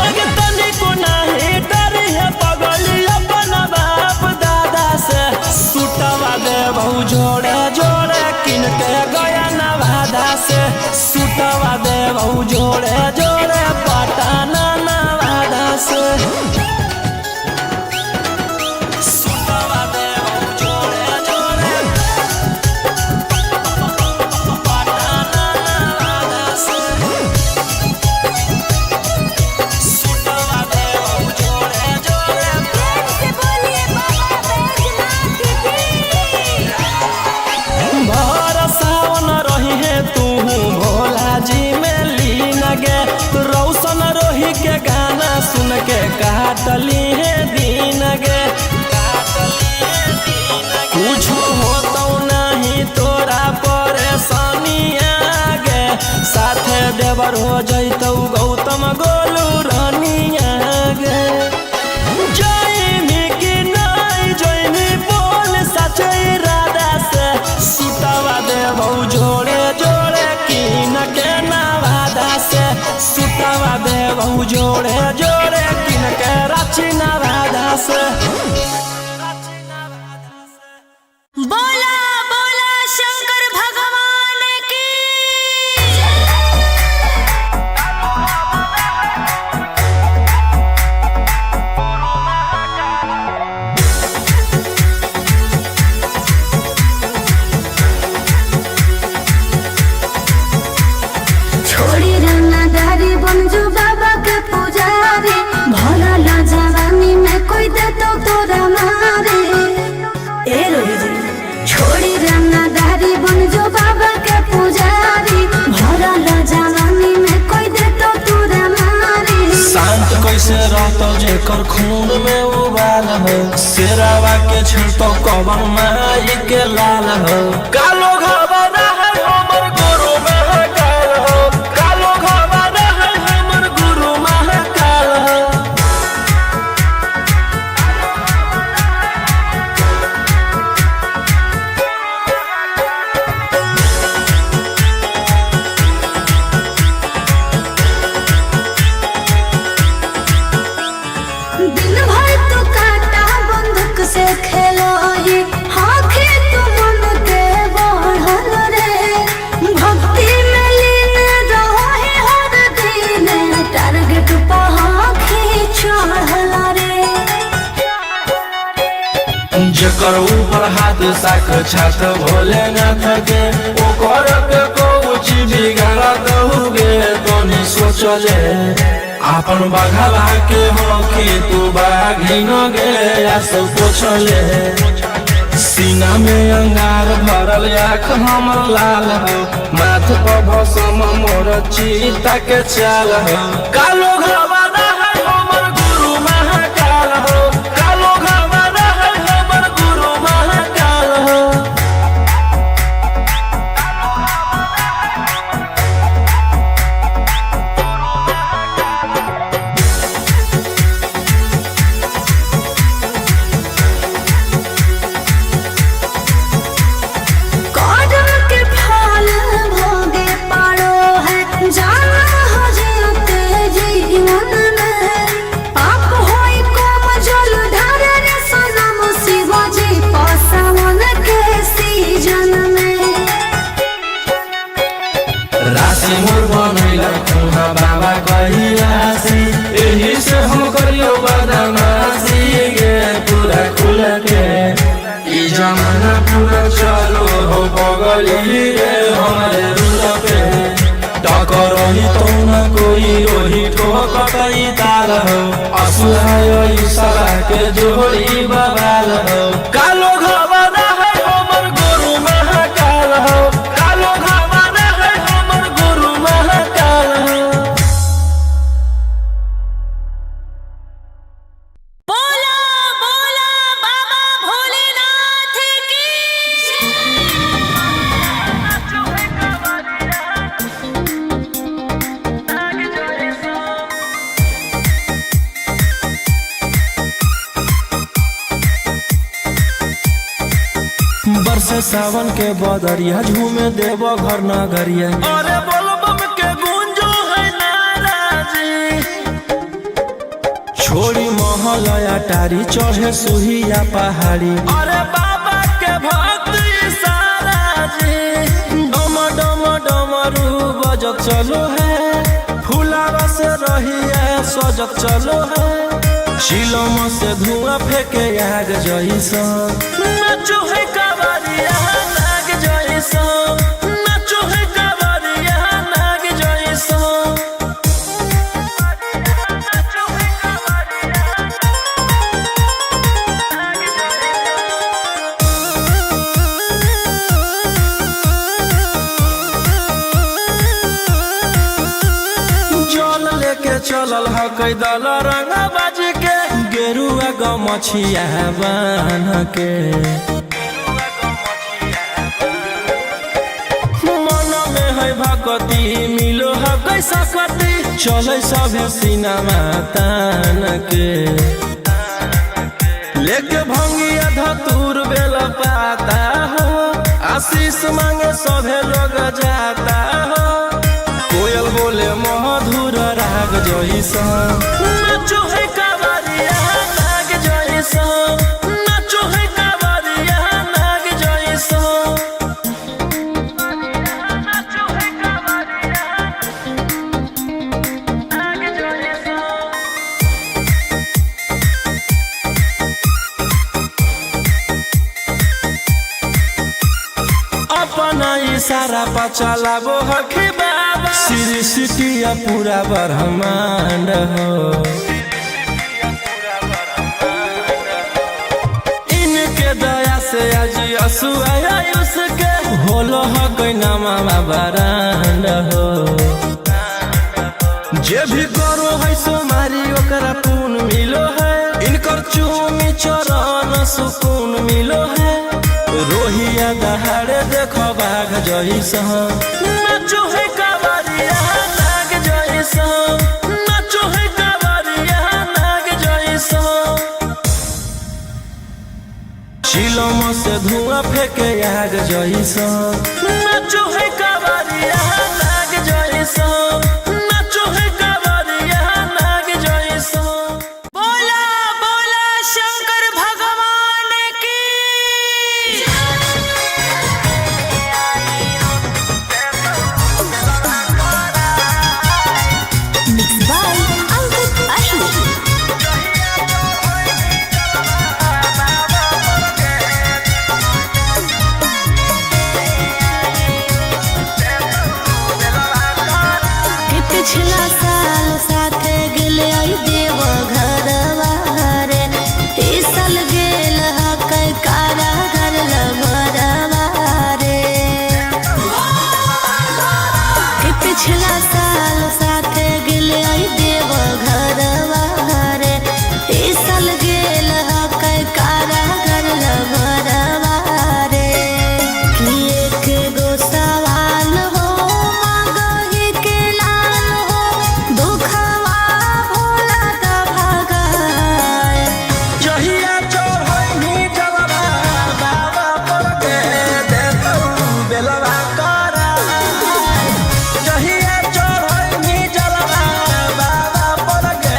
अगे तनिको नहीं डरी है पगली अपन बाप दादा से सुतवा देबौ जोड़े जोड़े किन के गया नवादा से सुतवा देबौ जोड़े जोड़े पटाना नवादा से सुतवा देबौ जोड़े जोड़े पटाना नवादा से सुतवा देबौ जोड़े जोड़े भर सावन रही है तू भोला जी में लीन गे रौशन रोही के गाना सुन के काटली है दीन गे कुछ होतौ नहीं तोरा परेशानिया गे साथे देवर हो जैतौ गौतम गोलू रानिया गे जइनी कि नहीं जइनी बोल सचे इरादा से सुतवा देबौ जोड़े जोड़े कीन के नवादा से सुतवा देबौ जोड़े जोड़े कीन के रांची नवादा से बोला बोला शंकर भगवान की छोड़ी रंगदारी बंजू बाबा के पुजारी भोला ला जवानी में कोई दे तो तोरा मारे ए रोही जी छोड़ी रंगदारी बंजू बाबा के पुजारी भोला ला जवानी में कोई दे तो तोरा मारे शांत कैसे रहतो जेकर खून में उबाल हो शेरावा के छिड़तो कवन माई के लाल हो कालो घबरा है हमर गुरु महाकाल हो कालो घबरा है हमर गुरु महाकाल हो दिन भर तो काटा बंदूक से खेलो ये हाँ खेत मन के बढ़ल रे भक्ति में लीन रहो है हर दिन टारगेट पहाड़ी चढ़ल रे जेकर ऊपर हाथ साक छात भोलेनाथ के ओकर के कुछ बिगाड़ दहुगे तो सोचले अपन बघवा के हो कि तू बाघिन गे सब पोछले सीना में अंगार भरल आँख हमर लाल हो माथ पर भसम मोर चीता के चाल हो कालो घवाना है हमर गुरु महाकाल हो कालो घवाना है हमर गुरु महाकाल हो कदम के फल भोगे पारो है जाना हो जीते जीवन में पाप होई कम जल ढारे रे सनम शिवाजी पासवन के सीजन में राशि मोर बनैला खुना बाबा कहिलासी एही से हम करियो बदमाशी गे पूरा खुल के ई जमाना पूरा चलो हो बगली रे हमारे रूल पे टकरही तो न कोई ओही ठोकतई ताल हो असुहाय ईशा के जोड़ी बवाल हो कालो घवाना है हमर गुरु महाकाल हो कालो घवाना है हमर गुरु महाकाल हो बोला बोला बाबा भोलेनाथ की बरसे सावन के बदरिया झूमे देव घर नगरिया अरे बोलबम के गूंजो है नाराजी छोड़ी महल अटारी चढ़े सुहिया पहाड़ी अरे बाबा के भक्त सारा जी डम डम डमरू बजत चलो है फुलावा से रहिया सजत चलो है शिलम से धुआं फेंके आग जैसा नाचो है कावरिया नाग जैसा नाचो है कावरिया नाग जैसा नाचो है कावरिया नाग जल लेके चलल ह कैदल रंगा बाज के गेरुआ गमछिया बान्ह के मन में है भक्ति मिलो है कैसा कति चले सभे सिनेमा तान के लेके भंगिया धतूर बेल पाता हो आशीष मांगे सभे लोग जाता हो कोयल बोले मधुर राग जैसा नाचो है कावरिया नाग जैसा नाचो है कावरिया नाग जैसा नाचो है कावरिया नाग जैसा अपना इशारा पर चलाबो हखी बाबा श्री सिटिया पूरा ब्रह्मांड हो इनके दया से आज असुआ उसके होलो ह कोई नामा बरांड हो जे भी करो है सोमारी ओकरा पून मिलो है इनकर चूमी चरण सुकून मिलो है रोहिया दहाड़े देखो बाघ जैसा नाचो है कावरिया नाग जैसा नाचो है कावरिया नाग जैसा शिलम से धुआं फेंके आग जैसा नाचो है कावरिया नाग जैसा नाचो है कावरिया नाग जैसा बोला बोला शंकर भगवान की मिक्स बाय अंकित अहिर पिछला साल साथे गेले आई देव घरवा रे, इस साल गेल हकै कारागर लभरवा रे। कि एक गो सवाल हो मगही के लाल हो, दुखवा भोला द भगाए। जहिया चढ़ैनी जलवा बाबा पर के देतौ बेलवा करा। जहिया चढ़ैनी जलवा बाबा पर के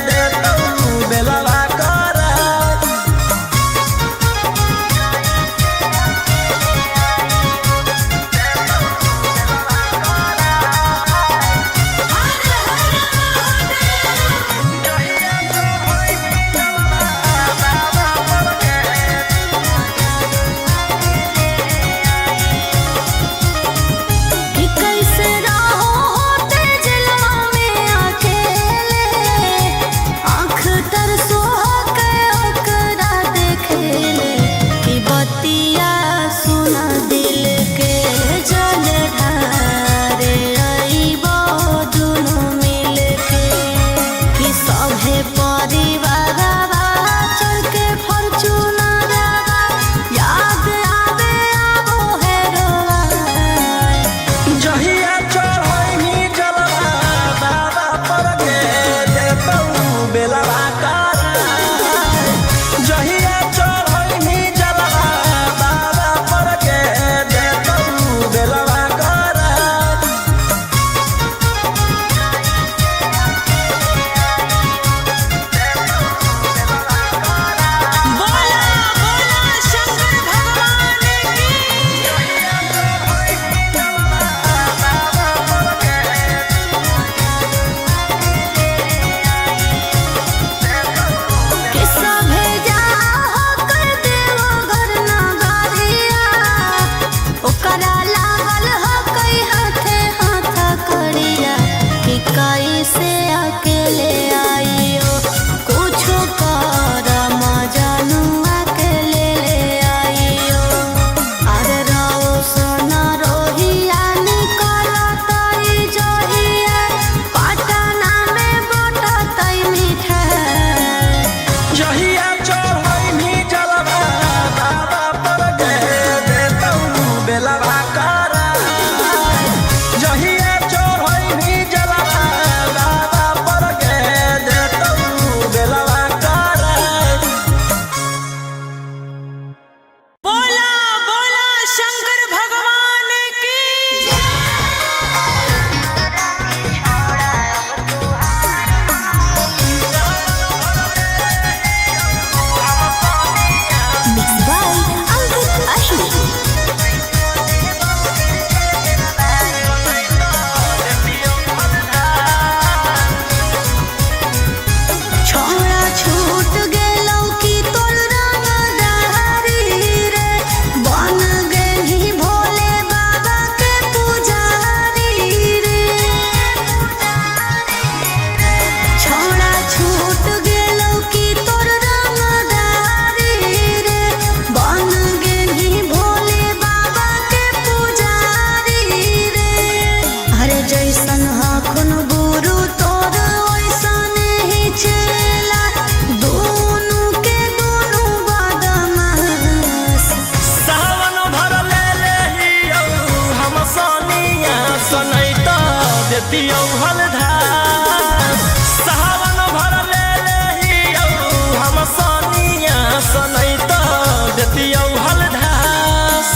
देतौ बेलवा करा। कि कैसे रहो होते जलवा में अकेले, आँख तरसो के ओकरा देखेले। कि बतिया सुना दिल के जल ढारे अइबो दुनू मिल के। कि सभे परिवारवा चढ़ के फॉर्च्यूनरवा, याद आवे आबो हेरोवा। जहिया चढ़ैनी जलवा बाबा पर के देतौ बेलवा करा। जहिया चढ़ैनी जलवा बाबा पर के देतौ बेलवा करा। बोला बोला शंकर भगवान की। कि सभे जाहो कर देवो घर नगरिया, ओकरा लागल हो कई हाथे हाथ करिया। कि कैसे अकेले आइयो कुछो कर मजनुआ के ले आइयो। अरे रहो सोना रोहिया निकलतई जहिया, पटना में बटतई मिठाई। जहिया चढ़ैनी जलवा बाबा पर के देतौ बेलवा करा। जहिया चढ़ैनी जलवा बाबा पर के देतौ बेलवा करा। बोला बोला शंकर भगवान की। Mixed by Ankit Ahir. छोड़ा छूट गेलौ कि तोर रंगदारी रे, बन गेलही भोले बाबा के पुजारी रे। छोड़ा छूट गेलौ कि तोर रंगदारी रे, बन गेलही भोले बाबा के पुजारी रे। अरे जैसन हखुन गुरु तोर ओइसन ही चेला, दोनों के दोनों बदमाश। सावन भर ले लेहियौ हम सोनिया सनैत देतियौ हलधास। सावन भर ले लेहियौ हम सोनिया सनैत देतियौ हलधास।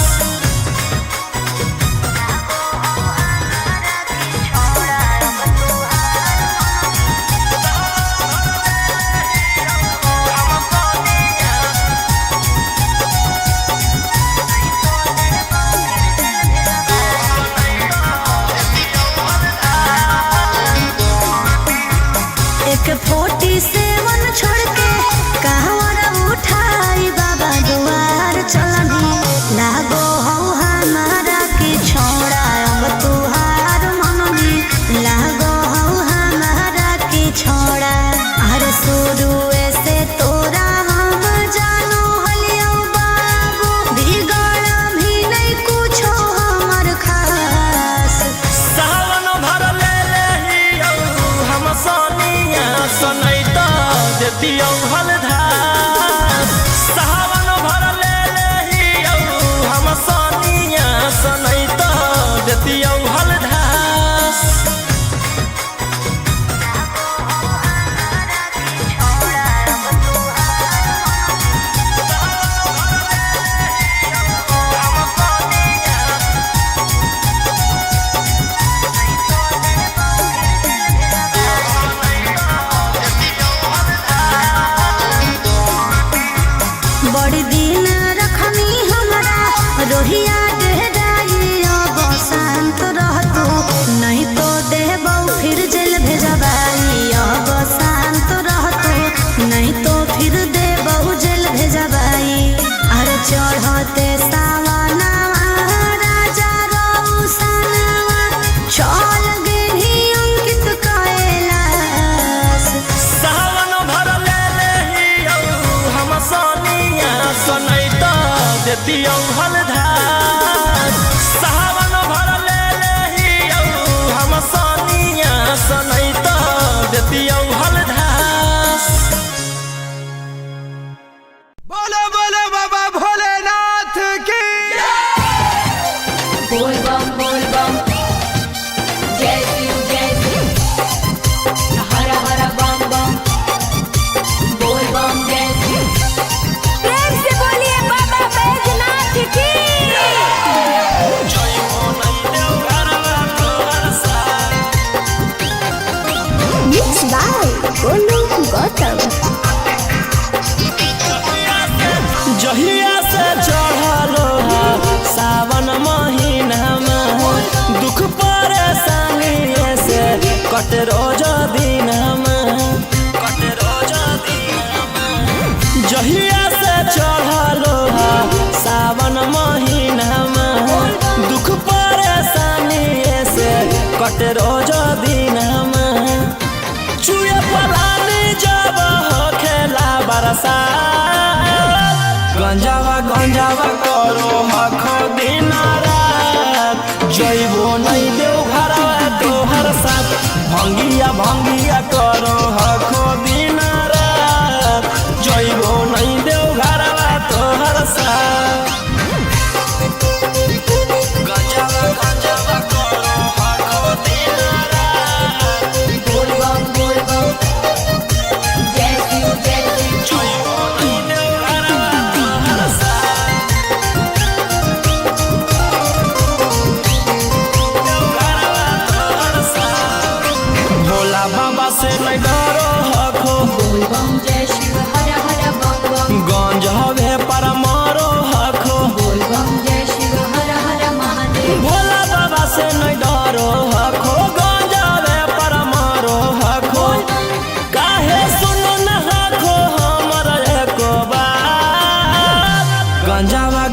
जय शिव जय शिव हर हर बम बम बोल बम जय शिव प्रेम से बोलिए बाबा बैजनाथ की Mixed by Golu Gautam. जहिया से चढ़लो सावन महीना में दुख परेशानी से कट रोज दिन में जहिया से चढ़लो सावन महीना में दुख परेशानी से कट रोज दिन में चुए पलानी जब हो खेला बरसा गंजावा करो हखो दिन रात जइबो नहीं देव घरवा तोहर साथ भंगिया करो हखो दिन रात जइबो नहीं देव घरवा तोहर साथ गंजावा करो हखो दिन रात बोल बम जय शिव जइबो नहीं देव घरवा तोहर साथ भोला बाबा से नहीं डरो हखो बोल बम जय शिव हर हर बम बम गंज हवे पर मारो हखो बोल बम जय शिव हर हर महादेव भोला बाबा से नहीं डरो हखो गंज हवे पर मारो हखो काहे सुनो न हखो हमर एको बात गंजावा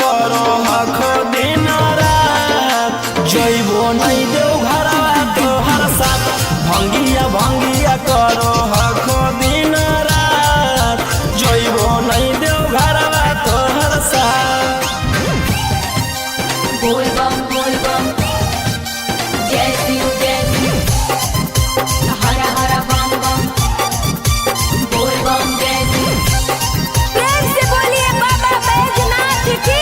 करो हखो दिन रात जइबो नहीं देव घरवा तोहर साथ भंगिया करो हखो दिन रात जइबो नहीं देव घरवा तोहर साथ बोल बम जय शिव हर हर बम बम बोल बम जय शिव प्रेम से बोलिए बाबा बैजनाथ की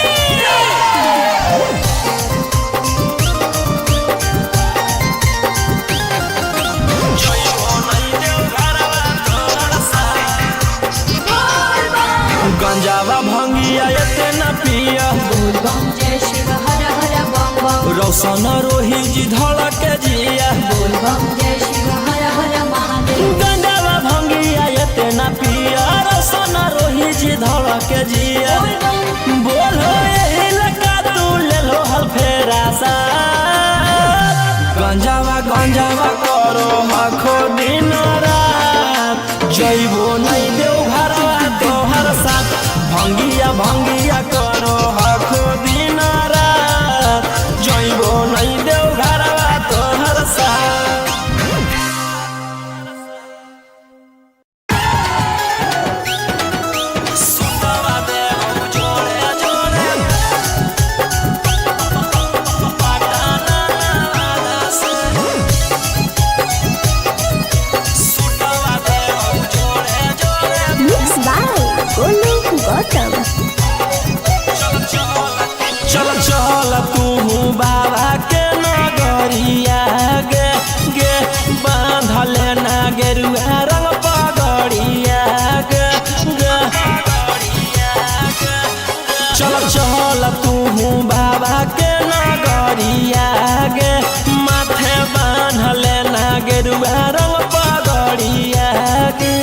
जइबो नहीं देव घरवा तोहर साथ बोल बम गंजावा भंगिया एते न पिया बोल बम जय शिव हर हर बम बम रौशन रोही जी धड़क जिया बोल बम जय शिव हर हर महादेव गंजावा भंगिया एते न पिया रौशन रोही जी धड़क जिया बोलो यही लगा तू ले लो हल फेरा सा गंजावा करो हखो दिन रात जइबो नहीं देव घरवा तोहर साथ भंगिया करो हखो दिन रात जइबो नहीं देव घरवा तोहर साथ सुतवा देव जोड़े पटाना वादा से सुतवा देव जोड़े Mixed by Golu Gautam. चल तू बाबा के नगरिया गे बांधले ना गेरुआ रंग पगड़िया गे चल तू बाबा के नगरिया गे माथे बांधले ना गेरुआ रंग पगड़िया गे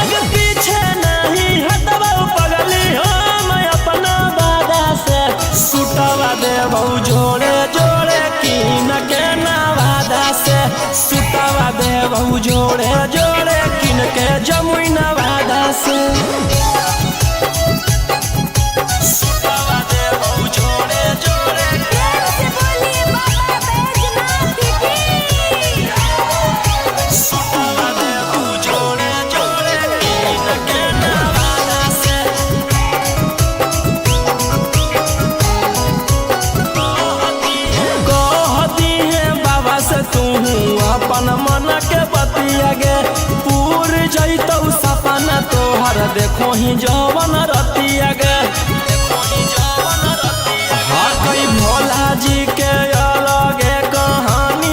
अगर पीछे नहीं हटबा पगली हम अपना बादा से सुतवा देबौ जोड़े कीन के नवादा से सुतवा देबौ जोड़े कीन के जमुई नवादा से सुतवा देबौ जोड़े प्रेम से बोलिए बाबा बैजनाथ की सुतवा देबौ जोड़े कीन के नवादा से कहती है बाबा से तू अपन मन के बतिया गे पूर जैतौ सपना तोहर देखो ही जवन रतिया गे हाँ कई भोला जी के अलगे कहानी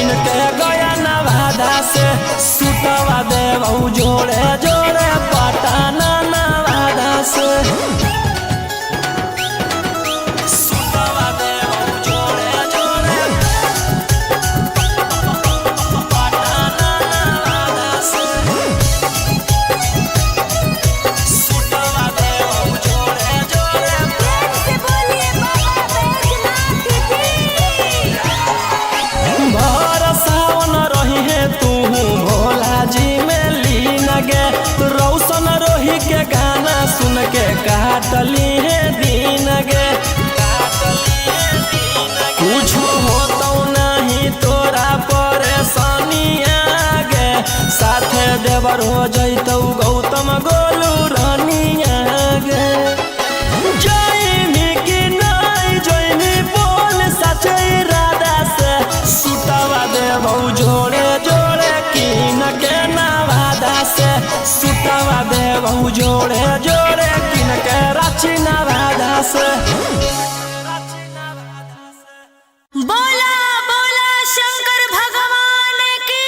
किन के गया नवादा से सुटवा देबऊ जोड़े जोड़े पटना नवादा से सुटवा देबऊ जोड़े जोड़े पटना नवादा से सुटवा देबऊ जोड़े जोड़े से बोलिए बाबा बैजनाथ की भर सावन रही है तू भोला जी में लीन गे रौशन रोही के गाना सुन के काटली है दीन गे कुछ होतो नहीं तोरा परेशानिया गे साथे देवर हो जैतौ गौतम गोलू रानिया गे जैनी कि नहीं जैनी बोल सचे राधा से सुटवा देबऊ जोड़े जोड़े किन के नवादा से सुटवा देबऊ जोड़े जोड़े किन के रांची नवादा से बोला बोला शंकर भगवान की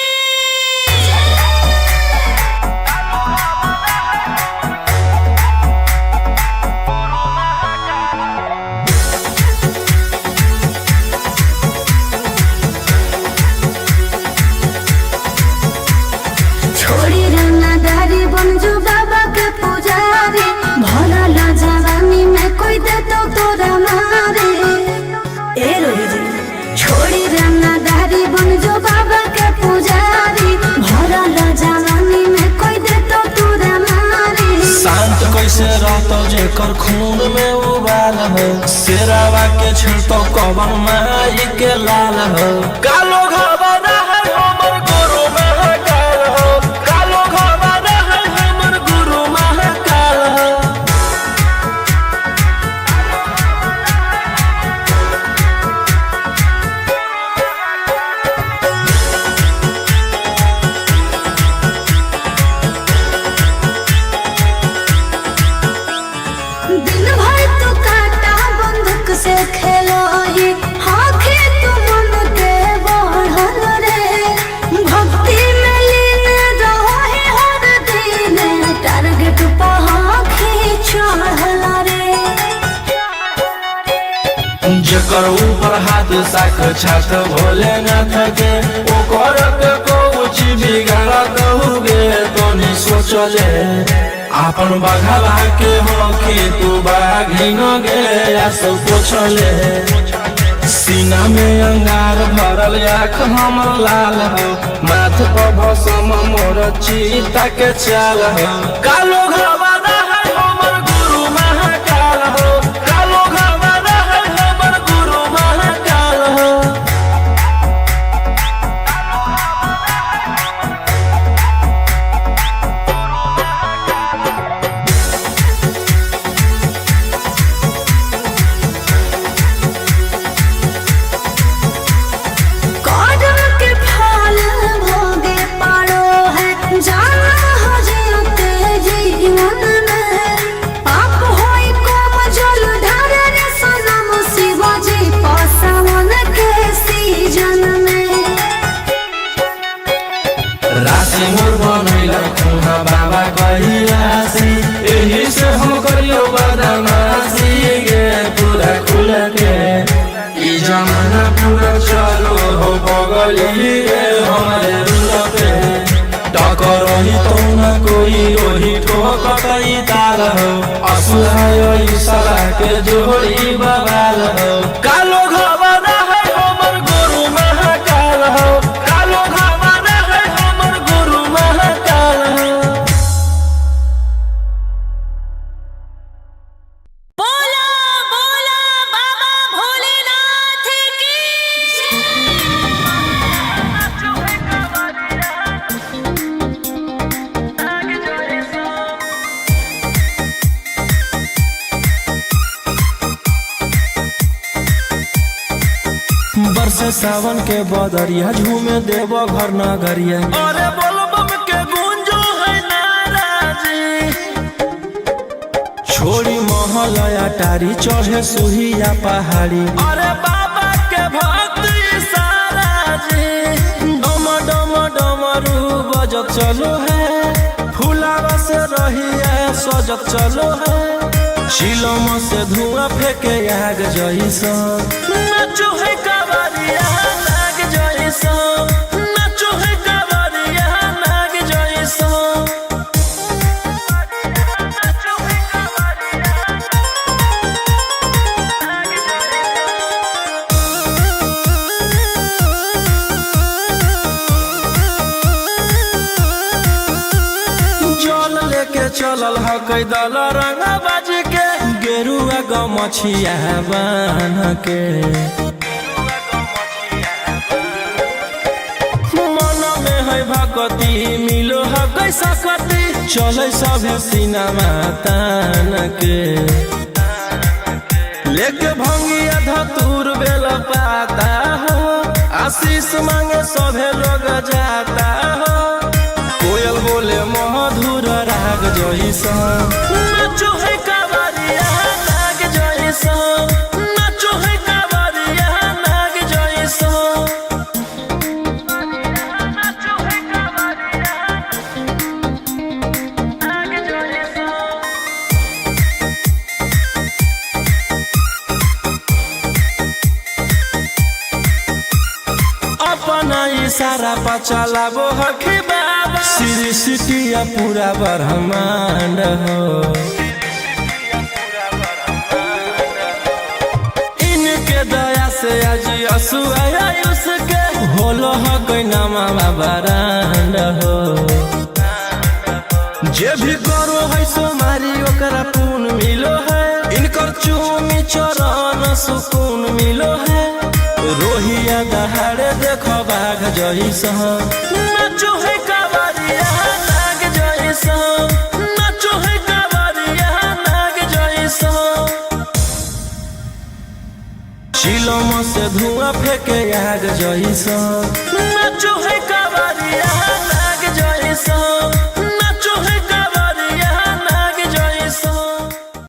छोड़ी रंगदारी बन जो बाबा के पुजारी भला ला जवानी में कोई दे तो तोरा मारे ए रोही जी छोड़ी रंगदारी बन जो बाबा के पुजारी भला ला जवानी में कोई दे तो तोरा मारे शांत कैसे रहतो जेकर खून में उबाल हो शेरावा के छिड़तो कवन माई के लाल हो कालो घबरा है हमर गुरु महाकाल हो कालो घबरा है हमर गुरु महाकाल हो दिन भर तू काटा बंदूक से खेलो ही आँखें तू मन के बढ़ल रे भक्ति में लीन रहो ही हर दिन टारगेट पर आँखें चढ़ल रे जेकर ऊपर हाथ साख छात भोलेनाथ के ओकर के कुछ बिगाड़ कहूगे तो नहीं सोचले आपन बघावा के होके तू बाघिन गे या सब पूछले सीना में अंगार भरल आँख हमर लाल हो माथ पर भसम मोर चीता के चाल हो कालो घबरा है हमर गुरु महाकाल हो कालो घबरा है हमर गुरु महाकाल हो कदम के फल भोगे पारो है जाना हो जियते जीवन में पाप होई कम जल ढारे रे सनम शिवाजी पासावन के सीजन में राशि मोर बनैला खुहा बाबा कहिला से एही से हम करियो बदमाशी गे पूरा खुल के ई जमाना पूरा चलो हो बगली रे हमारे रुल पे टकरही तो न कोई रोही ठोकई ताल हो असुहाय सला के जोड़ी बवाल हो कालो घबरा है हमर गुरु महाकाल हो कालो घबरा है हमर गुरु महाकाल हो बोला बोला बाबा भोलेनाथ की बरसे सावन के बदरिया झूमे देव घर नगरिया अरे बोलो बम के गूंजो है नाराजी छोड़ी महल अटारी चढ़े सुहिया पहाड़ी अरे बाबा के भक्ति सारा जी डमरू बजत चलो है, फुलावा से रहिया सजत चलो है, चिलम से धुआं फेंके आग जैसा नाचो है कावरिया नाग जैसा, नाचो है कावरिया नाग जैसा। जल लेके चलल ह कई दल रंगा बाज के, गेरुआ गमछिया बान के, मन में है भगती मिलो है कैसा कती, चले सभी सिनेमा तान के, लेके भंगिया धतूर बेल पाता हो, आशीष मांगे सभे लोग जाता हो, कोयल बोले मधुर राग जैसा नाचो है कावरिया नाग जैसा, नाचो है कावरिया नाग जैसा। अपना इशारा पर चलाबो हखी बाबा, श्री सिटिया पूरा ब्रह्मांड हो, इनके दया से आज असु आयुष के होलो हो कोई नामा बरांड हो, जे भी करो है सोमारी ओकरा पून मिलो है, इनकर चूमी चरण सुकून मिलो है, रोहिया दहाड़े देखो बाघ जैसा नाचो है कावरिया नाग जैसा, नाचो है कावरिया नाग जैसा, चिलम से धुआं फेंके आग जैसा नाचो है कावरिया नाग जैसा, नाचो है कावरिया नाग जैसा।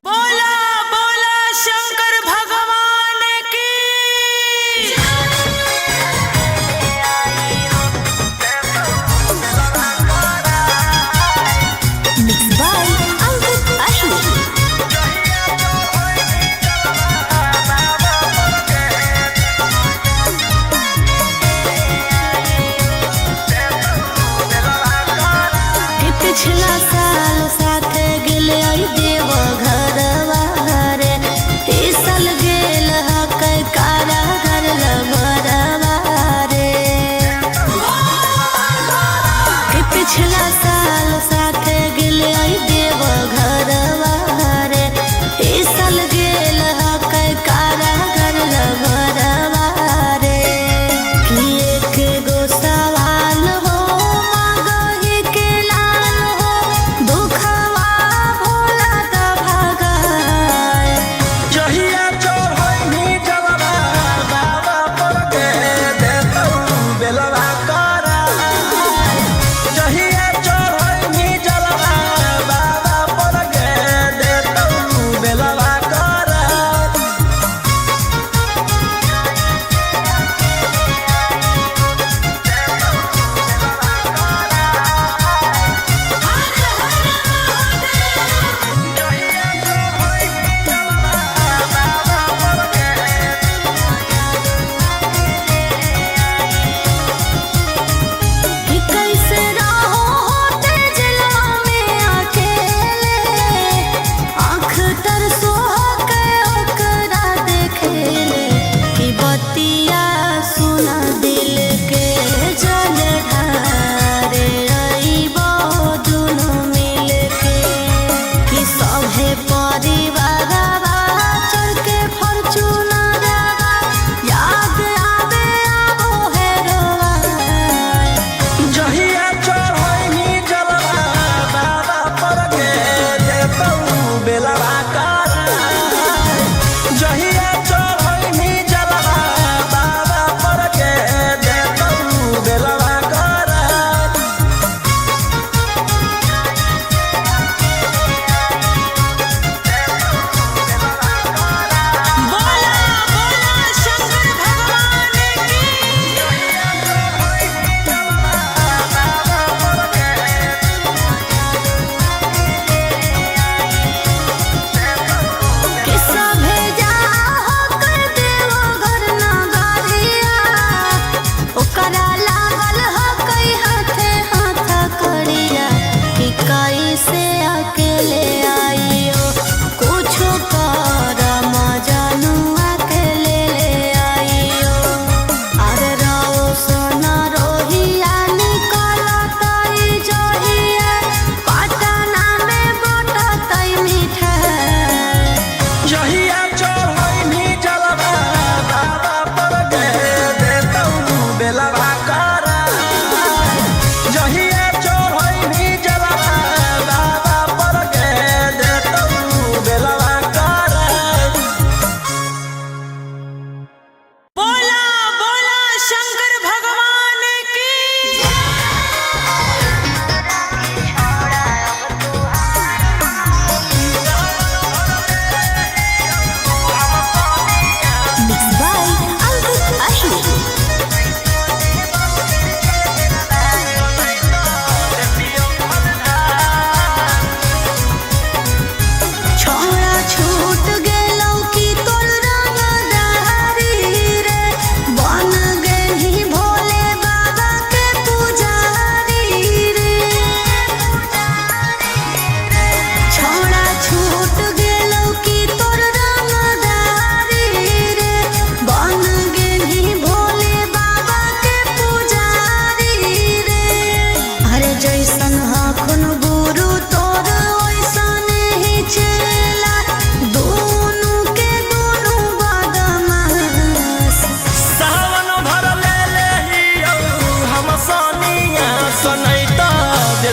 बोला बोला शंकर भगवान की। Mixed by Ankit Ashwin. पिछला साल साथे गेले आई देव घरवा रे, ई साल गेल ह कई कारा घर लगरवा रे, कि पिछला साल साथे गेले आई देव घरवा रे, ई साल गेल ह कई कारा घर लगरवा रे, कि एक गो सवाल हो मांगही के लाल हो, दुखा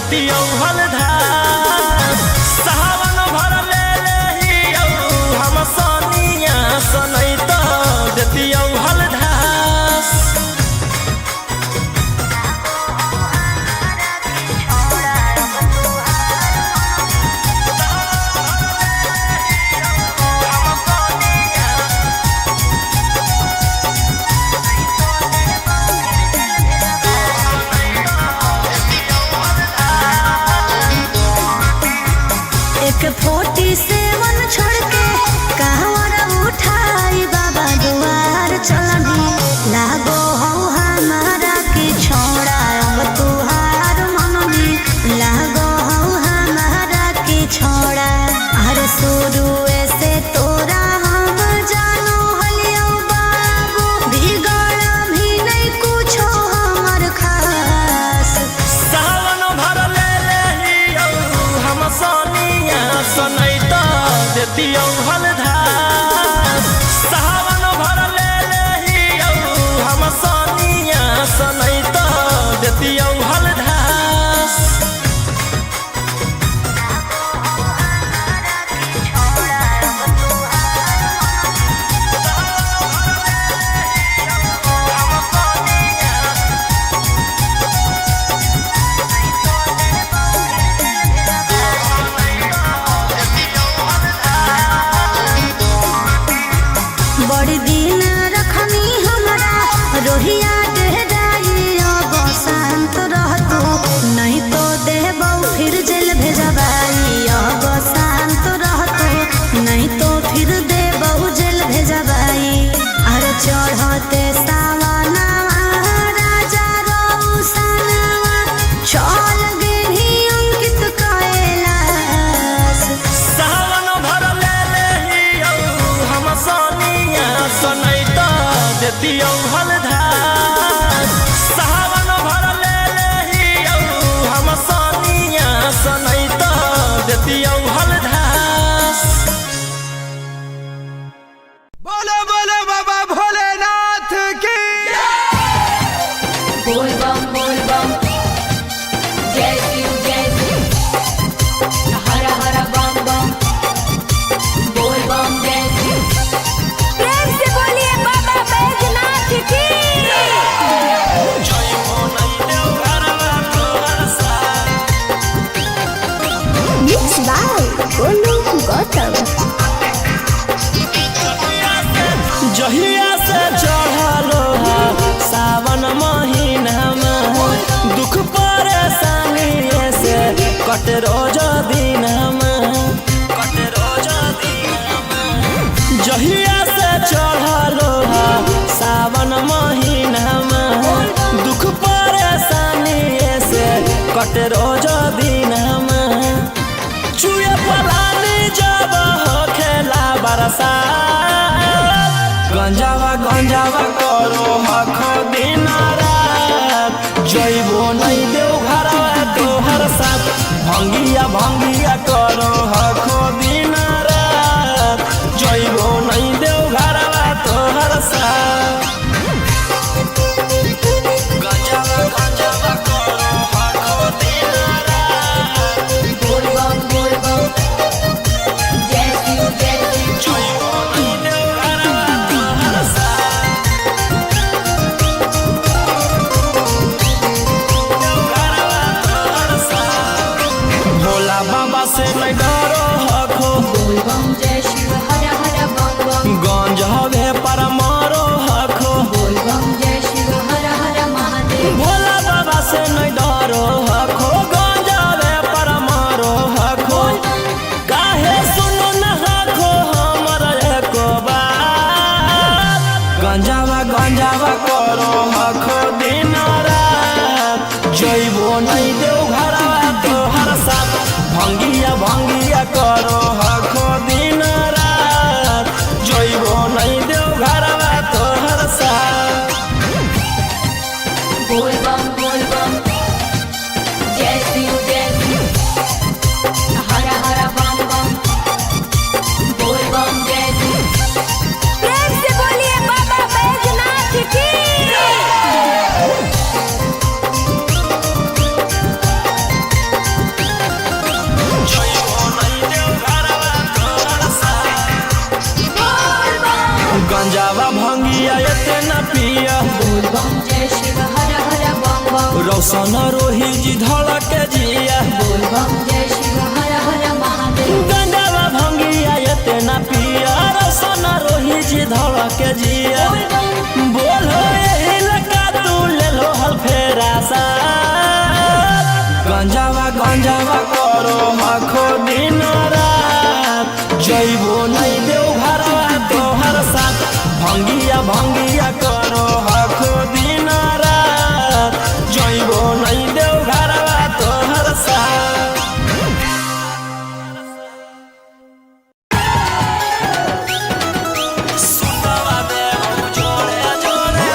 देतियौ हलधास सावन भर ले लेहियौ हम सनिया सनैत देतियौ हलधास एक 47 छोड़ के कहवरा उठाई बाबा दुआर चलनी लागो हो हमारा के छोड़ा अब तुहार मननी लागो हो हमारा के छोड़ा हर शुरू से तोरा हम जानो हलियो बाबू बिगड़ भी नहीं कुछो हमर खास सावन भर ले लेहियौ हम सनिया सनैत देतियौ हलधास सावन भर ले लेहियौ हम सनिया सनैत देतियौ हलधास बड़ी दिन रखनी हमरा रोहिया डेहराई अब शांत रहतू नहीं तो देबौ फिर जेल भेजबाई अब शांत रहतू नहीं तो फिर देबौ जेल भेजबाई अरे चढ़ते सावना राजा रौसनवा चल गेली अंकित कैलाश सावन भर ले लेहियौ हम सनिया सनैत देतियौ हलधास सावन भर ले लेहियौ हम सनिया सनैत देतियौ हलधास बोलो बोलो बाबा भोलेनाथ की बोल बम जय शिव हर हर बम बम बोल बम जय शिव प्रेम से बोलिए बाबा बैजनाथ की जय हो नहीं देव घरवा तोहर साथ Mixed by Golu Gautam. जहिया से चढ़लो सावन महीनामा दुख परेशानी से कट रोज दिनमा जहिया से चढ़लो सावन महीनामा दुख परेशानी से कट रोज दिनमा चुए पलानी जब हो खेला बरसात गंजावा करो हखो दिन रात जइबो नहीं देव घरवा तोहर साथ भंगिया करो हखो दिन रात जइबो नहीं देव घरवा तोहर साथ गंजावा करो हखो दिन रात बोल बम जय शिव जइबो नहीं देव घरवा तोहर साथ भोला बाबा से नहीं डरो हखो बोल बम जय शिव हर हर बम बम गंज हवे पर मारो हखो बोल बम जय शिव हर हर महादेव भोला बाबा से नहीं डरो हखो गंज हवे पर मारो हखो काहे सुनो न हखो हमर एको बात गंजावा करो हखो दिन रात जइबो नहीं देव घरवा तोहर साथ भंगिया करो हखो दिन रात जइबो नहीं देव घरवा तोहर साथ बोल बम जय शिव हर हर बम बम बोल बम जय शिव प्रेम से बोलिए बाबा बैजनाथ की रोशन रोही जी धड़क जिया बोल बम जय शिव हर हर महादेव। गंजावा भंगिया इतना पिया रोशन रोही जी धड़क जिया बोल बम बोलो यही लगा तू ले लो हल फेरा सा गंजावा गंजावा करो हखो दिन रात जइबो नहीं देव घरवा तोहर साथ भंगिया भंगिया करो हखो दिन रात जइबो नहीं देव घरवा तोहर साथ। सुतवा देव जोड़े जोड़े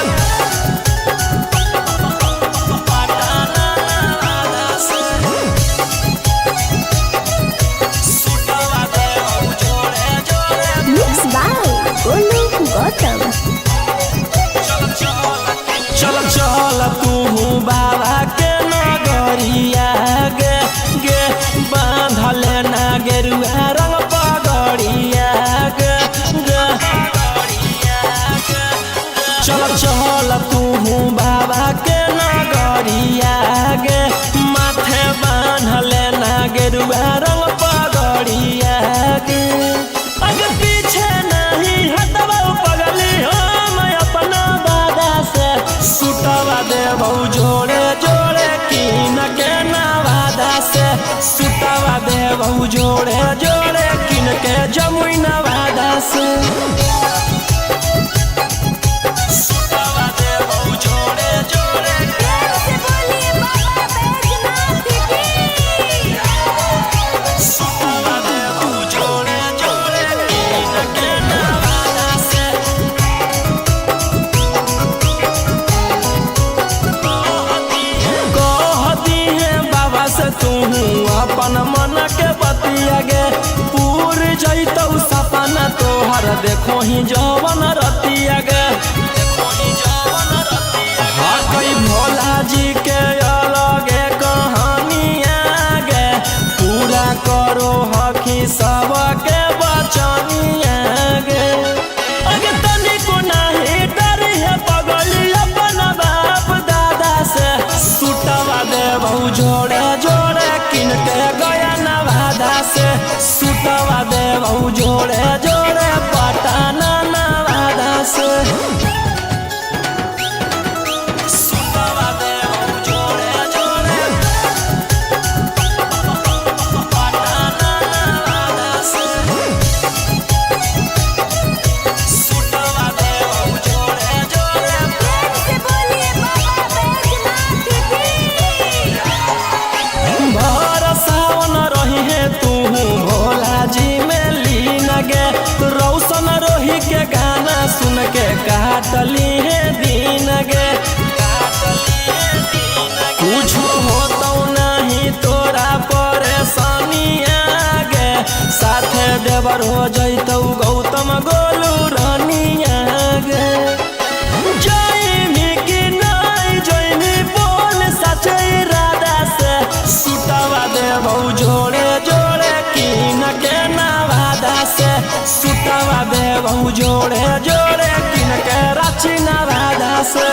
पटाना वादा से सुतवा देव जोड़े जोड़े मिक्स बाय गोलू गौतम। चल चल तू बाबा के नगरिया गे गे बांधल ना गेरुआ रंग पगड़िया गे गे चल चल तू बाबा के नगरिया गे माथे बांधल ना गेरुआ रंग पगड़िया गे अगर पीछे नहीं हटवा पगली हम अपना बादा से सुटवा देव जोड़े जोड़े कीन के नवादा से सुटवा देव जोड़े जोड़े कीन के जमुई नवादा से सुटवा देव जोड़े जोड़े से बोलिए बाबा बैजनाथ की। सुटवा देव जोड़े जोड़े कीन के नवादा से कहती है बाबा से तू अपन मन के बतिया गे पूर जैतौ सपना तोहर देखो ही जवन रतिया गे हाँ कई भोला जी के अलगे कहानिया गे पूरा करो हकी सबके बचनिया गे अगे तनिको नाही डरी है पगली अपन बाप दादा से सुटवा देव जोड़े जोड़े किन के गया नवादा से सुटवा देव जोड़े जोड़े पटाना नवादा से सुटवा देव जोड़े जोड़े पटाना नवादा से सुटवा देव जोड़े जोड़े से बोलिए बाबा बैजनाथ की। भर सावन रही है तू भोला जी में लीन गे रौशन रोही के गाना सुन के काटली है दिन गे कुछ होता नहीं तोरा परेशानिया गे साथे देवर हो जैतौ गौतम गोलू रानिया गे जइमी कि नहीं जइमी बोल सचे इरादा से सुतवा देव जोड़े जोड़े कीन के नवादा से सुतवा देव जोड़े जोड़े कीन के रांची नवादा से।